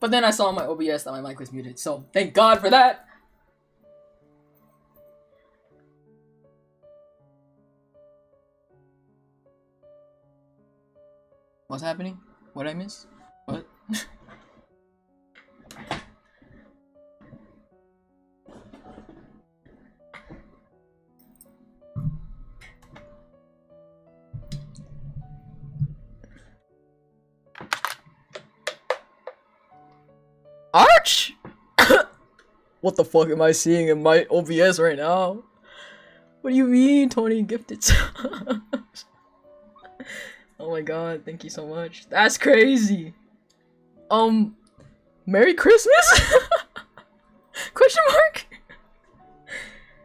But then I saw on my OBS that my mic was muted, so thank God for that! What's happening? What did I miss? What? Arch? What the fuck am I seeing in my OBS right now? What do you mean, Tony gifted subs? Oh my god, thank you so much. That's crazy. Merry Christmas? Question mark?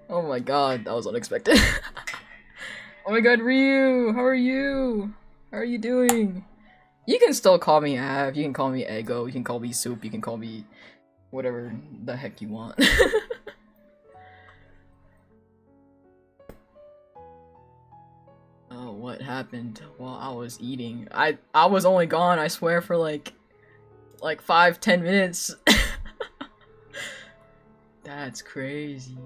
Oh my god, that was unexpected. Oh my god, Ryu, how are you? How are you doing? You can still call me Av, you can call me Ego, you can call me Soup, you can call me whatever the heck you want. Oh, what happened while I was eating? I was only gone, I swear, for like 5-10 minutes. That's crazy.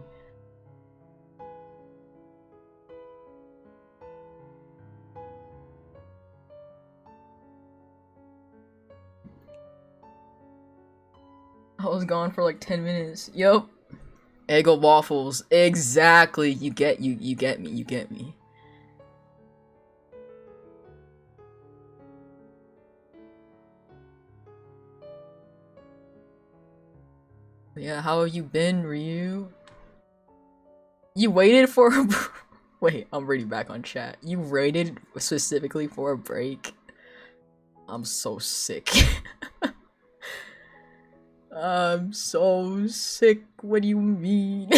I was gone for like 10 minutes. Yup. Eggo waffles. Exactly. You get me. You get me. Yeah, how have you been, Ryu? You waited for a wait, I'm reading back on chat. You waited specifically for a break? I'm so sick. I'm so sick. What do you mean?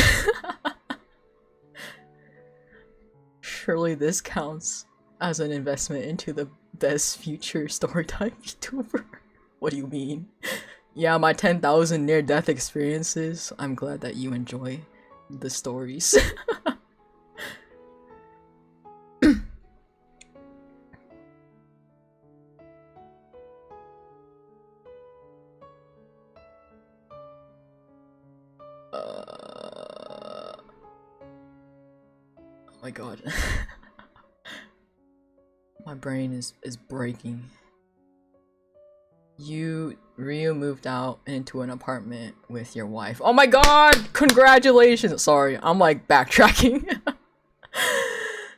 Surely this counts as an investment into the best future storytime YouTuber. What do you mean? Yeah, my 10,000 near-death experiences. I'm glad that you enjoy the stories. Oh my god. My brain is breaking. Ryu moved out into an apartment with your wife. Oh my god! Congratulations! Sorry, I'm like backtracking.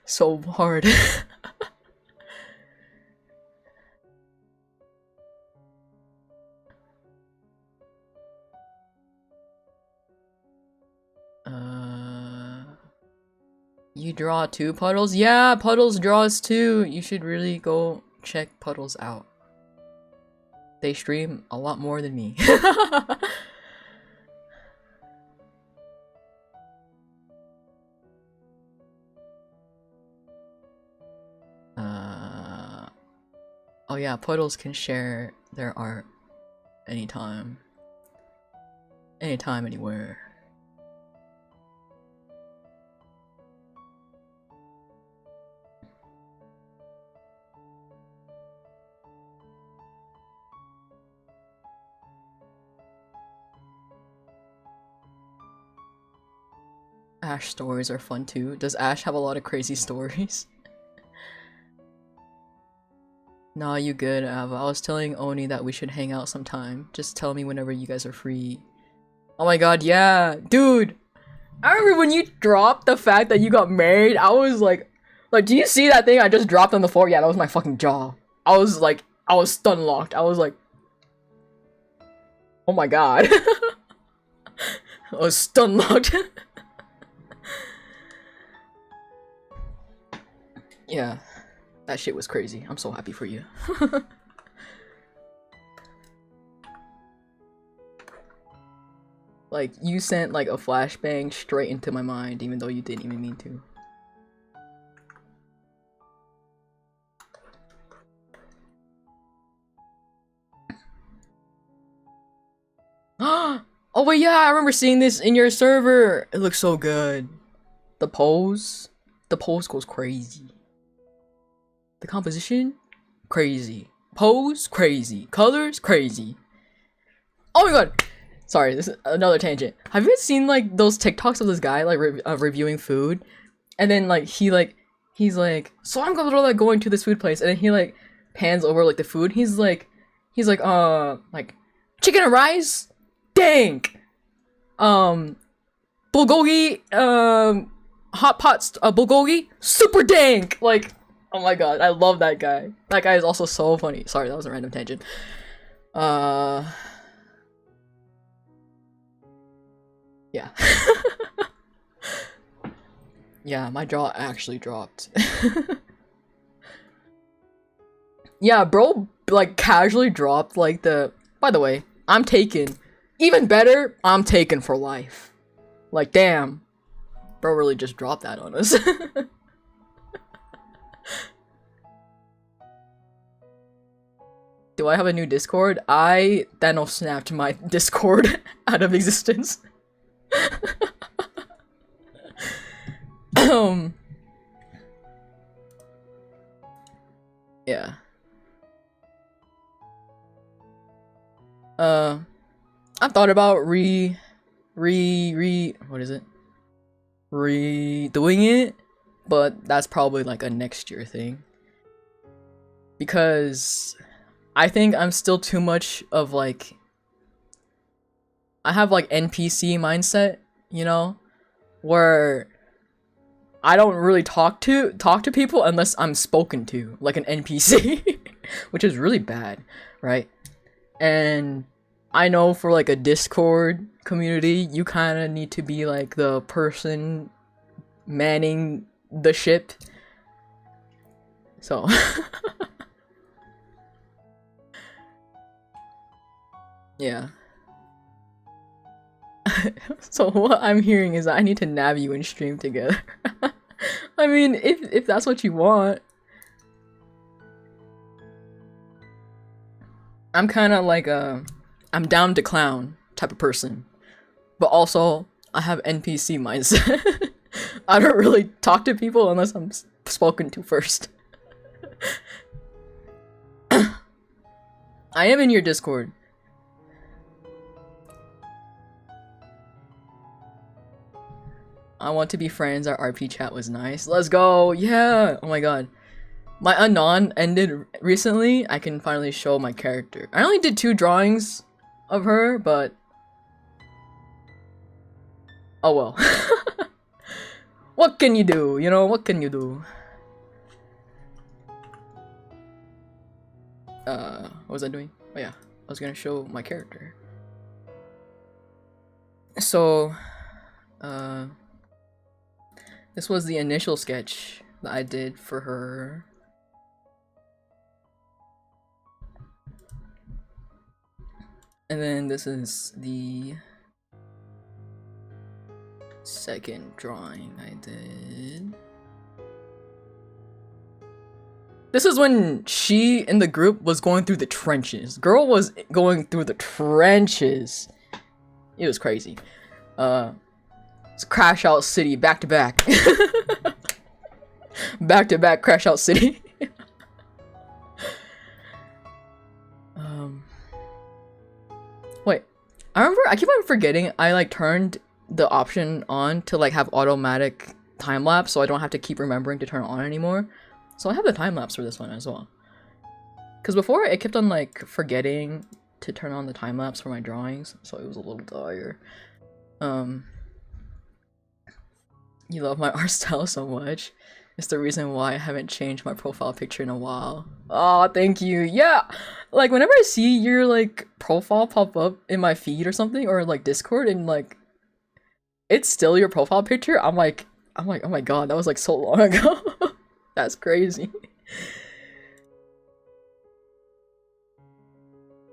So hard. You draw too, Puddles? Yeah, Puddles draws too. You should really go check Puddles out. They stream a lot more than me. Oh yeah, Puddles can share their art anytime. Anytime, anywhere. Ash stories are fun too. Does Ash have a lot of crazy stories? Nah, you good, Ava. I was telling Oni that we should hang out sometime. Just tell me whenever you guys are free. Oh my god, yeah! Dude! I remember when you dropped the fact that you got married, I was like, do you see that thing I just dropped on the floor? Yeah, that was my fucking jaw. I was stun locked. I was like, oh my god. I was stun locked. Yeah, that shit was crazy. I'm so happy for you. Like, you sent like a flashbang straight into my mind, even though you didn't even mean to. Oh wait, yeah, I remember seeing this in your server. It looks so good. The pose. The pose goes crazy. The composition, crazy. Pose, crazy. Colors, crazy. Oh my god! Sorry, this is another tangent. Have you seen like those TikToks of this guy like reviewing food, and then like he's like, so I'm gonna like going to this food place, and then he like pans over like the food. He's like chicken and rice, dank. Bulgogi, hot pot bulgogi, super dank. Like, oh my god, I love that guy. That guy is also so funny. Sorry, that was a random tangent. Yeah. Yeah, my jaw actually dropped. Yeah, bro, like casually dropped like the. By the way, I'm taken. Even better, I'm taken for life. Like, damn. Bro really just dropped that on us. Do I have a new Discord? I Thanos snapped my Discord out of existence. Yeah. I've thought about what is it? Redoing it, but that's probably like a next year thing. Because I think I'm still too much of like, I have like NPC mindset, you know, where I don't really talk to people unless I'm spoken to, like an NPC, which is really bad, right? And I know for like a Discord community, you kind of need to be like the person manning the ship. So yeah. So what I'm hearing is that I need to nab you and stream together. I mean, if that's what you want. I'm kind of like I'm down to clown type of person. But also, I have NPC mindset. I don't really talk to people unless I'm spoken to first. I am in your Discord. I want to be friends. Our RP chat was nice. Let's go. Yeah. Oh my god. My Anon ended recently. I can finally show my character. I only did 2 drawings of her, but oh well. What can you do? You know, what can you do? What was I doing? Oh yeah, I was gonna show my character. So, this was the initial sketch that I did for her. And then this is the second drawing I did. This is when she in the group was going through the trenches. Girl was going through the trenches. It was crazy. It's Crash Out City back to back. Back to back Crash Out City. Wait, I keep on forgetting I like turned the option on to like have automatic time lapse, so I don't have to keep remembering to turn it on anymore. So I have the time lapse for this one as well. Because before I kept on like forgetting to turn on the time lapse for my drawings, so it was a little dire. You love my art style so much. It's the reason why I haven't changed my profile picture in a while. Oh, thank you. Yeah, like whenever I see your like profile pop up in my feed or something, or like Discord, and like it's still your profile picture, I'm like, oh my god, that was like so long ago. That's crazy.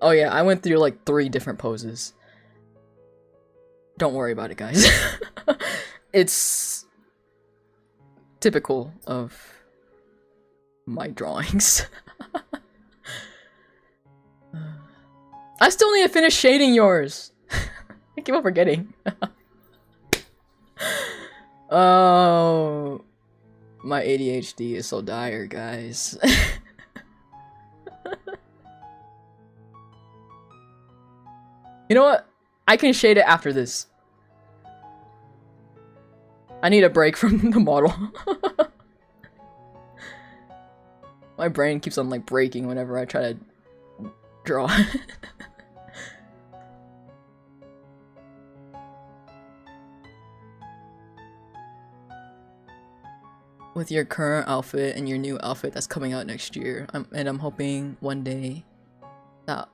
Oh yeah, I went through like 3 different poses. Don't worry about it, guys. It's typical of my drawings. I still need to finish shading yours. I keep on forgetting. Oh. My ADHD is so dire, guys. You know what? I can shade it after this. I need a break from the model. My brain keeps on like breaking whenever I try to draw. With your current outfit and your new outfit that's coming out next year, I'm hoping one day that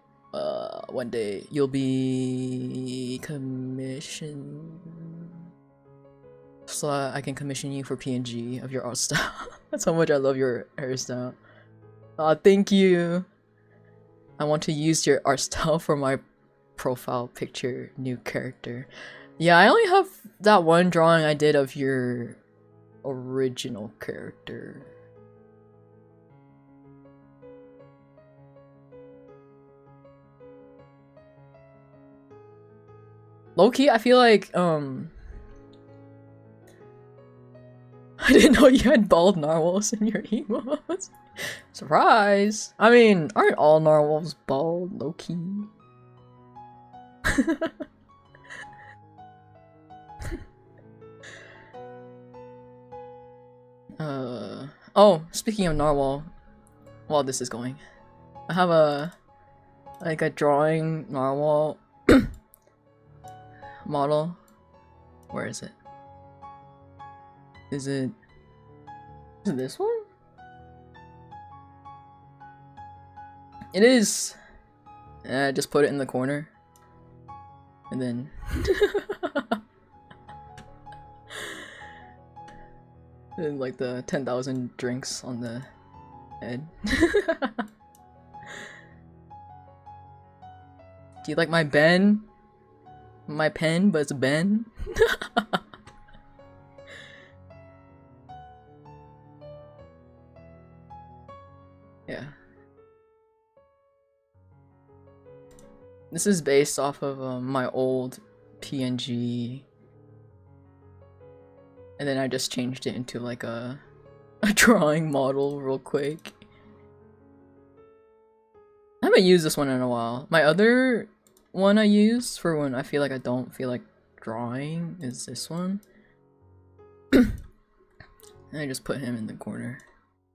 one day you'll be commissioned, so I can commission you for PNG of your art style. That's how much I love your hairstyle. Thank you. I want to use your art style for my profile picture, new character. Yeah, I only have that one drawing I did of your original character. Low-key, I feel like, I didn't know you had bald narwhals in your emotes. Surprise! I mean, aren't all narwhals bald, low-key? Oh, speaking of narwhal, while this is going, I have a drawing narwhal model. Where is it? Is it this one? It is. Just put it in the corner. And then and like the 10,000 drinks on the head. Do you like my Ben? My pen, but it's Ben? Yeah. This is based off of my old PNG. And then I just changed it into like a drawing model real quick. I haven't used this one in a while. My other one I use for when I feel like I don't feel like drawing is this one. And I just put him in the corner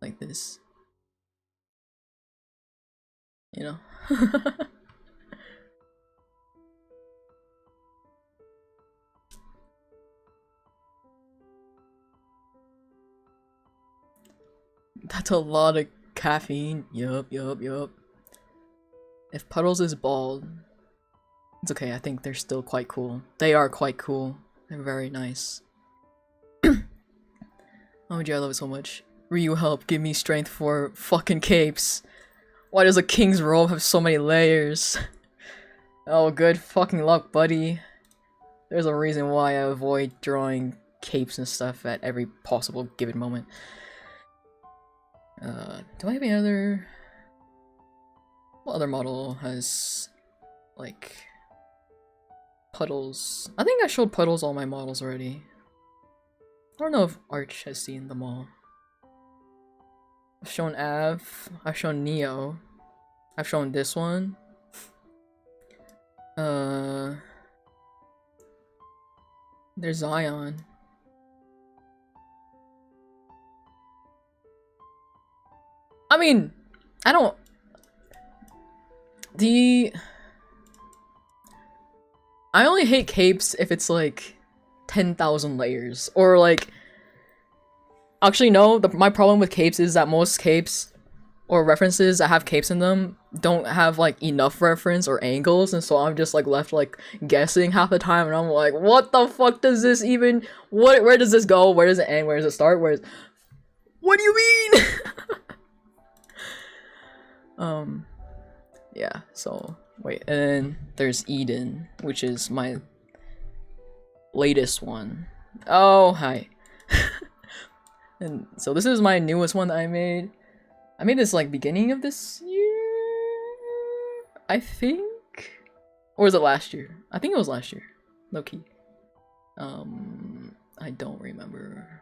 like this. You know? That's a lot of caffeine. Yup. If Puddles is bald, it's okay. I think they're still quite cool. They are quite cool. They're very nice. Oh, gee, I love it so much. Ryu, help give me strength for fucking capes. Why does a king's robe have so many layers? Oh, good fucking luck, buddy. There's a reason why I avoid drawing capes and stuff at every possible given moment. Do I have any other... What other model has, like, Puddles? I think I showed Puddles all my models already. I don't know if Arch has seen them all. I've shown Av, I've shown Neo, I've shown this one. There's Zion. I mean, I don't... I only hate capes if it's like 10,000 layers, or like... Actually, no, my problem with capes is that most capes or references that have capes in them don't have like enough reference or angles, and so I'm just like left like guessing half the time, and I'm like, what the fuck does this even... Where does this go? Where does it end? Where does it start? What do you mean? Yeah, so wait, and then there's Eden, which is my latest one. Oh, hi. And so this is my newest one that I made. I made this like beginning of this year, I think? Or was it last year? I think it was last year, low key. I don't remember.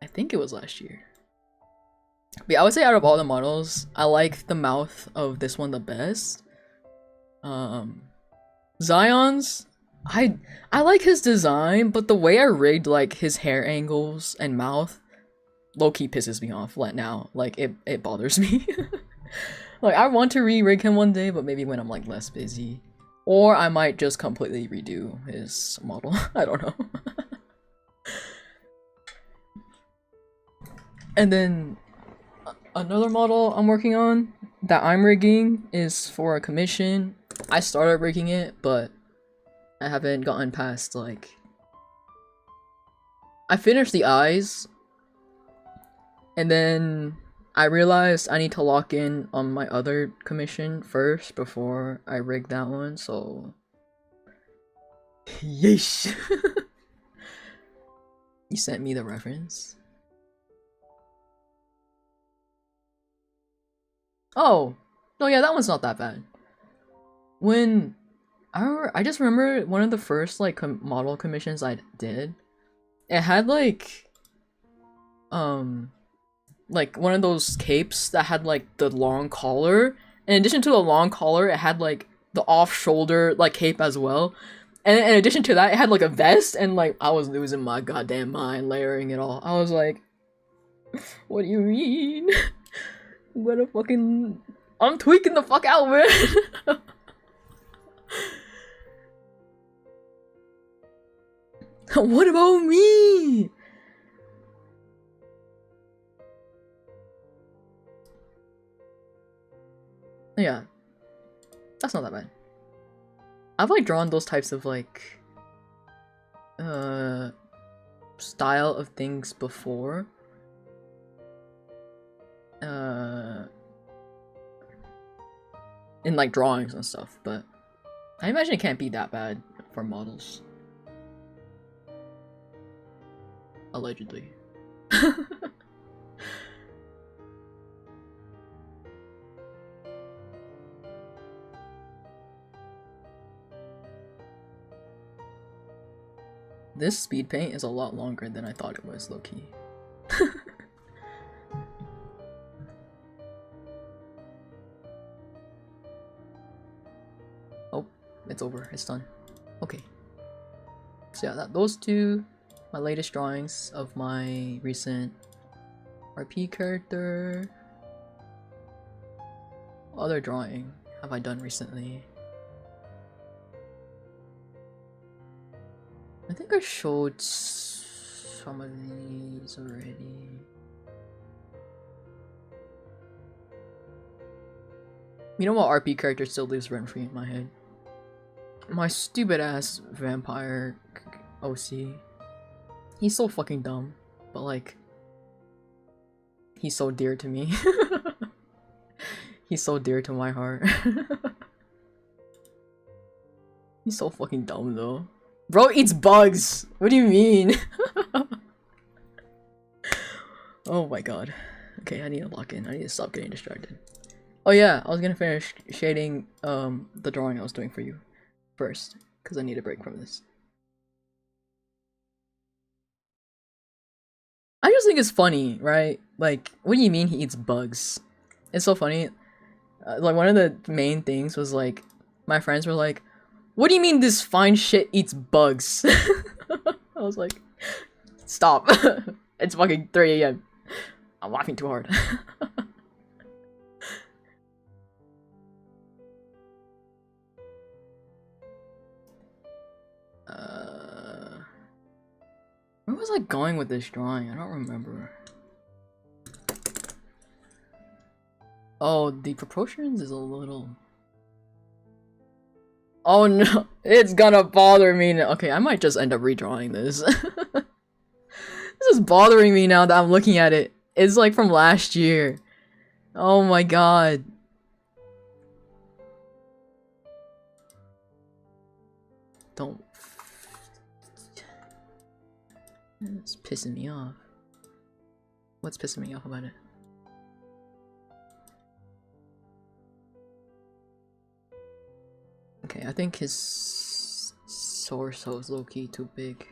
I think it was last year. But yeah, I would say out of all the models, I like the mouth of this one the best. Zion's, I like his design, but the way I rigged like his hair angles and mouth low-key pisses me off right now. Like it bothers me. Like I want to re-rig him one day, but maybe when I'm like less busy. Or I might just completely redo his model. I don't know. And then another model I'm working on that I'm rigging is for a commission. I started rigging it, but I haven't gotten past like... I finished the eyes, and then I realized I need to lock in on my other commission first before I rig that one, so... Yeesh! You sent me the reference? Oh! No, yeah, that one's not that bad. When... I just remember one of the first, like, model commissions I did. It had, like... like, one of those capes that had, like, the long collar. In addition to the long collar, it had, like, the off-shoulder, like, cape as well. And in addition to that, it had, like, a vest, and, like, I was losing my goddamn mind layering it all. I was like... What do you mean? What a fucking... I'm tweaking the fuck out, man! What about me? Yeah. That's not that bad. I've like drawn those types of like style of things before. In like drawings and stuff, but I imagine it can't be that bad for models. Allegedly. This speed paint is a lot longer than I thought it was, low-key. Oh, it's over. It's done. Okay. So yeah, those two, my latest drawings of my recent RP character. What other drawing have I done recently? I think I showed some of these already. You know what RP character still lives rent-free in my head? My stupid ass vampire OC. He's so fucking dumb, but like, he's so dear to me. He's so dear to my heart. He's so fucking dumb though. Bro eats bugs! What do you mean? Oh my god. Okay, I need to lock in. I need to stop getting distracted. Oh yeah, I was gonna finish shading the drawing I was doing for you first, because I need a break from this. I just think it's funny, right? Like, what do you mean he eats bugs? It's so funny. Like, one of the main things was like, my friends were like, what do you mean this fine shit eats bugs? I was like, stop. It's fucking 3 AM. I'm laughing too hard. Where was I going with this drawing? I don't remember. Oh, the proportions is a little... Oh no, it's gonna bother me now. Okay, I might just end up redrawing this. This is bothering me now that I'm looking at it. It's like from last year. Oh my god. Don't... It's pissing me off. What's pissing me off about it? Okay, I think his torso is low-key too big.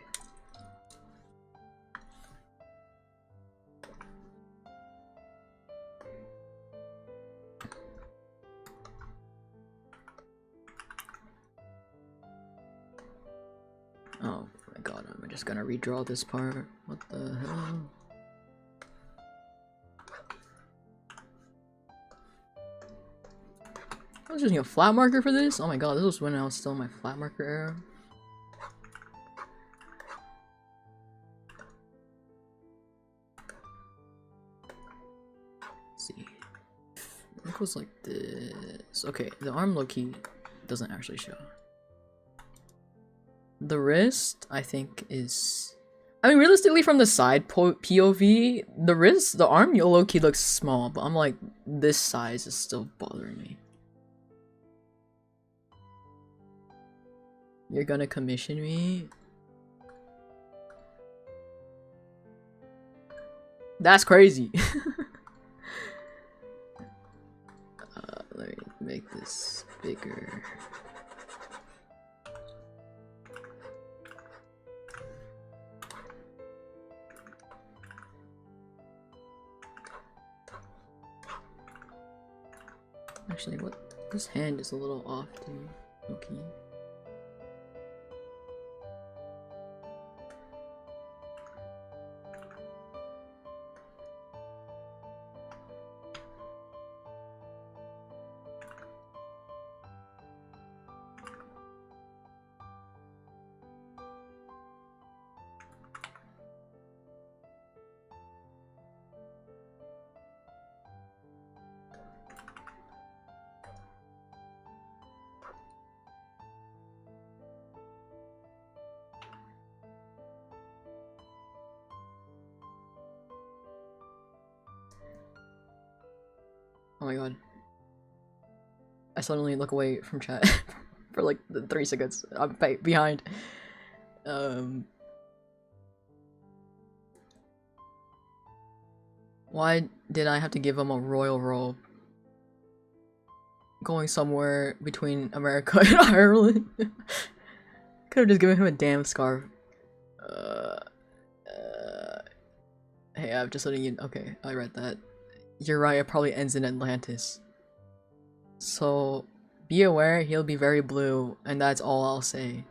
just gonna redraw this part. What the hell? I was using a flat marker for this? Oh my god, this was when I was still in my flat marker era. Let's see. It goes like this. Okay, the arm low-key doesn't actually show. The wrist, I think, is... I mean, realistically, from the side POV, the wrist, the arm low-key looks small, but I'm like, this size is still bothering me. You're gonna commission me? That's crazy. Let me make this bigger. Actually, what? This hand is a little off too. Okay. Oh my god. I suddenly look away from chat for like 3 seconds. I'm behind. Why did I have to give him a royal robe? Going somewhere between America and Ireland? Could have just given him a damn scarf. Hey, I'm just letting you. Okay, I read that. You're right, it probably ends in Atlantis. So, be aware he'll be very blue, and that's all I'll say.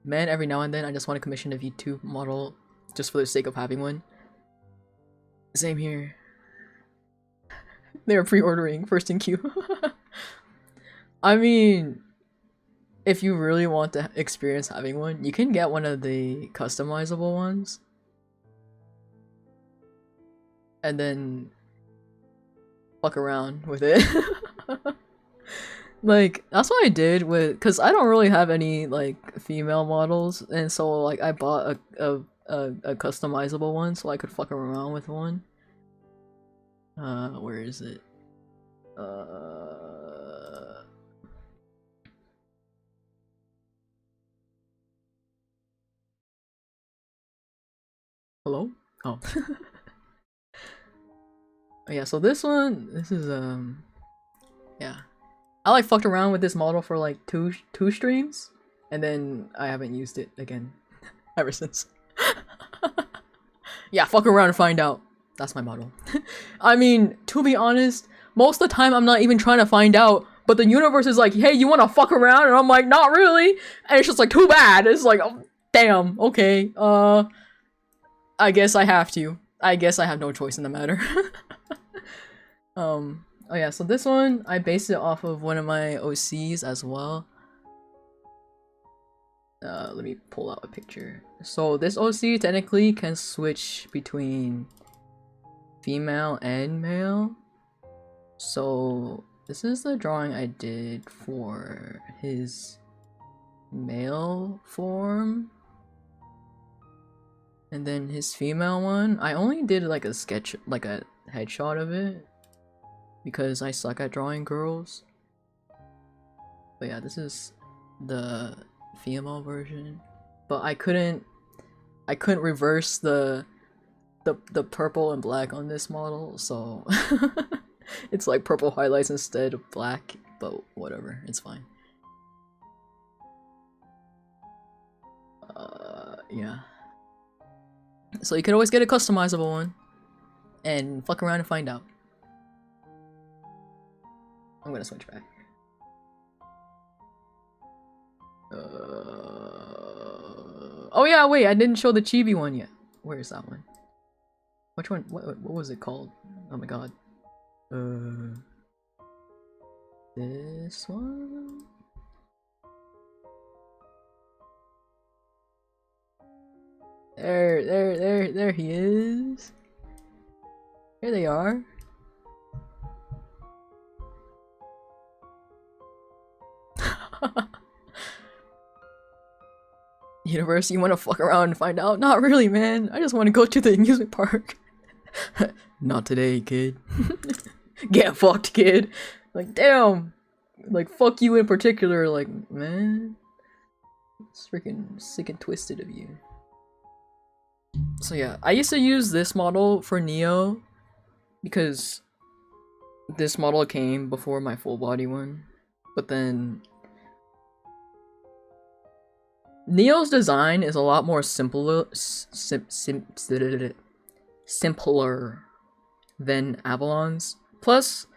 Man, every now and then I just want to commission a V2 model just for the sake of having one. Same here. They were pre-ordering, first in queue. I mean, if you really want to experience having one, you can get one of the customizable ones. And then fuck around with it. Like, that's what I did with, because I don't really have any like female models, and so like I bought a customizable one so I could fuck around with one. Where is it? Hello? Oh. Yeah, so this is yeah. I like fucked around with this model for like two streams, and then I haven't used it again ever since. Yeah, fuck around and find out. That's my model. I mean, to be honest, most of the time I'm not even trying to find out, but the universe is like, hey, you wanna fuck around? And I'm like, not really. And it's just like, too bad. It's like, oh, damn, okay, I guess I have to. I guess I have no choice in the matter. Oh yeah, so this one, I based it off of one of my OCs as well. Let me pull out a picture. So this OC technically can switch between female and male. So this is the drawing I did for his male form. And then his female one, I only did like a sketch, like a headshot of it, because I suck at drawing girls. But yeah, this is the female version. But I couldn't reverse the purple and black on this model, so it's like purple highlights instead of black, but whatever, it's fine. Yeah. So you could always get a customizable one and fuck around and find out. I'm gonna switch back. Oh yeah, wait, I didn't show the chibi one yet. Where is that one? Which one? What was it called? Oh my god. This one? There he is. Here they are. Universe, you want to fuck around and find out? Not really, man. I just want to go to the amusement park. Not today, kid. Get fucked, kid. Like, damn. Like, fuck you in particular. Like, man. It's freaking sick and twisted of you. So yeah, I used to use this model for Neo because this model came before my full body one. But then Neo's design is a lot more simpler than Avalon's. Plus,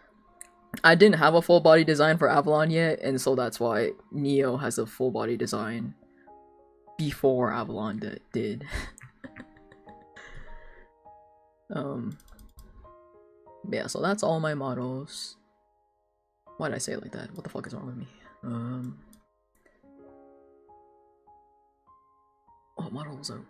I didn't have a full body design for Avalon yet, and so that's why Neo has a full body design before Avalon did. Yeah, so that's all my models. Why did I say it like that? What the fuck is wrong with me? What models are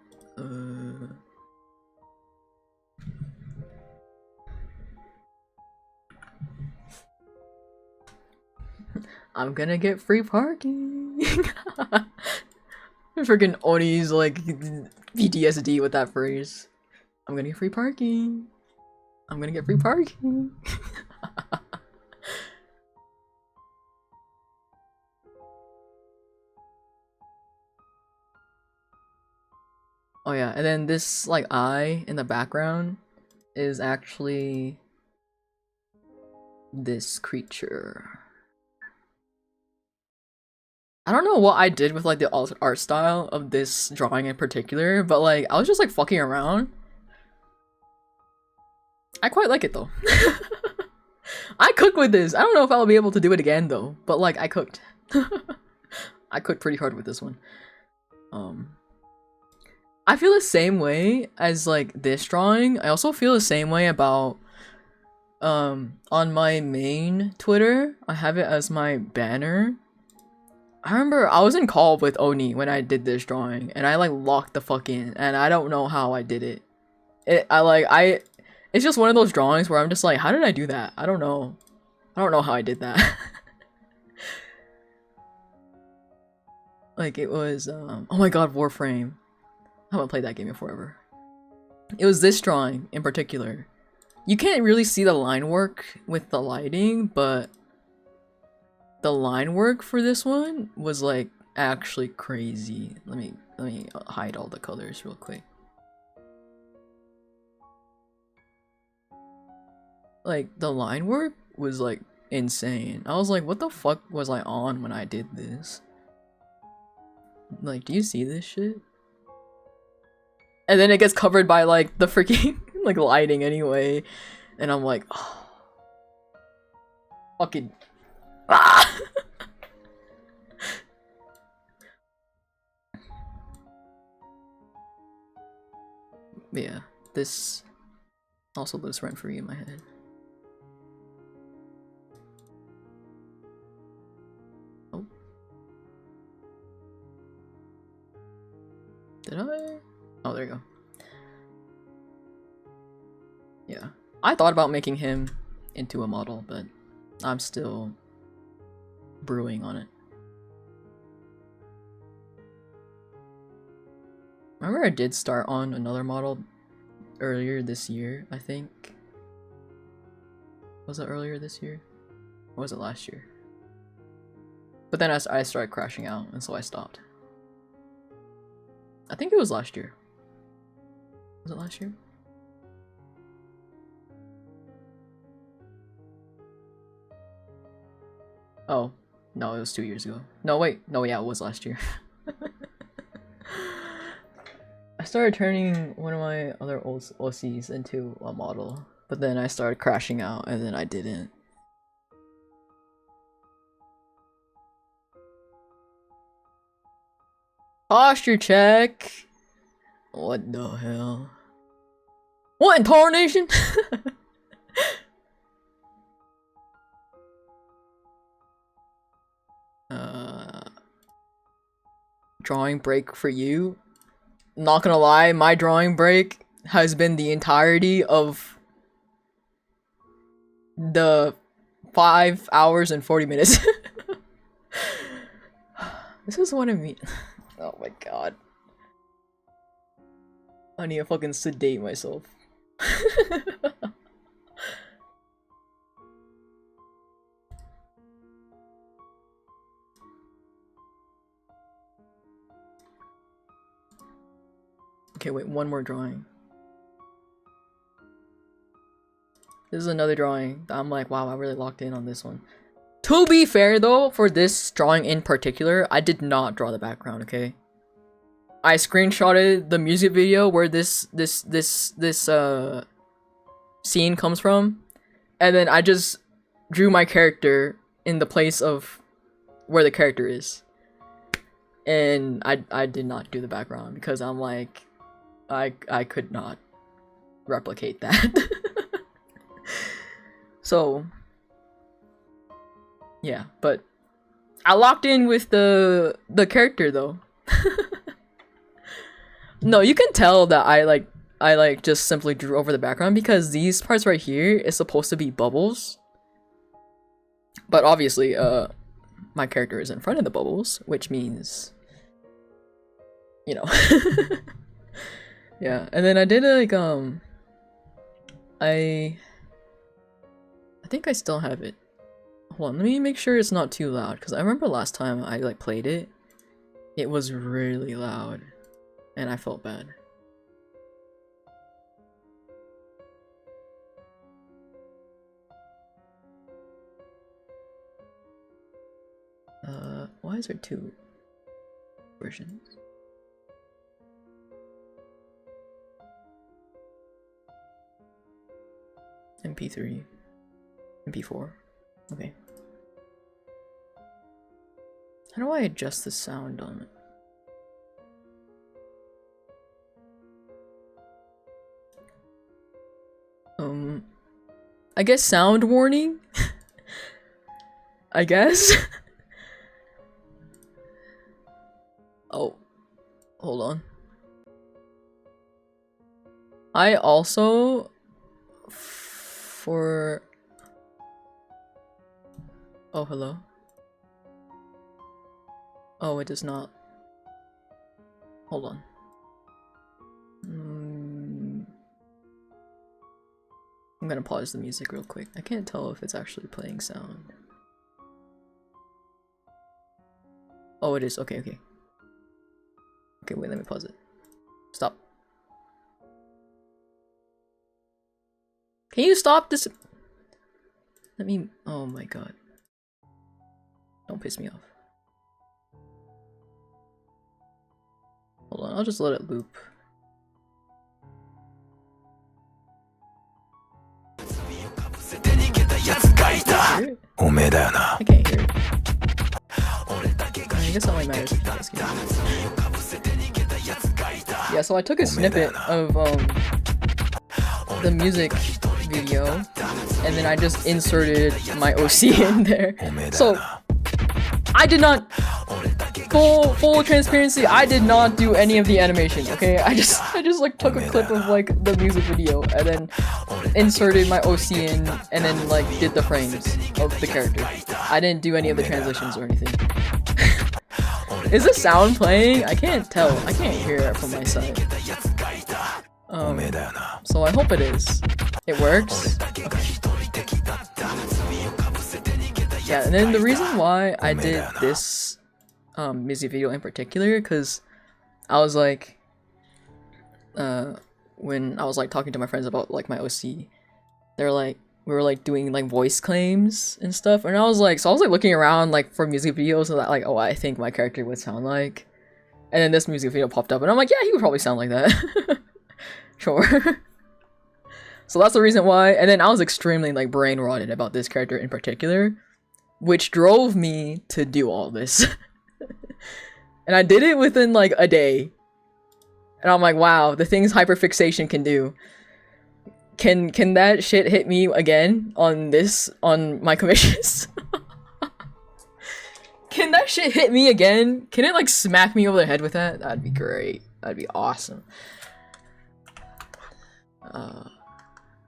I'm gonna get free parking. Freaking Oni's like PTSD with that phrase. I'm gonna get free parking. I'm gonna get free parking. Oh yeah, and then this like eye in the background is actually this creature. I don't know what I did with like the art style of this drawing in particular, but like I was just like fucking around. I quite like it though. I cook with this. I don't know if I'll be able to do it again though, but like I cooked. I cooked pretty hard with this one. I feel the same way as like this drawing. I also feel the same way about on my main Twitter. I have it as my banner. I remember I was in call with Oni when I did this drawing, and I like locked the fuck in, and I don't know how I did it. It's just one of those drawings where I'm just like, how did I do that? I don't know. I don't know how I did that. Like it was, oh my god, Warframe. I haven't played that game in forever. It was this drawing in particular. You can't really see the line work with the lighting, but the line work for this one was like actually crazy. Let me hide all the colors real quick. Like the line work was like insane. I was like, what the fuck was I on when I did this? Like, do you see this shit? And then it gets covered by like the freaking like lighting anyway, and I'm like, oh, fucking ah! Yeah, this also lives rent free in my head. Oh, did I? Oh, there you go. Yeah. I thought about making him into a model, but I'm still brewing on it. Remember I did start on another model earlier this year, I think? Was it earlier this year? Or was it last year? But then I started crashing out, and so I stopped. I think it was last year. Was it last year? Oh, no, it was 2 years ago. No, wait. No, yeah, it was last year. I started turning one of my other OCs into a model, but then I started crashing out, and then I didn't. Posture check. What the hell? What in tarnation? Drawing break for you. Not gonna lie, my drawing break has been the entirety of the 5 hours and 40 minutes. This is what I mean. Oh my god. I need to fucking sedate myself. Okay, wait, one more drawing. This is another drawing that I'm like, wow, I really locked in on this one. To be fair though, for this drawing in particular, I did not draw the background, okay? I screenshotted the music video where this scene comes from, and then I just drew my character in the place of where the character is. And I did not do the background because I'm like, I could not replicate that. So yeah, but I locked in with the character though. No, you can tell that I just simply drew over the background because these parts right here is supposed to be bubbles. But obviously, my character is in front of the bubbles, which means, you know. Yeah, and then I did like I think I still have it. Hold on, let me make sure it's not too loud because I remember last time I like played it, it was really loud, and I felt bad. Why is there two versions? MP3, MP4. Okay. How do I adjust the sound on it? I guess sound warning? I guess? Oh, hold on. I also, for... Oh, hello? Oh, it does not. Hold on. I'm gonna pause the music real quick. I can't tell if it's actually playing sound. Oh, it is. Okay, okay. Okay, wait, let me pause it. Stop. Can you stop this? Let me... Oh my god. Don't piss me off. Hold on, I'll just let it loop. I can't hear it. I guess that only matters if you guys can hear it. Yeah, so I took a snippet of the music video, and then I just inserted my OC in there. So I did not, full transparency, I did not do any of the animation, okay? I just like took a clip of like the music video and then inserted my OC in and then like did the frames of the character. I didn't do any of the transitions or anything. Is the sound playing? I can't tell. I can't hear it from my side. So I hope it is. It works? Okay. Yeah, and then the reason why I did this music video in particular, because I was like, when I was like talking to my friends about like my OC, they're like, we were like doing like voice claims and stuff, and I was like looking around like for music videos that like, oh, I think my character would sound like, and then this music video popped up, and I'm like, yeah, he would probably sound like that. Sure. So that's the reason why, and then I was extremely like brain rotted about this character in particular, which drove me to do all this. And I did it within like a day. And I'm like, wow, the things hyperfixation can do. Can that shit hit me again on my commissions? Can that shit hit me again? Can it like smack me over the head with that? That'd be great. That'd be awesome. What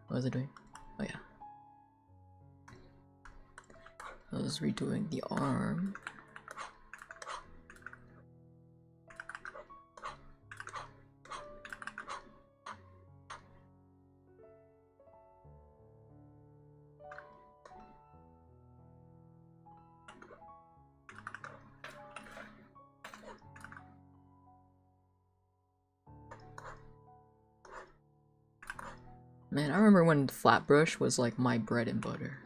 was I doing? Oh yeah. I was redoing the arm. Man, I remember when flat brush was like my bread and butter.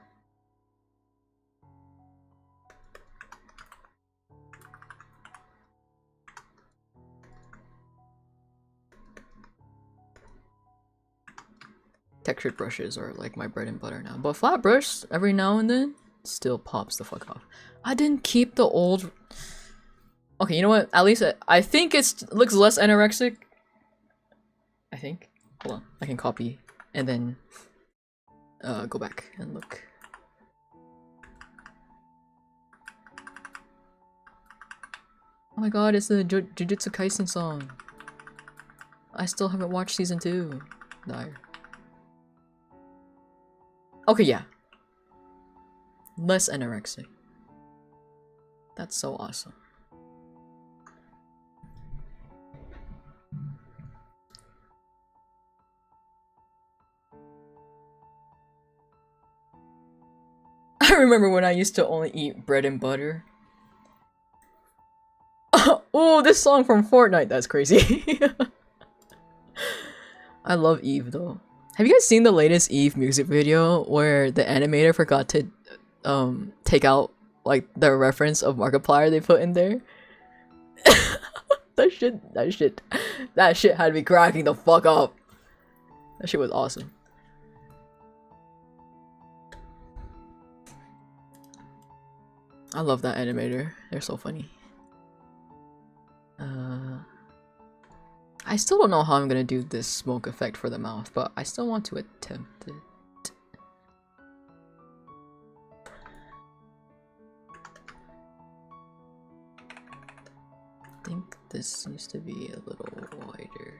Textured brushes are like my bread and butter now, but flat brush every now and then still pops the fuck off. I didn't keep the old. Okay, you know what? At least I think it looks less anorexic. I think. Hold on, I can copy and then go back and look. Oh my god, it's the Jujutsu Kaisen song. I still haven't watched season 2. Dire. Okay, yeah. Less anorexic. That's so awesome. I remember when I used to only eat bread and butter. Oh, this song from Fortnite, that's crazy. I love Eve though. Have you guys seen the latest Eve music video where the animator forgot to take out like the reference of Markiplier they put in there? that shit had me cracking the fuck up. That shit was awesome. I love that animator. They're so funny. I still don't know how I'm gonna do this smoke effect for the mouth, but I still want to attempt it. I think this needs to be a little wider.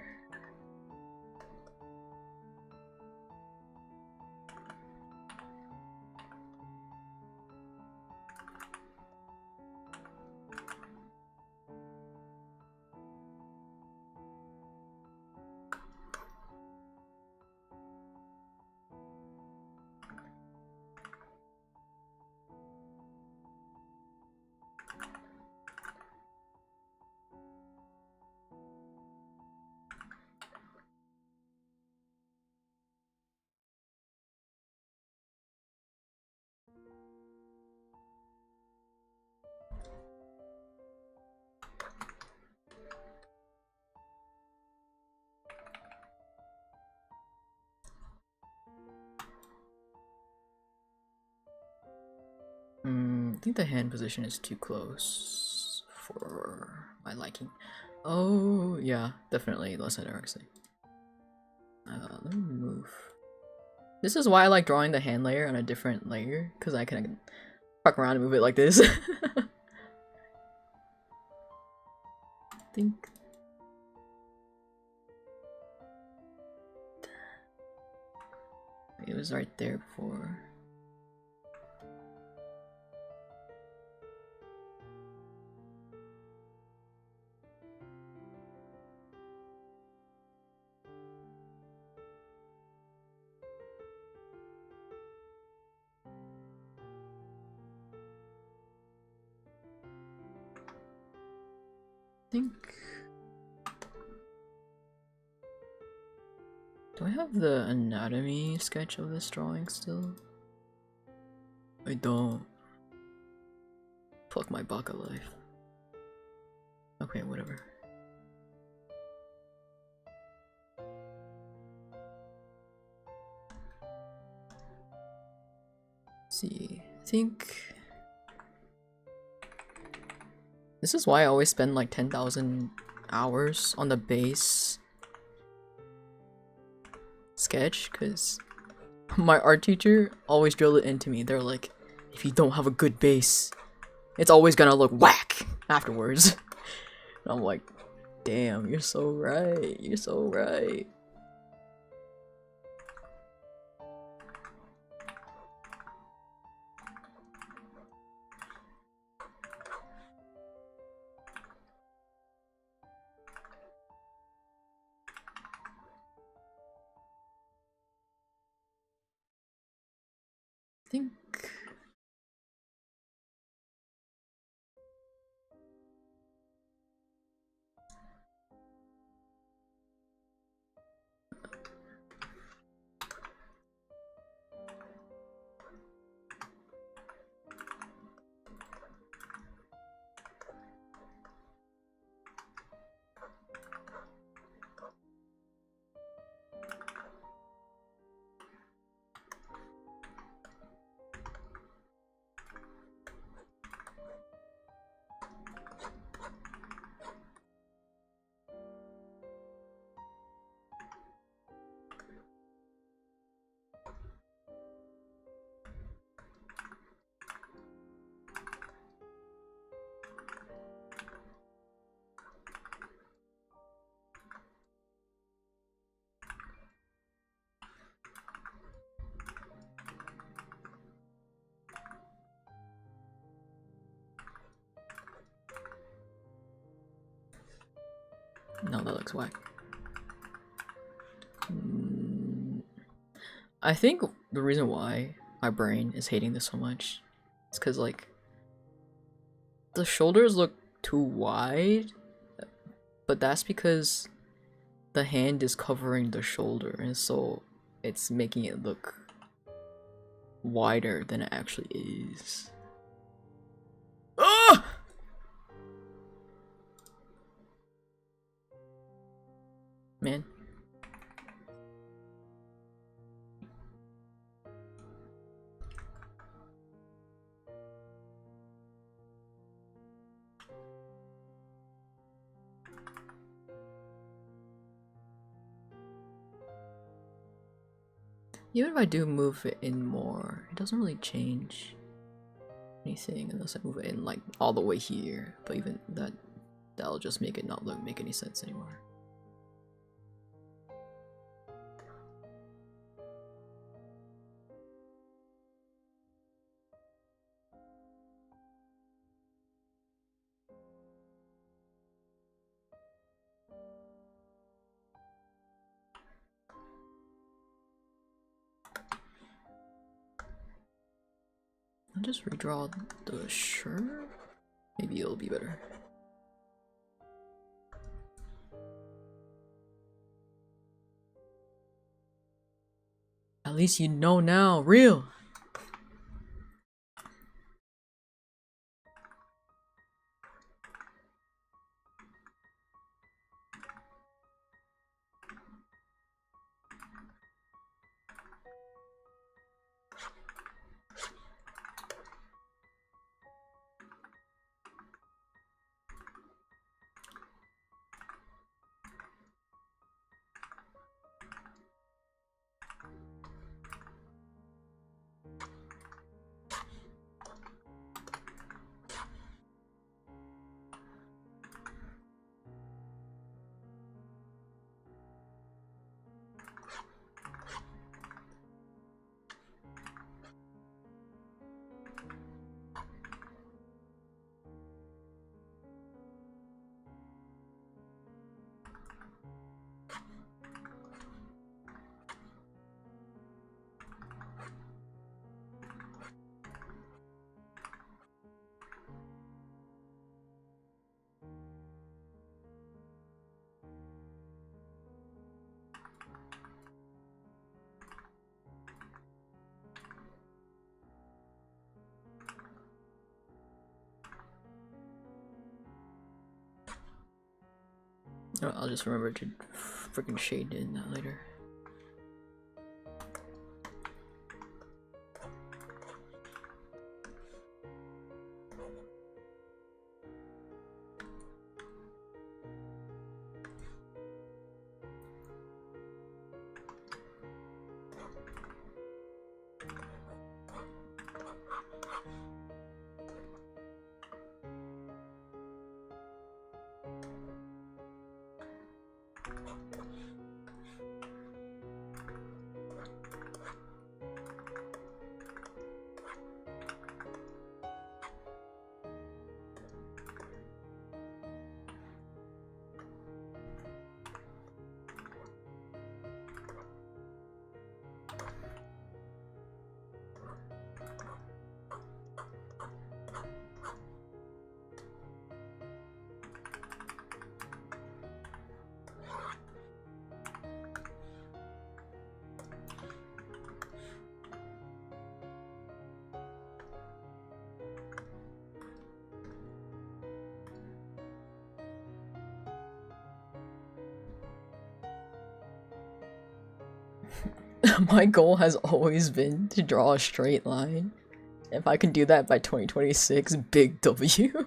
I think the hand position is too close for my liking. Oh, yeah, definitely less anorexic. Let me move. This is why I like drawing the hand layer on a different layer, because I can fuck around and move it like this. I think. It was right there before. Think. Do I have the anatomy sketch of this drawing still? I don't. Fuck my baka life. Okay, whatever. Let's see, I think This is why I always spend like 10,000 hours on the base sketch, because my art teacher always drilled it into me. They're like, if you don't have a good base, it's always gonna look whack afterwards. And I'm like, damn, you're so right. You're so right. I think no, that looks whack. I think the reason why my brain is hating this so much is because, like, the shoulders look too wide, but that's because the hand is covering the shoulder, and so it's making it look wider than it actually is. Ah! Man. Even if I do move it in more, it doesn't really change anything unless I move it in like all the way here. But even that'll just make it not make any sense anymore. I'll just redraw the shirt. Maybe it'll be better. At least you know now, real. I'll just remember to freaking shade in that later. My goal has always been to draw a straight line. If I can do that by 2026, big W.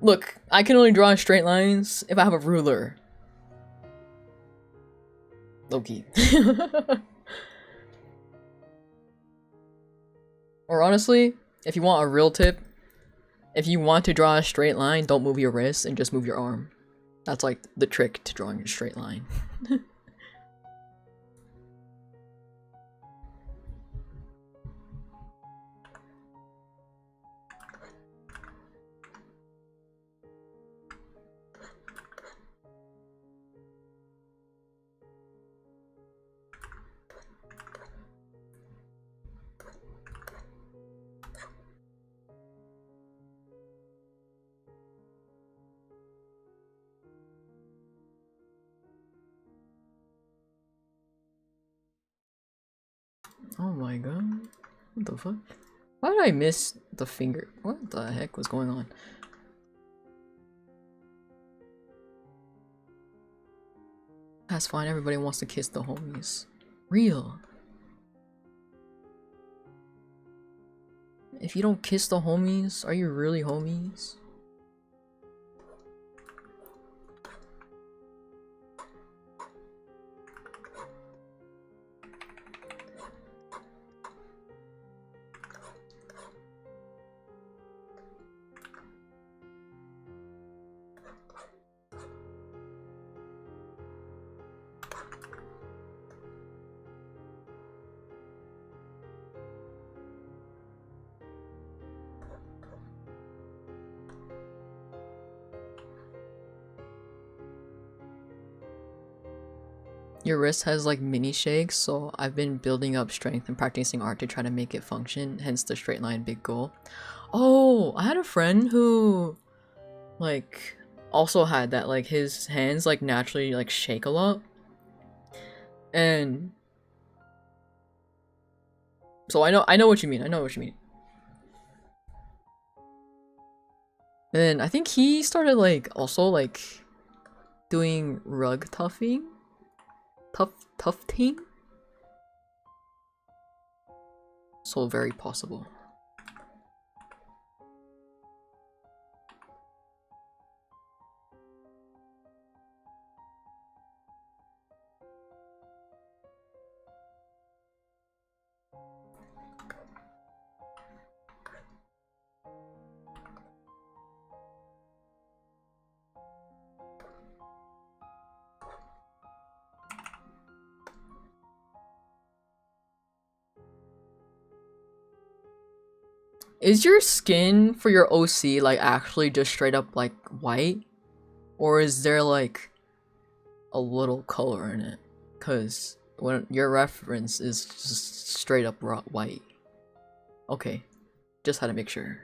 Look, I can only draw straight lines if I have a ruler. Loki. Or honestly, if you want a real tip, if you want to draw a straight line, don't move your wrist and just move your arm. That's like the trick to drawing a straight line. Oh my god. What the fuck? Why did I miss the finger? What the heck was going on? That's fine, everybody wants to kiss the homies. Real. If you don't kiss the homies, are you really homies? Your wrist has like mini shakes, so I've been building up strength and practicing art to try to make it function, hence the straight line big goal. Oh, I had a friend who like also had that, like his hands like naturally like shake a lot. And so I know what you mean. I know what you mean. And I think he started like also like doing rug tufting. Tufting? So very possible. Is your skin for your OC like actually just straight up like white? Or is there like a little color in it? Cause when your reference is just straight up raw white. Okay, just had to make sure.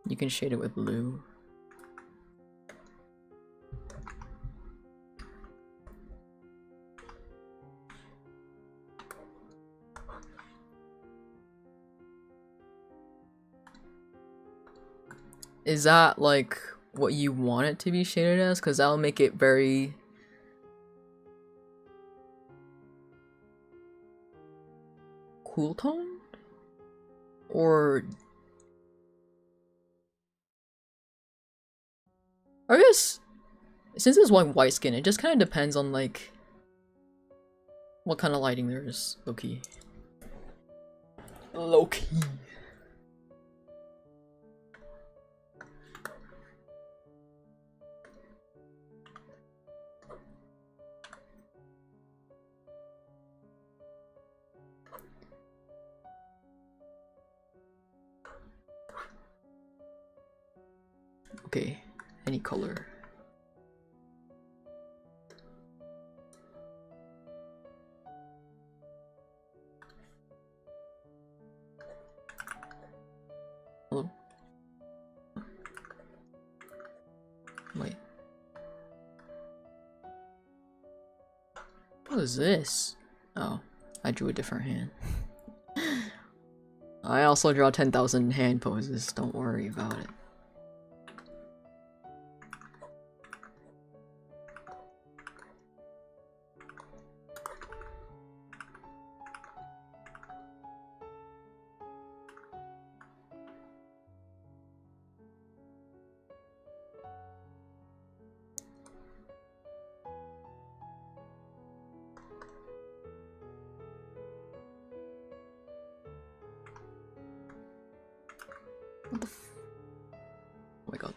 You can shade it with blue. Is that like what you want it to be shaded as? Because that'll make it very cool toned? Or I guess since it's one white skin, it just kind of depends on like what kind of lighting there is. Low key. Low key. Okay, any color. Hello? Wait. What is this? Oh, I drew a different hand. I also draw 10,000 hand poses, don't worry about it. What the f- Oh my god.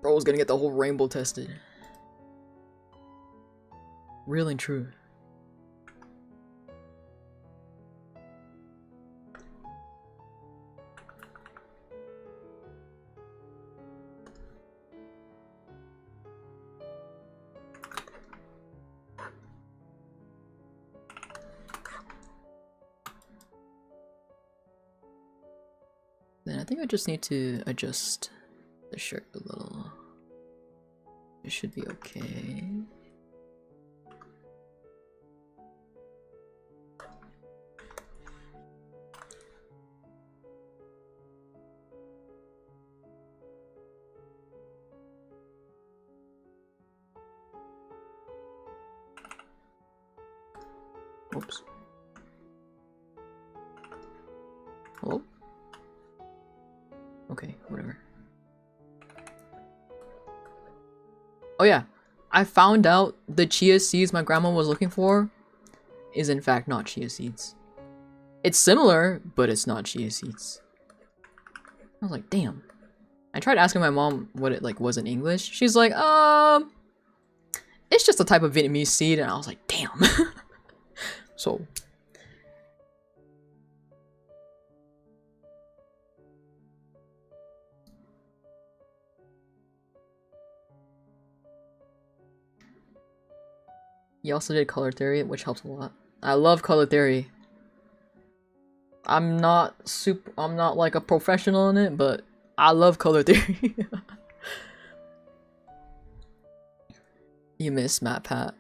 Bro was gonna get the whole rainbow tested. Real and true. Then I think I just need to adjust the shirt a little. It should be okay. Oops. Hello? Okay, whatever. Oh yeah, I found out the chia seeds my grandma was looking for is in fact not chia seeds. It's similar, but it's not chia seeds. I was like, damn. I tried asking my mom what it like was in English. She's like, it's just a type of Vietnamese seed, and I was like, damn. So you also did color theory, which helps a lot. I love color theory. I'm not like a professional in it, but I love color theory. You miss Matt Pat.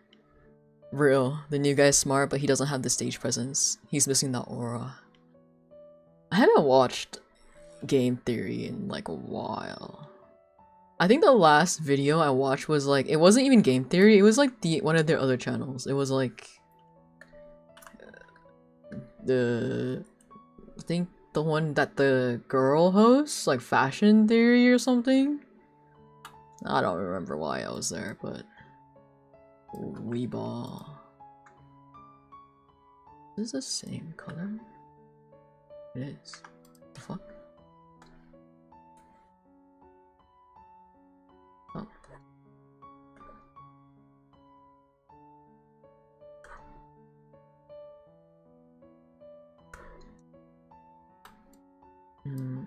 Real. The new guy's smart, but he doesn't have the stage presence. He's missing that aura. I haven't watched game theory in like a while. I think the last video I watched was like, it wasn't even game theory, it was like one of their other channels. It was like I think the one that the girl hosts, like fashion theory or something. I don't remember why I was there, but Weeball. Is this the same color? It is. What the fuck? Oh.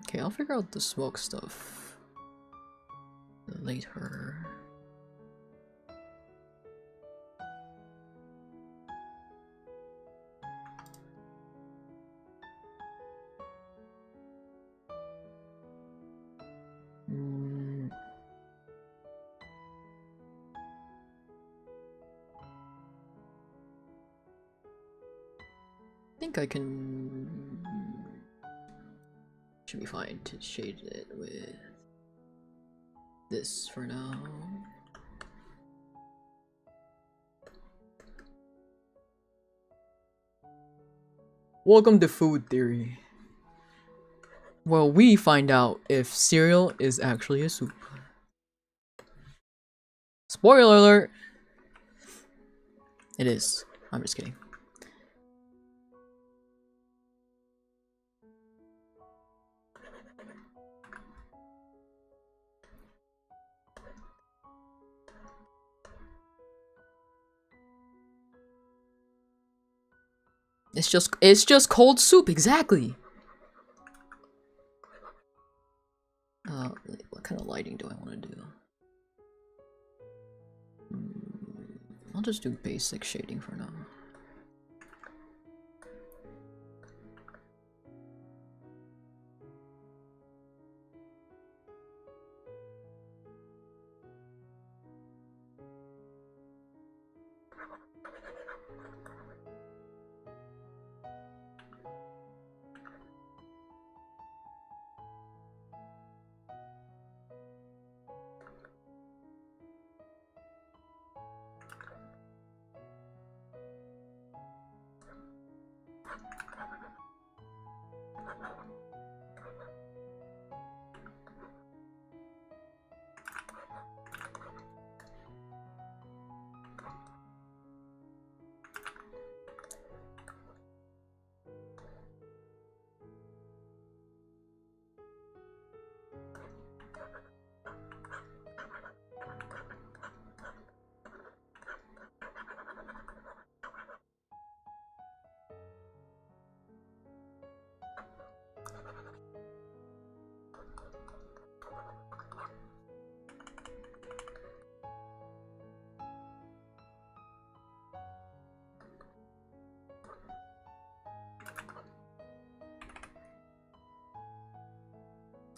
Okay, I'll figure out the smoke stuff later. I think I can... should be fine to shade it with this for now. Welcome to Food Theory. Well, we find out if cereal is actually a soup. Spoiler alert! It is. I'm just kidding. It's just cold soup, exactly. What kind of lighting do I want to do? I'll just do basic shading for now.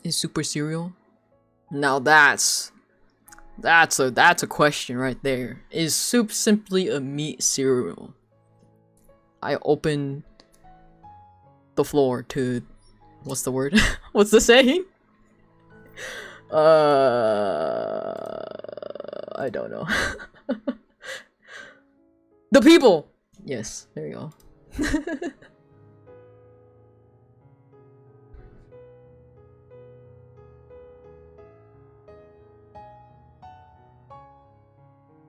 Is super cereal? Now that's a question right there. Is soup simply a meat cereal? I open the floor to what's the word? What's the saying? I don't know. The people. Yes, there you go.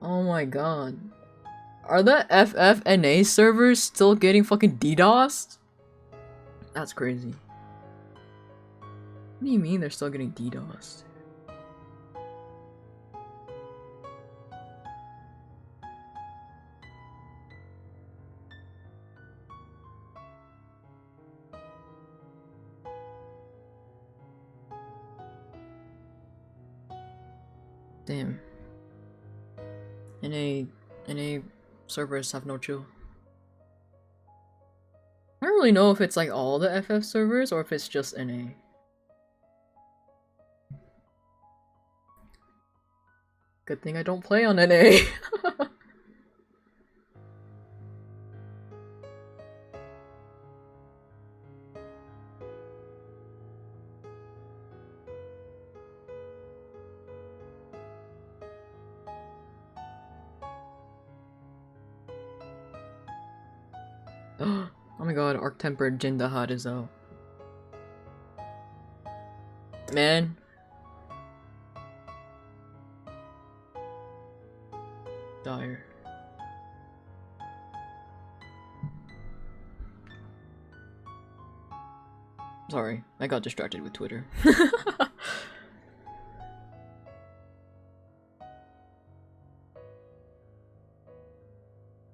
Oh my god. Are the FFNA servers still getting fucking DDoSed? That's crazy. What do you mean they're still getting DDoSed? Damn. NA servers have no chill. I don't really know if it's like all the FF servers or if it's just NA. Good thing I don't play on NA. Oh my god, Arc-Tempered Jindahad is out. Man. Dire. Sorry, I got distracted with Twitter.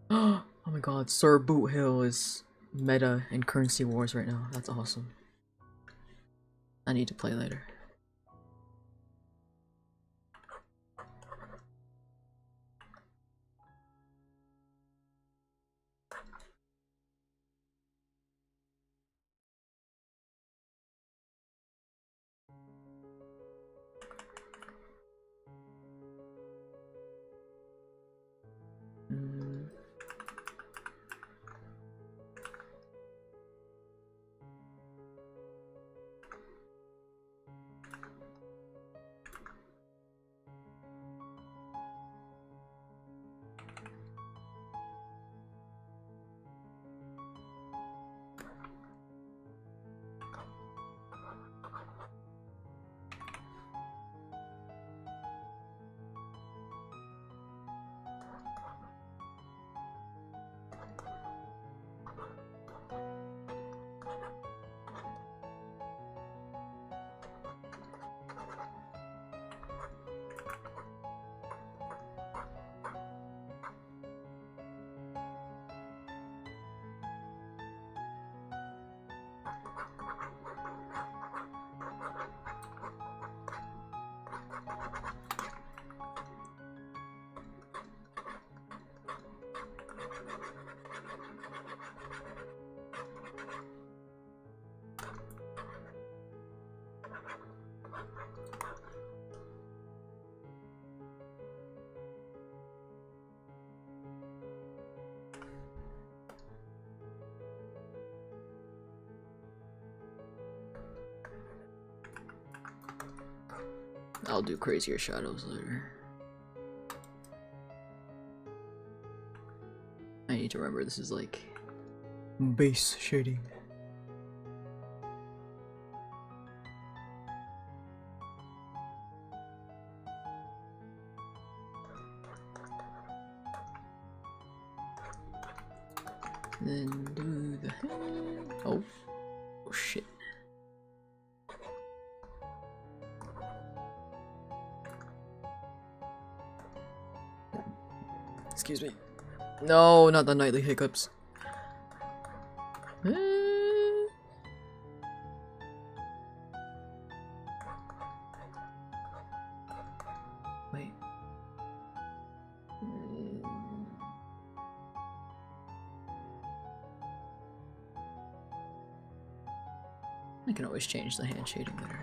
Oh my god, Sir Boot Hill is meta in Currency Wars right now. That's awesome. I need to play later. I'll do crazier shadows later. I need to remember this is like base shading. Then do the hand. Oh shit. Excuse me. No, not the nightly hiccups. Wait. I can always change the hand shading later.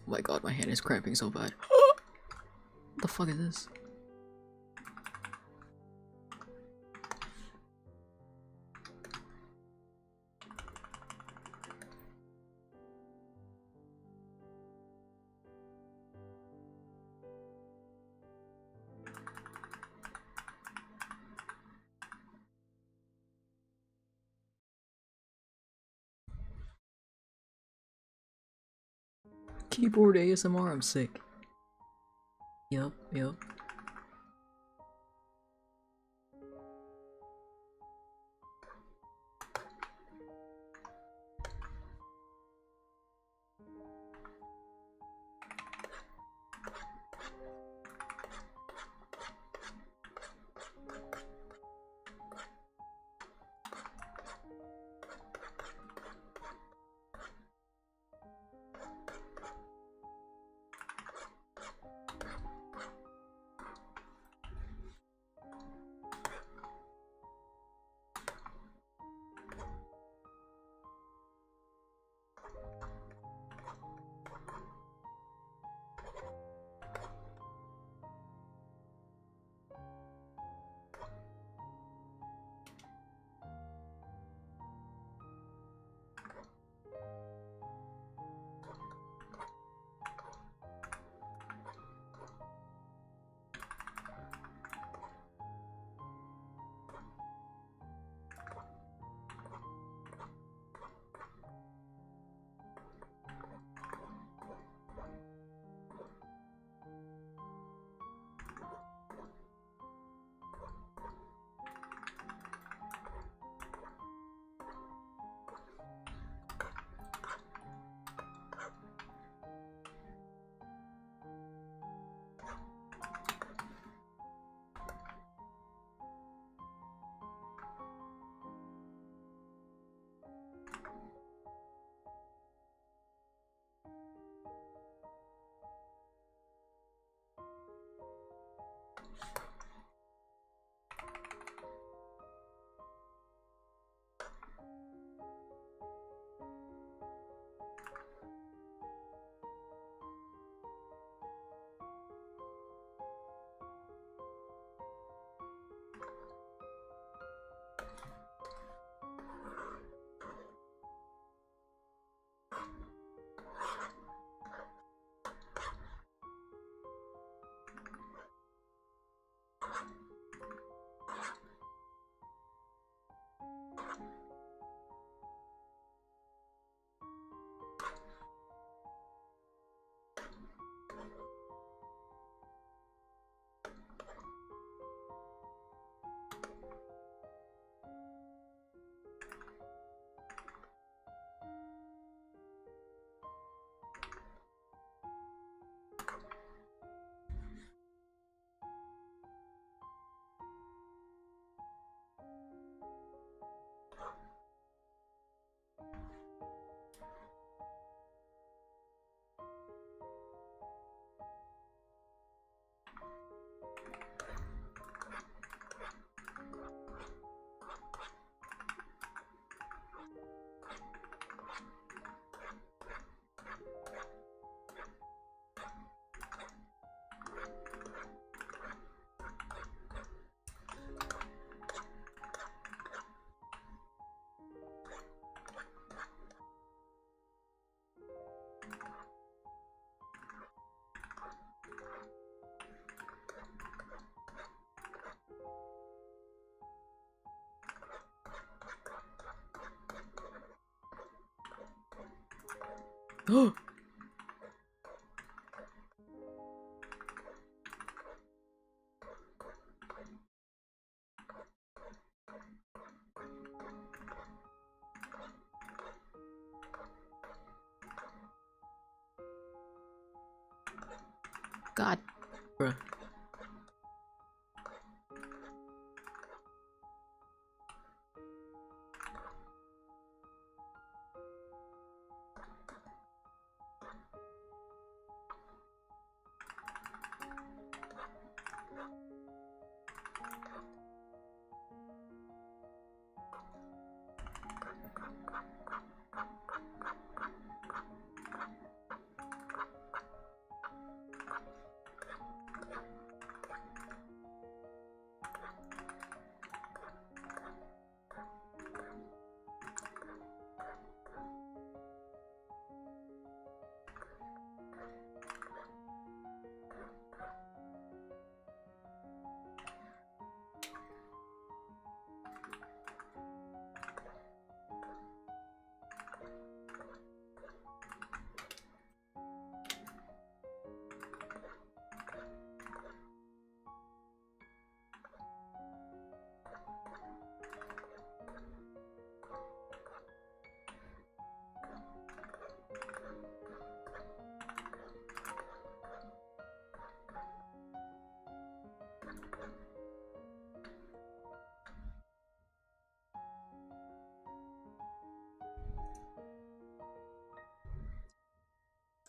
Oh my god, my hand is cramping so bad. What the fuck is this? Keyboard ASMR, I'm sick. Yup, yup. God. Bruh.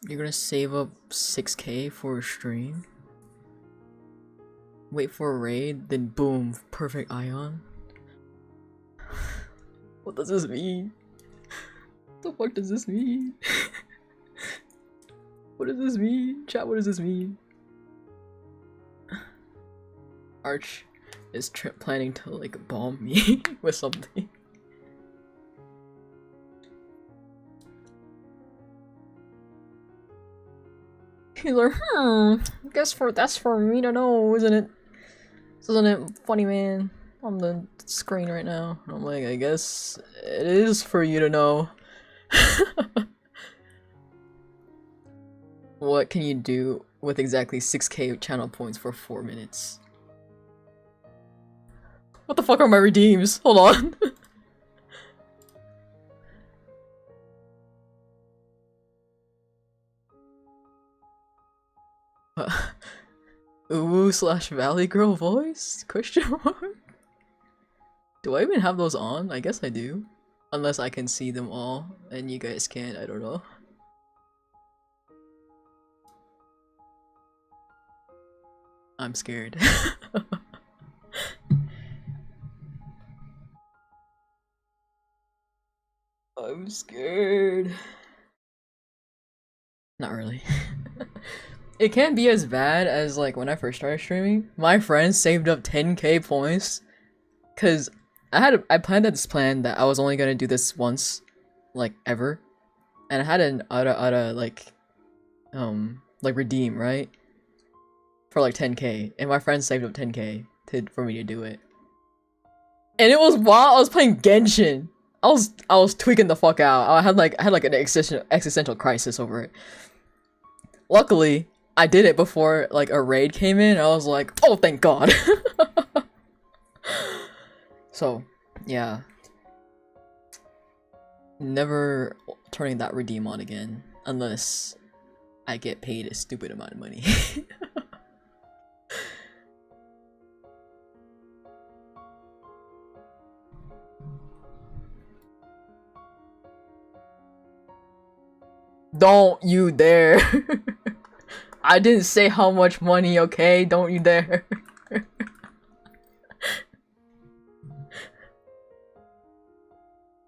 You're gonna save up 6K for a stream? Wait for a raid, then boom, perfect ion? What does this mean? What the fuck does this mean? What does this mean? Chat, what does this mean? Arch is planning to like bomb me with something. He's like, guess that's for me to know, isn't it? Isn't it funny, man? On the screen right now. I'm like, I guess it is for you to know. What can you do with exactly 6K channel points for 4 minutes? What the fuck are my redeems? Hold on. Ooh/Valley Girl voice? Question mark? Do I even have those on? I guess I do. Unless I can see them all and you guys can't, I don't know. I'm scared. I'm scared. Not really. It can't be as bad as like when I first started streaming. My friends saved up 10K points because I planned this plan that I was only gonna do this once, like ever, and I had an like redeem, right, for like 10K, and my friends saved up 10K for me to do it, and it was while I was playing Genshin. I was tweaking the fuck out. I had like an existential crisis over it. Luckily, I did it before like a raid came in. I was like, oh, thank God. So, yeah. Never turning that redeem on again unless I get paid a stupid amount of money. Don't you dare. I didn't say how much money, okay? Don't you dare.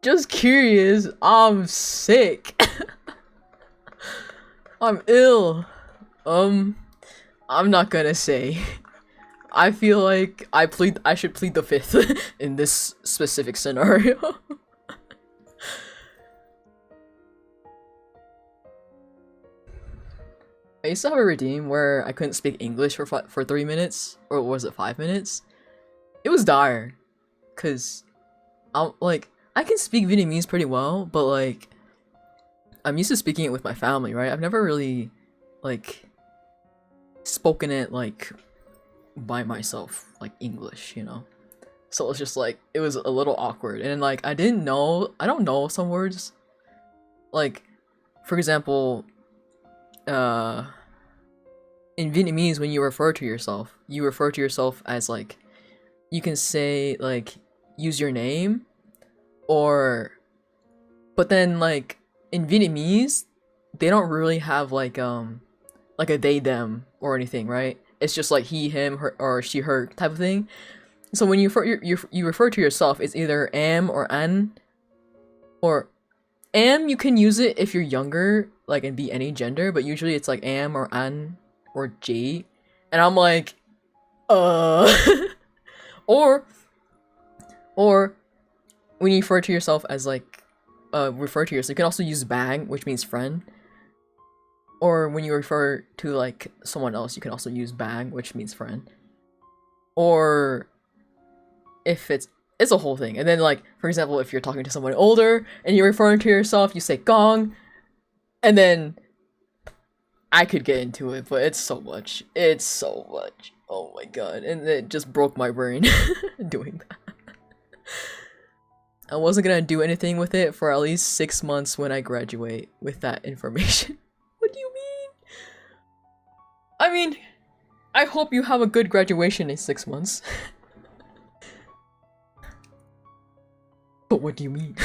Just curious. I'm sick. I'm ill. I'm not gonna say. I feel like I should plead the fifth in this specific scenario. I used to have a redeem where I couldn't speak English for 3 minutes, or was it 5 minutes? It was dire, cause I can speak Vietnamese pretty well, but like I'm used to speaking it with my family, right? I've never really like spoken it like by myself, like English, you know. So it's just like it was a little awkward, and like I don't know some words. Like, for example, in Vietnamese, when you refer to yourself as like, you can say like use your name, or but then like in Vietnamese, they don't really have like a they them or anything, right? It's just like he him her or she her type of thing. So when you refer to yourself, it's either am or an, or am you can use it if you're younger, like, and be any gender, but usually it's like am or an or J, and I'm like, or when you refer to yourself as like, you can also use bang, which means friend. Or when you refer to like someone else, you can also use bang, which means friend. Or if it's a whole thing. And then like, for example, if you're talking to someone older and you're referring to yourself, you say gong. And then I could get into it, but it's so much. It's so much. Oh my god. And it just broke my brain doing that. I wasn't gonna do anything with it for at least 6 months when I graduate with that information. What do you mean? I mean, I hope you have a good graduation in 6 months. But what do you mean?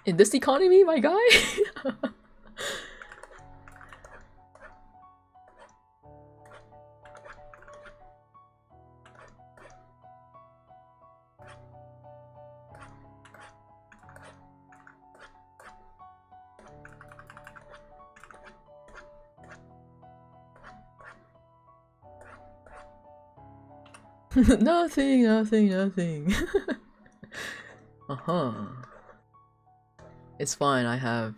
In this economy, my guy? Nothing. Uh-huh. It's fine, I have...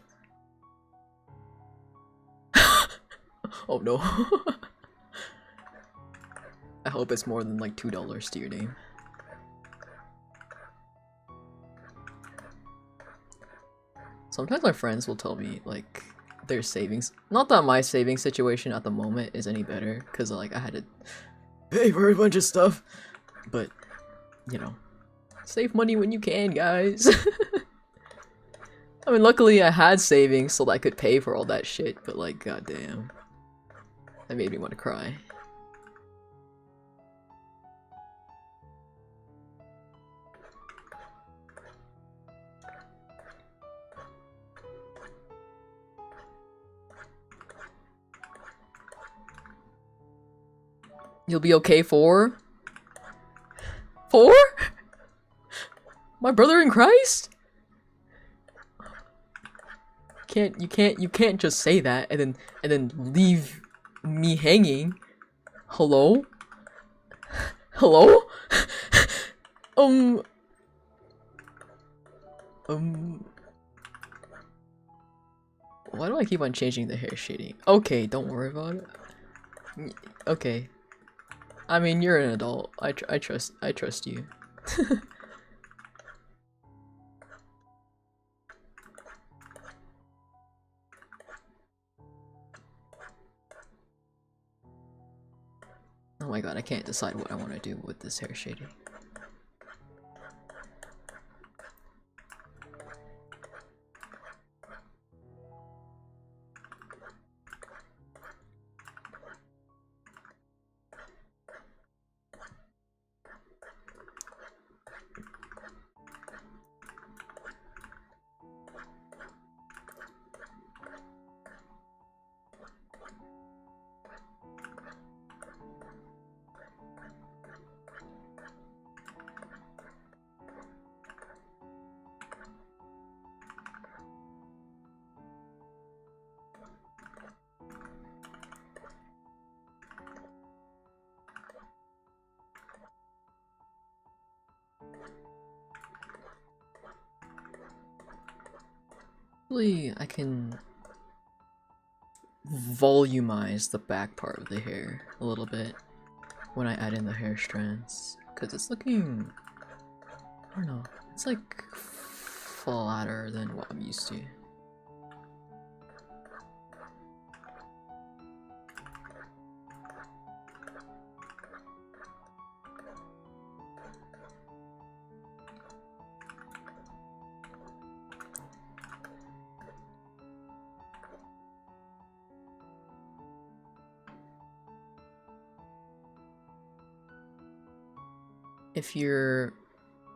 Oh no. I hope it's more than like $2 to your name. Sometimes my friends will tell me like their savings. Not that my saving situation at the moment is any better, because like I had to pay for a bunch of stuff, but you know, save money when you can, guys. I mean, luckily I had savings so that I could pay for all that shit, but like, goddamn, that made me want to cry. You'll be okay for? My brother in Christ? You can't just say that and then leave me hanging. Hello? Hello? Why do I keep on changing the hair shading? Okay, don't worry about it. Okay. I mean, you're an adult. I trust you. Oh my god, I can't decide what I want to do with this hair shading. Hopefully I can volumize the back part of the hair a little bit when I add in the hair strands. Because it's looking... I don't know. It's like flatter than what I'm used to. If your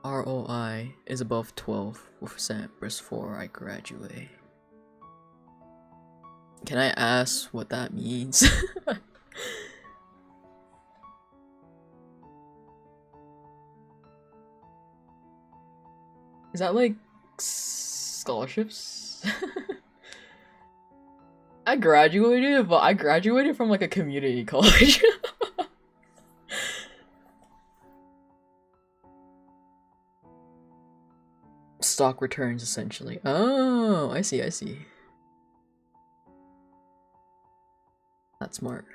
ROI is above 12% press 4, I graduate. Can I ask what that means? Is that like scholarships? I graduated, but I graduated from like a community college. Stock returns essentially. Oh, I see, I see. That's smart.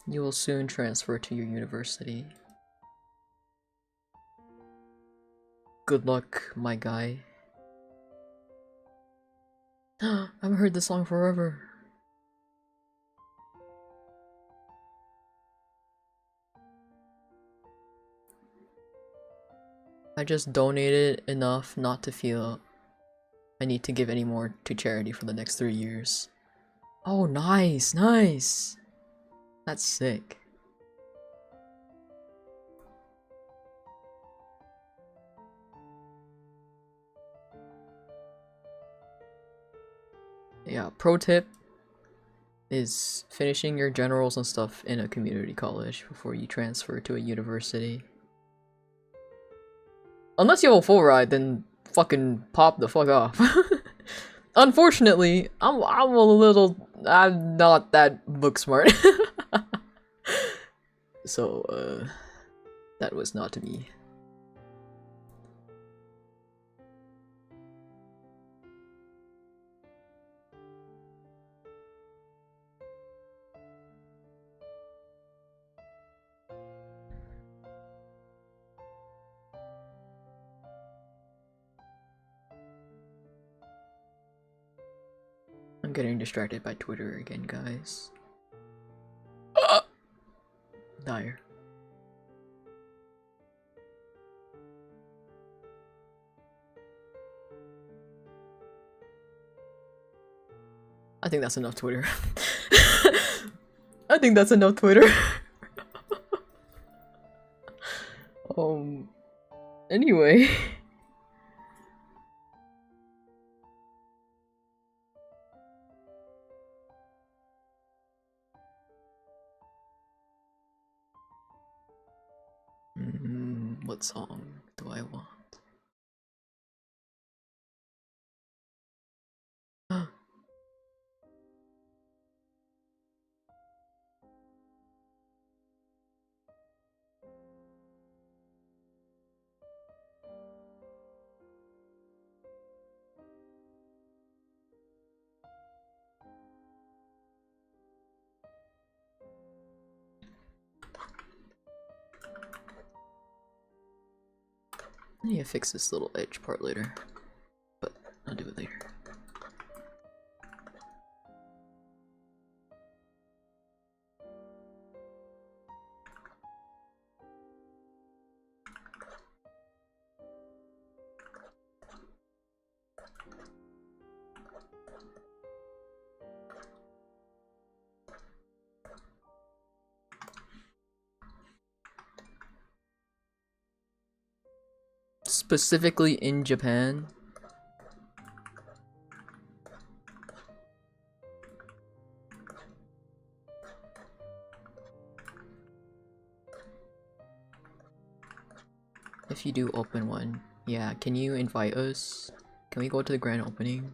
You will soon transfer to your university. Good luck, my guy. I haven't heard this song forever. I just donated enough not to feel I need to give any more to charity for the next 3 years. Oh, nice, nice. That's sick. Yeah, pro tip is finishing your generals and stuff in a community college before you transfer to a university. Unless you have a full ride, then fucking pop the fuck off. Unfortunately, I'm not that book smart. So, that was not to me. I'm getting distracted by Twitter again, guys. Dire. I think that's enough Twitter. I think that's enough Twitter. Anyway. What song do I want? I need to fix this little edge part later, but I'll do it later. Specifically in Japan. If you do open one, yeah, can you invite us? Can we go to the grand opening?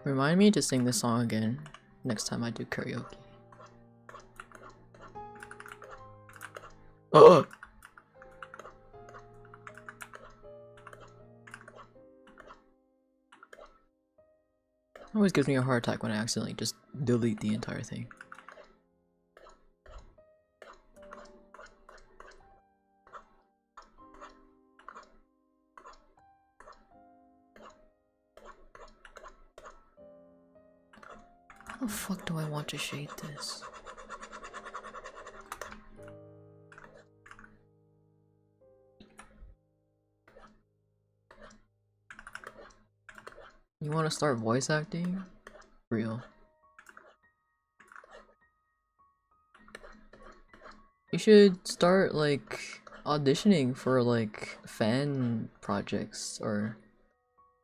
Remind me to sing this song again next time I do karaoke. Oh! It always gives me a heart attack when I accidentally just delete the entire thing. How the fuck do I want to shade this? You want to start voice acting? Real. You should start like auditioning for like fan projects or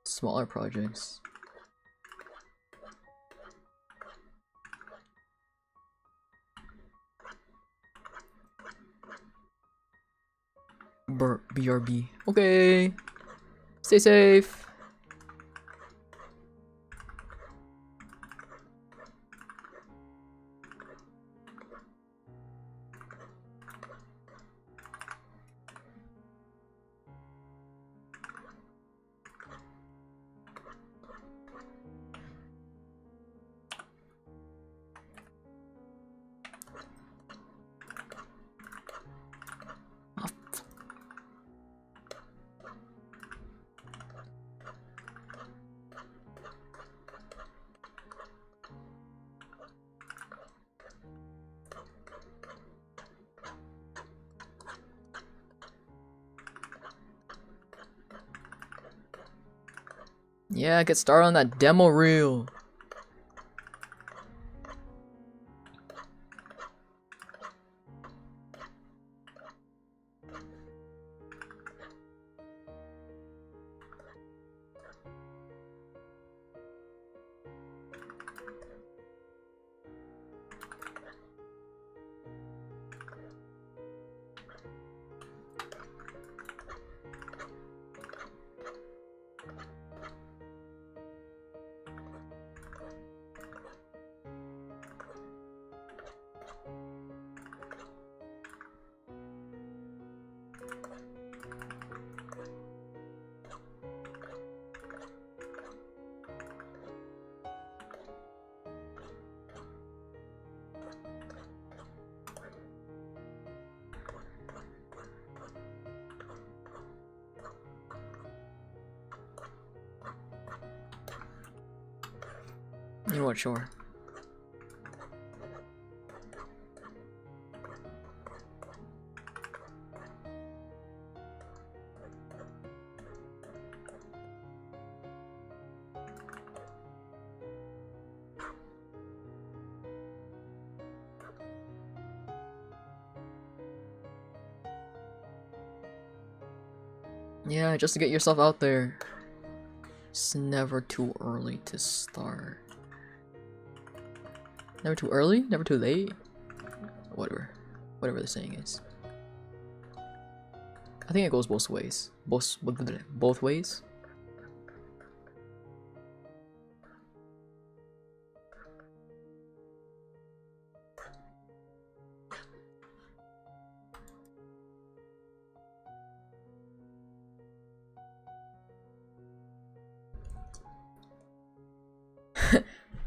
smaller projects. BRB. Okay. Stay safe. Yeah, get started on that demo reel. You know what, sure. Yeah, just to get yourself out there. It's never too early to start. Never too early? Never too late? Whatever. Whatever the saying is. I think it goes both ways. Both ways?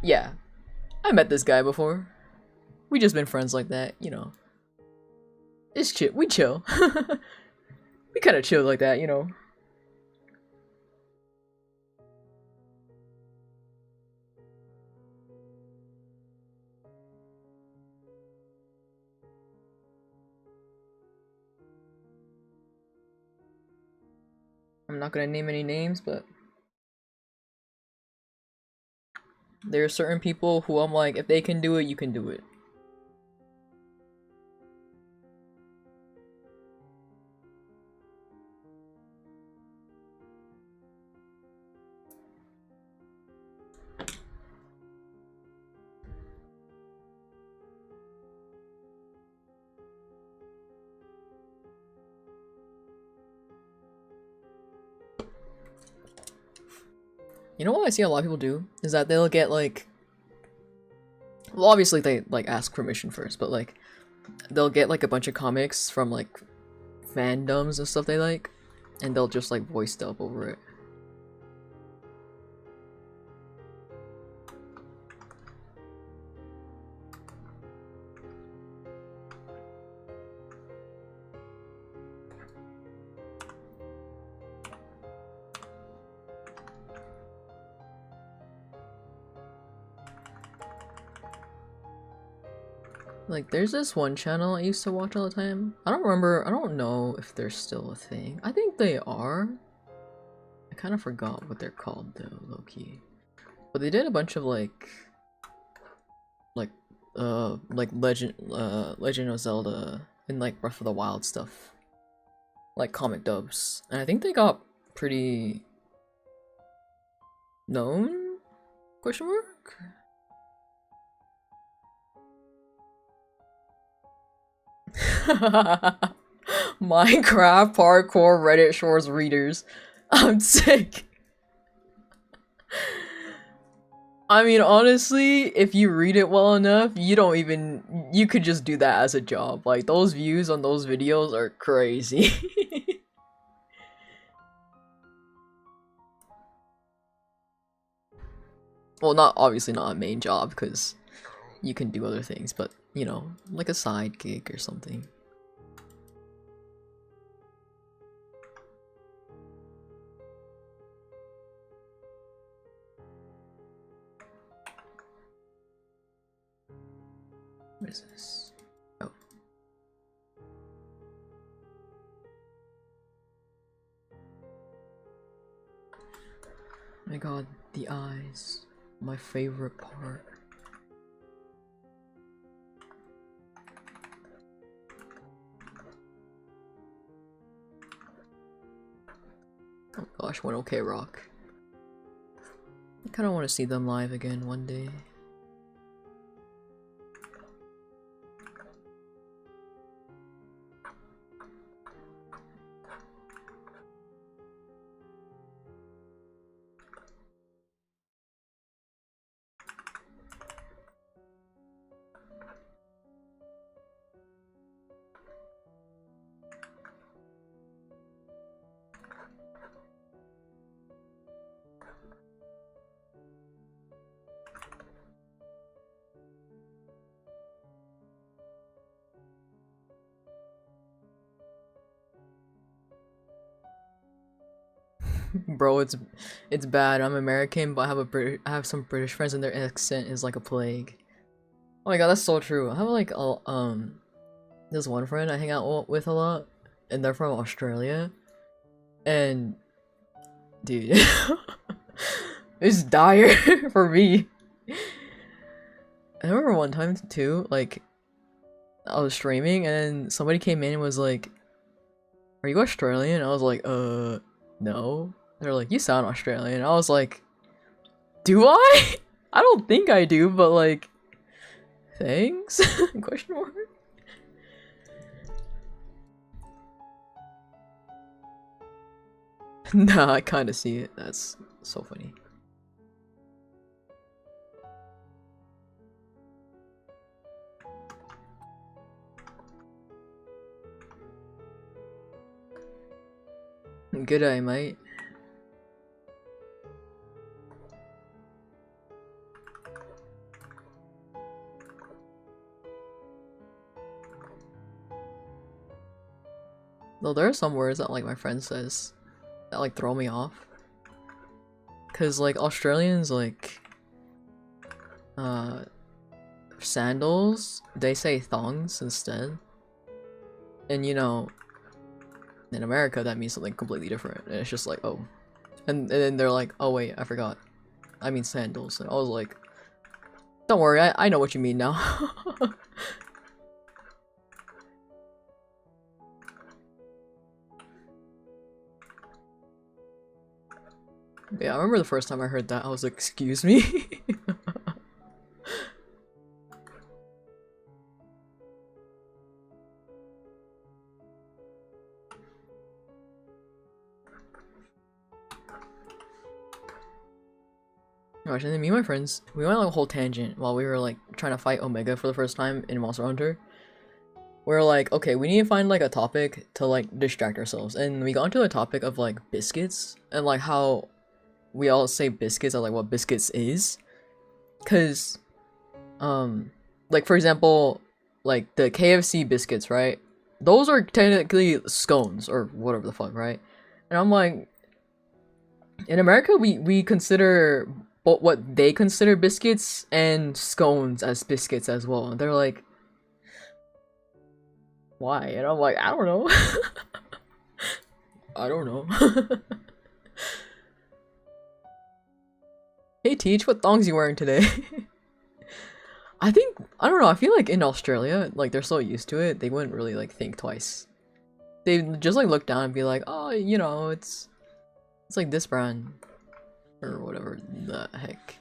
Yeah. I met this guy before. We just been friends like that, you know. It's chill. We chill. We kind of chill like that, you know. I'm not gonna name any names, but there are certain people who I'm like, if they can do it, you can do it. You know what I see a lot of people do? Is that they'll get like... Well, obviously they like ask permission first, but like... They'll get like a bunch of comics from like fandoms and stuff they like, and they'll just like voice dub over it. Like, there's this one channel I used to watch all the time. I don't know if they're still a thing. I think they are. I kind of forgot what they're called though, low-key. But they did a bunch of like Legend of Zelda and like Breath of the Wild stuff. Like comic dubs. And I think they got pretty known? Question mark? Minecraft parkour Reddit shorts readers. I'm sick. I mean, honestly, if you read it well enough, you could just do that as a job. Like, those views on those videos are crazy. Well, obviously not a main job, because you can do other things, but, you know, like a side gig or something. What is this? Oh. My god, the eyes. My favorite part. Oh gosh, when OK Rock. I kinda wanna see them live again one day. Bro, it's bad. I'm American, but I have some British friends, and their accent is like a plague. Oh my god, that's so true. I have like this one friend I hang out with a lot, and they're from Australia, and dude, it's dire for me. I remember one time too, like I was streaming, and somebody came in and was like, "Are you Australian?" I was like, no." They're like, "You sound Australian." I was like, "Do I?" I don't think I do, but like, thanks? Question mark? Nah, I kind of see it. That's so funny. Good day, mate. Though there are some words that like my friend says that like throw me off. Cause like Australians like sandals, they say thongs instead. And you know, in America that means something completely different. And it's just like, oh. And then they're like, oh wait, I forgot. I mean sandals. And I was like, don't worry, I know what you mean now. Yeah, I remember the first time I heard that, I was like, excuse me? gosh, and then me and my friends, we went on a whole tangent while we were like trying to fight Omega for the first time in Monster Hunter. We were like, okay, we need to find like a topic to like distract ourselves, and we got into the topic of like biscuits and like how we all say biscuits, or like what biscuits is, cause like for example, like the KFC biscuits, right? Those are technically scones or whatever the fuck, right? And I'm like, in America, we consider what they consider biscuits and scones as biscuits as well. And they're like, why? And I'm like, I don't know. I don't know. Hey Teach, what thongs you wearing today? I don't know, I feel like in Australia, like they're so used to it, they wouldn't really like think twice. They just like look down and be like, oh, you know, it's like this brand. Or whatever the heck.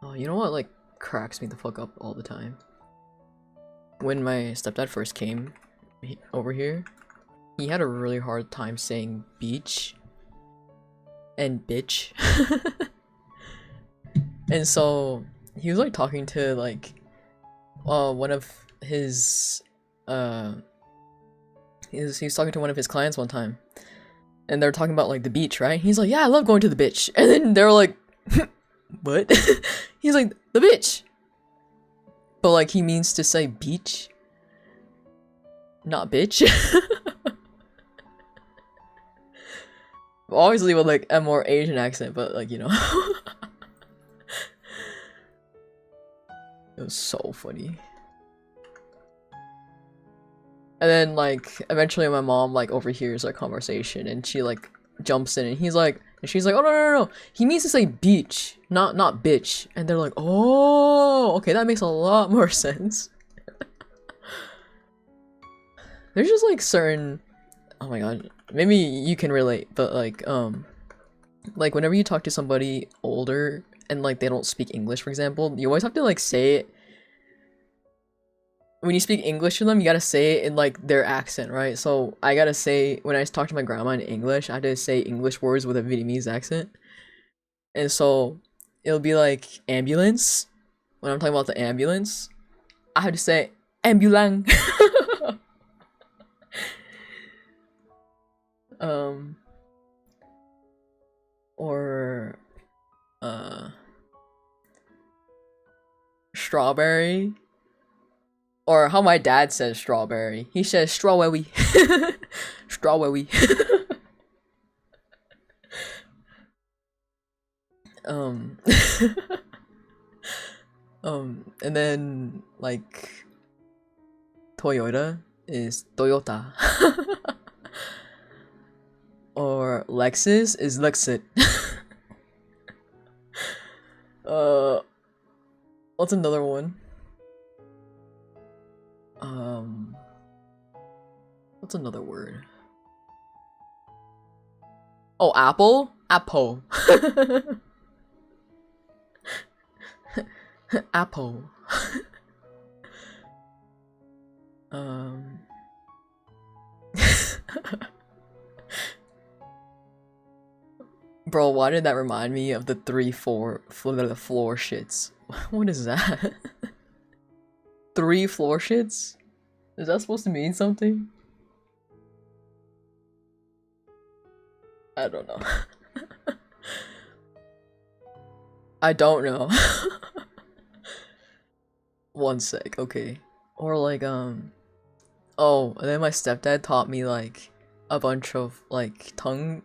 Oh, you know what like cracks me the fuck up all the time? When my stepdad first came over here, he had a really hard time saying beach and bitch. And so he was like talking to like one of his he was talking to one of his clients one time, and they're talking about like the beach, right? He's like, yeah, I love going to the beach. And then they're like, what? He's like, the beach. But like he means to say beach, not bitch. Obviously with like a more Asian accent, but like, you know. It was so funny. And then like eventually my mom like overhears our conversation, and she like jumps in, and she's like, oh no, he means to say beach, not bitch. And they're like, oh, okay, that makes a lot more sense. There's just like certain, oh my god, maybe you can relate, but like whenever you talk to somebody older and like they don't speak English, for example, you always have to like say it. When you speak English to them, you gotta say it in like their accent, right? So I gotta say, when I talk to my grandma in English, I had to say English words with a Vietnamese accent. And so it'll be like ambulance. When I'm talking about the ambulance, I have to say ambulang. Or strawberry. Or how my dad says strawberry. He says strawberry. Strawberry. And then like Toyota is Toyota. Or Lexus is Lexit. What's another one? What's another word? Oh, apple? Apple. Apple. Bro, why did that remind me of the 3-4 floor shits? What is that? 3 floor shits? Is that supposed to mean something? I don't know. I don't know. One sec, okay. Or like, oh, and then my stepdad taught me like a bunch of like tongue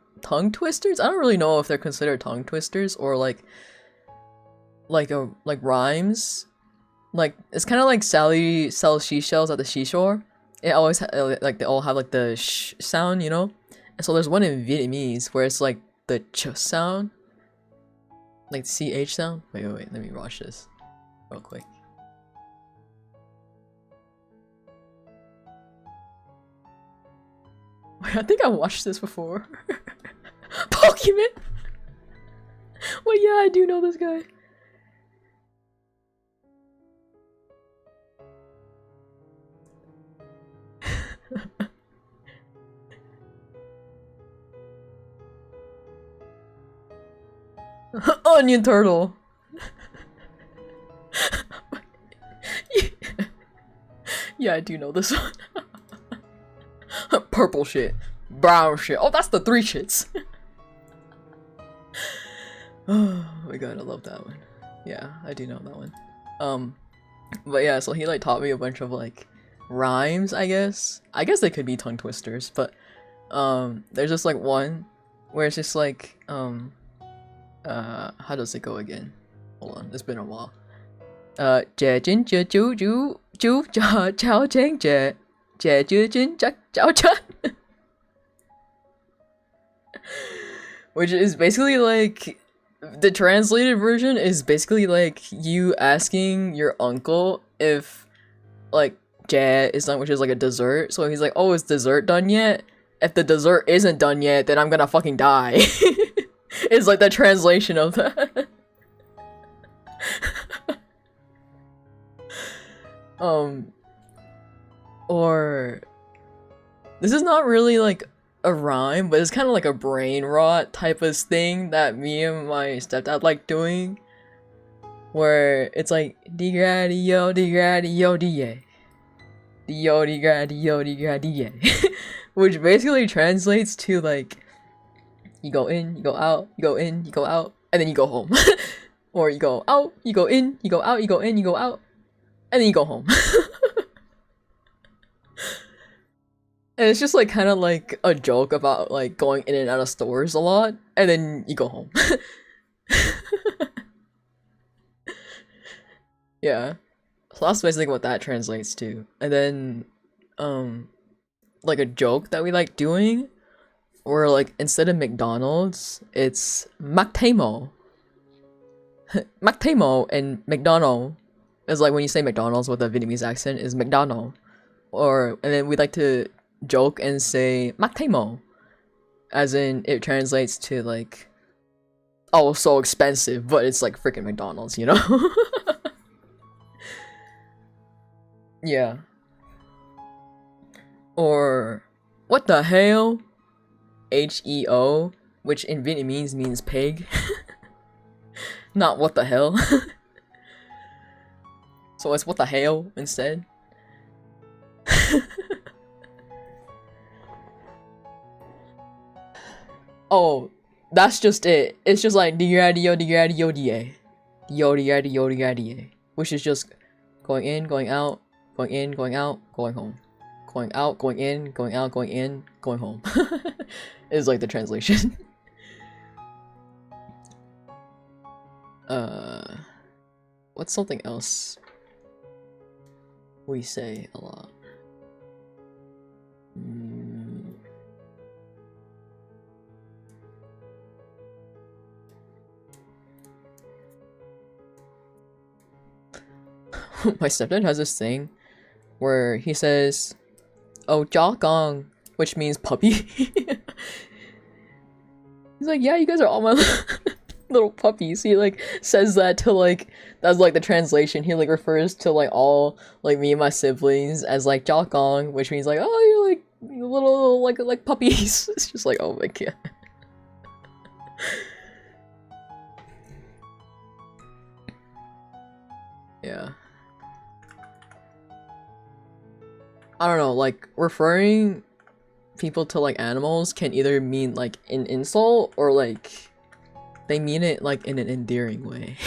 twisters. I don't really know if they're considered tongue twisters or like rhymes. Like it's kind of like Sally sells seashells at the seashore. It always like they all have like the sh sound, you know. And so there's one in Vietnamese where it's like the ch sound, like ch sound. Wait, let me watch this real quick. Wait, I think I watched this before. Pokemon. Well, yeah, I do know this guy. Onion turtle. Yeah, I do know this one. Purple shit. Brown shit. Oh, that's the 3 shits. Oh my god, I love that one. Yeah, I do know that one. But yeah, so he like taught me a bunch of like rhymes, I guess. I guess they could be tongue twisters, but there's just like one where it's just like how does it go again? Hold on, it's been a while. 姐真姐啾啾啾叫叫真姐姐啾真叫叫真 which is basically like the translated version is basically like you asking your uncle if like jie is done, which is like a dessert. So he's like, oh, is dessert done yet? If the dessert isn't done yet, then I'm gonna fucking die. It's like the translation of that. Or this is not really like a rhyme, but it's kind of like a brain rot type of thing that me and my stepdad like doing, where it's like di-gra-di-yo, di-gra-di-yo, di-ye. Di-yo, di-gra-di-yo, di-gra-di-ye. Which basically translates to like, you go in, you go out, you go in, you go out, and then you go home. Or you go out, you go in, you go out, you go in, you go out, and then you go home. And it's just like kind of like a joke about like going in and out of stores a lot, and then you go home. Yeah. So that's basically what that translates to. And then like a joke that we like doing, where like instead of McDonald's, it's Mactamo. Mactamo and McDonald is like when you say McDonald's with a Vietnamese accent is McDonald. Or and then we like to joke and say Mactamo, as in it translates to like, oh, so expensive, but it's like freaking McDonald's, you know? Yeah. Or what the hell? Heo, which in Vietnamese means pig. Not what the hell. So it's what the hell instead. Oh, that's just it. It's just like di-ra-di-yo, di-ra-di-yo, di-a. Yo, di-ra-di-yo, di-ra-di-a. Which is just going in, going out, going in, going out, going home. Going out, going in, going out, going in, going home. Is like the translation. What's something else we say a lot? My stepdad has this thing where he says, oh, Jia Gong, which means puppy. He's like, yeah, you guys are all my little puppies. He like says that to like, that's like the translation. He like refers to like all like me and my siblings as like Jia Gong, which means like, oh, you're like little like puppies. It's just like, oh my god. Yeah. I don't know, like referring people to like animals can either mean like an insult or like they mean it like in an endearing way.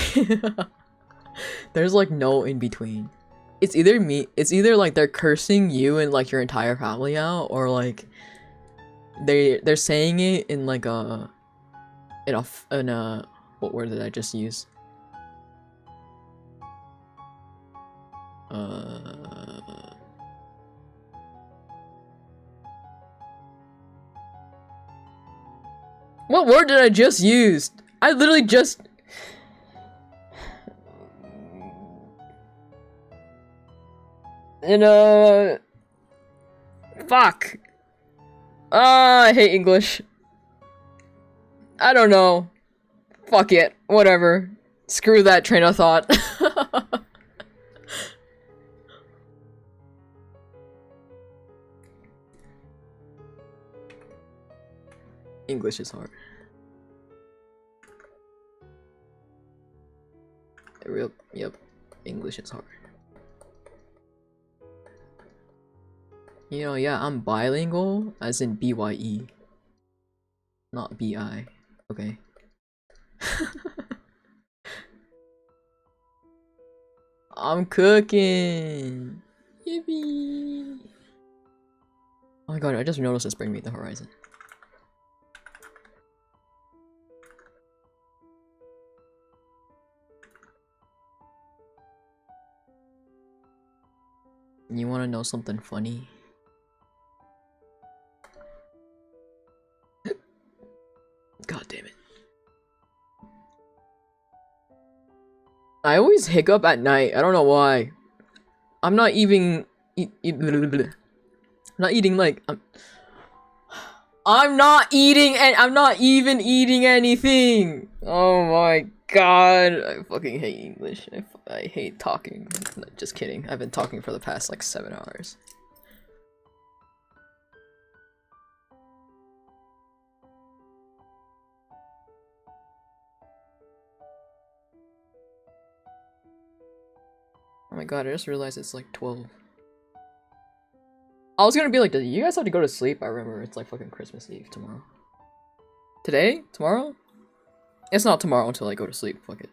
There's like no in between. It's either like they're cursing you and like your entire family out, or like they're saying it in like a what word did I just use? What word did I just use? I literally just... Fuck. I hate English. I don't know. Fuck it. Whatever. Screw that train of thought. English is hard. Yep. English is hard. You know, yeah, I'm bilingual, as in BYE. Not BI. Okay. I'm cooking! Yippee! Oh my god, I just noticed it's Bring Me the Horizon. You wanna know something funny? God damn it. I always hiccup at night. I don't know why. I'm not even not eating like I'm not eating and I'm not even eating anything. Oh my god. I fucking hate English. I hate talking. No, just kidding. I've been talking for the past like 7 hours. Oh my god, I just realized it's like 12. I was gonna be like, do you guys have to go to sleep? I remember it's like fucking Christmas Eve tomorrow. Today? Tomorrow? It's not tomorrow until I go to sleep. Fuck it.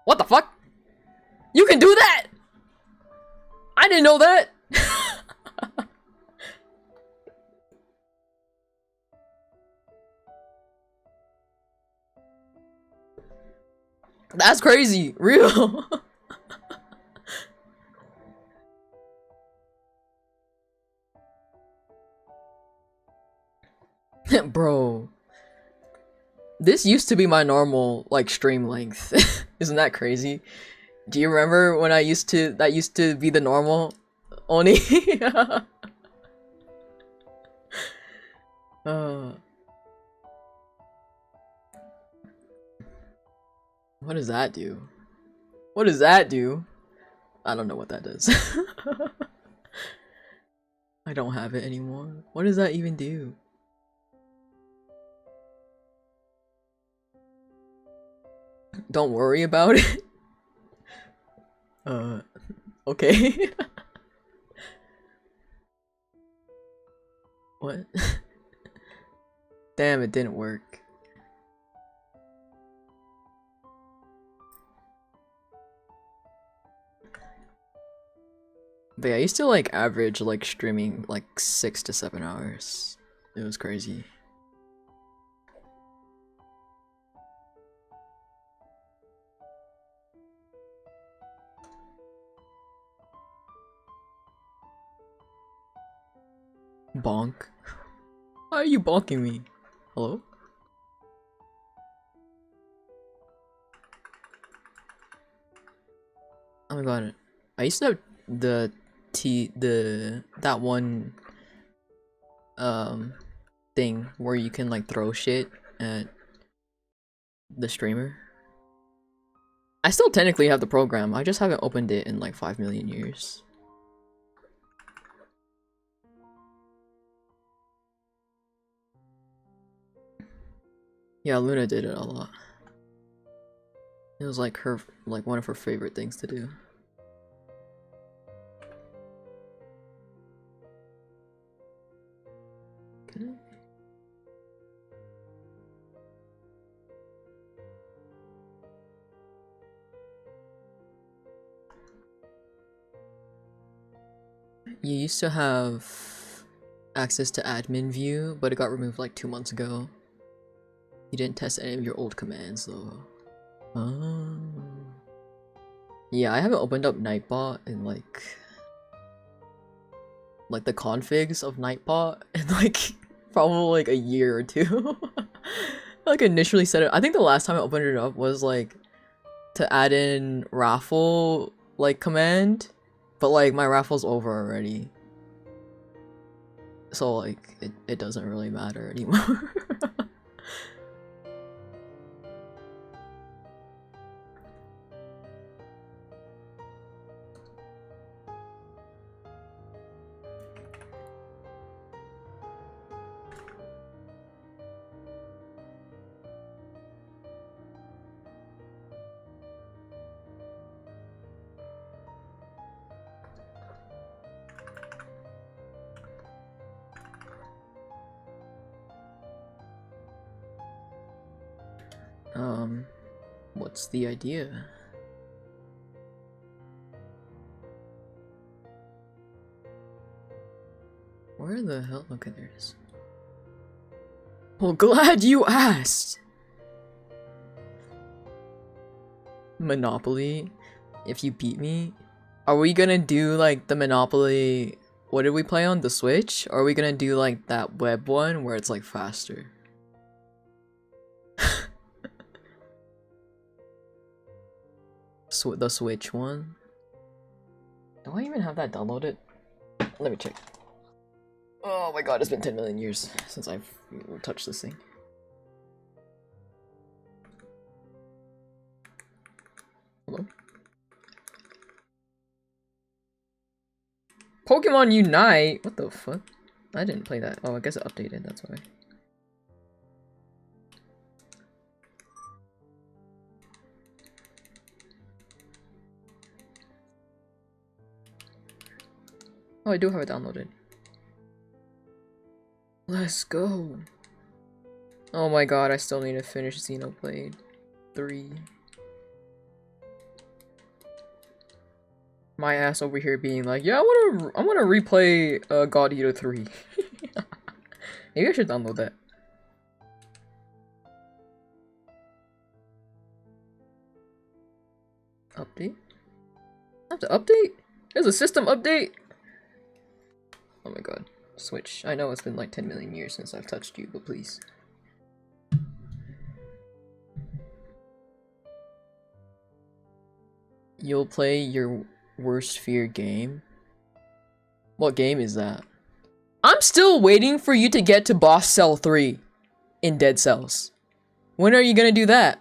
What the fuck? You can do that! I didn't know that! That's crazy. Real. Bro. This used to be my normal, like, stream length. Isn't that crazy? Do you remember when that used to be the normal? Only. What does that do? What does that do? I don't know what that does. I don't have it anymore. What does that even do? Don't worry about it. Okay. What? Damn, it didn't work. But yeah, I used to like average like streaming like 6 to 7 hours. It was crazy. Bonk. Why are you bonking me? Hello? Oh my god. I used to have that one thing where you can like throw shit at the streamer. I still technically have the program. I just haven't opened it in like 5 million years. Yeah, Luna did it a lot. It was like one of her favorite things to do. Can I? You used to have access to admin view, but it got removed like 2 months ago. You didn't test any of your old commands though. Oh. Yeah, I haven't opened up Nightbot in like the configs of Nightbot in like probably like a year or two. Like initially set it. I think the last time I opened it up was like to add in raffle like command, but like my raffle's over already. So like it doesn't really matter anymore. What's the idea? Where the hell? Okay, there it is. Well, glad you asked! Monopoly? If you beat me? Are we gonna do like the Monopoly? What did we play on? The Switch? Or are we gonna do like that web one where it's like faster? The Switch one? Do I even have that downloaded? Let me check. Oh my god, it's been 10 million years since I've touched this thing. Hello? Pokemon Unite? What the fuck? I didn't play that. Oh, I guess it updated, that's why. Oh, I do have it downloaded. Let's go. Oh my god, I still need to finish Xenoblade 3. My ass over here being like, yeah, I wanna replay God Eater 3. Maybe I should download that. Update? I have to update? There's a system update? Oh my god. Switch. I know it's been like 10 million years since I've touched you, but please. You'll play your worst fear game? What game is that? I'm still waiting for you to get to Boss Cell 3 in Dead Cells. When are you gonna do that?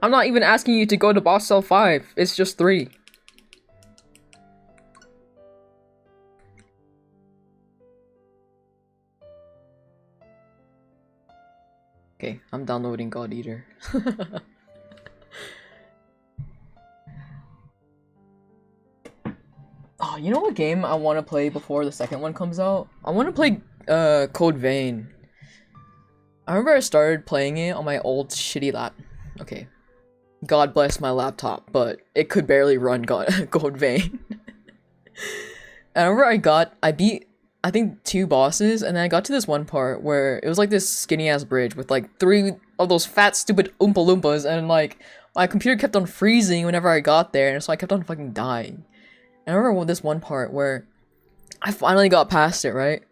I'm not even asking you to go to Boss Cell 5, it's just 3. Okay, I'm downloading God Eater. Oh, you know what game I want to play before the second one comes out? I want to play Code Vein. I remember I started playing it on my old shitty lap. Okay. God bless my laptop, but it could barely run Code Vein. And I remember I beat, I think 2 bosses, and then I got to this one part where it was like this skinny ass bridge with like 3 of those fat stupid Oompa Loompas, and like my computer kept on freezing whenever I got there, and so I kept on fucking dying. And I remember this one part where I finally got past it, right?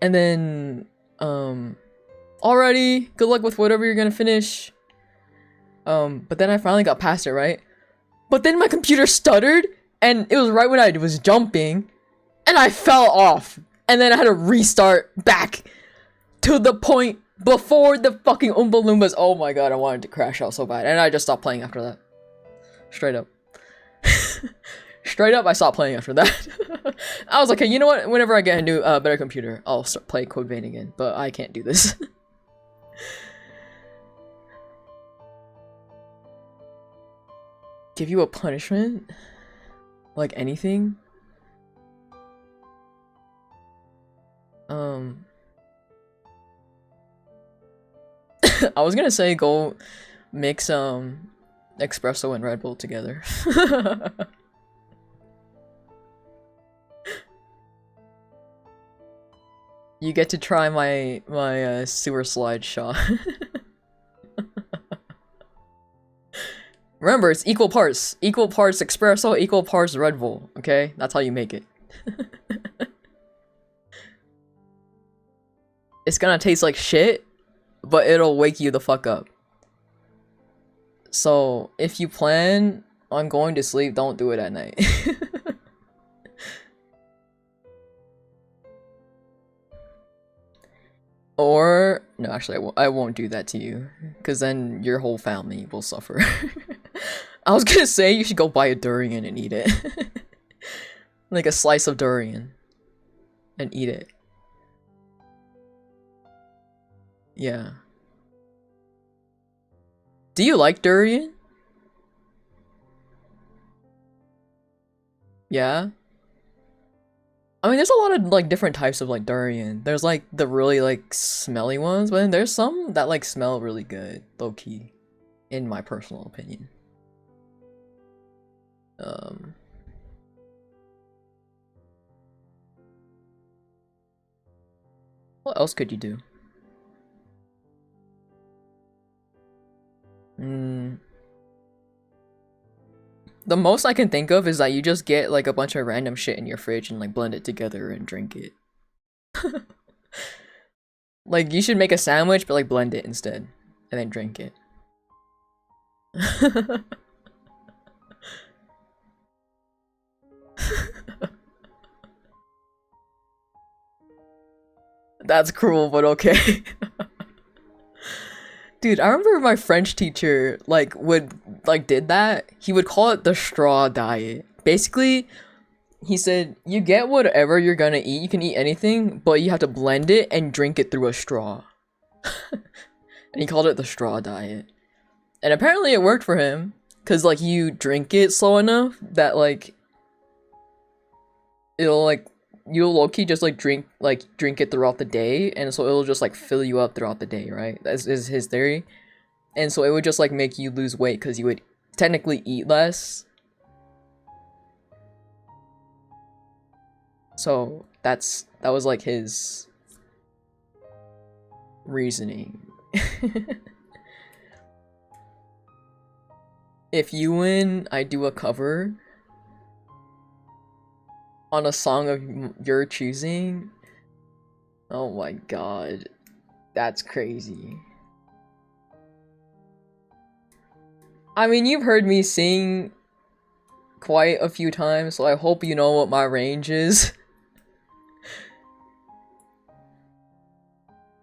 And then, alrighty, good luck with whatever you're gonna finish. But then I finally got past it, right? But then my computer stuttered, and it was right when I was jumping, and I fell off. And then I had to restart back to the point before the fucking Oompa Loompas. Oh my god, I wanted to crash out so bad. And I just stopped playing after that. Straight up. Straight up, I stopped playing after that. I was like, okay, you know what? Whenever I get a new, better computer, I'll start playing Code Vein again. But I can't do this. Give you a punishment? Like anything? I was gonna say go mix espresso and Red Bull together. You get to try my sewer slide shot. Remember, it's equal parts espresso, equal parts Red Bull. Okay, that's how you make it. It's gonna taste like shit, but it'll wake you the fuck up. So if you plan on going to sleep, don't do it at night. Or no, actually, I won't do that to you, because then your whole family will suffer. I was gonna say you should go buy a durian and eat it. Like a slice of durian. And eat it. Yeah. Do you like durian? Yeah. I mean, there's a lot of like different types of like durian. There's like the really like smelly ones, but then there's some that like smell really good, low key, in my personal opinion. Um, what else could you do? The most I can think of is that you just get like a bunch of random shit in your fridge and like blend it together and drink it. Like you should make a sandwich but like blend it instead and then drink it. That's cruel, but okay. Dude, I remember my French teacher like would like did that. He would call it the straw diet. Basically, he said you get whatever you're gonna eat. You can eat anything, but you have to blend it and drink it through a straw. And he called it the straw diet. And apparently it worked for him cuz like you drink it slow enough that like it'll like you'll low-key just like drink it throughout the day, and so it'll just like fill you up throughout the day, right? That is his theory. And so it would just like make you lose weight because you would technically eat less. So that was like his reasoning. If you win, I do a cover on a song of your choosing. Oh my god. That's crazy. I mean, you've heard me sing quite a few times, so I hope you know what my range is.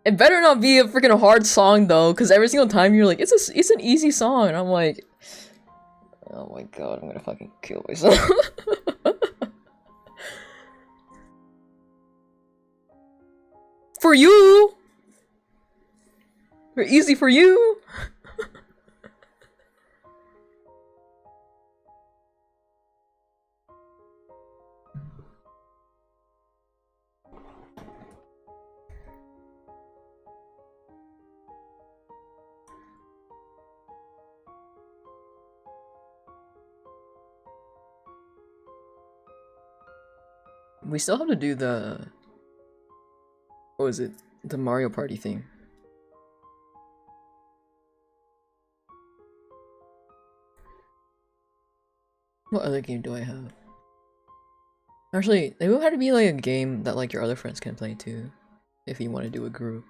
It better not be a freaking hard song though, because every single time you're like, it's an easy song, and I'm like, oh my god, I'm gonna fucking kill myself. For you! For easy for you! We still have to do the... What was it? The Mario Party thing. What other game do I have? Actually, it would have to be like a game that like your other friends can play too, if you want to do a group.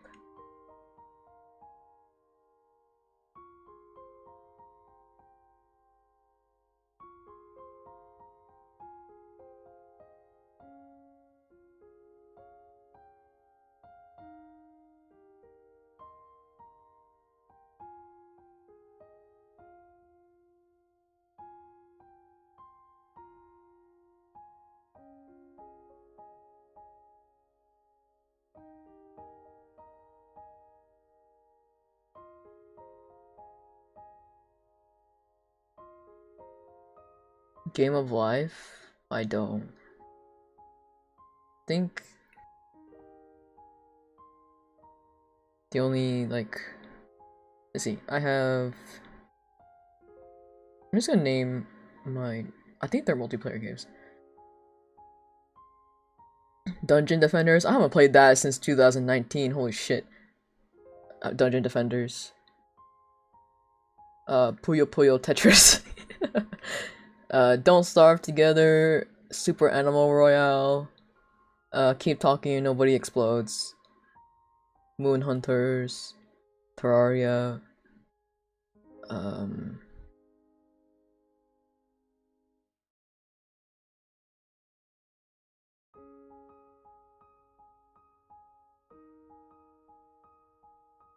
Game of Life? I don't think the only like, let's see, I have, I'm just gonna name my, I think they're multiplayer games. Dungeon Defenders, I haven't played that since 2019, holy shit. Dungeon Defenders. Puyo Puyo Tetris. Don't Starve Together, Super Animal Royale, Keep Talking Nobody Explodes, Moon Hunters, Terraria,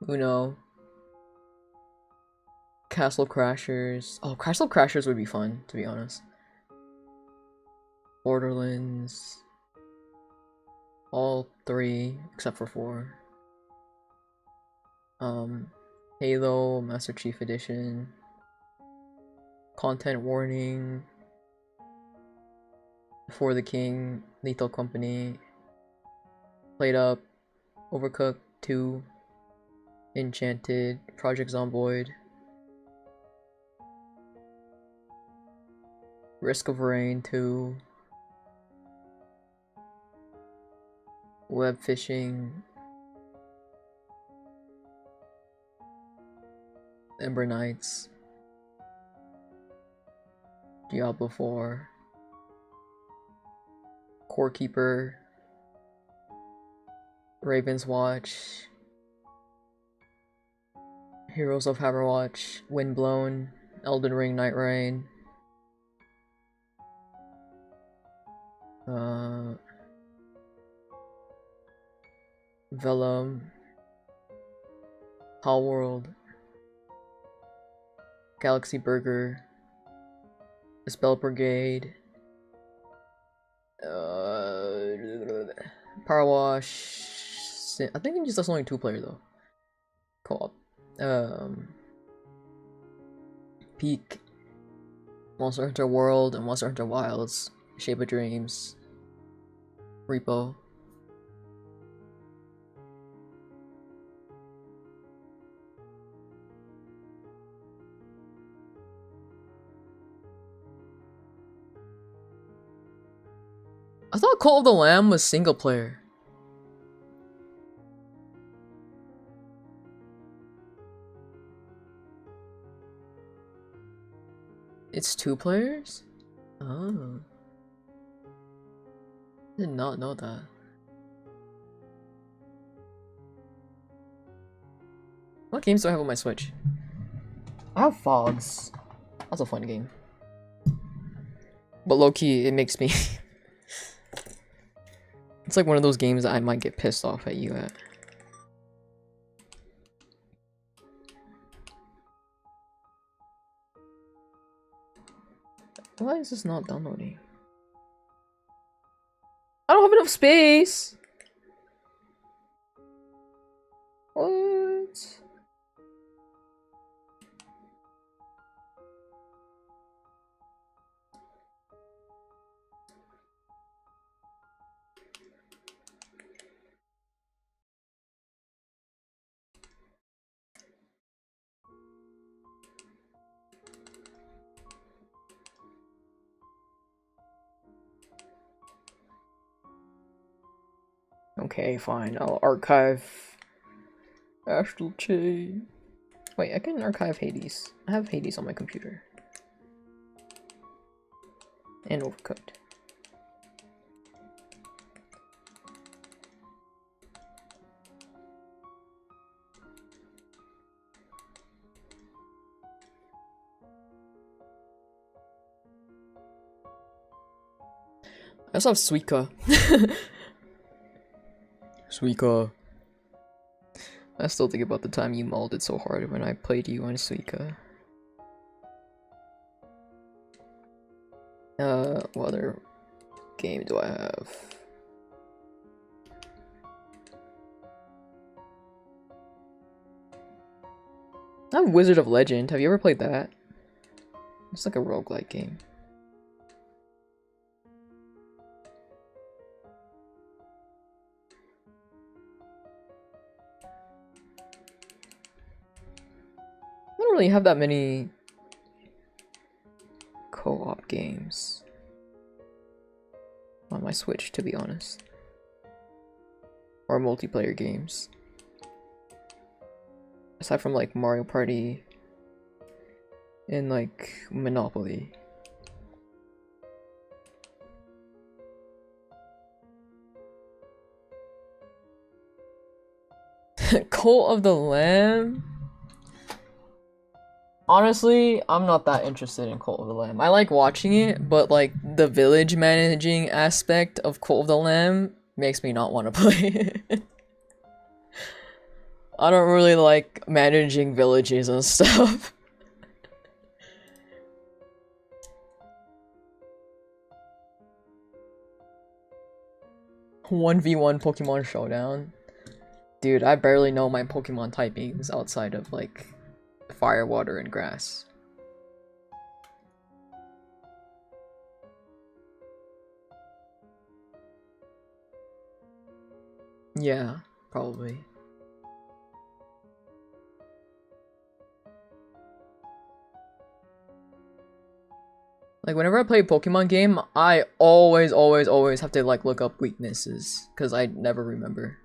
Uno, Castle Crashers. Oh, Castle Crashers would be fun, to be honest. Borderlands. All three, except for 4. Halo, Master Chief Edition. Content warning. For the King, Lethal Company, Played Up, Overcooked 2, Enchanted, Project Zomboid, Risk of Rain 2, Web Fishing, Ember Knights, Diablo 4, Core Keeper, Raven's Watch, Heroes of Haverwatch, Windblown, Elden Ring Night Rain, Vellum, Palworld, Galaxy Burger, The Spell Brigade, Power Wash. I think that's only 2-player though. Co-op. Peak, Monster Hunter World, and Monster Hunter Wilds, Shape of Dreams, Repo. I thought Cult of the Lamb was single player. It's 2 players? Oh. Did not know that. What games do I have on my Switch? I have Fogs. That's a fun game. But low-key, it makes me... It's like one of those games that I might get pissed off at you at. Why is this not downloading? I don't have enough space! What? Okay, fine. I'll archive Astral Chain. Wait, I can archive Hades. I have Hades on my computer. And Overcooked. I also have Suika. Suika. I still think about the time you molded so hard when I played you on Suika. What other game do I have? I have Wizard of Legend. Have you ever played that? It's like a roguelike game. I don't really have that many co-op games on my Switch, to be honest. Or multiplayer games. Aside from like Mario Party and like Monopoly. Cult of the Lamb? Honestly, I'm not that interested in Cult of the Lamb. I like watching it, but like the village managing aspect of Cult of the Lamb makes me not want to play it. I don't really like managing villages and stuff. One v one Pokemon Showdown. Dude, I barely know my Pokemon typings outside of like fire, water, and grass. Yeah, probably. Like, whenever I play a Pokemon game, I always have to, like, look up weaknesses, because I never remember.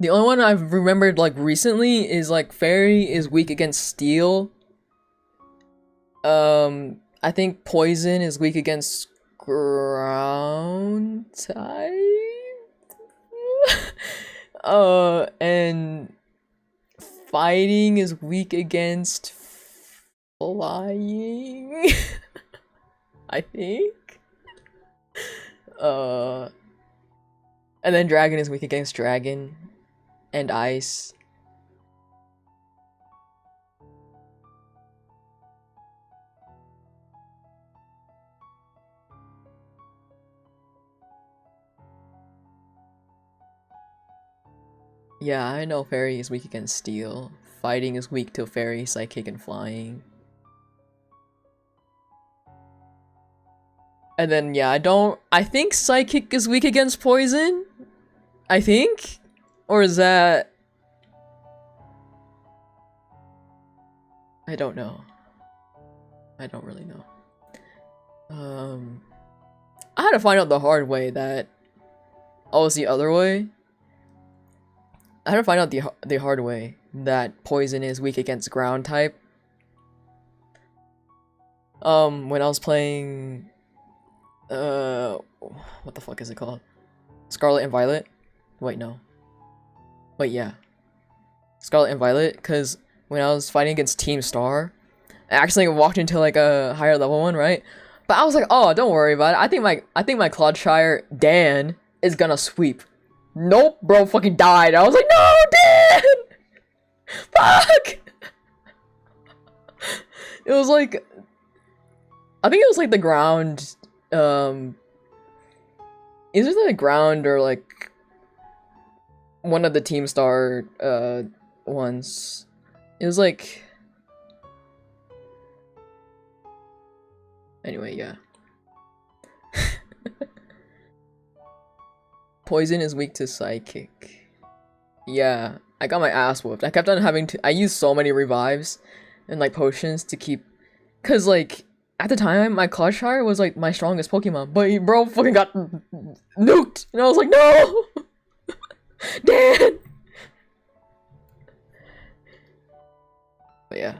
The only one I've remembered, like, recently is, like, Fairy is weak against Steel. I think Poison is weak against Ground type? And Fighting is weak against Flying. I think. And then Dragon is weak against Dragon and Ice. Yeah, I know Fairy is weak against Steel. Fighting is weak to Fairy, Psychic, and Flying. And then, yeah, I think Psychic is weak against Poison? I think? Or is that... I don't know. I don't really know. I had to find out the hard way that... Oh, it's the other way? I had to find out the hard way that Poison is weak against Ground type. When I was playing... what the fuck is it called? Scarlet and Violet? Wait, no. Wait, yeah. Scarlet and Violet, because when I was fighting against Team Star, I accidentally walked into like a higher level one, right? But I was like, oh, don't worry about it. I think my Cloudshire Dan is gonna sweep. Nope, bro, fucking died. I was like, no, Dan! Fuck! It was like, I think it was like the ground, is it the ground or like one of the Team Star ones? It was like, anyway, yeah. Poison is weak to Psychic. Yeah, I got my ass whooped. I kept on having to, I used so many revives and like potions to keep, cause like at the time my Cloudshire was like my strongest Pokemon, but bro fucking got nuked, and I was like, no, Dan. But yeah.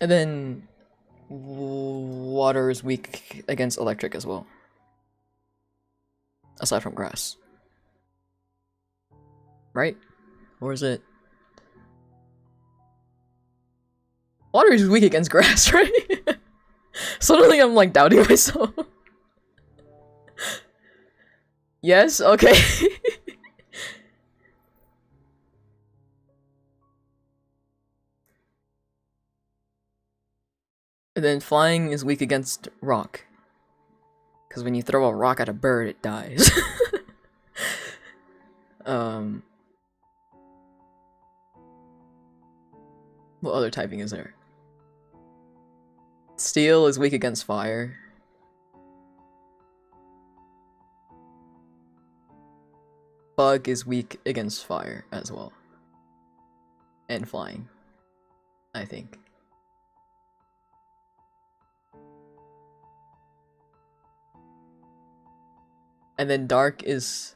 And then water is weak against electric as well. Aside from grass. Right? Or is it? Water is weak against grass, right? Suddenly I'm like doubting myself. Yes? Okay. And then flying is weak against rock. Because when you throw a rock at a bird, it dies. What other typing is there? Steel is weak against fire. Bug is weak against fire as well. And flying, I think. And then dark is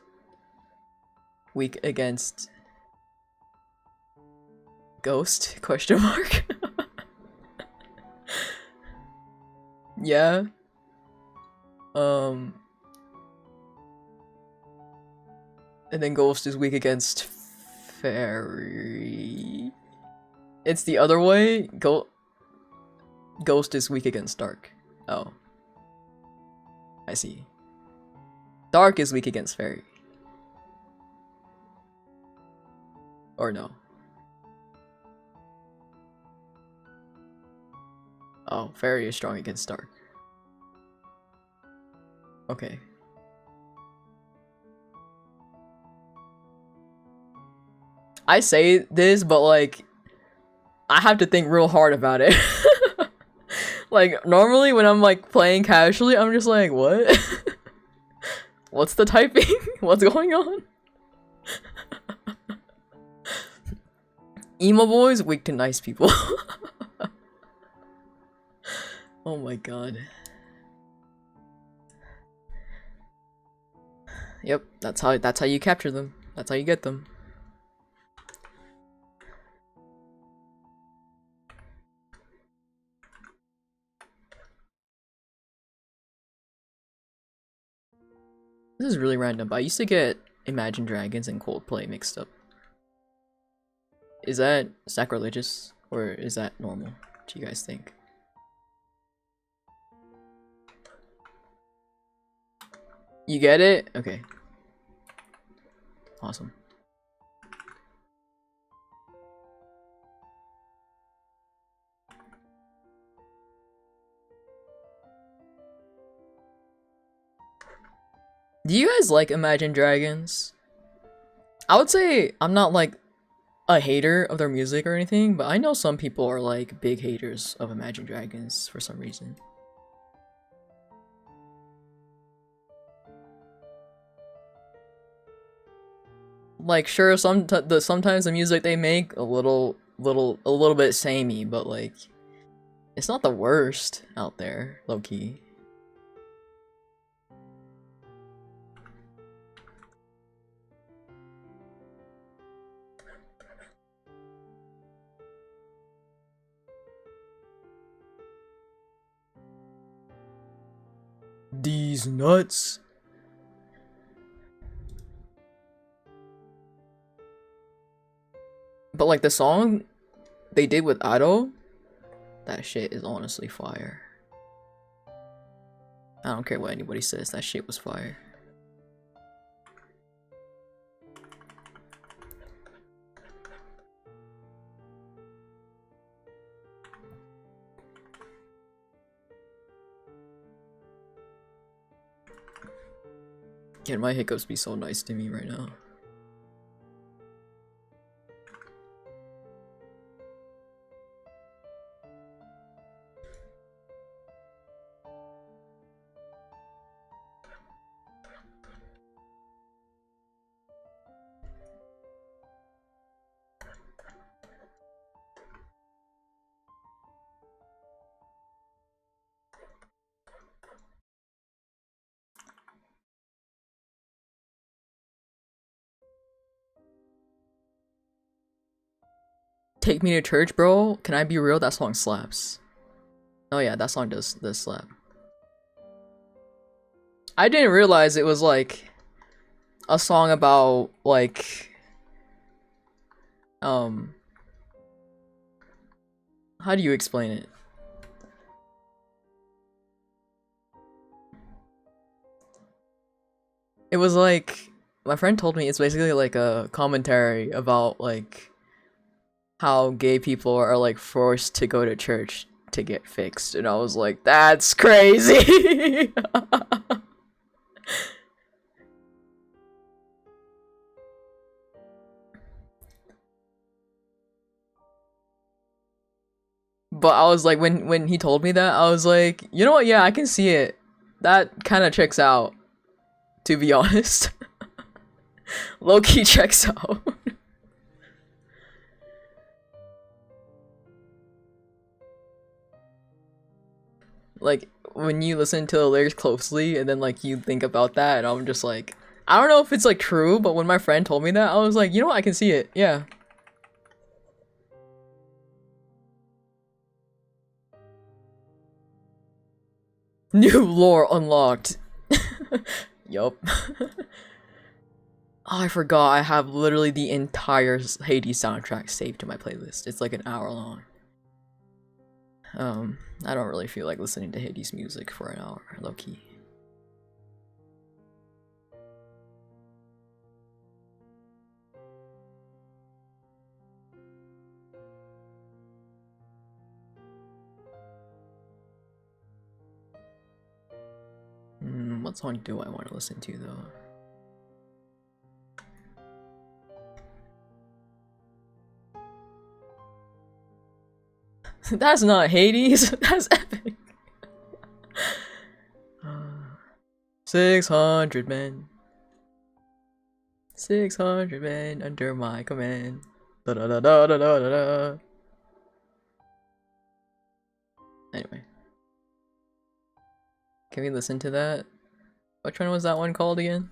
weak against ghost, question mark. Yeah. And then ghost is weak against fairy. It's the other way. Ghost is weak against dark. Oh. I see. Dark is weak against fairy. Or no. Oh, fairy is strong against dark. Okay. I say this, but like, I have to think real hard about it. Like, normally when I'm like playing casually, I'm just like, what? What's the typing? What's going on? Emo boys, weak to nice people. Oh my god. Yep, that's how you capture them. That's how you get them. This is really random, but I used to get Imagine Dragons and Coldplay mixed up. Is that sacrilegious, or is that normal? What do you guys think? You get it? Okay. Awesome. Do you guys like Imagine Dragons? I would say I'm not like a hater of their music or anything, but I know some people are like big haters of Imagine Dragons for some reason. Like, sure, sometimes the music they make a little bit samey, but like, it's not the worst out there, low key. These nuts. But like the song they did with Ado, that shit is honestly fire. I don't care what anybody says, that shit was fire. Can my hiccups be so nice to me right now? Take Me to Church, bro. Can I be real? That song slaps. Oh yeah, that song does slap. I didn't realize it was like a song about like how do you explain it? It was like, my friend told me it's basically like a commentary about like how gay people are like forced to go to church to get fixed, and I was like, that's crazy. But I was like, when he told me that, I was like, you know what? Yeah, I can see it. That kind of checks out, to be honest. Low-key checks out. Like, when you listen to the lyrics closely and then like you think about that, and I'm just like, I don't know if it's like true, but when my friend told me that, I was like, you know what? I can see it. Yeah. New lore unlocked. Yup. Oh, I forgot. I have literally the entire Hades soundtrack saved to my playlist. It's like an hour long. I don't really feel like listening to Hades music for an hour, low key. What song do I want to listen to though? That's not Hades. That's epic. 600 men. 600 men under my command. Da da da da da da da da. Anyway. Can we listen to that? Which one was that one called again?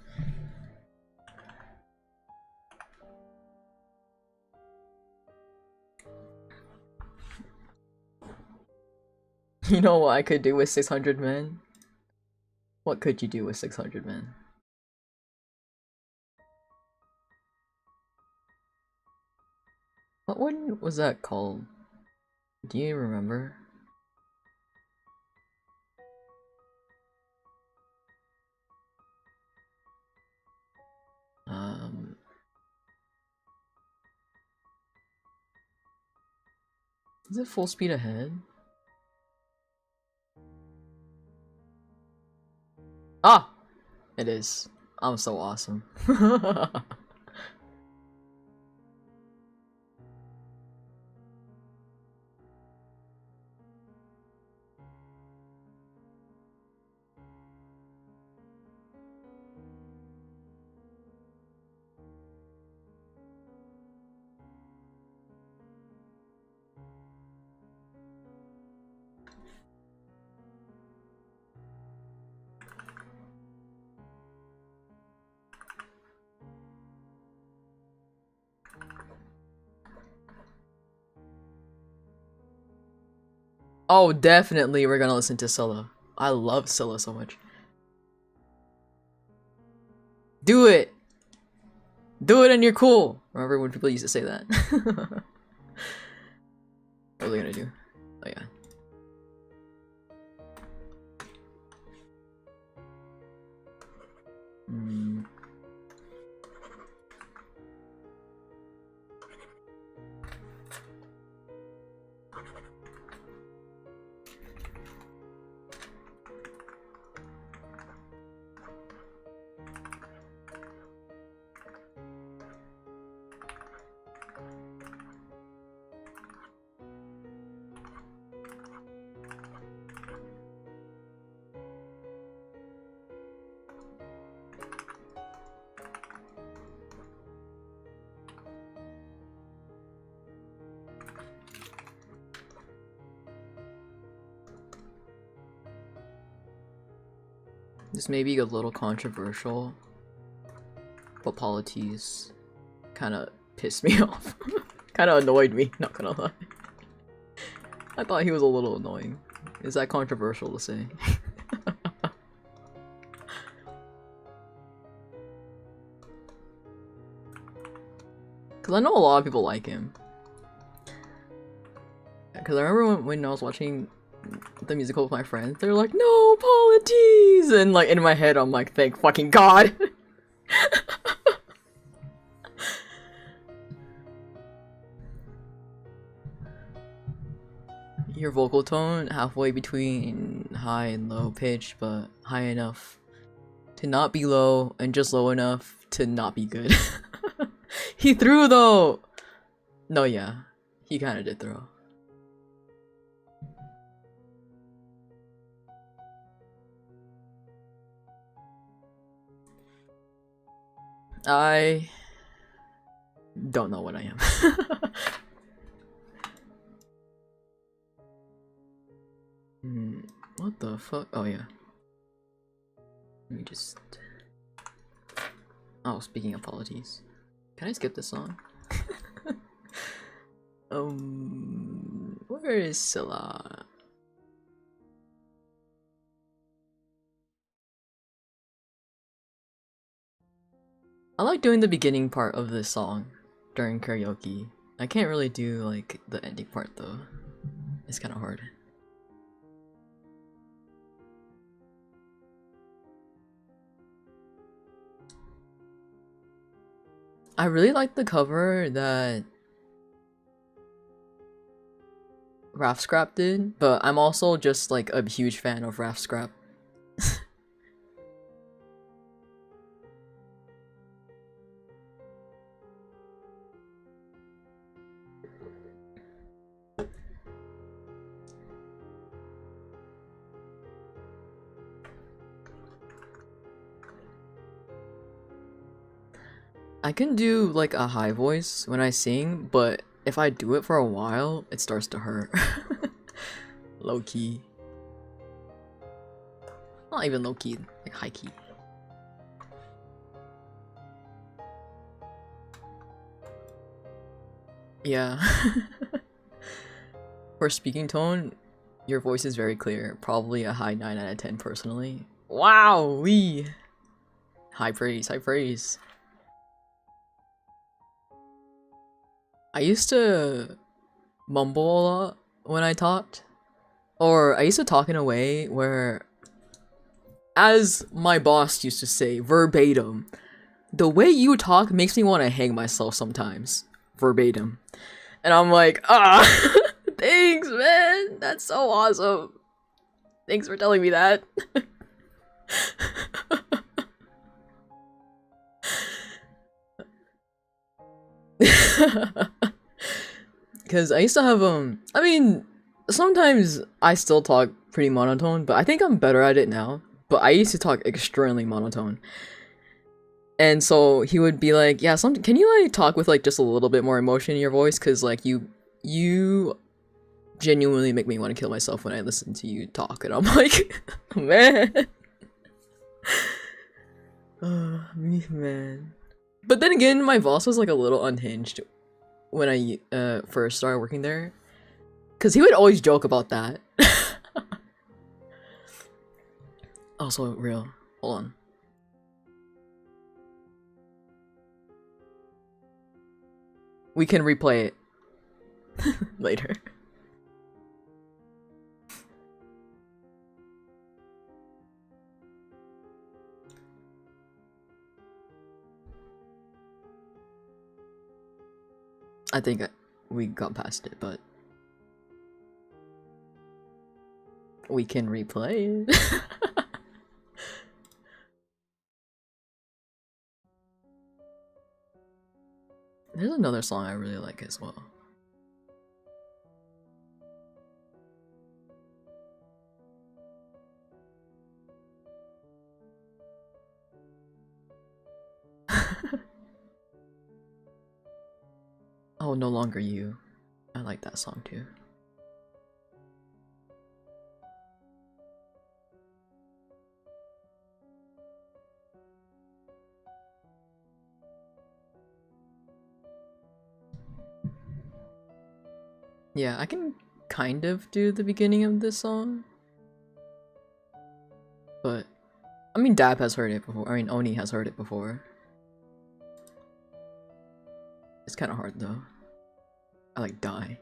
You know what I could do with 600 men? What could you do with 600 men? What one was that called? Do you remember? Is it Full Speed Ahead? Ah! It is. I'm so awesome. Oh, definitely we're gonna listen to Scylla. I love Scylla so much. Do it! Do it and you're cool! Remember when people used to say that? What are they gonna do? Oh yeah. This may be a little controversial, but Polites kind of pissed me off. Kind of annoyed me, not gonna lie. I thought he was a little annoying. Is that controversial to say? Because I know a lot of people like him. Because I remember when I was watching the musical with my friends, they're like, no, Polites! And like in my head, I'm like, thank fucking God! Your vocal tone halfway between high and low pitch, but high enough to not be low and just low enough to not be good. He threw though! No, yeah. He kinda did throw. I don't know what I am. What the fuck? Oh yeah. Let me just... Oh, speaking of Polites. Can I skip this song? Where is Scylla? I like doing the beginning part of this song during karaoke. I can't really do like the ending part though. It's kind of hard. I really like the cover that Raph Scrap did, but I'm also just like a huge fan of Raph Scrap. I can do like a high voice when I sing, but if I do it for a while, it starts to hurt. Low key. Not even low key, like high key. Yeah. For speaking tone, your voice is very clear. Probably a high 9 out of 10 personally. Wow, Lee. High praise, high praise. I used to mumble a lot when I talked. Or I used to talk in a way where, as my boss used to say, verbatim, the way you talk makes me want to hang myself sometimes. Verbatim. And I'm like, ah, thanks, man. That's so awesome. Thanks for telling me that. Because I used to have, I mean, sometimes I still talk pretty monotone, but I think I'm better at it now. But I used to talk extremely monotone. And so he would be like, yeah, can you like talk with like just a little bit more emotion in your voice? Cause like you genuinely make me want to kill myself when I listen to you talk. And I'm like, man. Man. But then again, my boss was like a little unhinged when I first started working there. Cause he would always joke about that. Also real. Hold on. We can replay it later. I think we got past it, but we can replay it. There's another song I really like as well. Oh, No Longer You. I like that song too. Yeah, I can kind of do the beginning of this song. But, I mean, Dab has heard it before. I mean, Oni has heard it before. It's kind of hard though. I like die.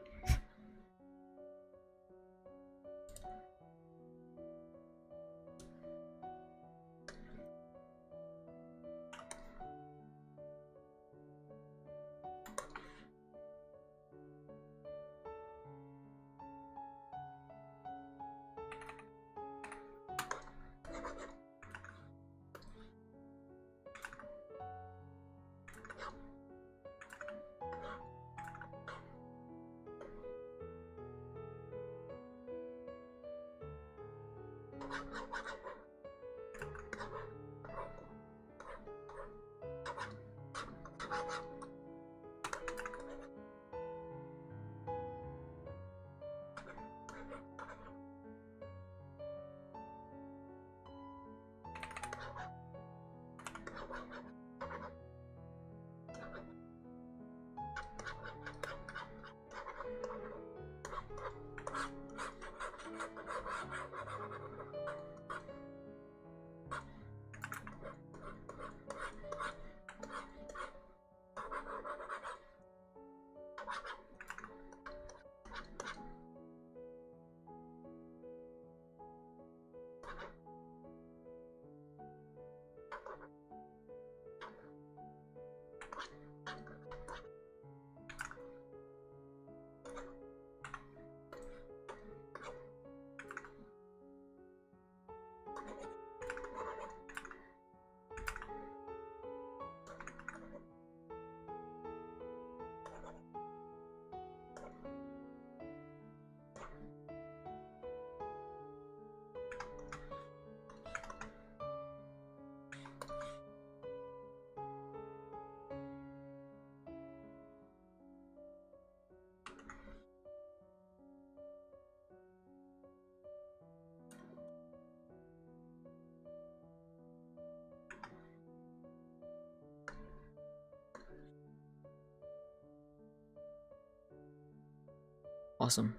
awesome.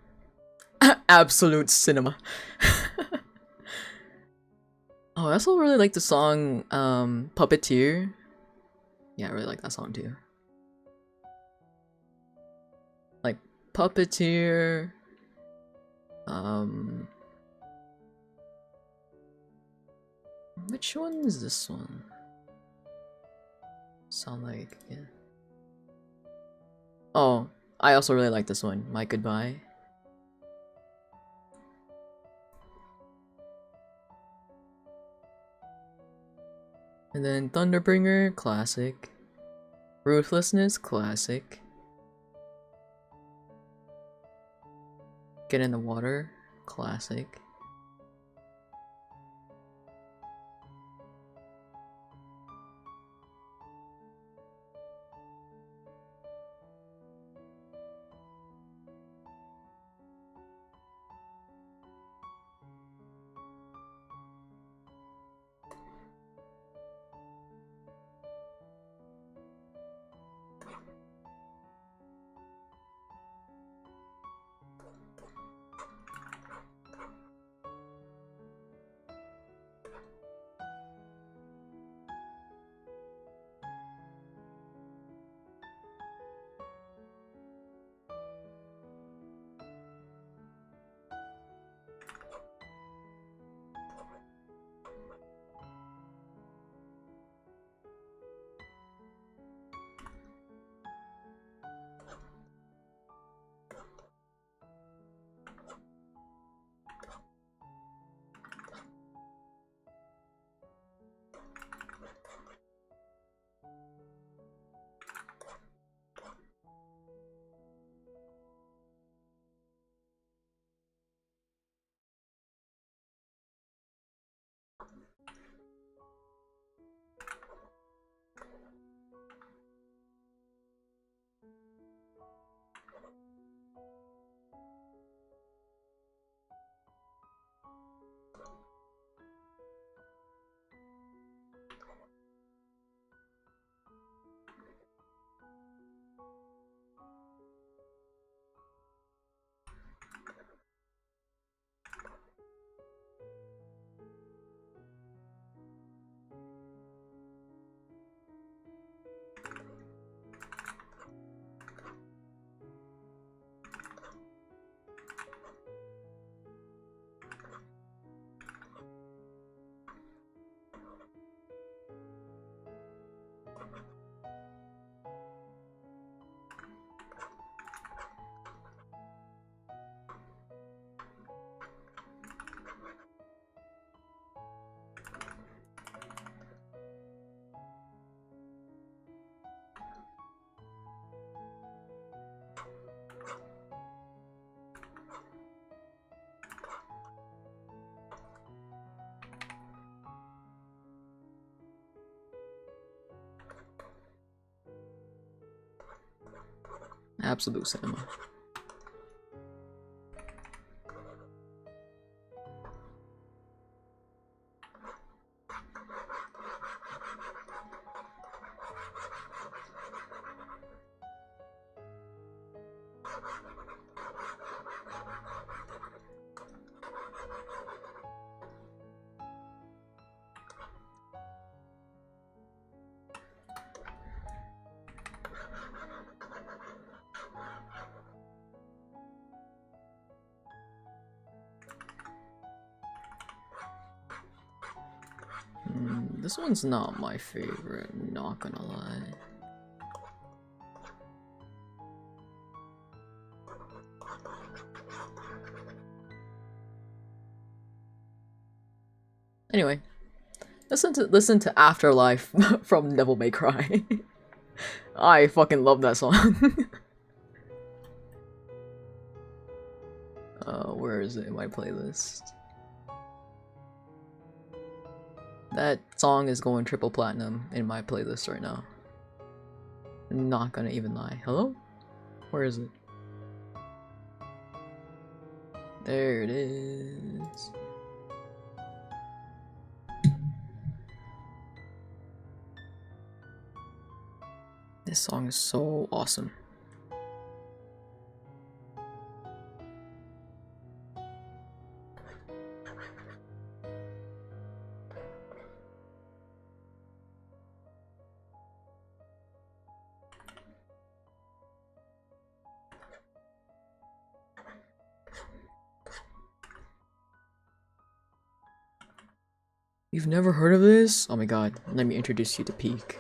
Absolute cinema. Oh, I also really like the song Puppeteer. Yeah, I really like that song too. Like Puppeteer. Which one is this one? Sound like, yeah. Oh, I also really like this one, My Goodbye. And then Thunderbringer, classic. Ruthlessness, classic. Get in the Water, classic. Absolute cinema. This one's not my favorite, not gonna lie. Anyway, listen to Afterlife from Devil May Cry. I fucking love that song. Where is it in my playlist? That song is going triple platinum in my playlist right now. I'm not gonna even lie. Hello? Where is it? There it is. This song is so awesome. You've never heard of this? Oh my god, let me introduce you to Peak.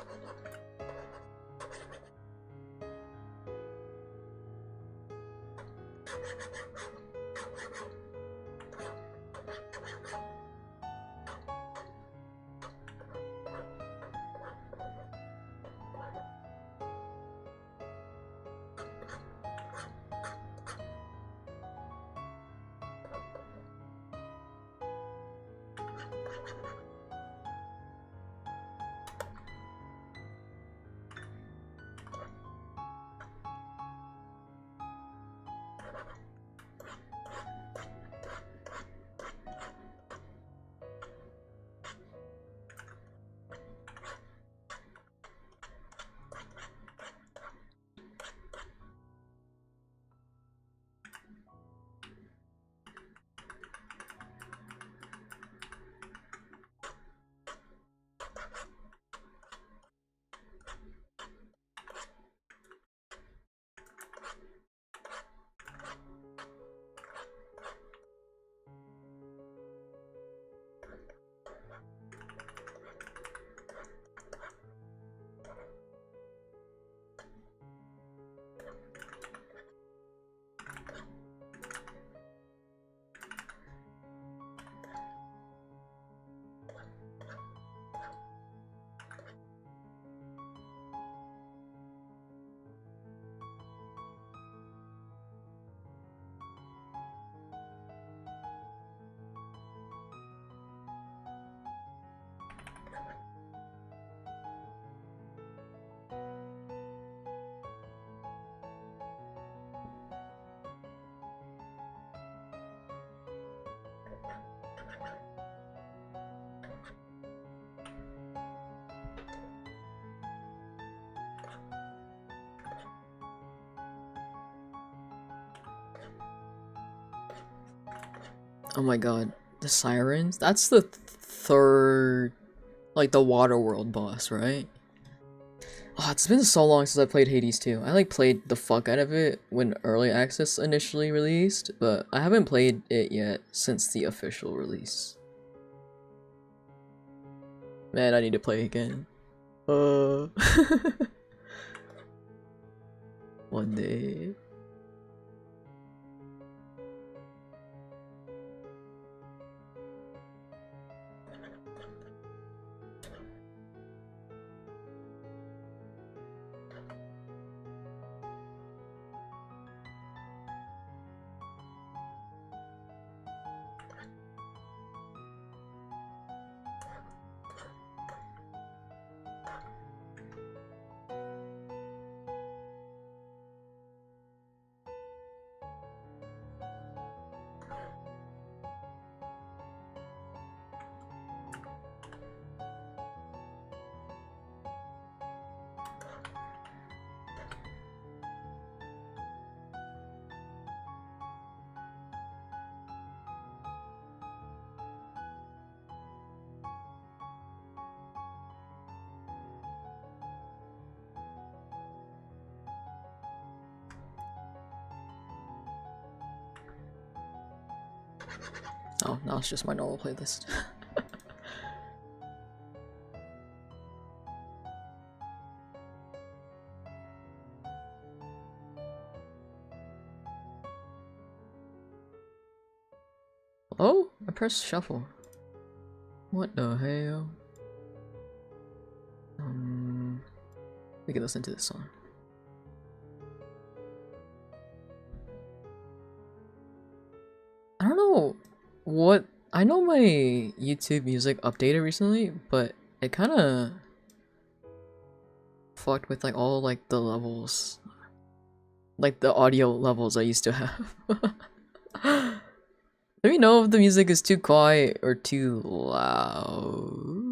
Oh my god, the sirens? That's the third, like the water world boss, right? Oh, it's been so long since I played Hades 2. I like played the fuck out of it when early access initially released, but I haven't played it yet since the official release. Man, I need to play again. One day. Oh, now it's just my normal playlist. Oh, I pressed shuffle. What the hell? We can listen to this song. I don't know what. I know my YouTube music updated recently, but it kind of fucked with like all like the levels, like the audio levels I used to have. Let me know if the music is too quiet or too loud.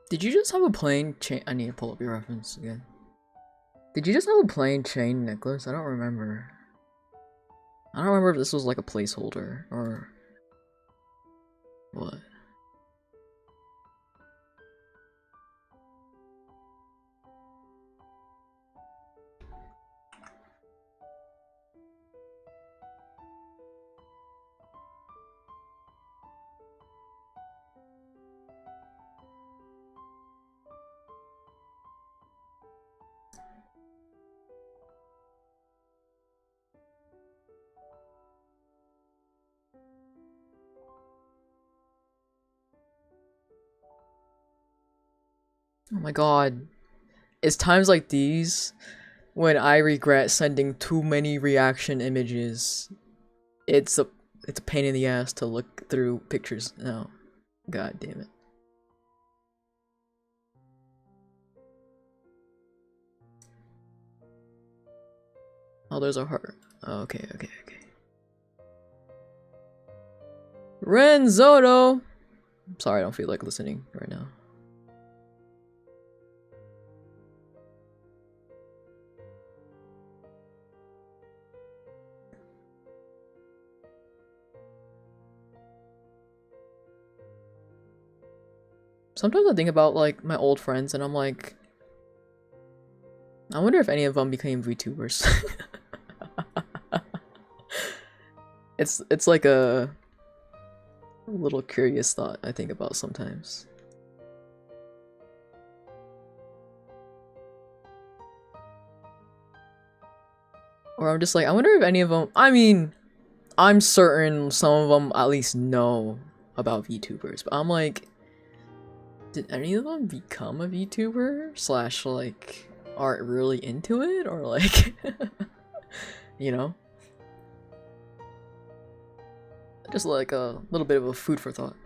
Did you just have a plain chain? I need to pull up your reference again. Did you just have a plain chain necklace? I don't remember. I don't remember if this was like a placeholder or what. Oh my god. It's times like these when I regret sending too many reaction images. It's a pain in the ass to look through pictures now. God damn it. Oh, there's a heart. Oh, okay. Renzoto! I'm sorry, I don't feel like listening right now. Sometimes I think about like my old friends and I'm like, I wonder if any of them became VTubers. It's like a little curious thought I think about sometimes. Or I'm just like, I wonder if any of them, I mean, I'm certain some of them at least know about VTubers, but I'm like, did any of them become a VTuber? Slash, like, aren't really into it? Or like, you know? Just like a little bit of a food for thought.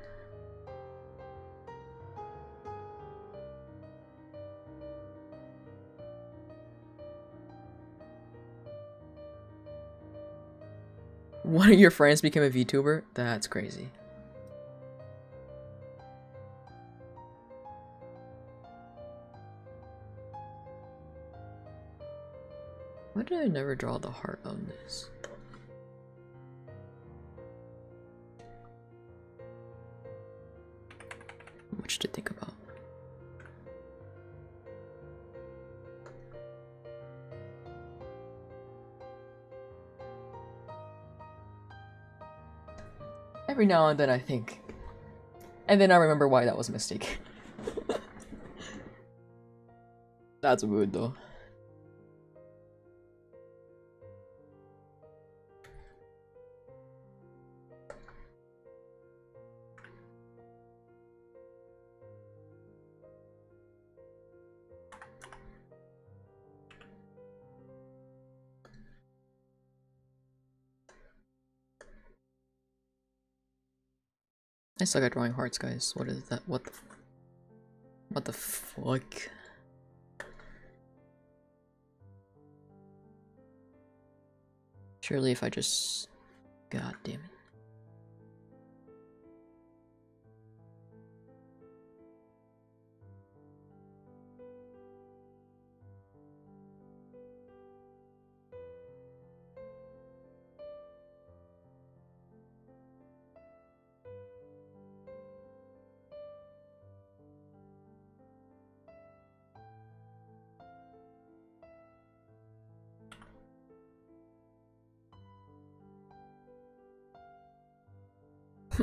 One of your friends became a VTuber? That's crazy. Why did I never draw the heart on this? Much to think about. Every now and then I think. And then I remember why that was a mistake. That's weird though. I suck at drawing hearts, guys. What is that? What the fuck? Surely if I just... God damn it.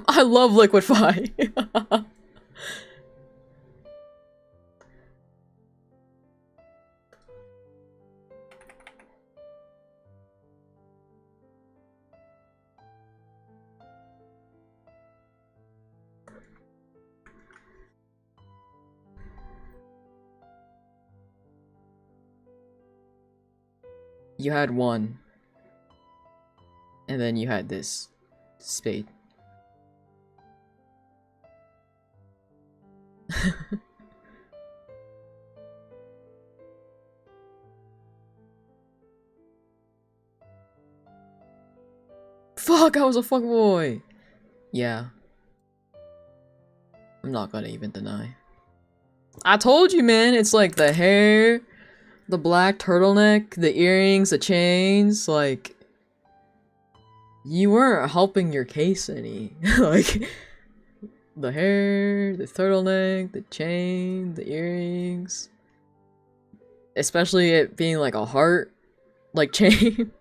I love Liquidify. You had one. And then you had this spade. Fuck, I was a fuckboy! Yeah. I'm not gonna even deny. I told you, man. It's like the hair, the black turtleneck, the earrings, the chains. Like, you weren't helping your case any. Like, the hair, the turtleneck, the chain, the earrings. Especially it being like a heart, like, chain.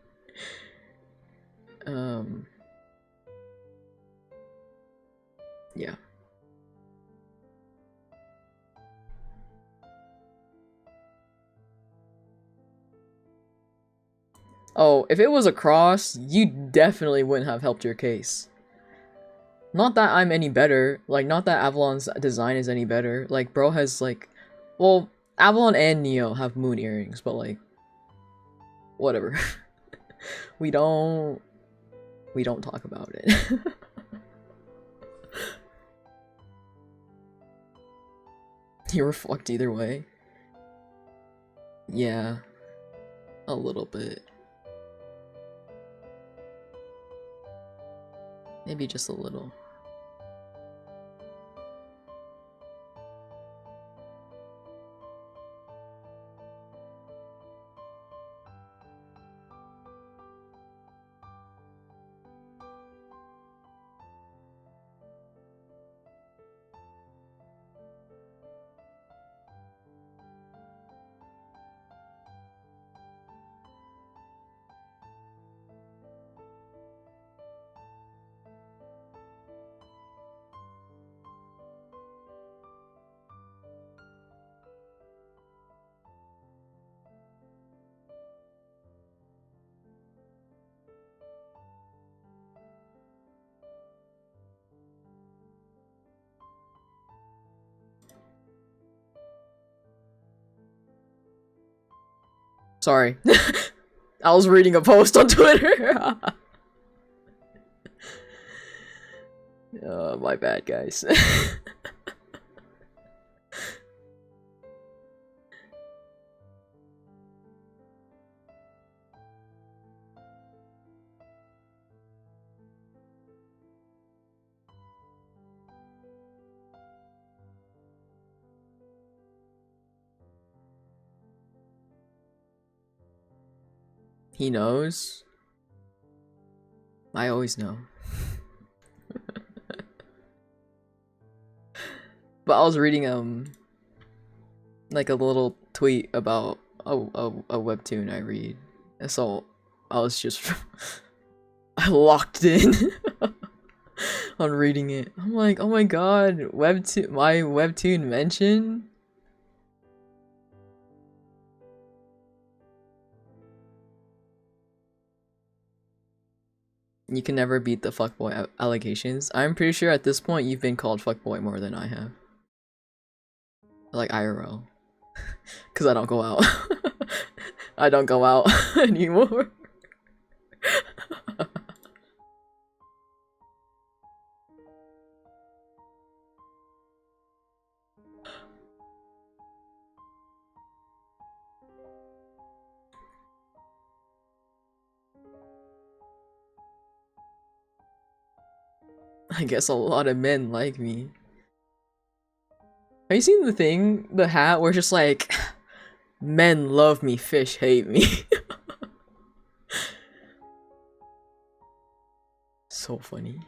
Yeah. Oh, if it was a cross, you definitely wouldn't have helped your case. Not that I'm any better, like, not that Avalon's design is any better. Like, bro has, like, well, Avalon and Neo have moon earrings, but, like, whatever. we don't talk about it. You were fucked either way. Yeah, a little bit. Maybe just a little. Sorry. I was reading a post on Twitter. My bad, guys. He knows. I always know. But I was reading like a little tweet about a webtoon I read. So I was just I locked in on reading it. I'm like, oh my god, webtoon, my webtoon mention? You can never beat the fuckboy allegations. I'm pretty sure at this point you've been called fuckboy more than I have. Like IRL. Cause I don't go out. I don't go out anymore. I guess a lot of men like me. Have you seen the thing, the hat, where it's just like, men love me, fish hate me? So funny.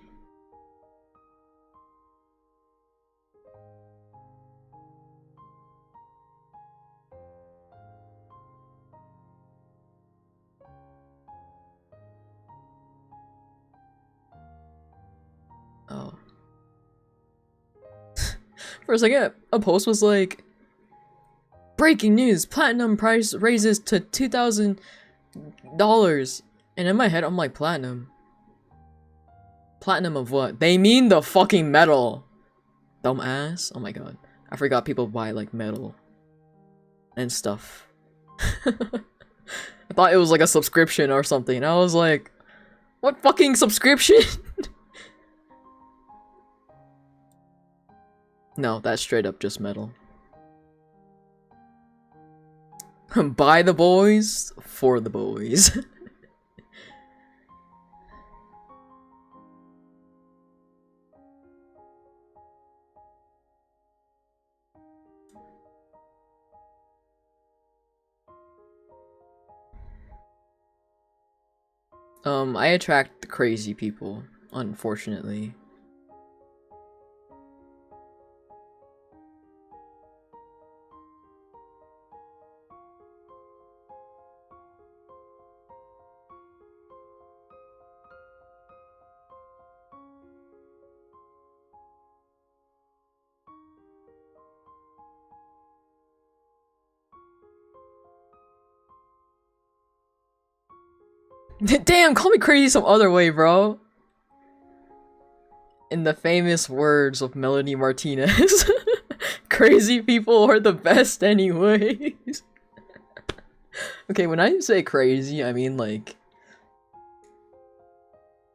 Oh. For a second, a post was like, breaking news, platinum price raises to $2,000. And in my head, I'm like, platinum? Platinum of what? They mean the fucking metal. Dumbass. Oh my god. I forgot people buy like metal and stuff. I thought it was like a subscription or something. I was like, what fucking subscription? No, that's straight up just metal. By the boys, for the boys. I attract crazy people, unfortunately. Damn, call me crazy some other way, bro. In the famous words of Melanie Martinez, crazy people are the best anyways. Okay, when I say crazy, I mean like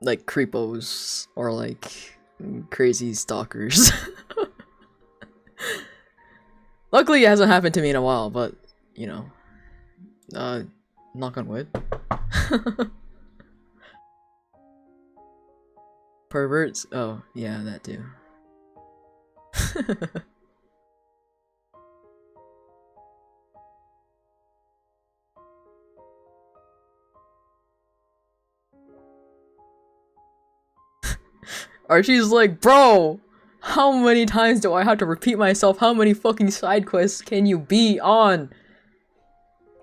creepos or like crazy stalkers. Luckily it hasn't happened to me in a while, but you know, knock on wood. Perverts? Oh, yeah, that too. Archie's like, bro, how many times do I have to repeat myself? How many fucking side quests can you be on?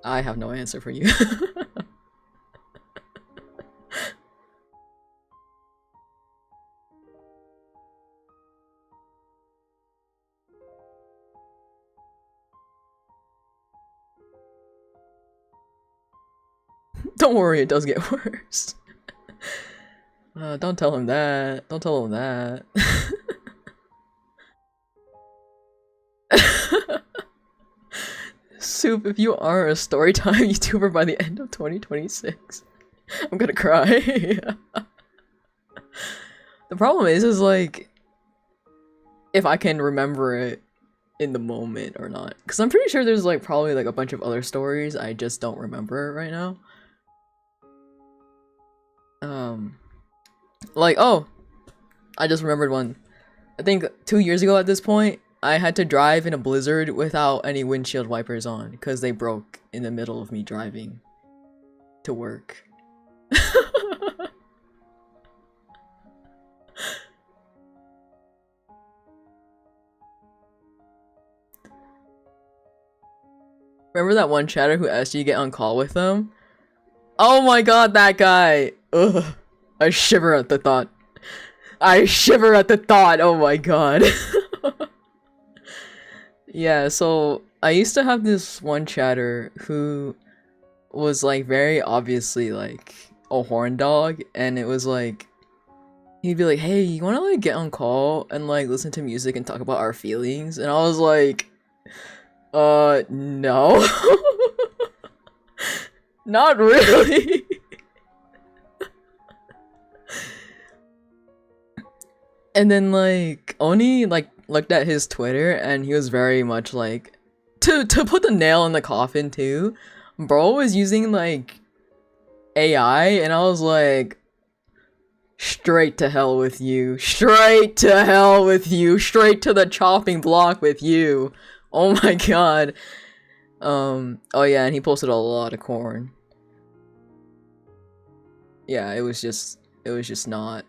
I have no answer for you. Don't worry, it does get worse. Don't tell him that. Don't tell him that. Soup, if you are a storytime YouTuber by the end of 2026, I'm gonna cry. The problem is like, if I can remember it in the moment or not. Because I'm pretty sure there's like probably like a bunch of other stories, I just don't remember right now. Like, oh, I just remembered one. I think 2 years ago at this point, I had to drive in a blizzard without any windshield wipers on because they broke in the middle of me driving to work. Remember that one chatter who asked you to get on call with them? Oh my god, that guy! Ugh. I shiver at the thought. I shiver at the thought! Oh my god. Yeah, so I used to have this one chatter who was like very obviously like a horn dog, and it was like he'd be like, hey, you wanna like get on call and like listen to music and talk about our feelings? And I was like, no. Not really. And then like Oni like looked at his Twitter and he was very much like, to put the nail in the coffin too, bro was using like AI, and I was like, straight to hell with you, straight to hell with you, straight to the chopping block with you. Oh my god. Oh yeah, and he posted a lot of corn. Yeah, it was just not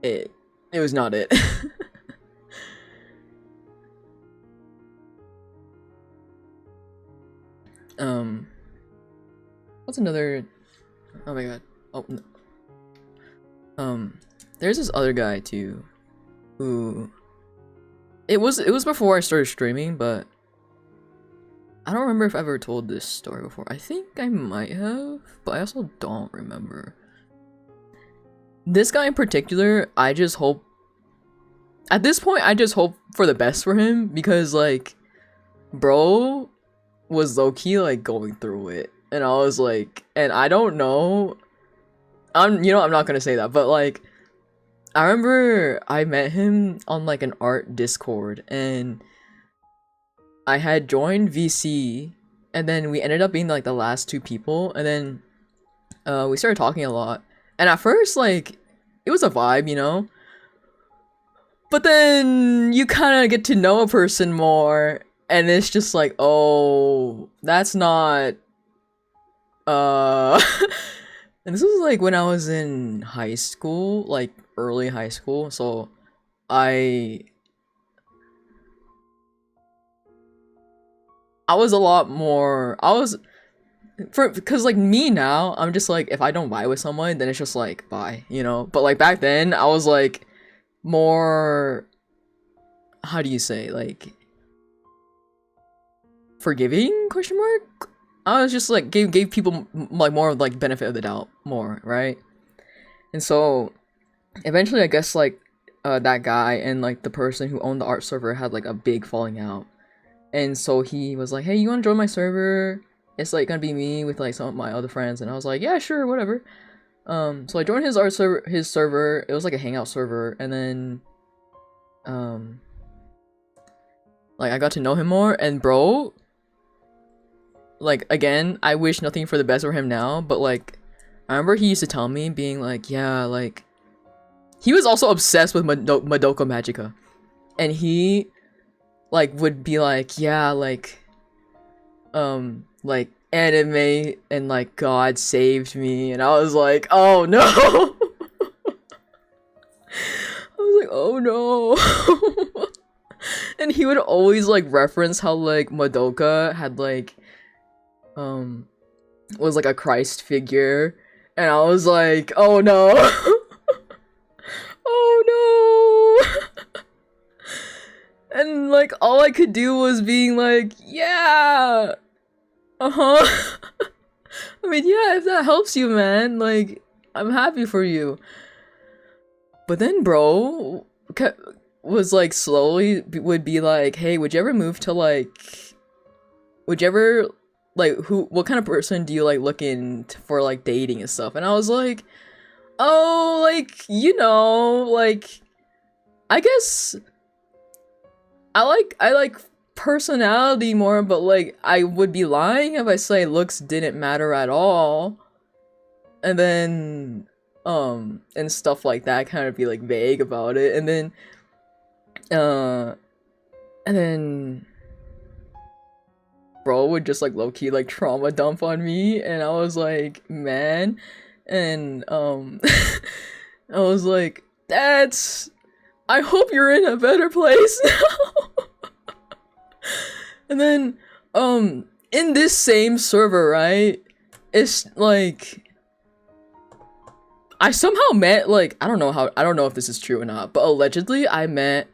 it. It was not it. What's another? Oh my god. Oh no. There's this other guy too, who it was before I started streaming, but I don't remember if I've ever told this story before. I think I might have, but I also don't remember. This guy in particular, I just hope, at this point, I just hope for the best for him, because like, bro was low-key like going through it, and I was like, and I don't know, I'm not gonna say that, but like, I remember I met him on like an art Discord, and I had joined VC, and then we ended up being like the last two people, and then we started talking a lot, and at first like it was a vibe, you know, but then you kind of get to know a person more, and it's just like, oh, that's not Uh, and this was like when I was in high school, like early high school. So I I was a lot more. I was because like me now, I'm just like if I don't buy with someone, then it's just like bye, you know. But like back then, I was like more. How do you say like forgiving? Question mark. I was just like gave people like more like benefit of the doubt more, right? And so eventually, I guess like that guy and like the person who owned the art server had like a big falling out. And so he was like, "Hey, you want to join my server? It's like gonna be me with like some of my other friends." And I was like, "Yeah, sure, whatever." So I joined his art server. His server. It was like a hangout server, and then, um, like I got to know him more. And bro, like again, I wish nothing for the best for him now. But like, I remember he used to tell me, being like, "Yeah, like." He was also obsessed with Madoka Magica, and he like would be like, "Yeah, like anime and like God saved me," and I was like, "Oh no!" I was like, "Oh no!" And he would always like reference how like Madoka had like was like a Christ figure, and I was like, "Oh no!" Oh no! And like all I could do was being like, "Yeah, uh-huh." I mean, yeah, if that helps you, man, like, I'm happy for you. But then, bro, was like slowly would be like, "Hey, would you ever move to like, would you ever like what kind of person do you like looking for like dating and stuff?" And I was like, "Oh, like, you know, like, I guess I like personality more, but like I would be lying if I say looks didn't matter at all." And then and stuff like that, kind of be like vague about it. And then uh and then bro would just like low-key like trauma dump on me, and I was like, "Man." And I was like, "That's I hope you're in a better place now." And then in this same server, right? It's like I somehow met like I don't know if this is true or not, but allegedly I met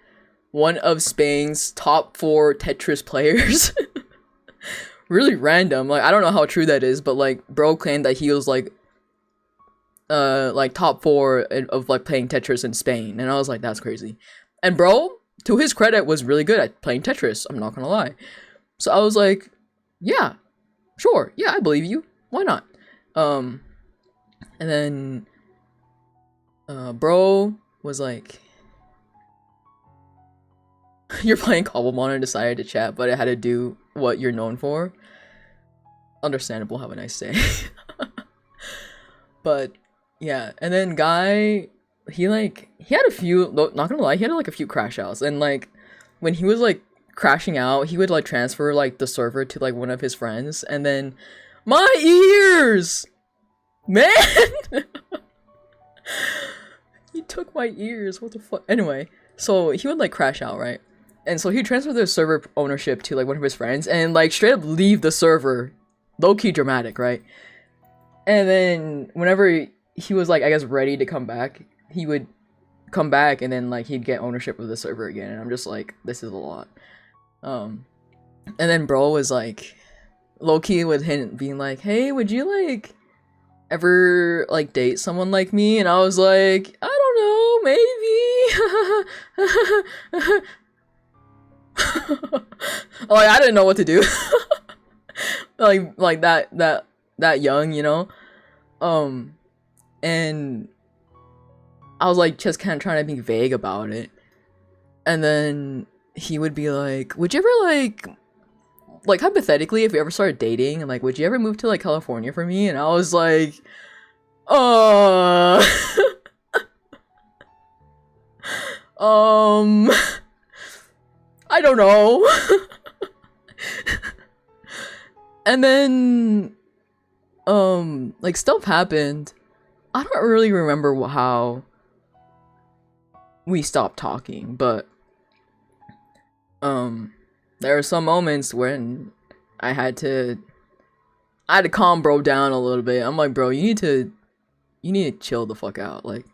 one of Spain's top 4 Tetris players. Really random. Like I don't know how true that is, but like bro claimed that he was like top 4 of like playing Tetris in Spain, and I was like, that's crazy. And bro, to his credit, was really good at playing Tetris. I'm not gonna lie. So I was like, yeah, sure, yeah, I believe you. Why not? And then bro was like, "You're playing Cobblemon and decided to chat, but it had to do what you're known for." Understandable. Have a nice day. But yeah, and then guy, he had a few. Not gonna lie, he had like a few crash outs, and like when he was like crashing out, he would like transfer like the server to like one of his friends, and then my ears, man. He took my ears. What the fuck? Anyway, so he would like crash out, right? And so he transferred the server ownership to like one of his friends, and like straight up leave the server. Low key dramatic, right? And then whenever he was like, I guess, ready to come back, he would come back, and then like he'd get ownership of the server again. And I'm just like, this is a lot. And then bro was like, low key with him being like, "Hey, would you like ever like date someone like me?" And I was like, "I don't know, maybe." Like I didn't know what to do. like that young, you know. And I was like just kind of trying to be vague about it. And then he would be like, "Would you ever like hypothetically, if we ever started dating, and like, would you ever move to like California for me?" And I was like, I don't know." And then like stuff happened. I don't really remember how we stopped talking, but there are some moments when I had to calm bro down a little bit. I'm like, bro, you need to chill the fuck out. Like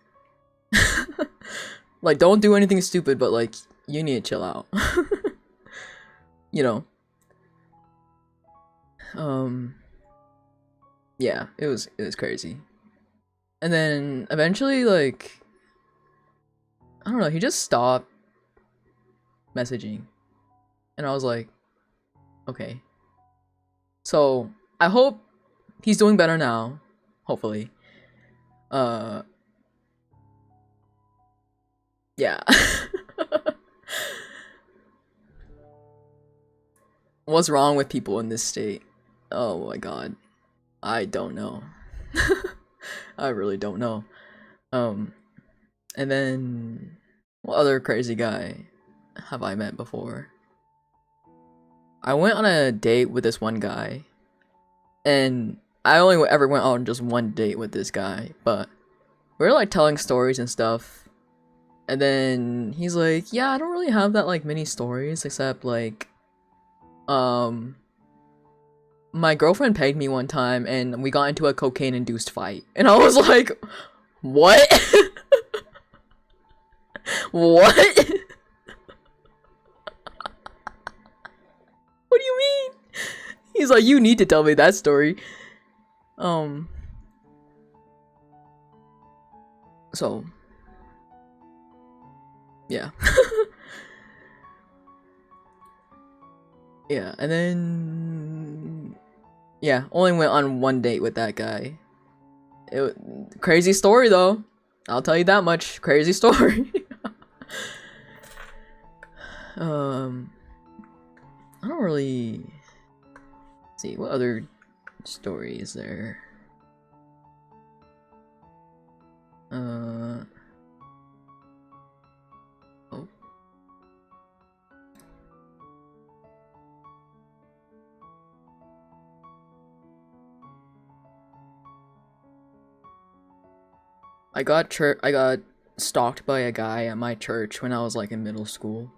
like don't do anything stupid, but like you need to chill out. You know. Yeah, it was crazy. And then eventually, like, I don't know, he just stopped messaging. And I was like, okay. So I hope he's doing better now. Hopefully. Yeah. What's wrong with people in this state? Oh my god. I don't know. I really don't know. And then what other crazy guy have I met before? I went on a date with this one guy, and I only ever went on just one date with this guy, but we were like telling stories and stuff, and then he's like, yeah, I don't really have that like many stories except like my girlfriend pegged me one time and we got into a cocaine induced fight, and I was like, what? What? What do you mean? He's like, you need to tell me that story. So yeah. Yeah, and then yeah, only went on one date with that guy. Crazy story though. I'll tell you that much. Crazy story. I don't really see what other story is there. Oh. I got stalked by a guy at my church when I was like in middle school.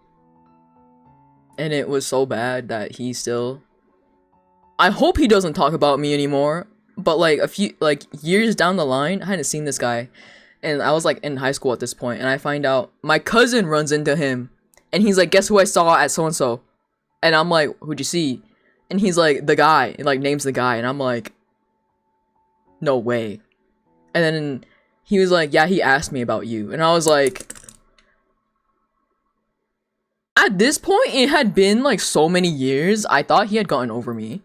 And it was so bad that he still, I hope he doesn't talk about me anymore, but like a few like years down the line, I hadn't seen this guy, and I was like in high school at this point, and I find out my cousin runs into him, and he's like, guess who I saw at so and so? And I'm like, who'd you see? And he's like, the guy, and like names the guy, and I'm like, no way. And then he was like, yeah, he asked me about you, and I was like, at this point, it had been like so many years, I thought he had gotten over me.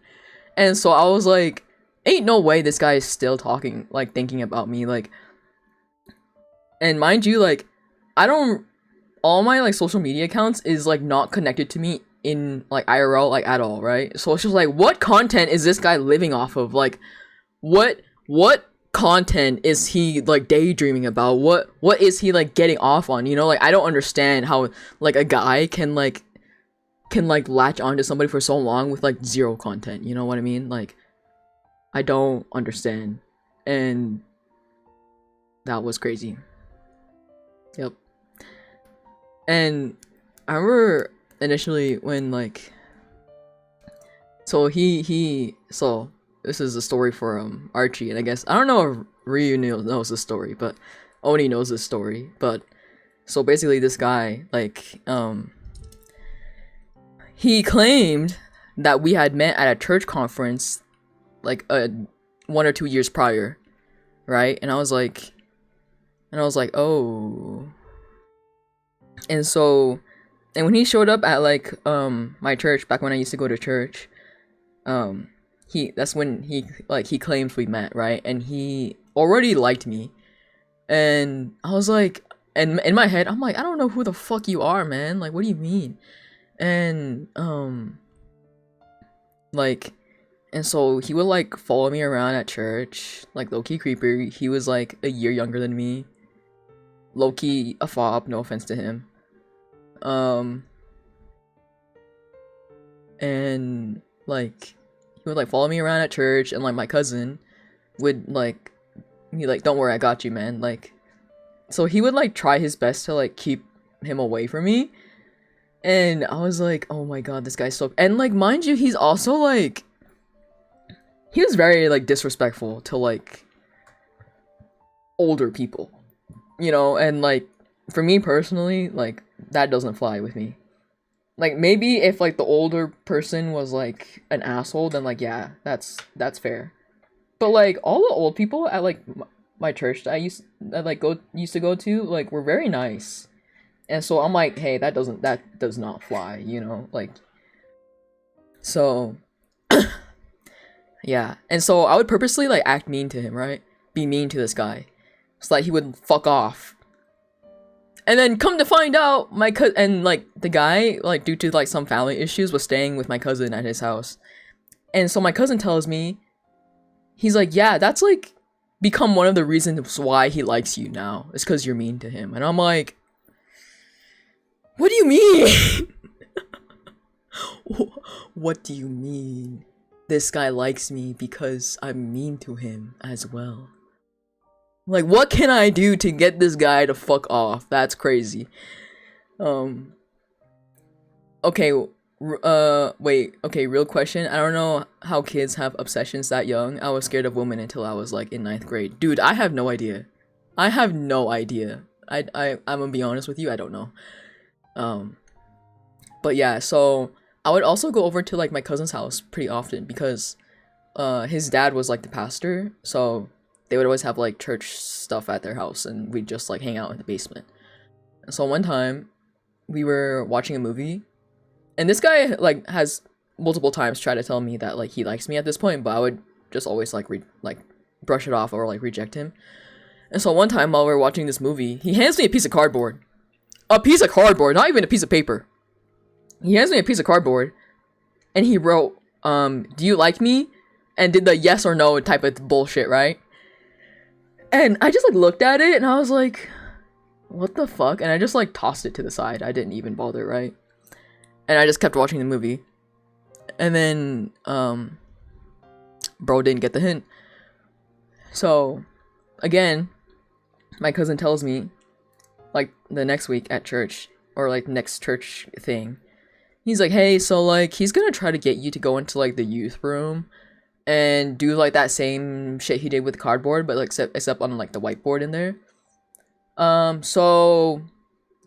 And so I was like, ain't no way this guy is still talking, like thinking about me, like. And mind you, like, all my like social media accounts is like not connected to me in like IRL like at all, right? So it's just like, what content is this guy living off of? Like, what content is he like daydreaming about? What is he like getting off on? You know, like I don't understand how like a guy can latch onto somebody for so long with like zero content. You know what I mean? Like, I don't understand, and that was crazy. Yep. And I remember initially when like, so so this is a story for Archie, and I guess I don't know if Ryu knows this story, but Oni knows this story. But so basically, this guy like he claimed that we had met at a church conference like 1 or 2 years prior, right? And I was like, oh. And so, and when he showed up at like my church back when I used to go to church, that's when he claimed we met, right? And he already liked me, and I was like, and in my head I'm like, I don't know who the fuck you are, man. Like, what do you mean? And like, and so he would like follow me around at church, like low-key creeper. He was like a year younger than me, low-key a fob, no offense to him. And like he would like follow me around at church, and like my cousin would like he like, don't worry, I got you, man. Like, so he would like try his best to like keep him away from me. And I was like, oh my god, this guy's so, and like, mind you, he's also like, he was very like disrespectful to like older people, you know, and like for me personally, like that doesn't fly with me. Like maybe if like the older person was like an asshole, then like yeah, that's fair. But like all the old people at like my church that I used to go to, like, were very nice. And so I'm like, hey, that does not fly, you know, like, so yeah. And so I would purposely like act mean to him, right? Be mean to this guy so that he would fuck off. And then come to find out, my cousin, and like the guy, like due to like some family issues, was staying with my cousin at his house. And so my cousin tells me, he's like, yeah, that's like become one of the reasons why he likes you now. It's because you're mean to him. And I'm like, what do you mean? What do you mean? This guy likes me because I'm mean to him as well. Like, what can I do to get this guy to fuck off? That's crazy. Okay, wait, okay, real question. I don't know how kids have obsessions that young. I was scared of women until I was like in 9th grade. Dude, I have no idea. I have no idea. I'm gonna be honest with you, I don't know. But yeah, so I would also go over to like my cousin's house pretty often because his dad was like the pastor, so they would always have like church stuff at their house and we'd just like hang out in the basement. And so one time we were watching a movie and this guy like has multiple times tried to tell me that like he likes me at this point, but I would just always like brush it off or like reject him. And so one time while we were watching this movie, he hands me a piece of cardboard. A piece of cardboard, not even a piece of paper. He hands me a piece of cardboard and he wrote, do you like me? And did the yes or no type of bullshit, right? And I just like looked at it and I was like, what the fuck? And I just like tossed it to the side. I didn't even bother, right? And I just kept watching the movie. And then bro didn't get the hint. So again, my cousin tells me like the next week at church, or like next church thing, he's like, hey, so like he's gonna try to get you to go into like the youth room and do like that same shit he did with cardboard, but like except on like the whiteboard in there. So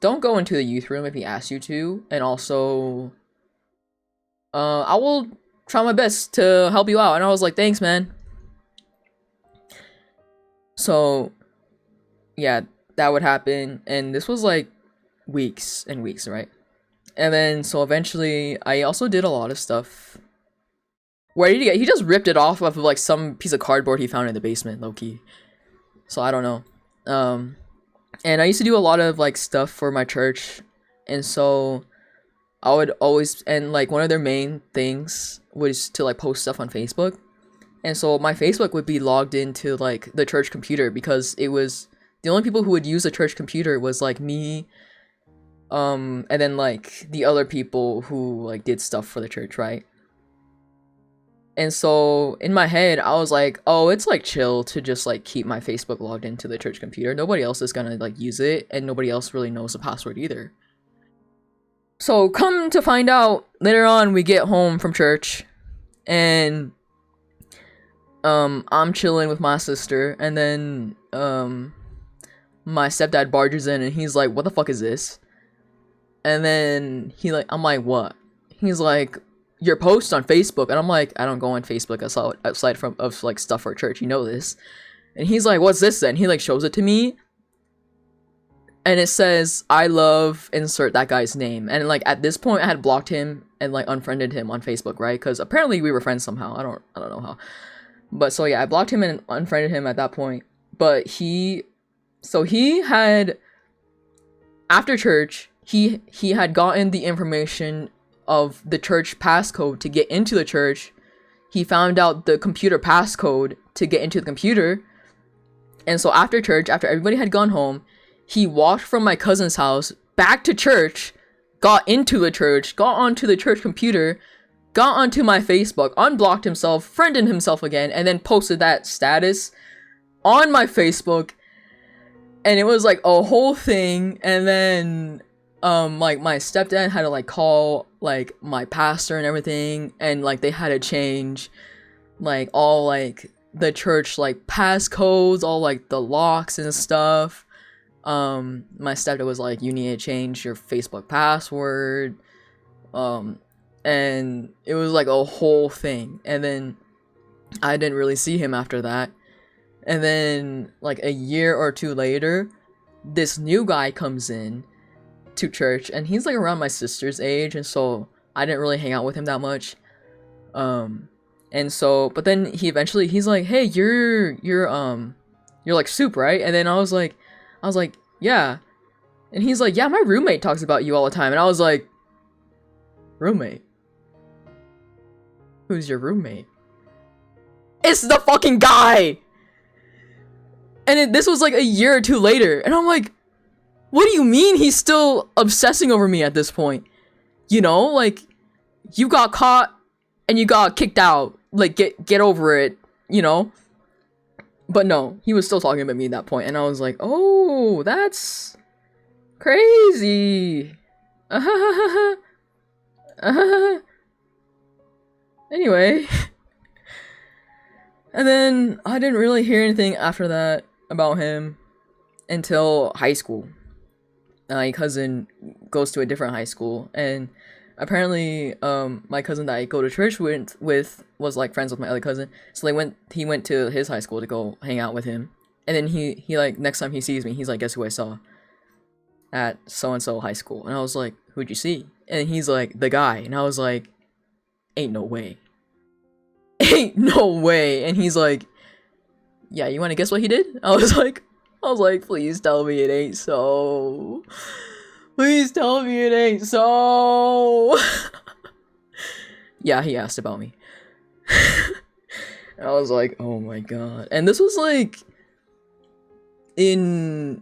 don't go into the youth room if he asks you to, and also I will try my best to help you out. And I was like, thanks, man. So yeah, that would happen, and this was like weeks and weeks, right? And then so eventually I also did a lot of stuff. Where did he just ripped it off of like some piece of cardboard he found in the basement, low-key. So I don't know. And I used to do a lot of like stuff for my church, and so I would always, and like one of their main things was to like post stuff on Facebook. And so my Facebook would be logged into like the church computer because it was the only people who would use the church computer was like me, and then like the other people who like did stuff for the church, right? And so in my head, I was like, oh, it's like chill to just like keep my Facebook logged into the church computer. Nobody else is gonna like use it, and nobody else really knows the password either. So come to find out, later on we get home from church, and I'm chilling with my sister, and then my stepdad barges in and he's like, what the fuck is this? And then I'm like, what? He's like, your post on Facebook. And I'm like, I don't go on Facebook aside from like stuff for church, you know this. And he's like, what's this then? He like shows it to me, and it says, I love insert that guy's name. And like at this point I had blocked him and like unfriended him on Facebook, right? Because apparently we were friends somehow. I don't know how. But so yeah, I blocked him and unfriended him at that point. But he had, after church, he had gotten the information of the church passcode to get into the church. He found out the computer passcode to get into the computer. And so after church, after everybody had gone home, he walked from my cousin's house back to church, got into the church, got onto the church computer, got onto my Facebook, unblocked himself, friended himself again, and then posted that status on my Facebook. And it was like a whole thing. And then like my stepdad had to like call like my pastor and everything, and like they had to change like all like the church like passcodes, all like the locks and stuff. My stepdad was like, you need to change your Facebook password. And it was like a whole thing. And then I didn't really see him after that. And then like a year or two later, this new guy comes in to church, and he's like around my sister's age, and so I didn't really hang out with him that much. And so, but then he's like, hey, you're like Soup, right? And then I was like, yeah. And he's like, yeah, my roommate talks about you all the time. And I was like, roommate? Who's your roommate? It's the fucking guy! And this was like a year or two later. And I'm like, what do you mean he's still obsessing over me at this point? You know, like, you got caught and you got kicked out. Like, get over it, you know? But no, he was still talking about me at that point. And I was like, oh, that's crazy. Anyway. And then I didn't really hear anything after that about him until high school. My cousin goes to a different high school, and apparently my cousin that I go to church with was like friends with my other cousin, so he went to his high school to go hang out with him. And then he like, next time he sees me, he's like, guess who I saw at so and so high school? And I was like, who'd you see? And he's like, the guy. And I was like, ain't no way. Ain't no way. And he's like, yeah, you want to guess what he did? I was like, please tell me it ain't so. Please tell me it ain't so. Yeah, he asked about me. I was like, oh my god. And this was like in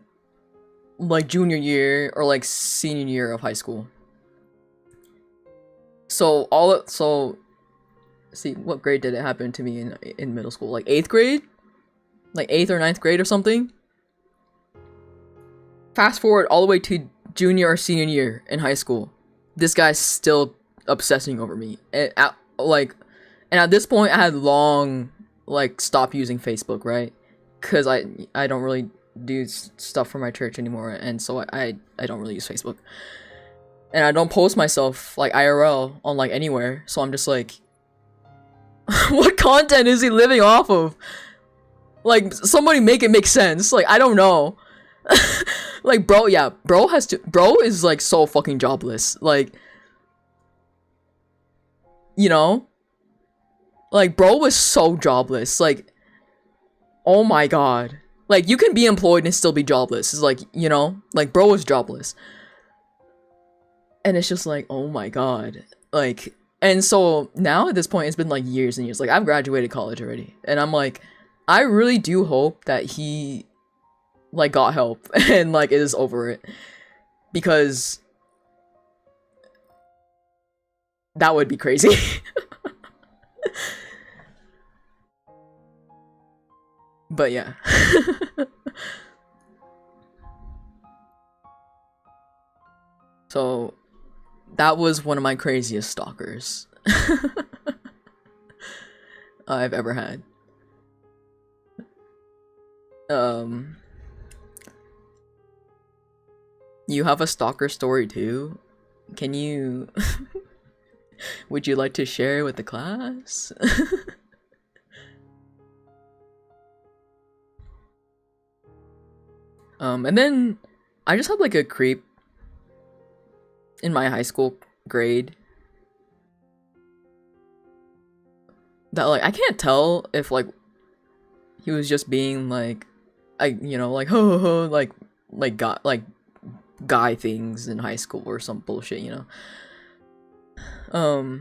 like junior year or like senior year of high school. So see, what grade did it happen to me in middle school? Like 8th grade? Like 8th or 9th grade or something? Fast forward all the way to junior or senior year in high school. This guy's still obsessing over me. And at this point, I had long, like, stopped using Facebook, right? Because I don't really do stuff for my church anymore, and so I don't really use Facebook. And I don't post myself, like, IRL on, like, anywhere, so I'm just like, what content is he living off of? Like, somebody make it make sense. Like, I don't know. Like, bro is, like, so fucking jobless. Like, you know? Like, bro was so jobless. Like, oh my god. Like, you can be employed and still be jobless. It's like, you know? Like, bro was jobless. And it's just like, oh my god. Like, and so now at this point, it's been like years and years. Like, I've graduated college already. And I'm like, I really do hope that he, like, got help and, like, is over it. Because that would be crazy. But yeah. So that was one of my craziest stalkers I've ever had. You have a stalker story too? Can you would you like to share with the class? And then I just had like a creep in my high school grade that, like, I can't tell if, like, he was just being like, you know, like, ho ho ho, like guy things in high school or some bullshit, you know.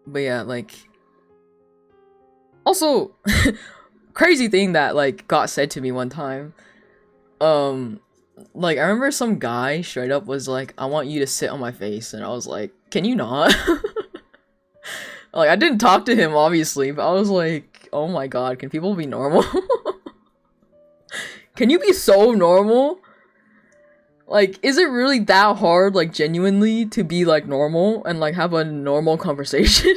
But yeah, like, also crazy thing that, like, got said to me one time. like I remember some guy straight up was like, I want you to sit on my face, and I was like, can you not? Like I didn't talk to him obviously, but I was like, oh my god, can people be normal? Can you be so normal? Like, is it really that hard, like genuinely, to be like normal and like have a normal conversation?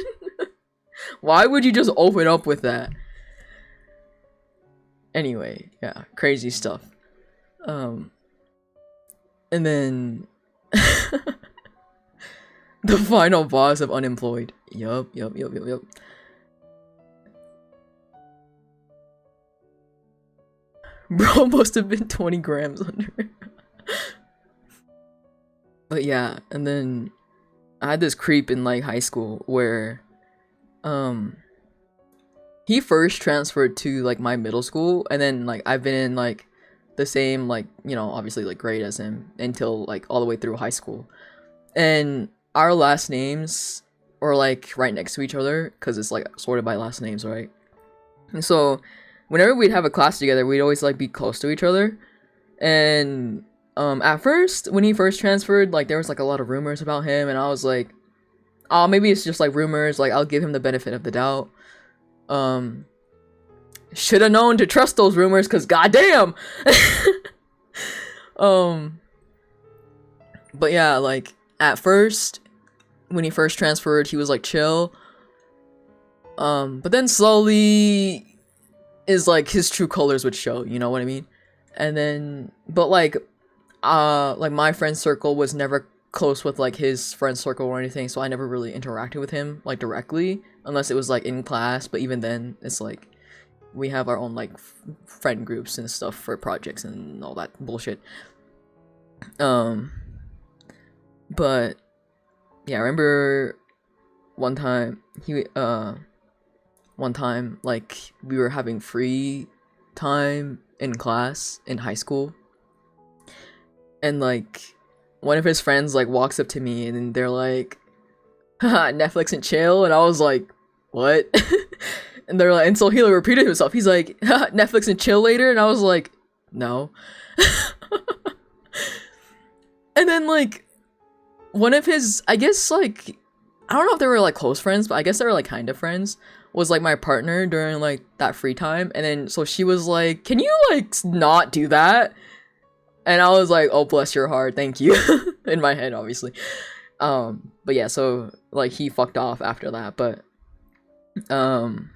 Why would you just open up with that? Anyway, yeah, crazy stuff. And then the final boss of Unemployed. Yup. Bro must have been 20 grams under. But yeah, and then I had this creep in like high school where he first transferred to like my middle school, and then like I've been in like the same like, you know, obviously like grade as him until like all the way through high school. And our last names are like right next to each other because it's like sorted by last names, right? And so whenever we'd have a class together, we'd always like be close to each other. And at first, when he first transferred, like there was like a lot of rumors about him, and I was like, oh, maybe it's just like rumors, like I'll give him the benefit of the doubt. Should have known to trust those rumors, cause goddamn. But yeah, like at first, when he first transferred, he was like chill. But then slowly is like his true colors would show, you know what I mean? And then, but like my friend circle was never close with like his friend circle or anything, so I never really interacted with him like directly, unless it was like in class. But even then, it's like we have our own like friend groups and stuff for projects and all that bullshit. But yeah, I remember one time like we were having free time in class in high school, and like one of his friends like walks up to me and they're like, haha, Netflix and chill, and I was like, what? And they're like, and so he like repeated himself, he's like, Netflix and chill later, and I was like, no. And then like one of his, I guess like, I don't know if they were like close friends, but I guess they were like kind of friends, was like my partner during like that free time. And then so she was like, can you like not do that? And I was like, oh, bless your heart, thank you. In my head, obviously. But yeah, so like he fucked off after that. But and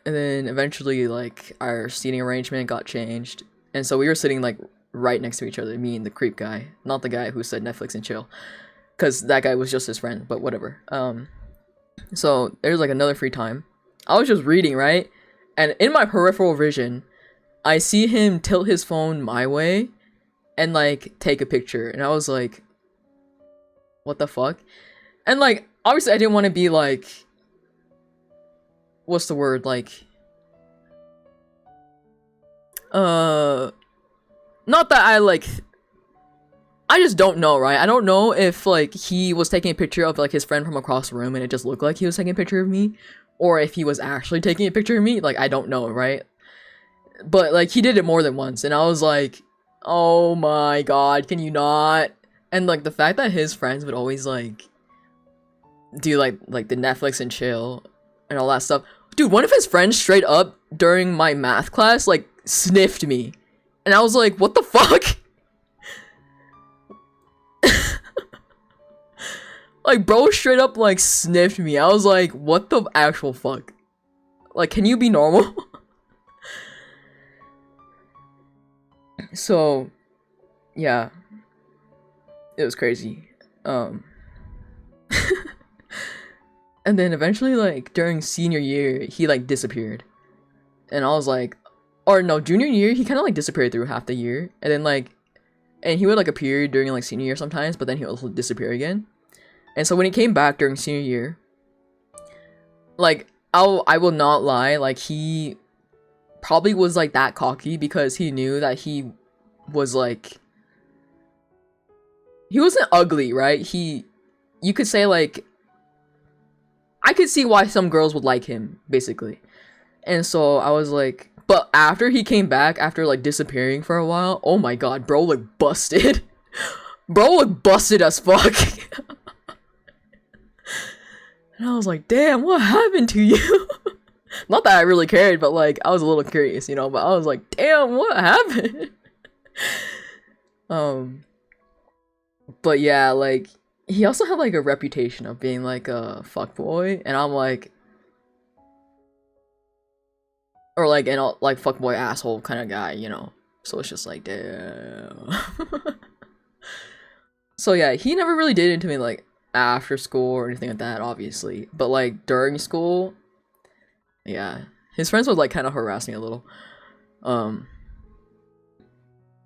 then eventually like our seating arrangement got changed, and so we were sitting like right next to each other, me and the creep guy, not the guy who said Netflix and chill, because that guy was just his friend, but whatever. So there's like another free time, I was just reading, right? And in my peripheral vision, I see him tilt his phone my way and like take a picture, and I was like, what the fuck? And like obviously I didn't want to be like, what's the word, like not that I just don't know, right? I don't know if like he was taking a picture of like his friend from across the room and it just looked like he was taking a picture of me, or if he was actually taking a picture of me. Like I don't know, right? But like he did it more than once, and I was like, oh my god, can you not? And like the fact that his friends would always like do like the Netflix and chill and all that stuff. Dude, one of his friends straight up during my math class like sniffed me, and I was like, what the fuck? Like bro straight up like sniffed me. I was like, what the actual fuck? Like, can you be normal? So yeah, it was crazy. And then eventually like during senior year he like disappeared, and I was like, or no, junior year he kind of like disappeared through half the year, and then like, and he would like appear during like senior year sometimes, but then he would also disappear again. And so when he came back during senior year, like I will not lie, like he probably was like that cocky because he knew that he was like, he wasn't ugly, right? You could say like, I could see why some girls would like him, basically. And so I was like, But after he came back, after like disappearing for a while, oh my god, bro looked busted. Bro looked busted as fuck. And I was like, damn, what happened to you? Not that I really cared, but like I was a little curious, you know, but I was like, damn, what happened? But yeah, like he also had like a reputation of being like a fuckboy, and I'm like, or like an like fuckboy asshole kind of guy, you know. So it's just like, damn. So yeah, he never really did it to me like after school or anything like that, obviously. But like during school, yeah, his friends would like kind of harass me a little.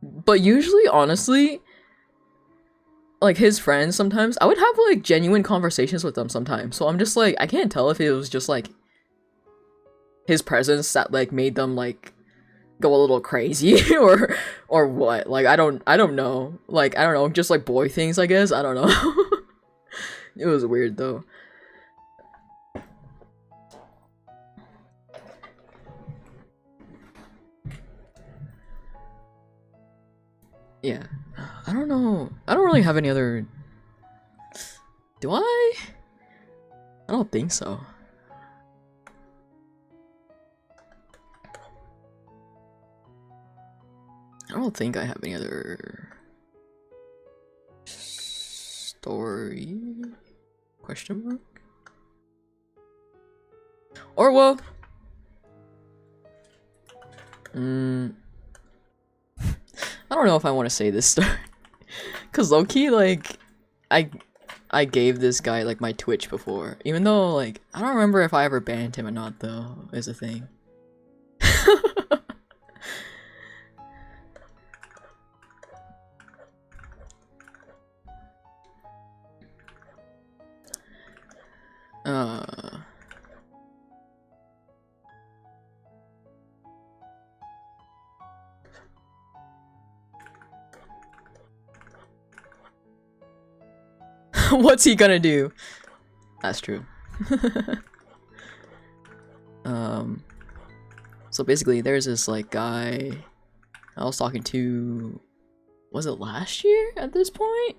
But usually, honestly, like his friends sometimes, I would have like genuine conversations with them sometimes. So I'm just like, I can't tell if it was just like his presence that like made them like go a little crazy or what. Like I don't know. Like I don't know, just like boy things, I guess. I don't know. It was weird though. Yeah. I don't know. I don't really have any other... Do I? I don't think so. I don't think I have any other... story? Question mark? Or well... I don't know if I want to say this story. Cause low-key, like, I gave this guy, like, my Twitch before. Even though, like, I don't remember if I ever banned him or not, though, is a thing. What's he gonna do? That's true. So basically there's this like guy I was talking to, was it last year at this point?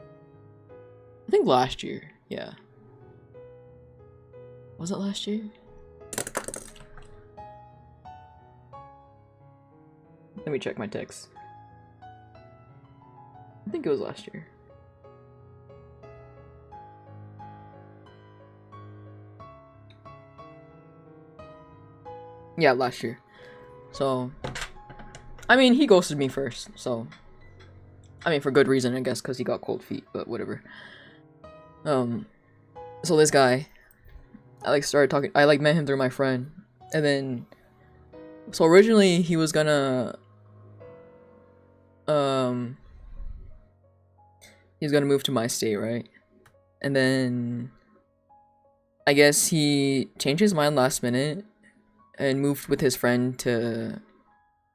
I think last year, yeah. Was it last year? Let me check my text. I think it was last year. Yeah, last year. So, I mean, he ghosted me first, so... I mean, for good reason, I guess, because he got cold feet, but whatever. So this guy, I, like, started talking... I, like, met him through my friend, and then... So originally, he was gonna... He was gonna move to my state, right? And then... I guess he changed his mind last minute, and moved with his friend to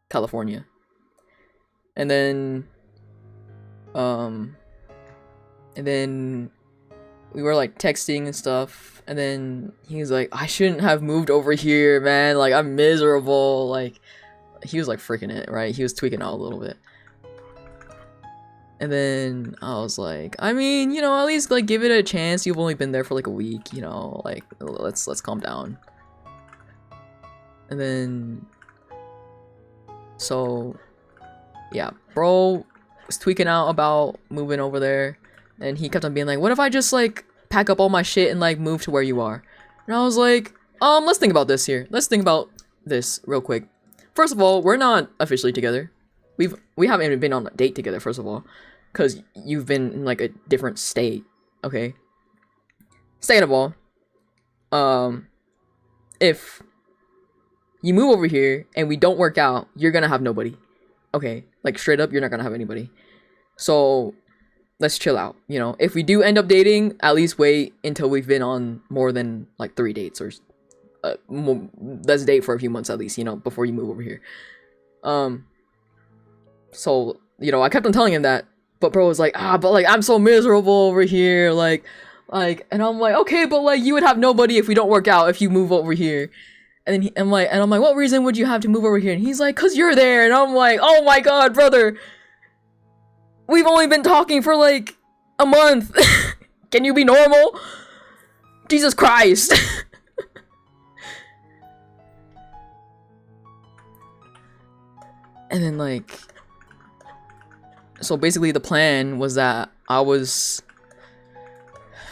California. And then we were like texting and stuff, and then he was like, I shouldn't have moved over here, man, like I'm miserable. Like he was like freaking it, right? He was tweaking out a little bit. And then I was like, I mean, you know, at least like give it a chance. You've only been there for like a week, you know, like let's calm down. And then, so, yeah, bro was tweaking out about moving over there, and he kept on being like, what if I just, like, pack up all my shit and, like, move to where you are? And I was like, let's think about this here. Let's think about this real quick. First of all, we're not officially together. We haven't even been on a date together, first of all, because you've been in, like, a different state, okay? Second of all, if you move over here and we don't work out, you're gonna have nobody. Okay, like straight up, you're not gonna have anybody. So let's chill out, you know? If we do end up dating, at least wait until we've been on more than like 3 dates, or let's date for a few months at least, you know, before you move over here. So, you know, I kept on telling him that, but bro was like, but like I'm so miserable over here, like, and I'm like, okay, but like you would have nobody if we don't work out if you move over here. And then I'm like, what reason would you have to move over here? And he's like, cause you're there. And I'm like, oh my god, brother. We've only been talking for like a month. Can you be normal? Jesus Christ. And then like, so basically the plan was that I was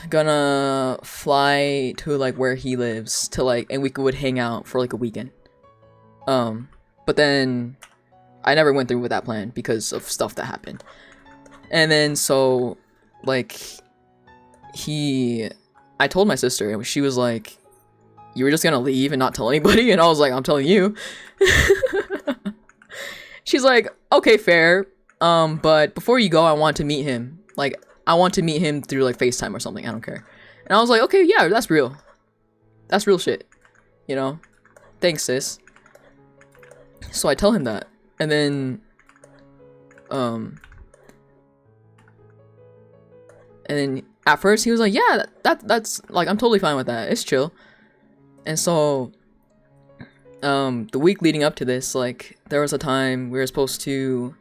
gonna fly to like where he lives to like, and we would hang out for like a weekend. But then I never went through with that plan because of stuff that happened. And then so like I told my sister and she was like, you were just gonna leave and not tell anybody? And I was like, I'm telling you. She's like, okay, fair. But before you go, I want to meet him. Like, I want to meet him through like FaceTime or something. I don't care. And I was like, okay, yeah, that's real. That's real shit. You know? Thanks, sis. So I tell him that. And then, and then at first he was like, yeah, that's like, I'm totally fine with that. It's chill. And so, the week leading up to this, like, there was a time we were supposed to,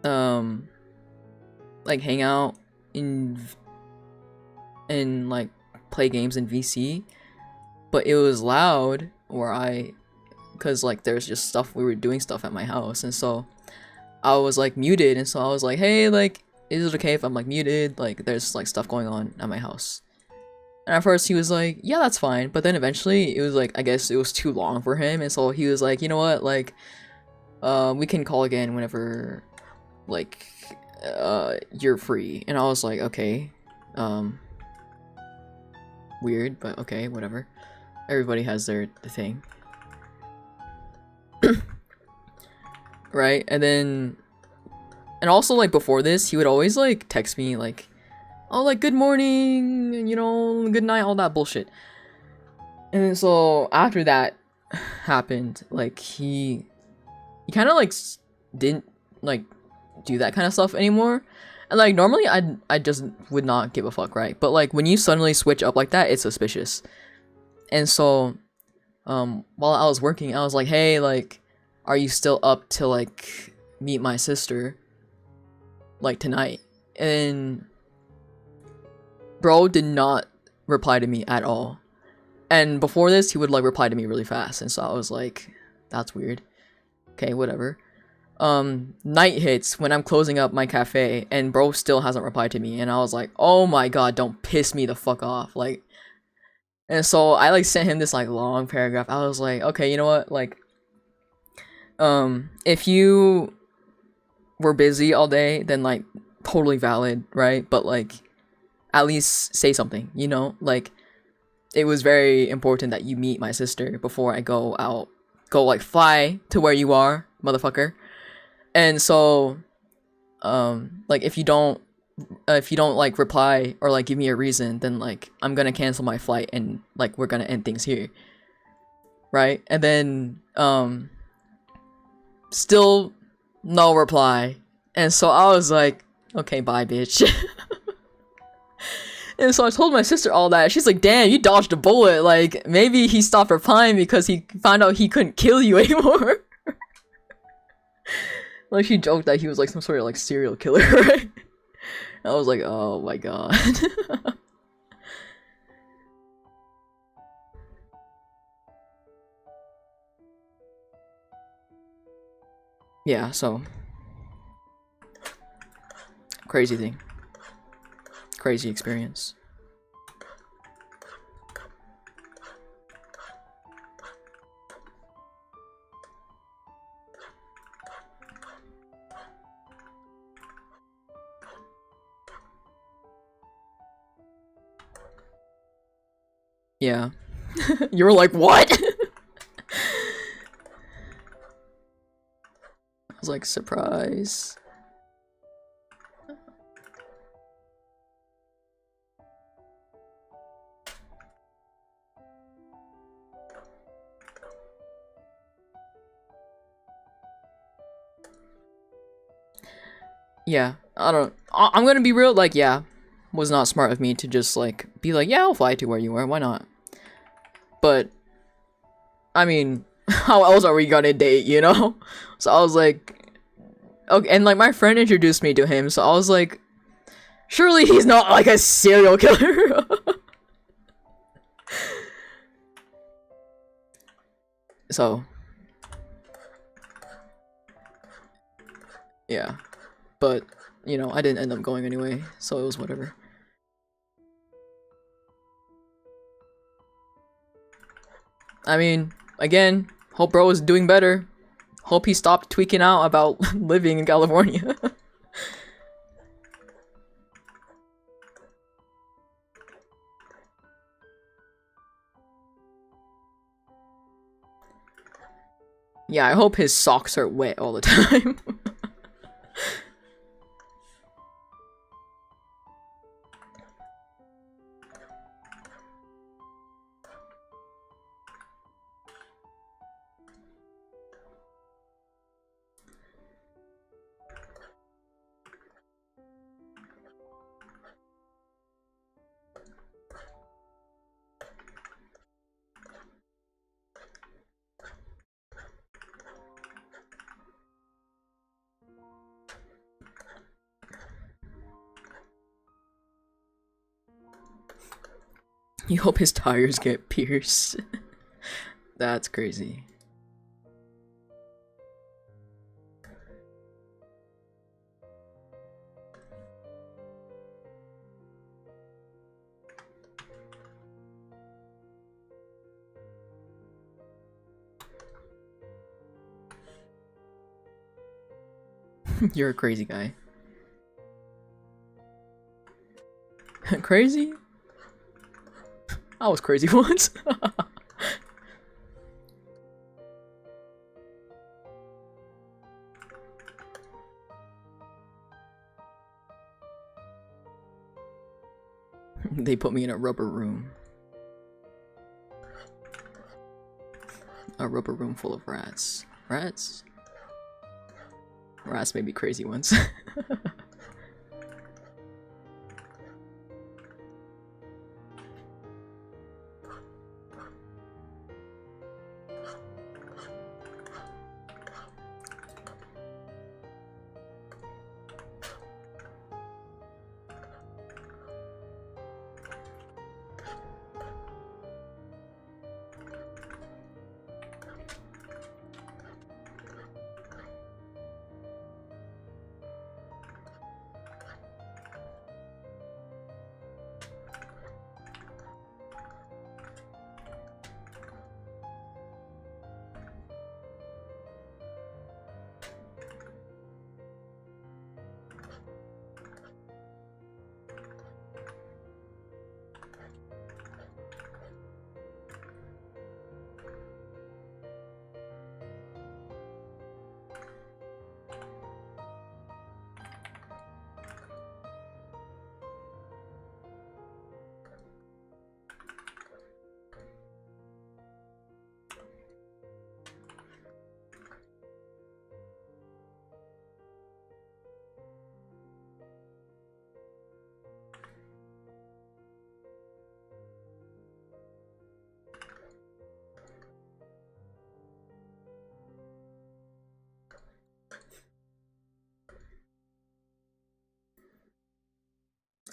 like, hang out and like, play games in VC, but it was loud, because, like, there's just stuff, we were doing stuff at my house, and so, I was, like, muted, and so I was like, hey, like, is it okay if I'm, like, muted? Like, there's, like, stuff going on at my house. And at first he was like, yeah, that's fine. But then eventually it was like, I guess it was too long for him. And so he was like, you know what? Like, we can call again whenever, like, you're free. And I was like, okay. Weird, but okay, whatever. Everybody has their thing. Right? And then, and also like before this, he would always like text me like, oh, like, good morning, you know, good night, all that bullshit. And so, after that happened, like, he kind of, like, didn't, like, do that kind of stuff anymore. And, like, normally, I just would not give a fuck, right? But, like, when you suddenly switch up like that, it's suspicious. And so, while I was working, I was like, hey, like, are you still up to, like, meet my sister, like, tonight? And bro did not reply to me at all. And before this, he would like reply to me really fast. And so I was like, that's weird. Okay, whatever. Night hits when I'm closing up my cafe and bro still hasn't replied to me. And I was like, oh my god, don't piss me the fuck off. Like, and so I like sent him this like long paragraph. I was like, okay, you know what? Like, if you were busy all day, then like totally valid, right? But like, at least say something, you know? Like, it was very important that you meet my sister before I go out. Go, like, fly to where you are, motherfucker. And so, like, if you don't, like, reply or, like, give me a reason, then, like, I'm gonna cancel my flight and, like, we're gonna end things here. Right? And then, still no reply. And so I was like, okay, bye, bitch. And so I told my sister all that. She's like, damn, you dodged a bullet. Like, maybe he stopped replying because he found out he couldn't kill you anymore. Like, she joked that he was like some sort of like serial killer, right? I was like, oh my god. Yeah, so. Crazy thing. Crazy experience. Yeah. You were like, what? I was like, surprise. Yeah, I'm gonna be real, like, yeah, was not smart of me to just, like, be like, yeah, I'll fly to where you are, why not? But I mean, how else are we gonna date, you know? So I was like, okay, and like my friend introduced me to him, so I was like, surely he's not like a serial killer. So yeah, but you know, I didn't end up going anyway, so it was whatever. I mean, again, hope bro is doing better. Hope he stopped tweaking out about living in California. Yeah, I hope his socks are wet all the time. You hope his tires get pierced. That's crazy. You're a crazy guy. Crazy? I was crazy once. They put me in a rubber room. A rubber room full of rats. Rats? Rats may be crazy ones.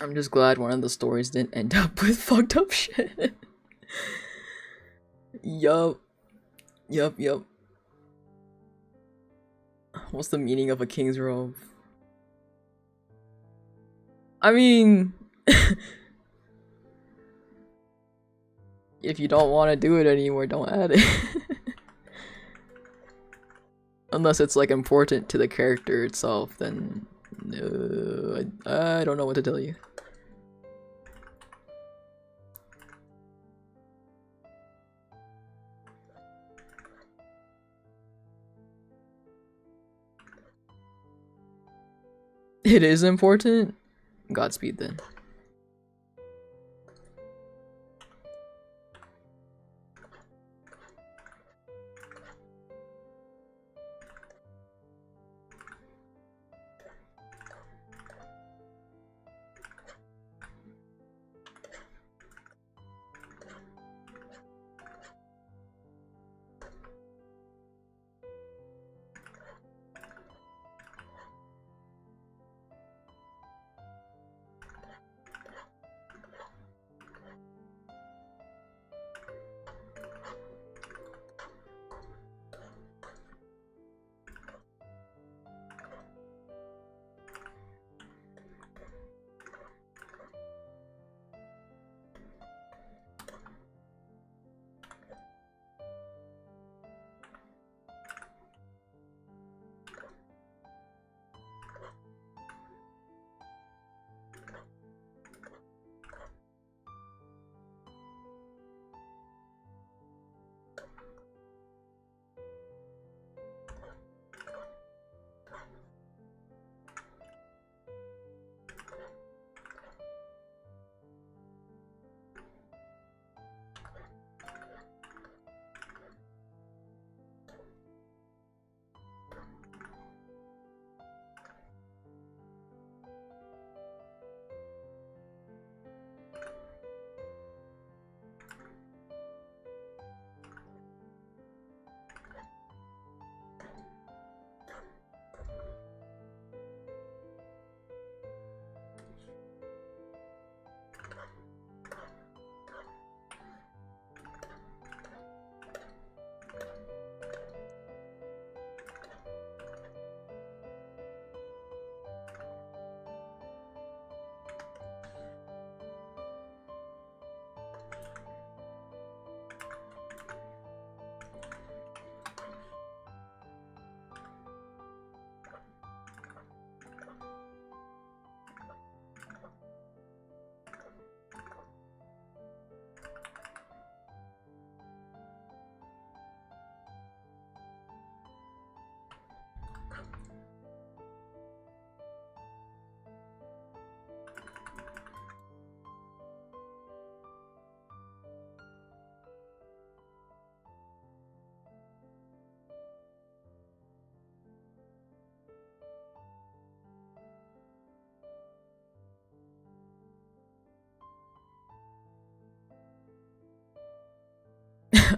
I'm just glad one of the stories didn't end up with fucked up shit. Yup. Yup, yup. What's the meaning of a king's robe? I mean... if you don't want to do it anymore, don't add it. Unless it's like important to the character itself, then... No, I don't know what to tell you. It is important? Godspeed then.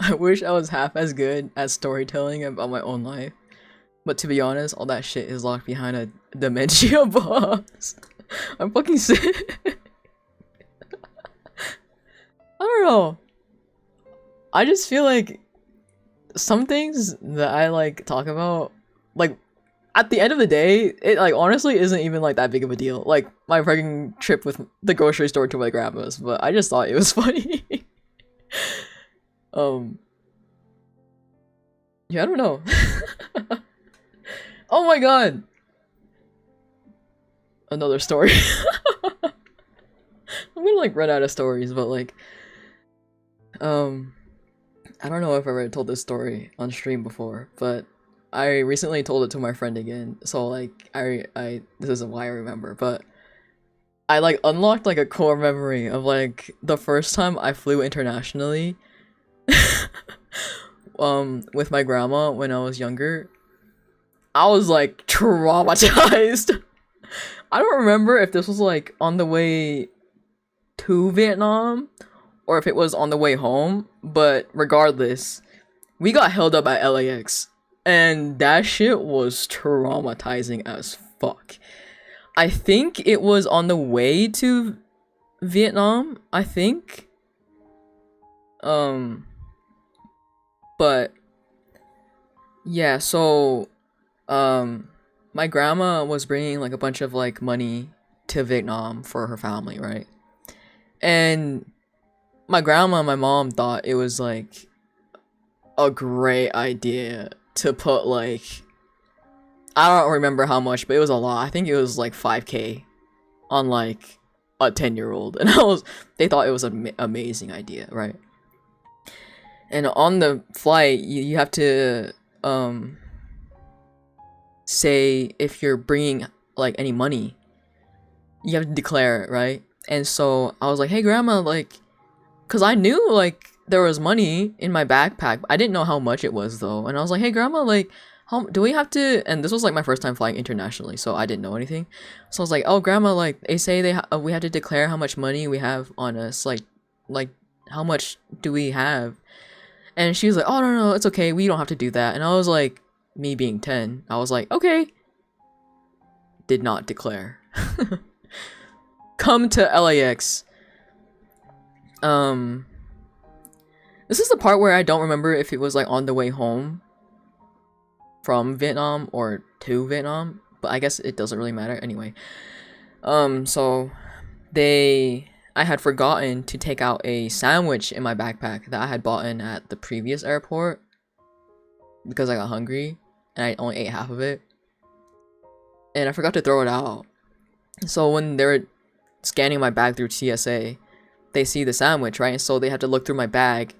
I wish I was half as good at storytelling about my own life. But to be honest, all that shit is locked behind a dementia box. I'm fucking sick. I don't know. I just feel like some things that I like talk about, like at the end of the day, it like honestly isn't even like that big of a deal. Like my freaking trip with the grocery store to my grandma's, but I just thought it was funny. Yeah, I don't know. Oh my god. Another story. I'm gonna like run out of stories, but like I don't know if I've ever told this story on stream before, but I recently told it to my friend again. So like I this isn't why I remember, but I like unlocked like a core memory of like the first time I flew internationally with my grandma when I was younger. I was like traumatized. I don't remember if this was like on the way to Vietnam or if it was on the way home, but regardless, we got held up at LAX and that shit was traumatizing as fuck. I think it was on the way to Vietnam, I think. But yeah, so my grandma was bringing like a bunch of like money to Vietnam for her family, right? And my grandma and my mom thought it was like a great idea to put like, I don't remember how much, but it was a lot. I think it was like 5K on like a 10-year-old, and they thought it was an amazing idea, right? And on the flight, you have to say if you're bringing like any money, you have to declare it, right? And so I was like, hey grandma, like, cause I knew like there was money in my backpack. I didn't know how much it was though. And I was like, hey grandma, like, how do we have to, and this was like my first time flying internationally, so I didn't know anything. So I was like, oh grandma, like they say we have to declare how much money we have on us, like how much do we have? And she was like, oh no, it's okay, we don't have to do that. And I was like, me being 10, I was like, okay. Did not declare. Come to LAX. This is the part where I don't remember if it was like on the way home from Vietnam or to Vietnam, but I guess it doesn't really matter anyway. So I had forgotten to take out a sandwich in my backpack that I had bought in at the previous airport because I got hungry and I only ate half of it. And I forgot to throw it out. So when they were scanning my bag through TSA, they see the sandwich, right? And so they had to look through my bag.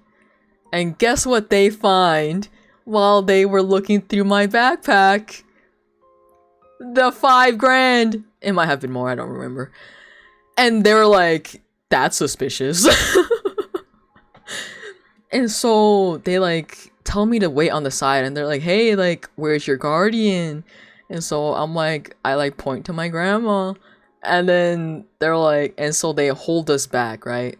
And guess what they find while they were looking through my backpack? The $5,000. It might have been more, I don't remember. And they were like, that's suspicious. And so they like tell me to wait on the side and they're like, hey, like, where's your guardian? And so I'm like, I like point to my grandma. And then they're like, and so they hold us back, right?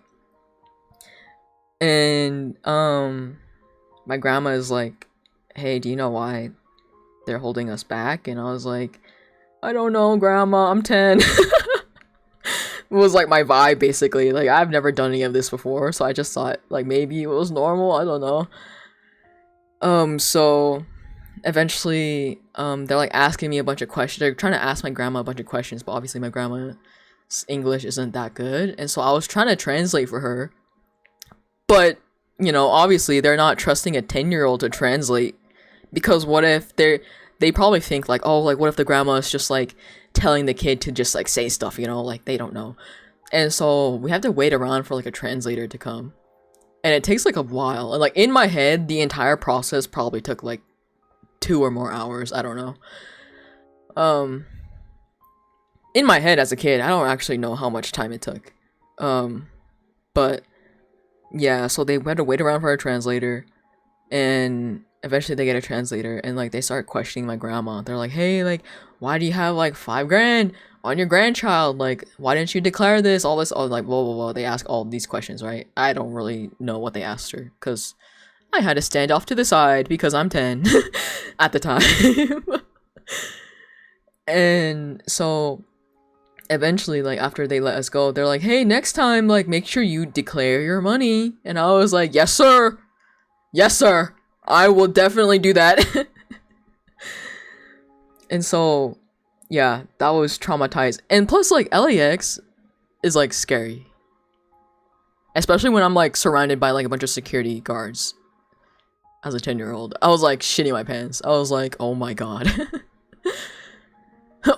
And my grandma is like, hey, do you know why they're holding us back? And I was like, I don't know, grandma, I'm 10. It was like my vibe basically. Like I've never done any of this before, so I just thought like maybe it was normal, I don't know. So eventually they're like asking me a bunch of questions. They're trying to ask my grandma a bunch of questions, but obviously my grandma's English isn't that good, and so I was trying to translate for her. But you know, obviously they're not trusting a 10-year-old to translate, because what if they probably think like, oh, like what if the grandma is just like telling the kid to just like say stuff, you know, like they don't know. And so we have to wait around for like a translator to come, and it takes like a while. And like in my head, the entire process probably took like 2 or more hours, I don't know. In my head as a kid, I don't actually know how much time it took. But yeah, so they had to wait around for a translator, and eventually they get a translator, and like they start questioning my grandma. They're like, hey, like, why do you have like $5,000 on your grandchild? Like, why didn't you declare this? All this, all like, blah, blah, blah. They ask all these questions, right? I don't really know what they asked her, because I had to stand off to the side because I'm 10 at the time. And so eventually, like, after they let us go, they're like, hey, next time, like, make sure you declare your money. And I was like, yes, sir. Yes, sir. I will definitely do that. And so, yeah, that was traumatized. And plus, like, LAX is, like, scary. Especially when I'm, like, surrounded by, like, a bunch of security guards. As a 10-year-old. I was, like, shitting my pants. I was like, oh my god.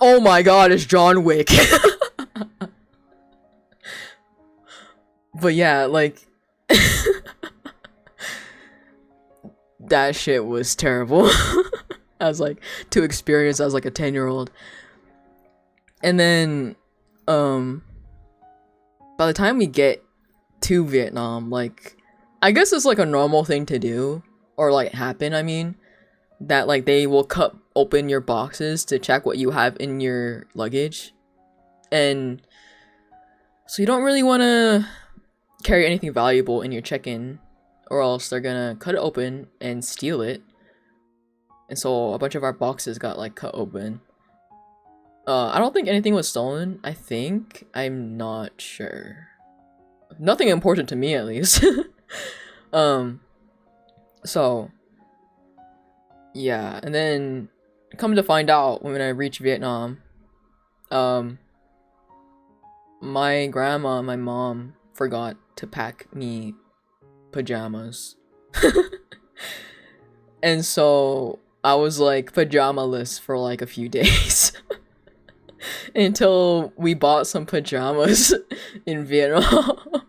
Oh my god, it's John Wick. But yeah, like... that shit was terrible. As like to experience as like a 10-year-old. And then by the time we get to Vietnam, like I guess it's like a normal thing to do, or like happen, I mean, that like they will cut open your boxes to check what you have in your luggage. And so you don't really want to carry anything valuable in your check-in, or else they're gonna cut it open and steal it. And so a bunch of our boxes got like cut open. I don't think anything was stolen. I think. I'm not sure. Nothing important to me, at least. So yeah, and then come to find out when I reached Vietnam, my grandma and my mom forgot to pack me pajamas. And so I was like pajama-less for like a few days. Until we bought some pajamas in Vietnam.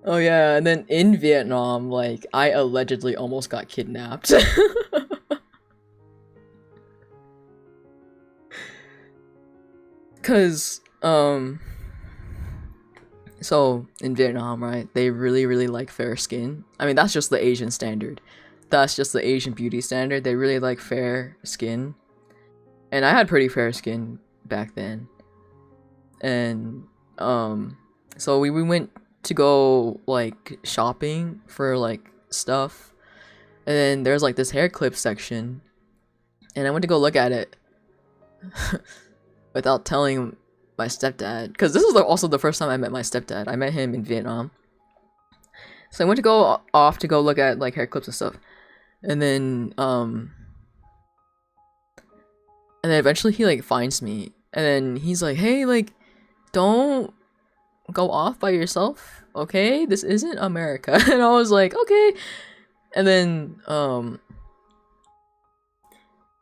Oh yeah, and then in Vietnam, like, I allegedly almost got kidnapped. Cause, so in Vietnam, right, they really like fair skin. I mean, that's just the Asian standard. That's just the Asian beauty standard. They really like fair skin. And I had pretty fair skin back then. And, so we went to go, like, shopping for, like, stuff. And then there's, like, this hair clip section. And I went to go look at it. Without telling my stepdad. Because this was also the first time I met my stepdad. I met him in Vietnam. So I went to go off to go look at, like, hair clips and stuff. And then eventually he like finds me, and then he's like, hey, like, don't go off by yourself, okay? This isn't America. And I was like, okay. And then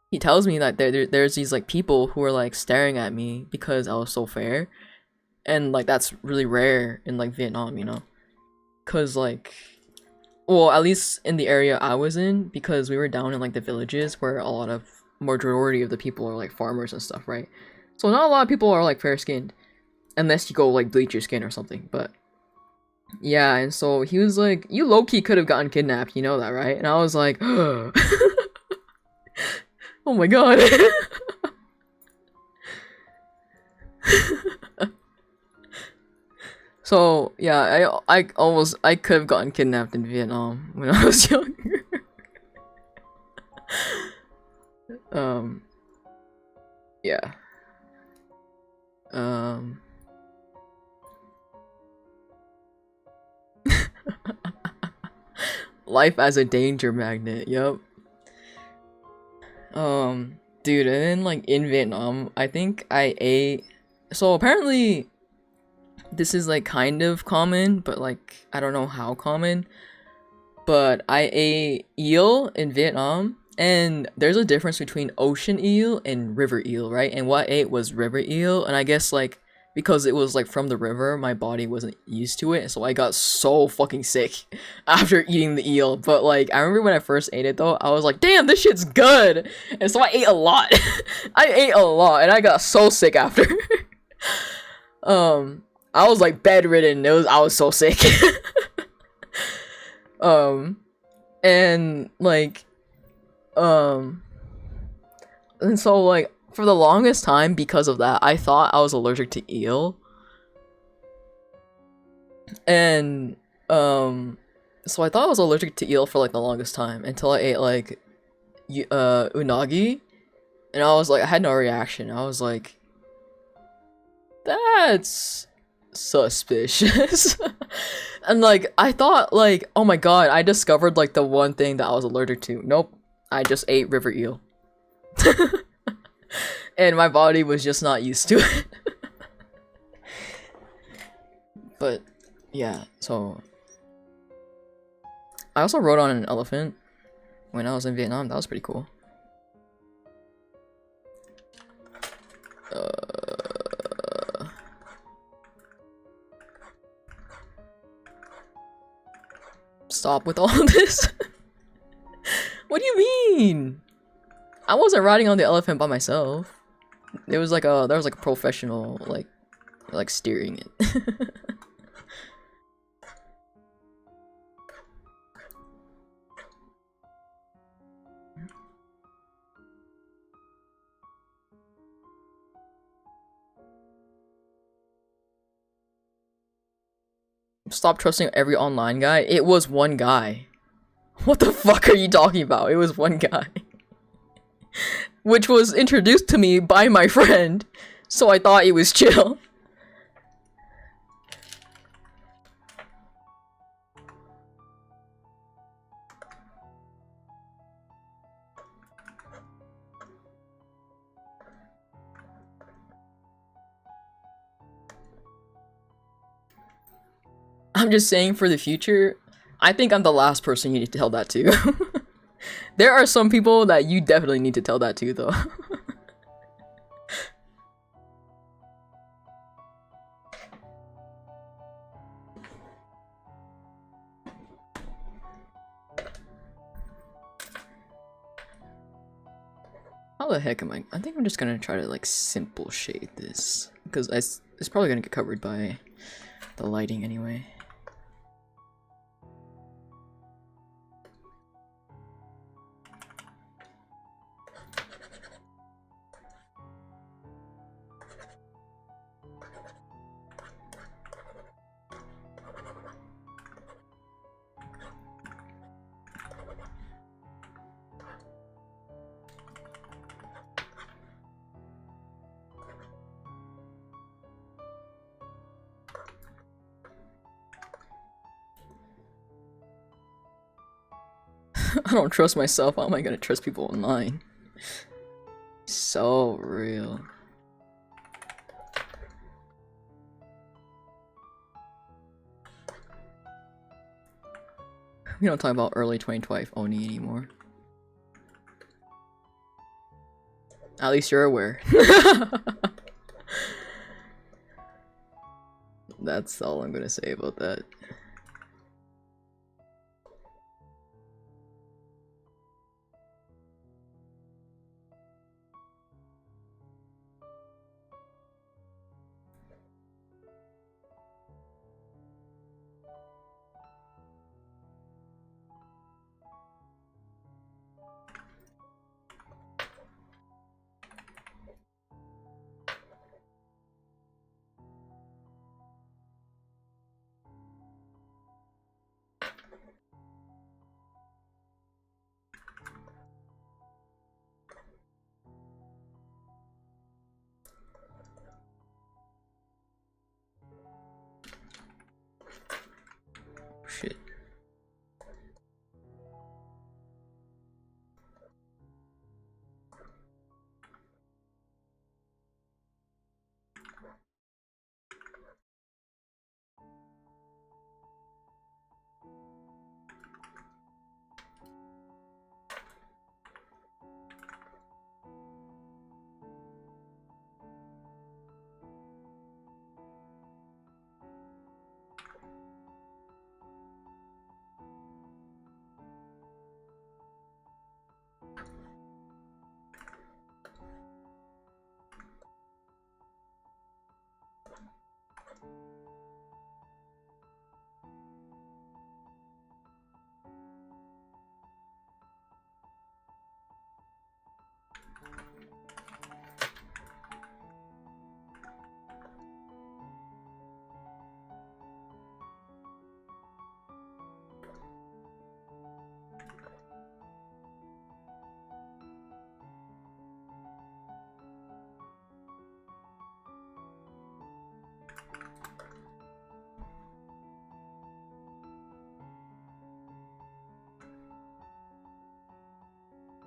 he tells me that there's these like people who are like staring at me because I was so fair, and like that's really rare in like Vietnam, you know, cause like, well, at least in the area I was in, because we were down in like the villages where a lot of majority of the people are like farmers and stuff, right? So not a lot of people are like fair skinned, unless you go like bleach your skin or something. But yeah, and so he was like, you low-key could have gotten kidnapped, you know that, right? And I was like, oh my god. So yeah, I could have gotten kidnapped in Vietnam when I was younger. Yeah. Life as a danger magnet, yup. Dude, and then like in Vietnam, I think I ate, so apparently this is like kind of common, but like I don't know how common, but I ate eel in Vietnam, and there's a difference between ocean eel and river eel, right? And what I ate was river eel, and I guess like because it was like from the river, my body wasn't used to it, so I got so fucking sick after eating the eel. But like I remember when I first ate it though, I was like, damn, this shit's good. And so I ate a lot. I ate a lot, and I got so sick after. I was like bedridden. I was so sick. And like and so like for the longest time, because of that, I thought I was allergic to eel. And So I thought I was allergic to eel for like the longest time until I ate like unagi, and I was like, I had no reaction. I was like, that's suspicious. And like I thought like, oh my god, I discovered like the one thing that I was allergic to. Nope. I just ate river eel. And my body was just not used to it. But yeah, so I also rode on an elephant when I was in Vietnam. That was pretty cool. Stop with all this. What do you mean? I wasn't riding on the elephant by myself. There was like a professional like steering it. Stop trusting every online guy. It was one guy. What the fuck are you talking about? It was one guy. Which was introduced to me by my friend, so I thought it was chill. I'm just saying for the future, I think I'm the last person you need to tell that to. There are some people that you definitely need to tell that to, though. How the heck am I? I think I'm just gonna try to like simple shade this, because it's probably gonna get covered by the lighting anyway. I don't trust myself. How am I gonna trust people online? So real. We don't talk about early 2012 Oni anymore. At least you're aware. That's all I'm gonna say about that.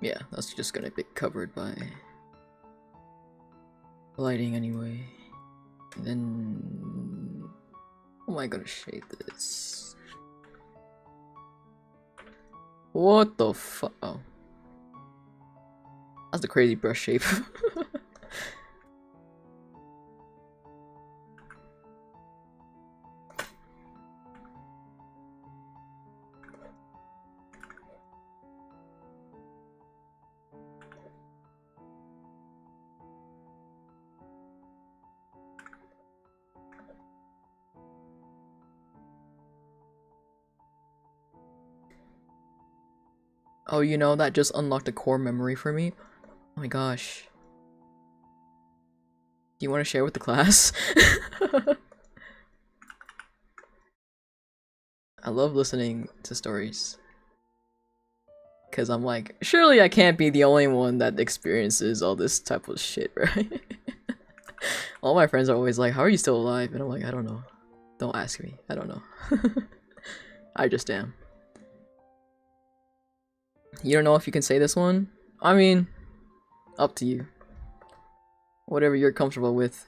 Yeah, that's just gonna be covered by lighting anyway. And then how am I gonna shade this? What the fuck? Oh. That's the crazy brush shape. Oh, you know, that just unlocked a core memory for me. Oh my gosh. Do you want to share with the class? I love listening to stories. Because I'm like, surely I can't be the only one that experiences all this type of shit, right? All my friends are always like, how are you still alive? And I'm like, I don't know. Don't ask me. I don't know. I just am. You don't know if you can say this one? I mean, up to you. Whatever you're comfortable with.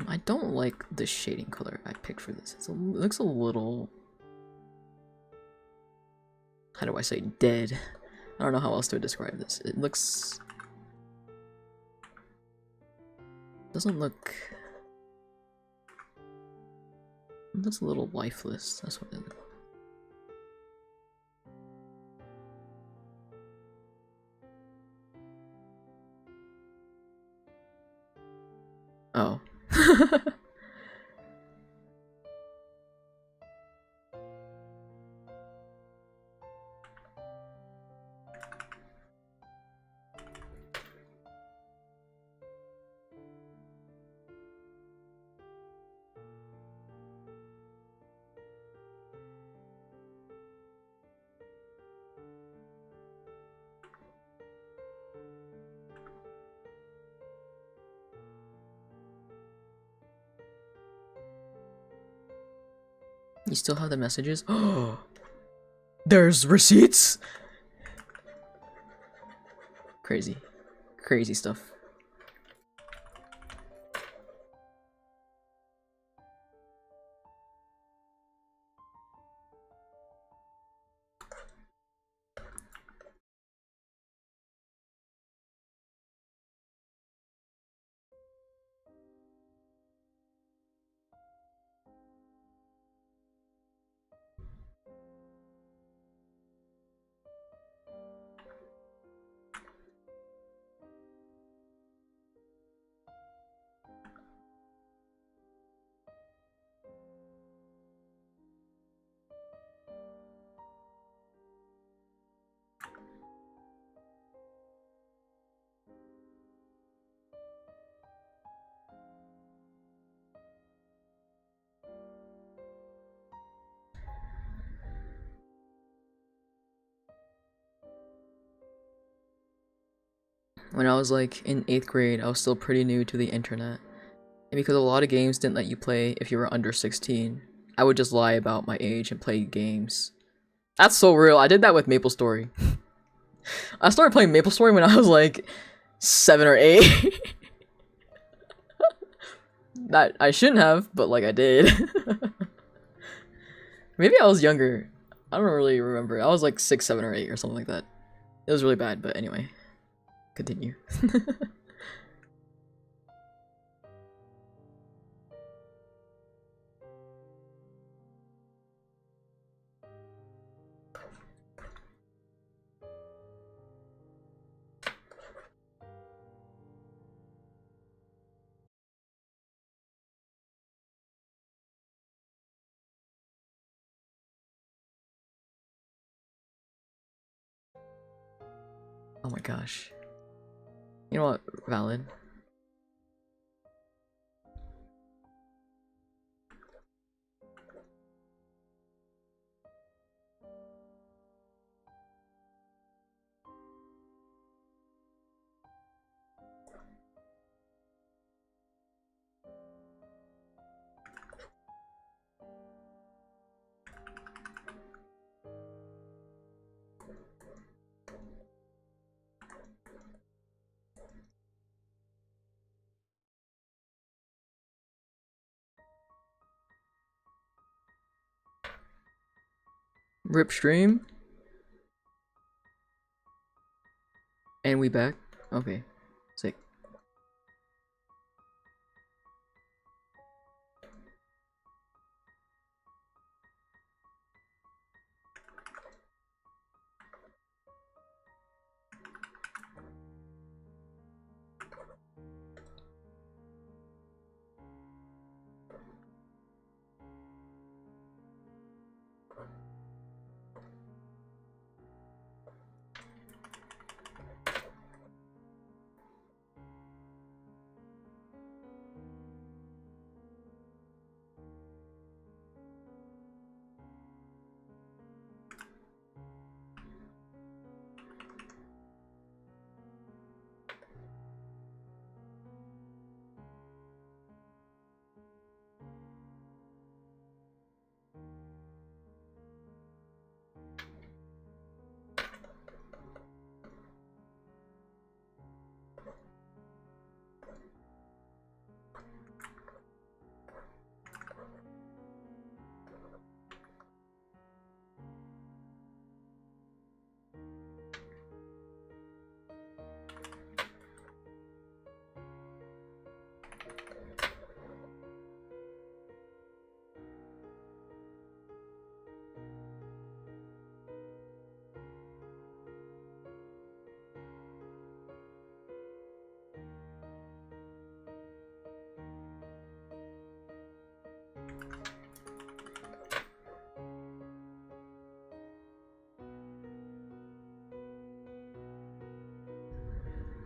I don't like the shading color I picked for this. It looks a little... How do I say dead? I don't know how else to describe this. It looks... Doesn't look... It looks a little lifeless. That's what it looks. Oh. You still have the messages? Oh, there's receipts? Crazy. Crazy stuff. When I was like in 8th grade, I was still pretty new to the internet. And because a lot of games didn't let you play if you were under 16, I would just lie about my age and play games. That's so real. I did that with MapleStory. I started playing MapleStory when I was like 7 or 8. That I shouldn't have, but like I did. Maybe I was younger. I don't really remember. I was like 6, 7, or 8 or something like that. It was really bad, but anyway. Continue. Oh my gosh. You know what? Valid. Rip stream. And we back? Okay. Sick.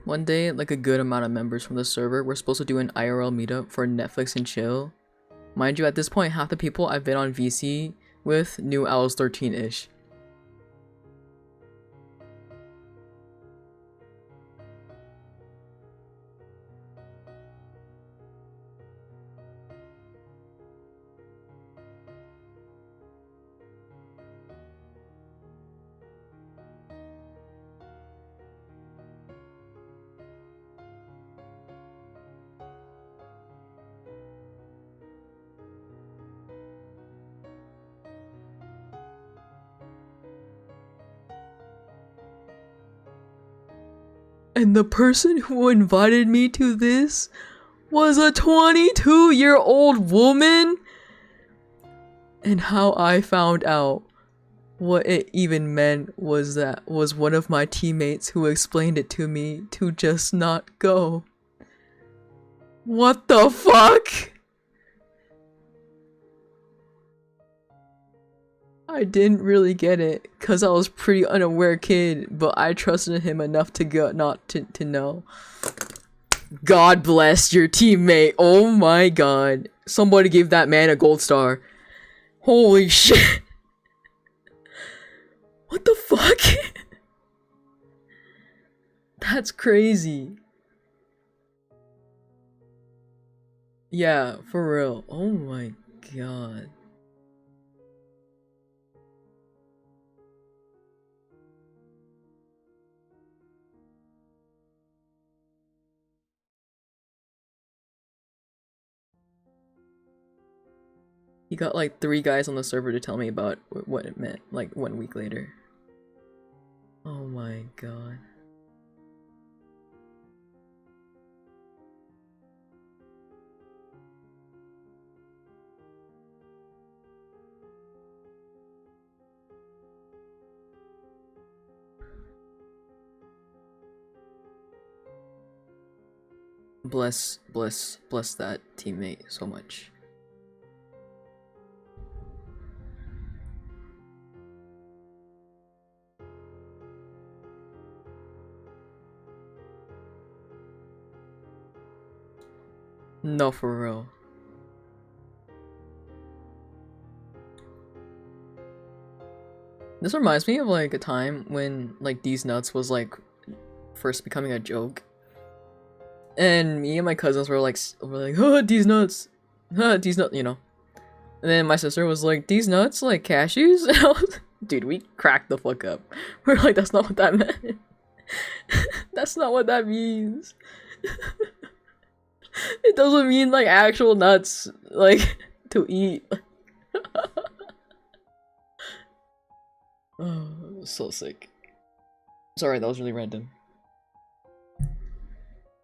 One day, like a good amount of members from the server were supposed to do an IRL meetup for Netflix and chill. Mind you, at this point, half the people I've been on VC with knew I was 13-ish. And the person who invited me to this was a 22-year-old woman? And how I found out what it even meant was that was one of my teammates who explained it to me to just not go. What the fuck? I didn't really get it, cause I was pretty unaware kid, but I trusted him enough to go not to know. God bless your teammate. Oh my god. Somebody gave that man a gold star. Holy shit. What the fuck? That's crazy. Yeah, for real. Oh my god. He got like 3 guys on the server to tell me about what it meant, like 1 week later. Oh my god. Bless that teammate so much. No, for real. This reminds me of like a time when like these nuts was like first becoming a joke. And me and my cousins were like, oh, these nuts, these nuts, you know. And then my sister was like, these nuts, like cashews? And I was, dude, we cracked the fuck up. We're like, that's not what that meant. That's not what that means. It doesn't mean like actual nuts, like to eat. Oh, so sick. Sorry, that was really random.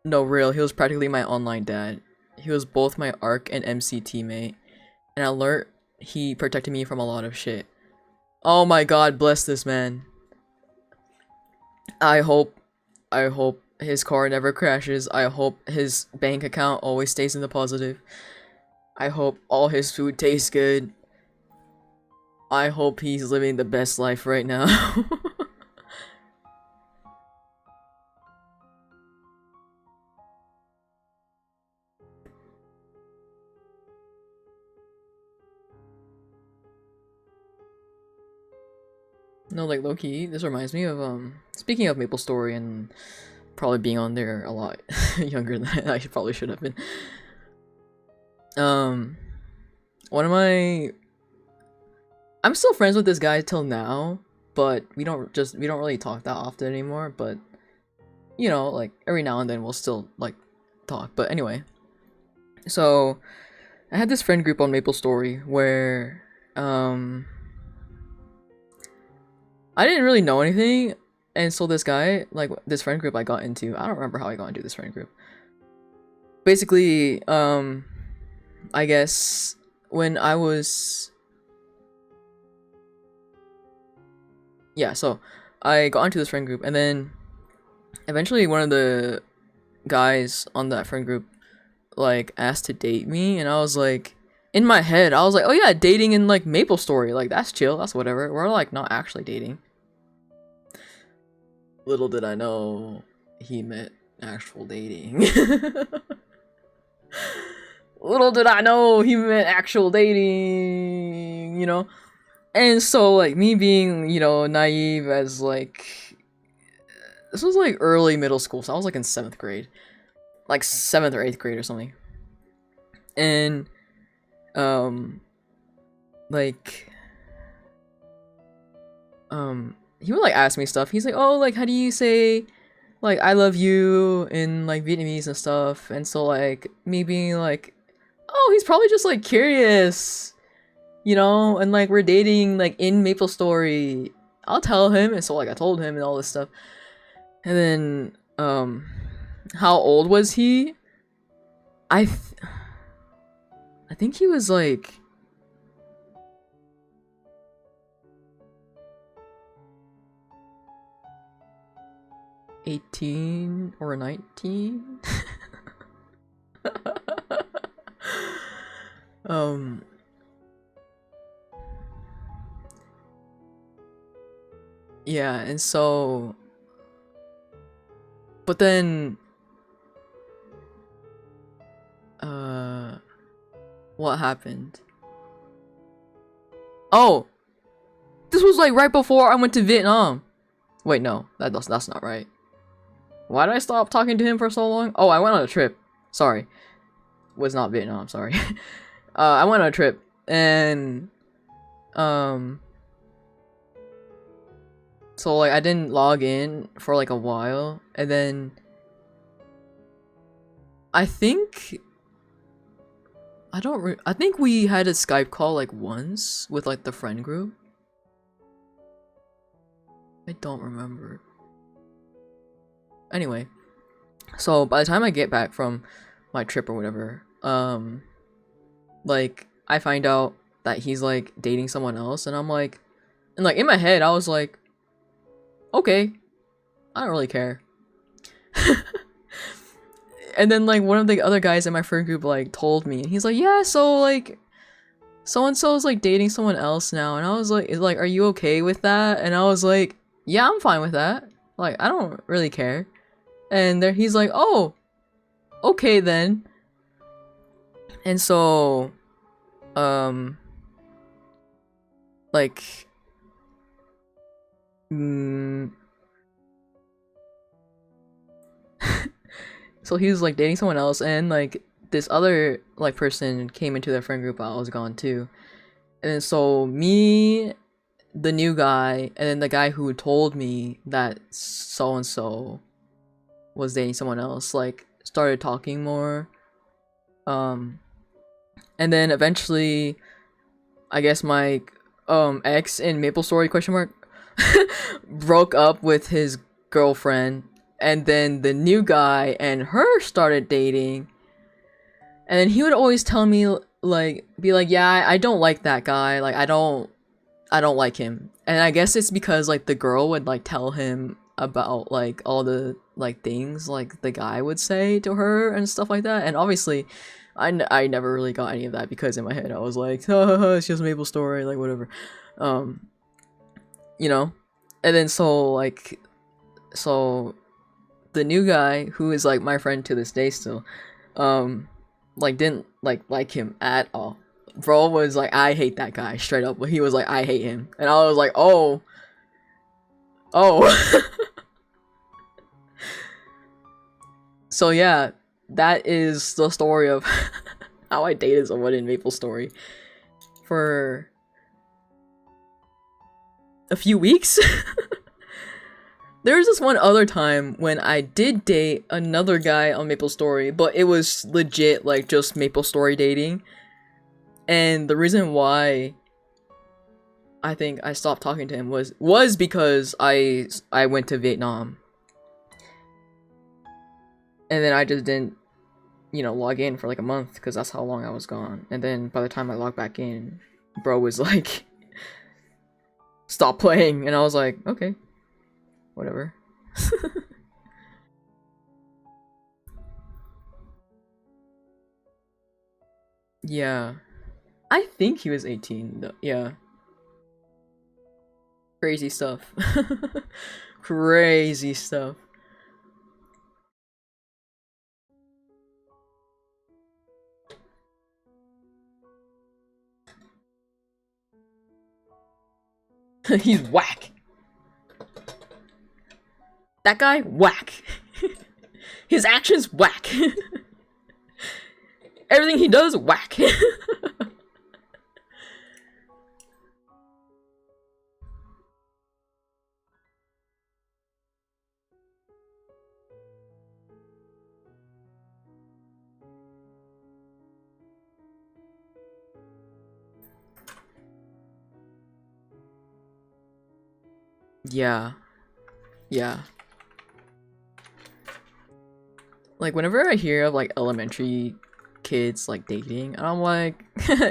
No, real, he was practically my online dad. He was both my ARC and MC teammate, and I learned he protected me from a lot of shit. Oh my god, bless this man. I hope his car never crashes. I hope his bank account always stays in the positive. I hope all his food tastes good. I hope he's living the best life right now. No, like low-key, this reminds me of speaking of MapleStory and probably being on there a lot younger than I probably should have been. One of my I'm still friends with this guy till now, but we don't really talk that often anymore, but you know, like every now and then we'll still like talk. But anyway. So I had this friend group on MapleStory where I didn't really know anything, and so this guy, like this friend group I got into, I don't remember how I got into this friend group. Basically, I guess when I was so I got into this friend group, and then eventually one of the guys on that friend group like asked to date me, and I was like, in my head I was like, oh yeah, dating in like MapleStory, like that's chill, that's whatever, we're like not actually dating. Little did I know he meant actual dating. Little did I know he meant actual dating, you know? And so, like, me being, you know, naive as, like... This was, like, early middle school, so I was, like, in 7th grade. Like, 7th or 8th grade or something. And, like... he would, like, ask me stuff. He's like, oh, like, how do you say, like, I love you in, like, Vietnamese and stuff? And so, like, me being like, oh, he's probably just, like, curious, you know? And, like, we're dating, like, in MapleStory. I'll tell him. And so, like, I told him and all this stuff. And then, how old was he? I think he was, like... 18 or 19. Yeah, and so but then what happened? Oh, this was like right before I went to Vietnam. Wait, no, that's not right. Why did I stop talking to him for so long? Oh, I went on a trip. Sorry. Was not Vietnam, sorry. I went on a trip, and so like I didn't log in for like a while, and then I think I think we had a Skype call like once with like the friend group. I don't remember. Anyway, so by the time I get back from my trip or whatever, like I find out that he's like dating someone else, and I'm like, and like in my head I was like, okay, I don't really care. And then like one of the other guys in my friend group like told me, and he's like, yeah, so like so and so is like dating someone else now, and I was like, are you okay with that? And I was like, yeah, I'm fine with that. Like I don't really care. And there he's like, oh, okay then. And so, like, so he was like dating someone else, and like this other like person came into their friend group while I was gone too. And then so me, the new guy, and then the guy who told me that so and so was dating someone else, like started talking more. And then eventually I guess my ex in MapleStory question mark broke up with his girlfriend, and then the new guy and her started dating. And then he would always tell me, like, be like, yeah, I don't like that guy. Like, I don't like him. And I guess it's because, like, the girl would, like, tell him about, like, all the, like, things, like, the guy would say to her and stuff like that. And obviously, I never really got any of that, because in my head I was like, it's just Maple Story, like, whatever. You know? And then so the new guy, who is, like, my friend to this day still, like, didn't like him at all. Bro was like, I hate that guy, straight up. He was like, I hate him. And I was like, oh. So yeah, that is the story of how I dated someone in Maple Story for a few weeks. There was this one other time when I did date another guy on Maple Story, but it was legit, like, just Maple Story dating. And the reason why I think I stopped talking to him was because I went to Vietnam. And then I just didn't, you know, log in for like a month, because that's how long I was gone. And then by the time I logged back in, bro was like, stop playing. And I was like, okay. Whatever. Yeah. I think he was 18 though. Yeah. Crazy stuff. Crazy stuff. He's whack. That guy, whack. His actions, whack. Everything he does, whack. Yeah. Yeah. Like, whenever I hear of, like, elementary kids, like, dating, and I'm like,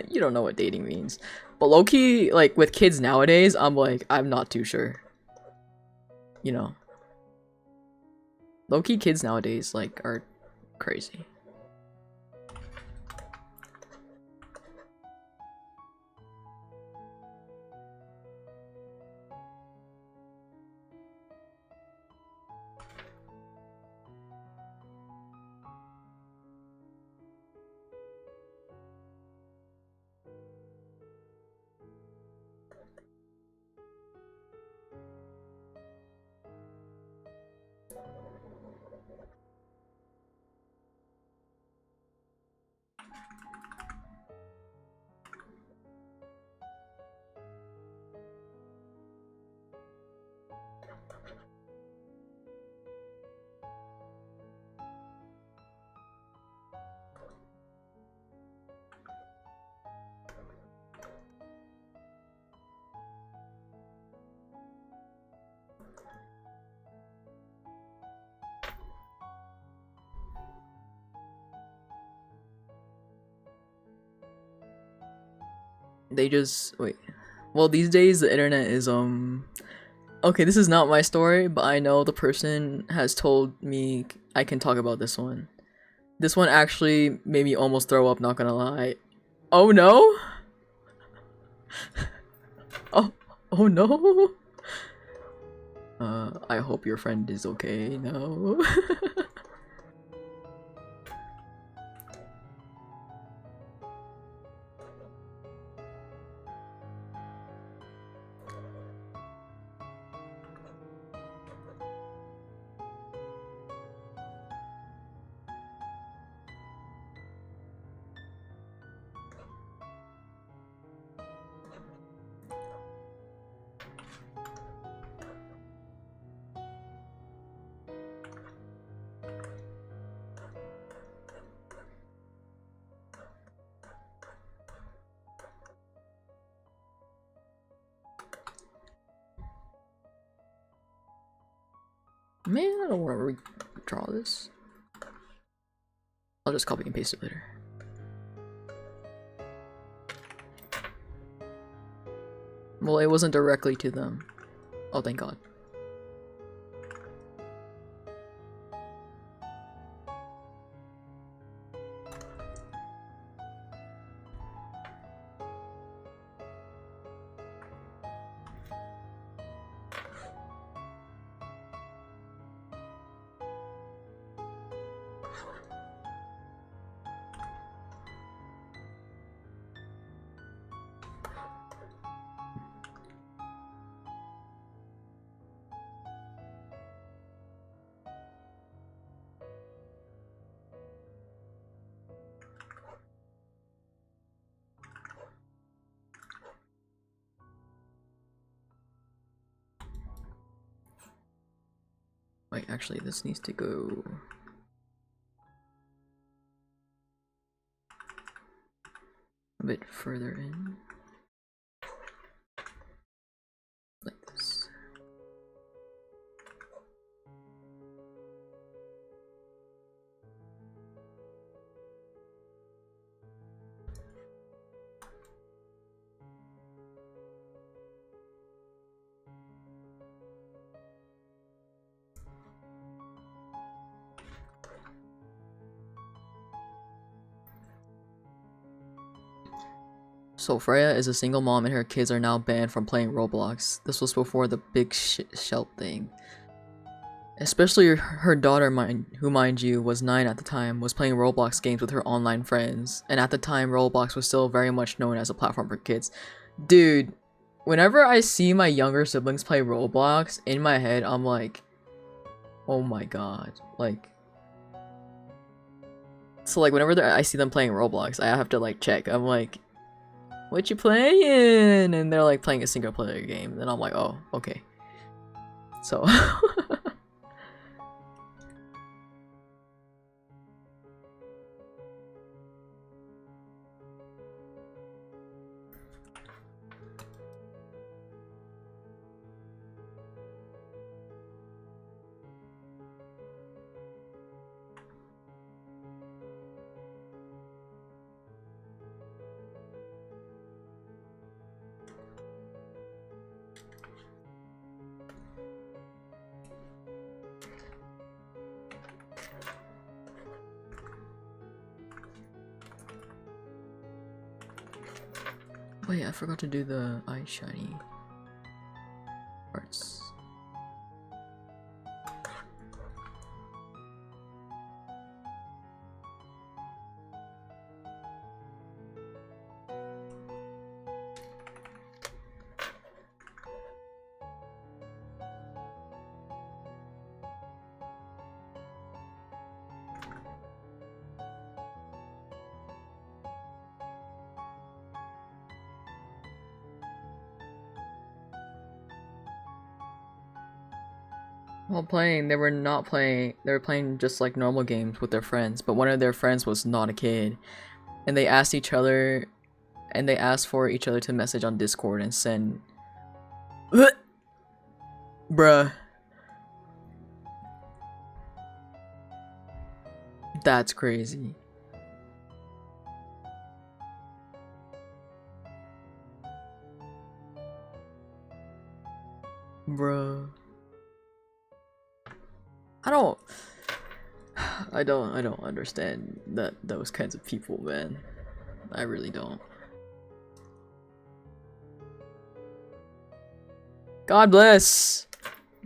you don't know what dating means. But low-key, like, with kids nowadays, I'm like, I'm not too sure. You know. Low-key kids nowadays, like, are crazy. They just wait. Well, these days the internet is okay, this is not my story, but I know the person has told me I can talk about this one. This one actually made me almost throw up, not gonna lie. Oh no? Oh no? I hope your friend is okay. No. Man, I don't want to redraw this. I'll just copy and paste it later. Well, it wasn't directly to them. Oh, thank God. Wait, actually, this needs to go... a bit further in. Like this. So Freya is a single mom and her kids are now banned from playing Roblox. This was before the big shelf thing. Especially her daughter, who mind you was 9 at the time, was playing Roblox games with her online friends. And at the time, Roblox was still very much known as a platform for kids. Dude, whenever I see my younger siblings play Roblox, in my head, I'm like, oh my god. Like... So like, whenever I see them playing Roblox, I have to like check. I'm like... what you playing? And they're like playing a single player game. And I'm like, oh, okay. So. Wait, I forgot to do the eye shiny parts. While playing, they were not playing, they were playing just like normal games with their friends, but one of their friends was not a kid. And they asked each other, and they asked for each other to message on Discord and send... Bruh. That's crazy. Bruh. I don't understand those kinds of people, man. I really don't. God bless.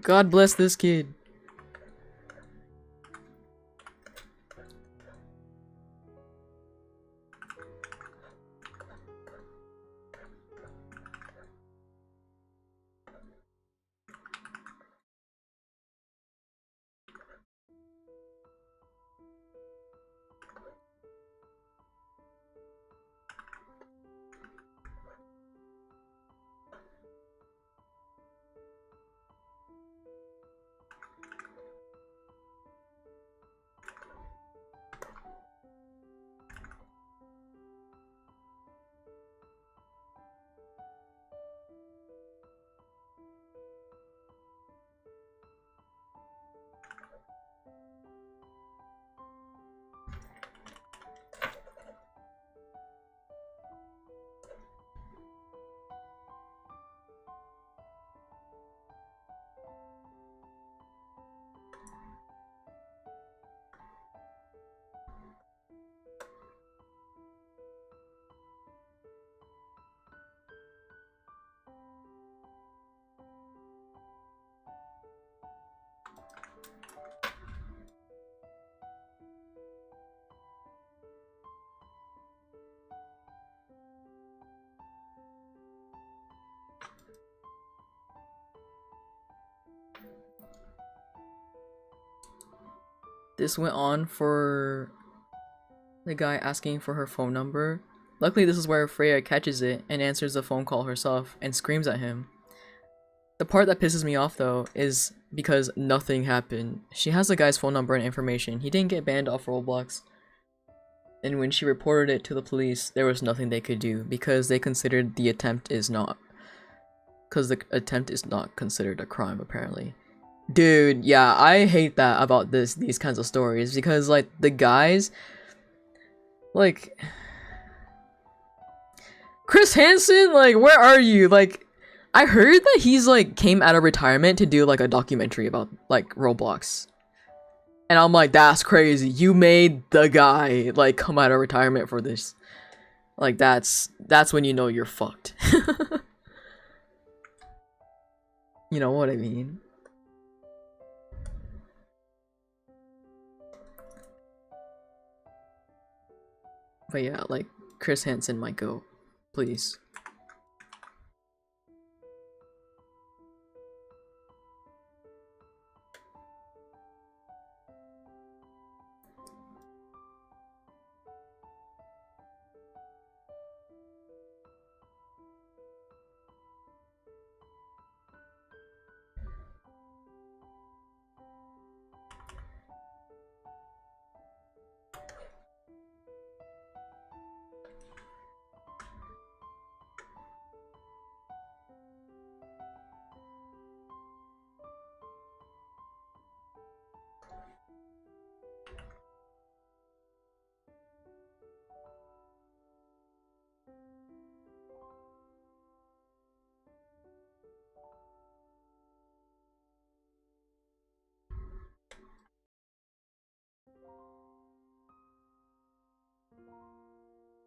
God bless this kid. This went on for the guy asking for her phone number. Luckily, this is where Freya catches it and answers the phone call herself and screams at him. The part that pisses me off though is because nothing happened. She has the guy's phone number and information. He didn't get banned off Roblox. And when she reported it to the police, there was nothing they could do because they considered the attempt is not. Because the attempt is not considered a crime, apparently. Dude, yeah, I hate that about these kinds of stories because, like, the guys, like, Chris Hansen, like, where are you? Like, I heard that he's, like, came out of retirement to do, like, a documentary about, like, Roblox. And I'm like, that's crazy. You made the guy, like, come out of retirement for this. Like, that's when you know you're fucked. You know what I mean? But yeah, like, Chris Hansen might go. Please.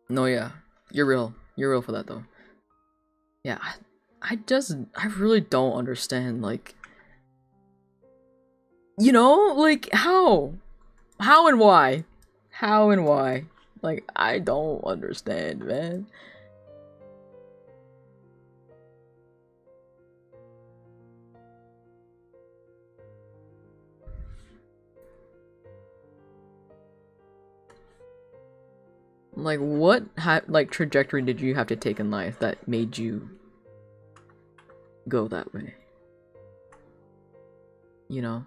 No, yeah. You're real. You're real for that, though. Yeah, I really don't understand, like... You know, like, how? How and why? How and why? Like, I don't understand, man. Like, what like trajectory did you have to take in life that made you go that way? You know?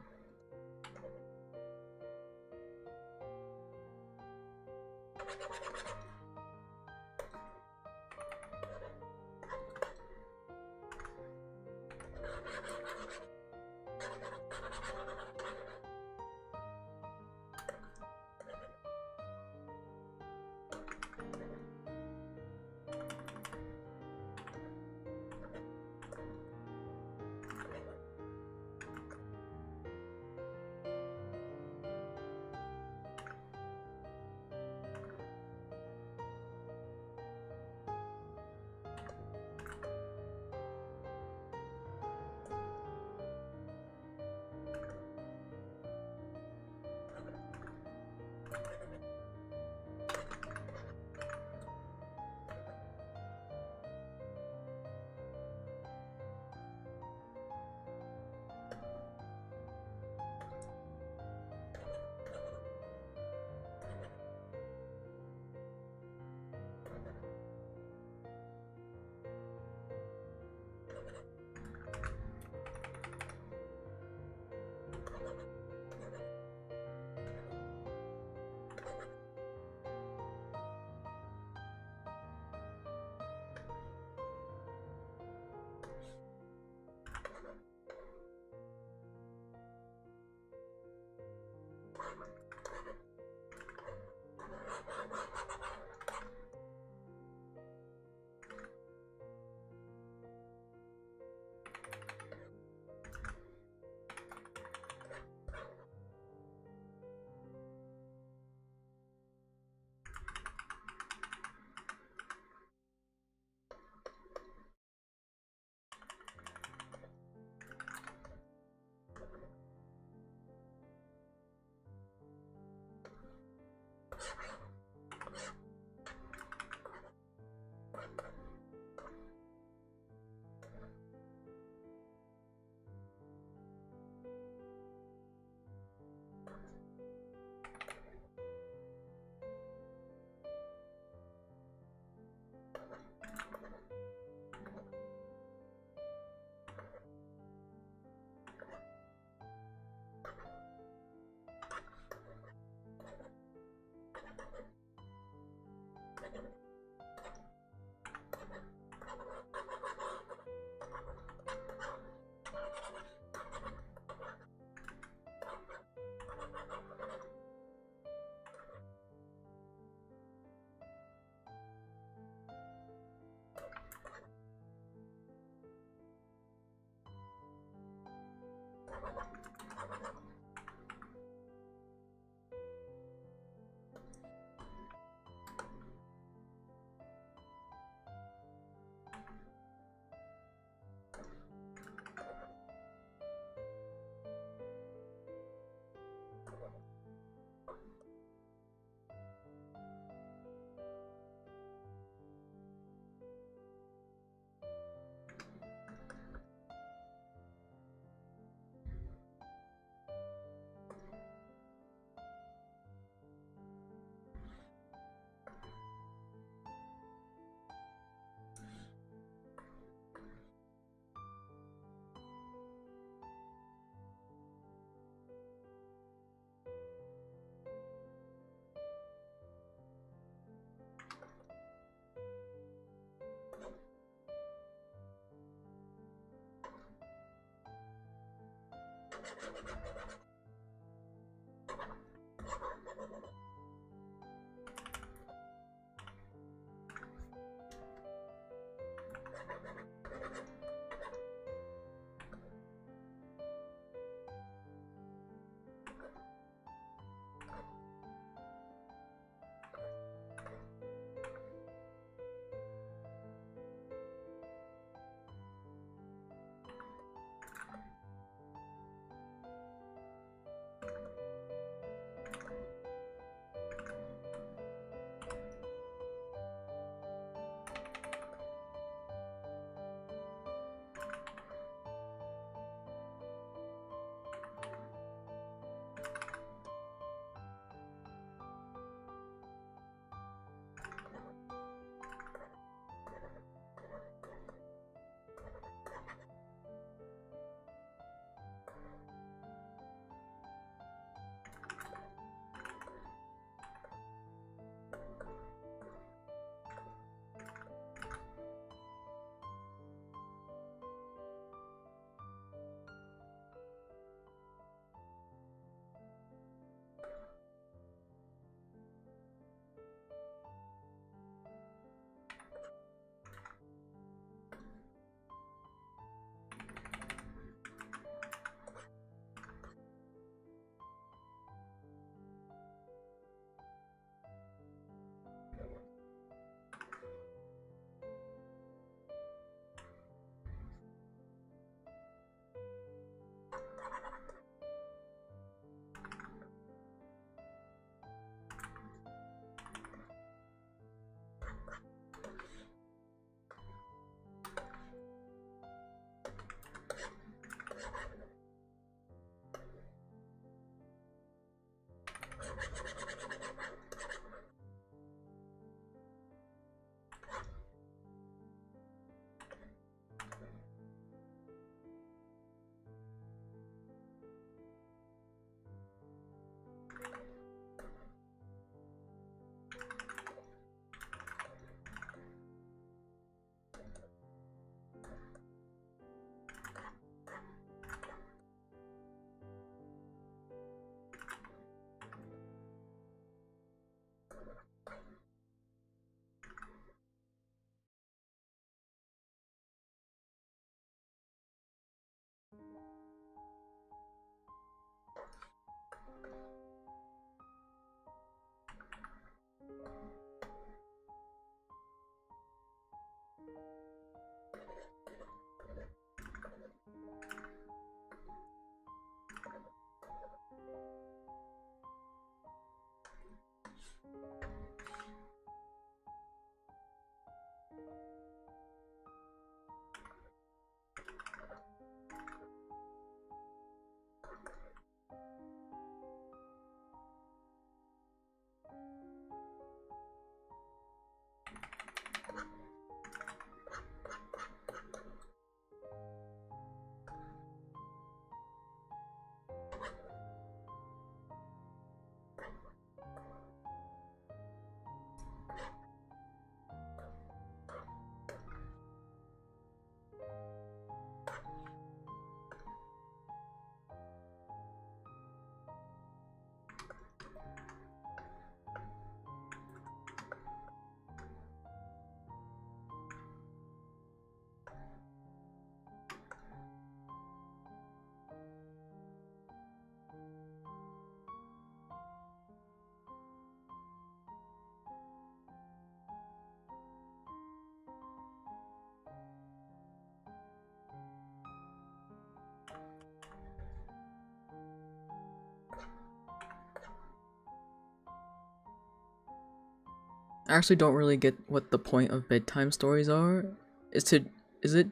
I actually don't really get what the point of bedtime stories are. Is it is it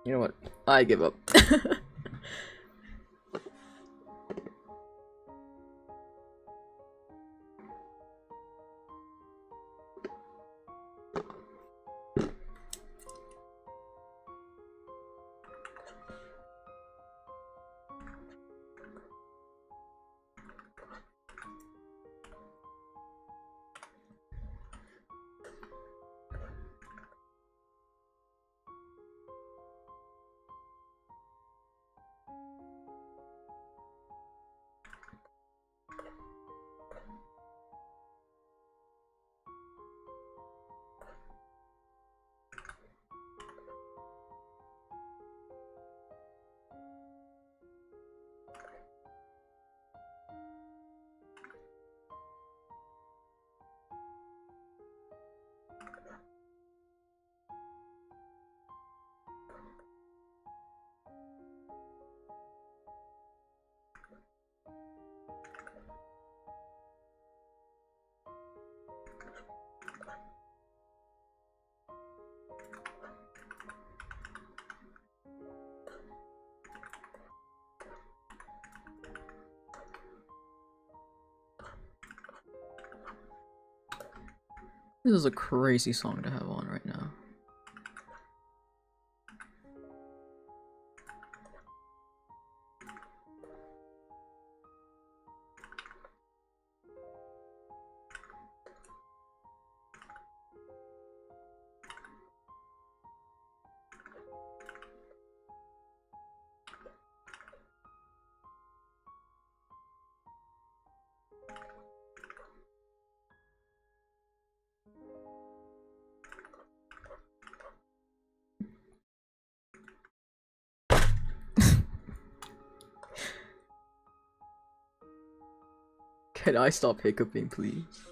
you know what? I give up. This is a crazy song to have on right now. Can I stop hiccuping, please?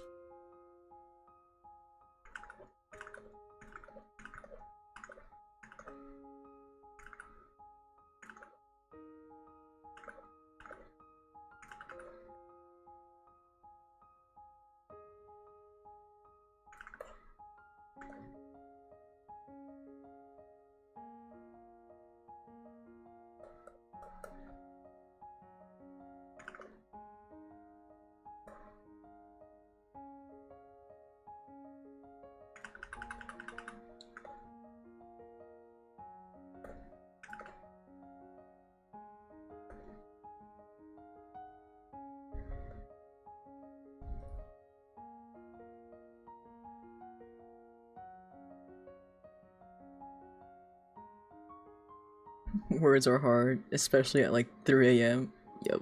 Words are hard, especially at like 3 a.m. Yep.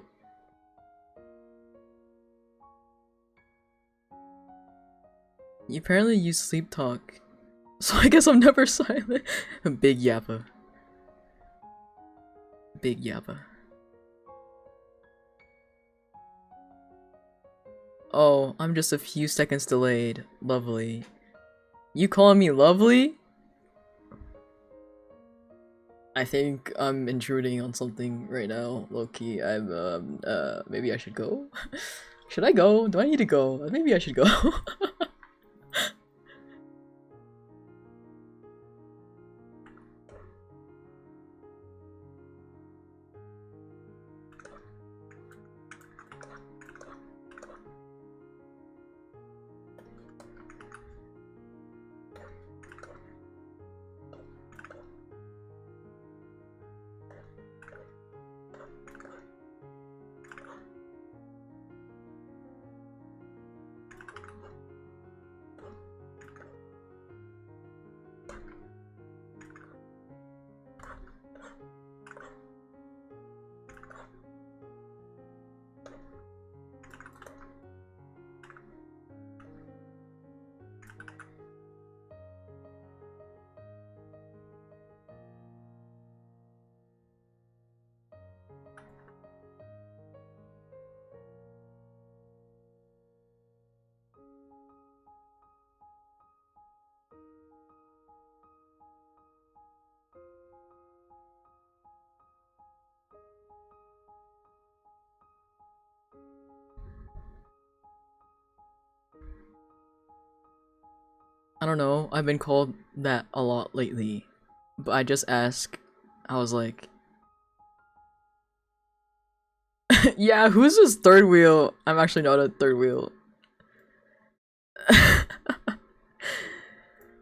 You apparently use sleep talk, so I guess I'm never silent. Big yappa. Big yappa. Oh, I'm just a few seconds delayed. Lovely. You calling me lovely? I think I'm intruding on something right now, low-key. Maybe I should go? Should I go? Do I need to go? Maybe I should go. I don't know, I've been called that a lot lately. But I just asked, I was like, yeah, who's this third wheel? I'm actually not a third wheel.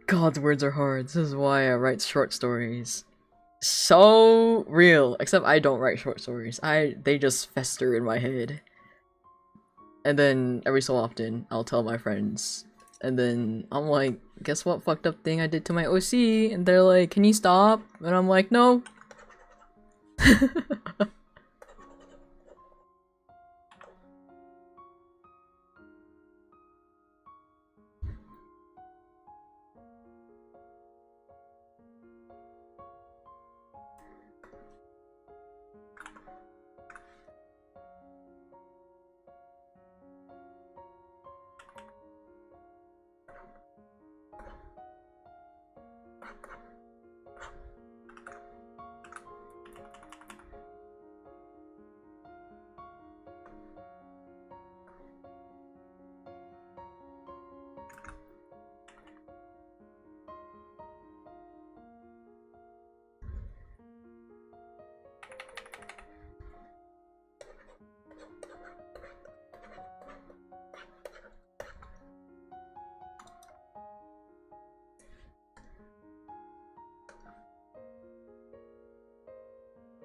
God's words are hard. This is why I write short stories. So real. Except I don't write short stories. They just fester in my head. And then every so often, I'll tell my friends. And then I'm like, guess what fucked up thing I did to my OC? And they're like, can you stop? And I'm like, no.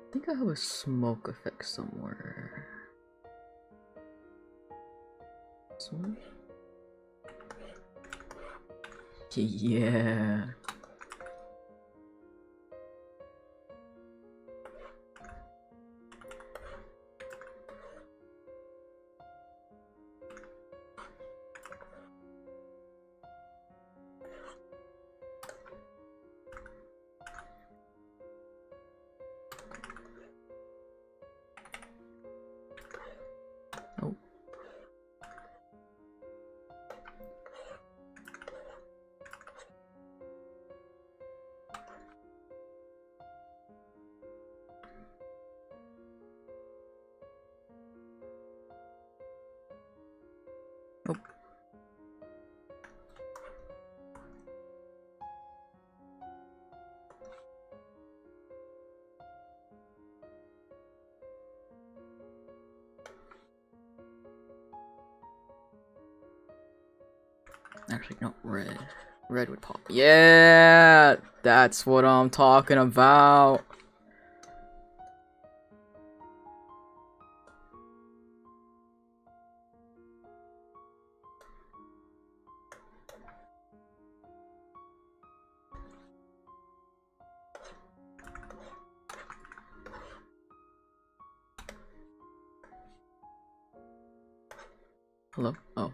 I think I have a smoke effect somewhere. Smoke? Yeah. Oh. Oh. Actually, no, red. Red would pop. Yeah! That's what I'm talking about. Hello? Oh.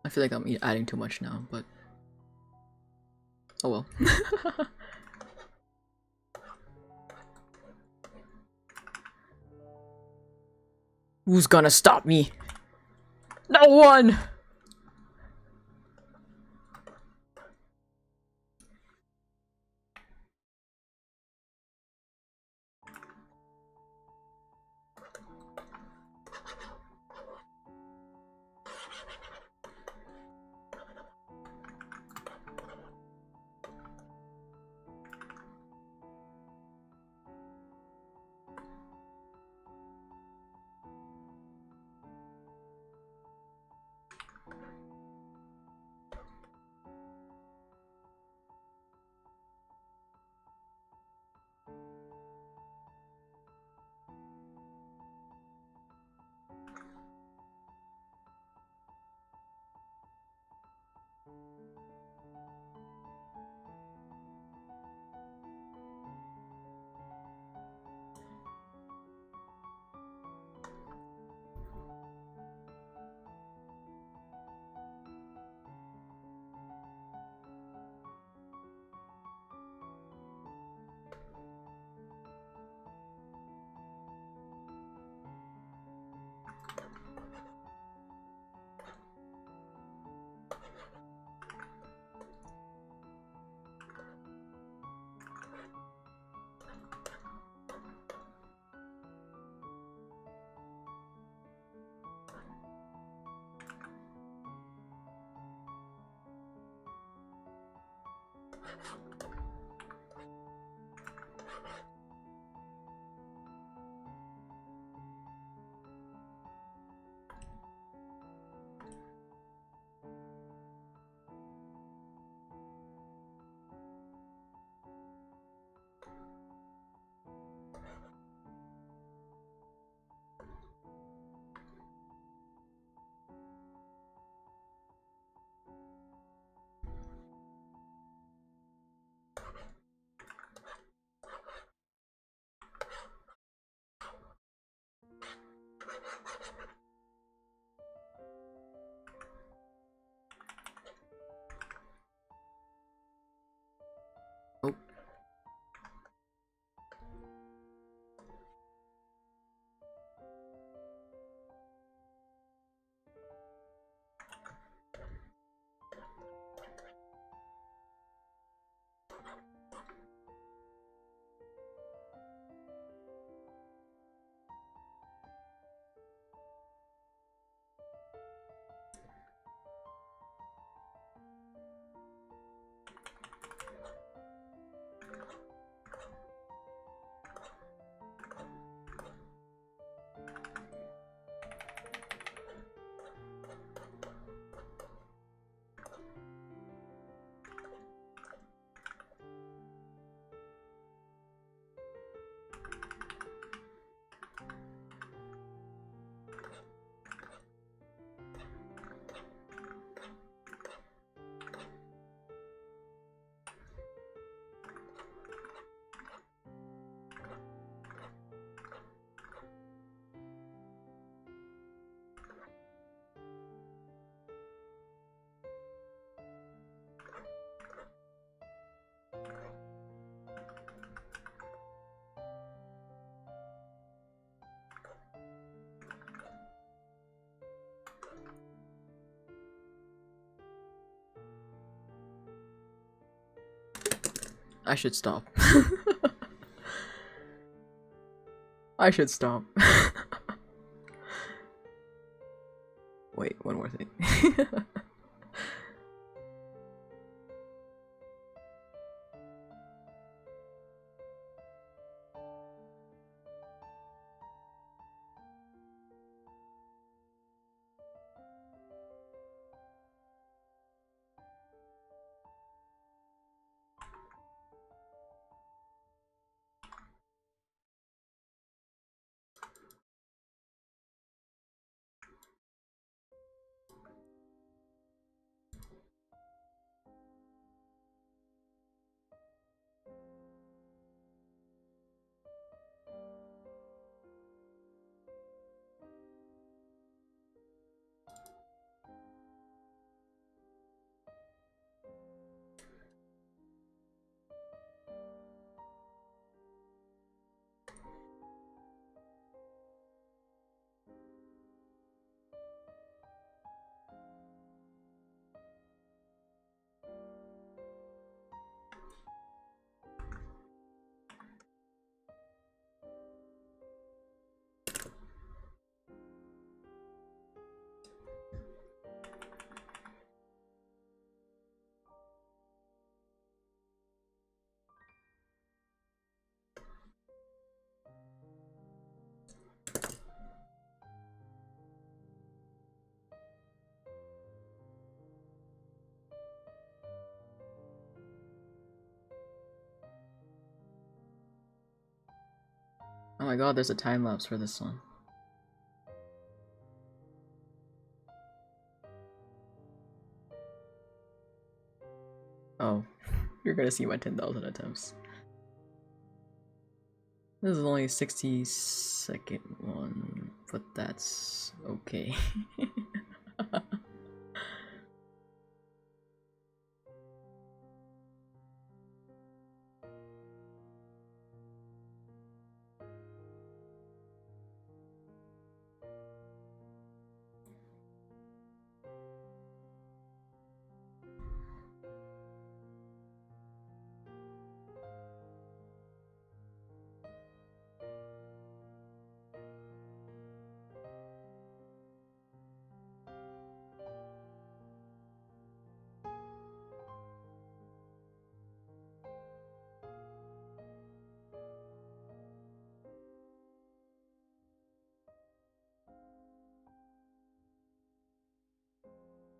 I feel like I'm adding too much now, but oh well. Who's gonna stop me? No one! Oh. I should stop. I should stop. Wait, one more thing. Oh my god, there's a time lapse for this one. Oh, you're gonna see my 10,000 attempts. This is only a 60-second one, but that's okay.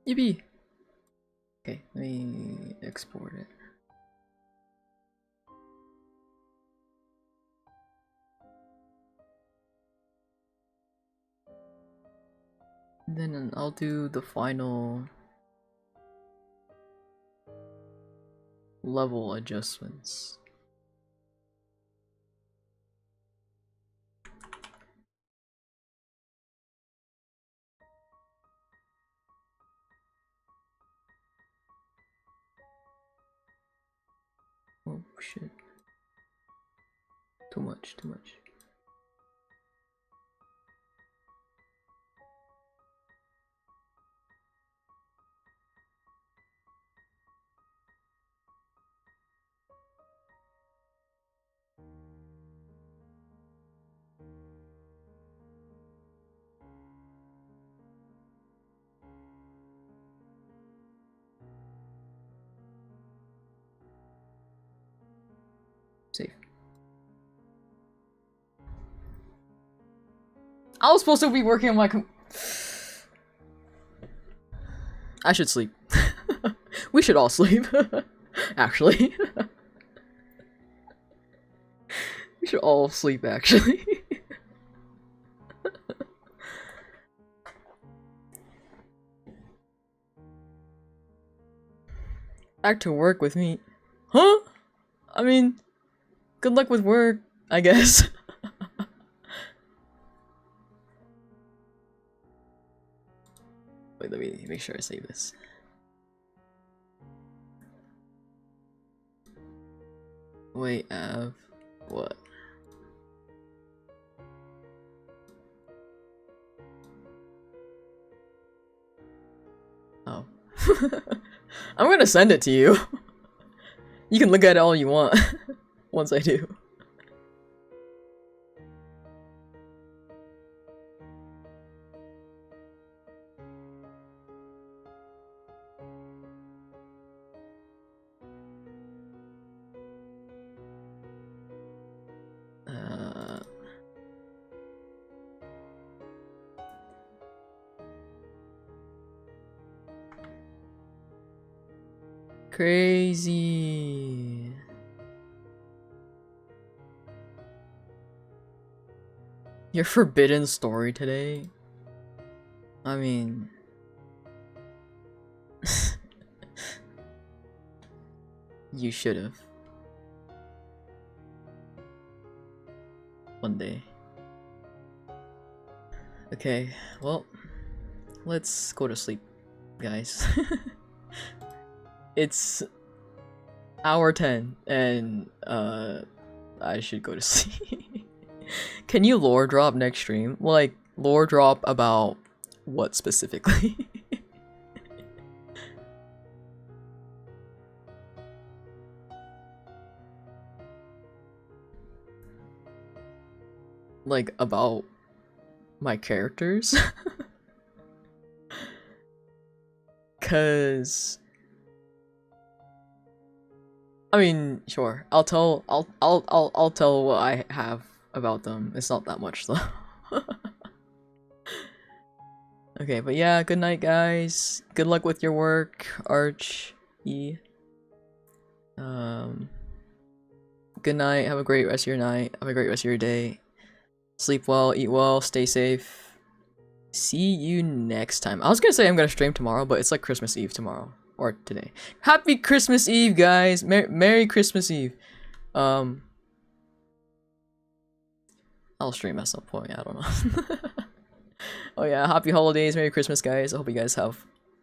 Yippee! Okay, let me export it. Then I'll do the final level adjustments. Oh shit. Too much, too much. Safe. I was supposed to be working on my I should sleep. We should all sleep. Actually. We should all sleep, actually. Back to work with me. Huh? I mean, good luck with work, I guess. Wait, let me make sure I save this. Wait, what? Oh. I'm gonna send it to you. You can look at it all you want once I do. Crazy. Your forbidden story today? I mean... You should've. One day. Okay, well... Let's go to sleep, guys. It's... hour 10, and, I should go to sleep. Can you lore drop next stream? Like, lore drop about what specifically? Like, about my characters? Cause... I mean, sure. I'll tell what I have about them. It's not that much though. Okay, but yeah, good night guys. Good luck with your work, Arch E. Good night, have a great rest of your night, have a great rest of your day. Sleep well, eat well, stay safe. See you next time. I was gonna say I'm gonna stream tomorrow, but it's like Christmas Eve tomorrow. Or today. Happy Christmas Eve, guys! Merry Christmas Eve. I'll stream at some point, I don't know. Oh yeah, happy holidays, Merry Christmas, guys. I hope you guys have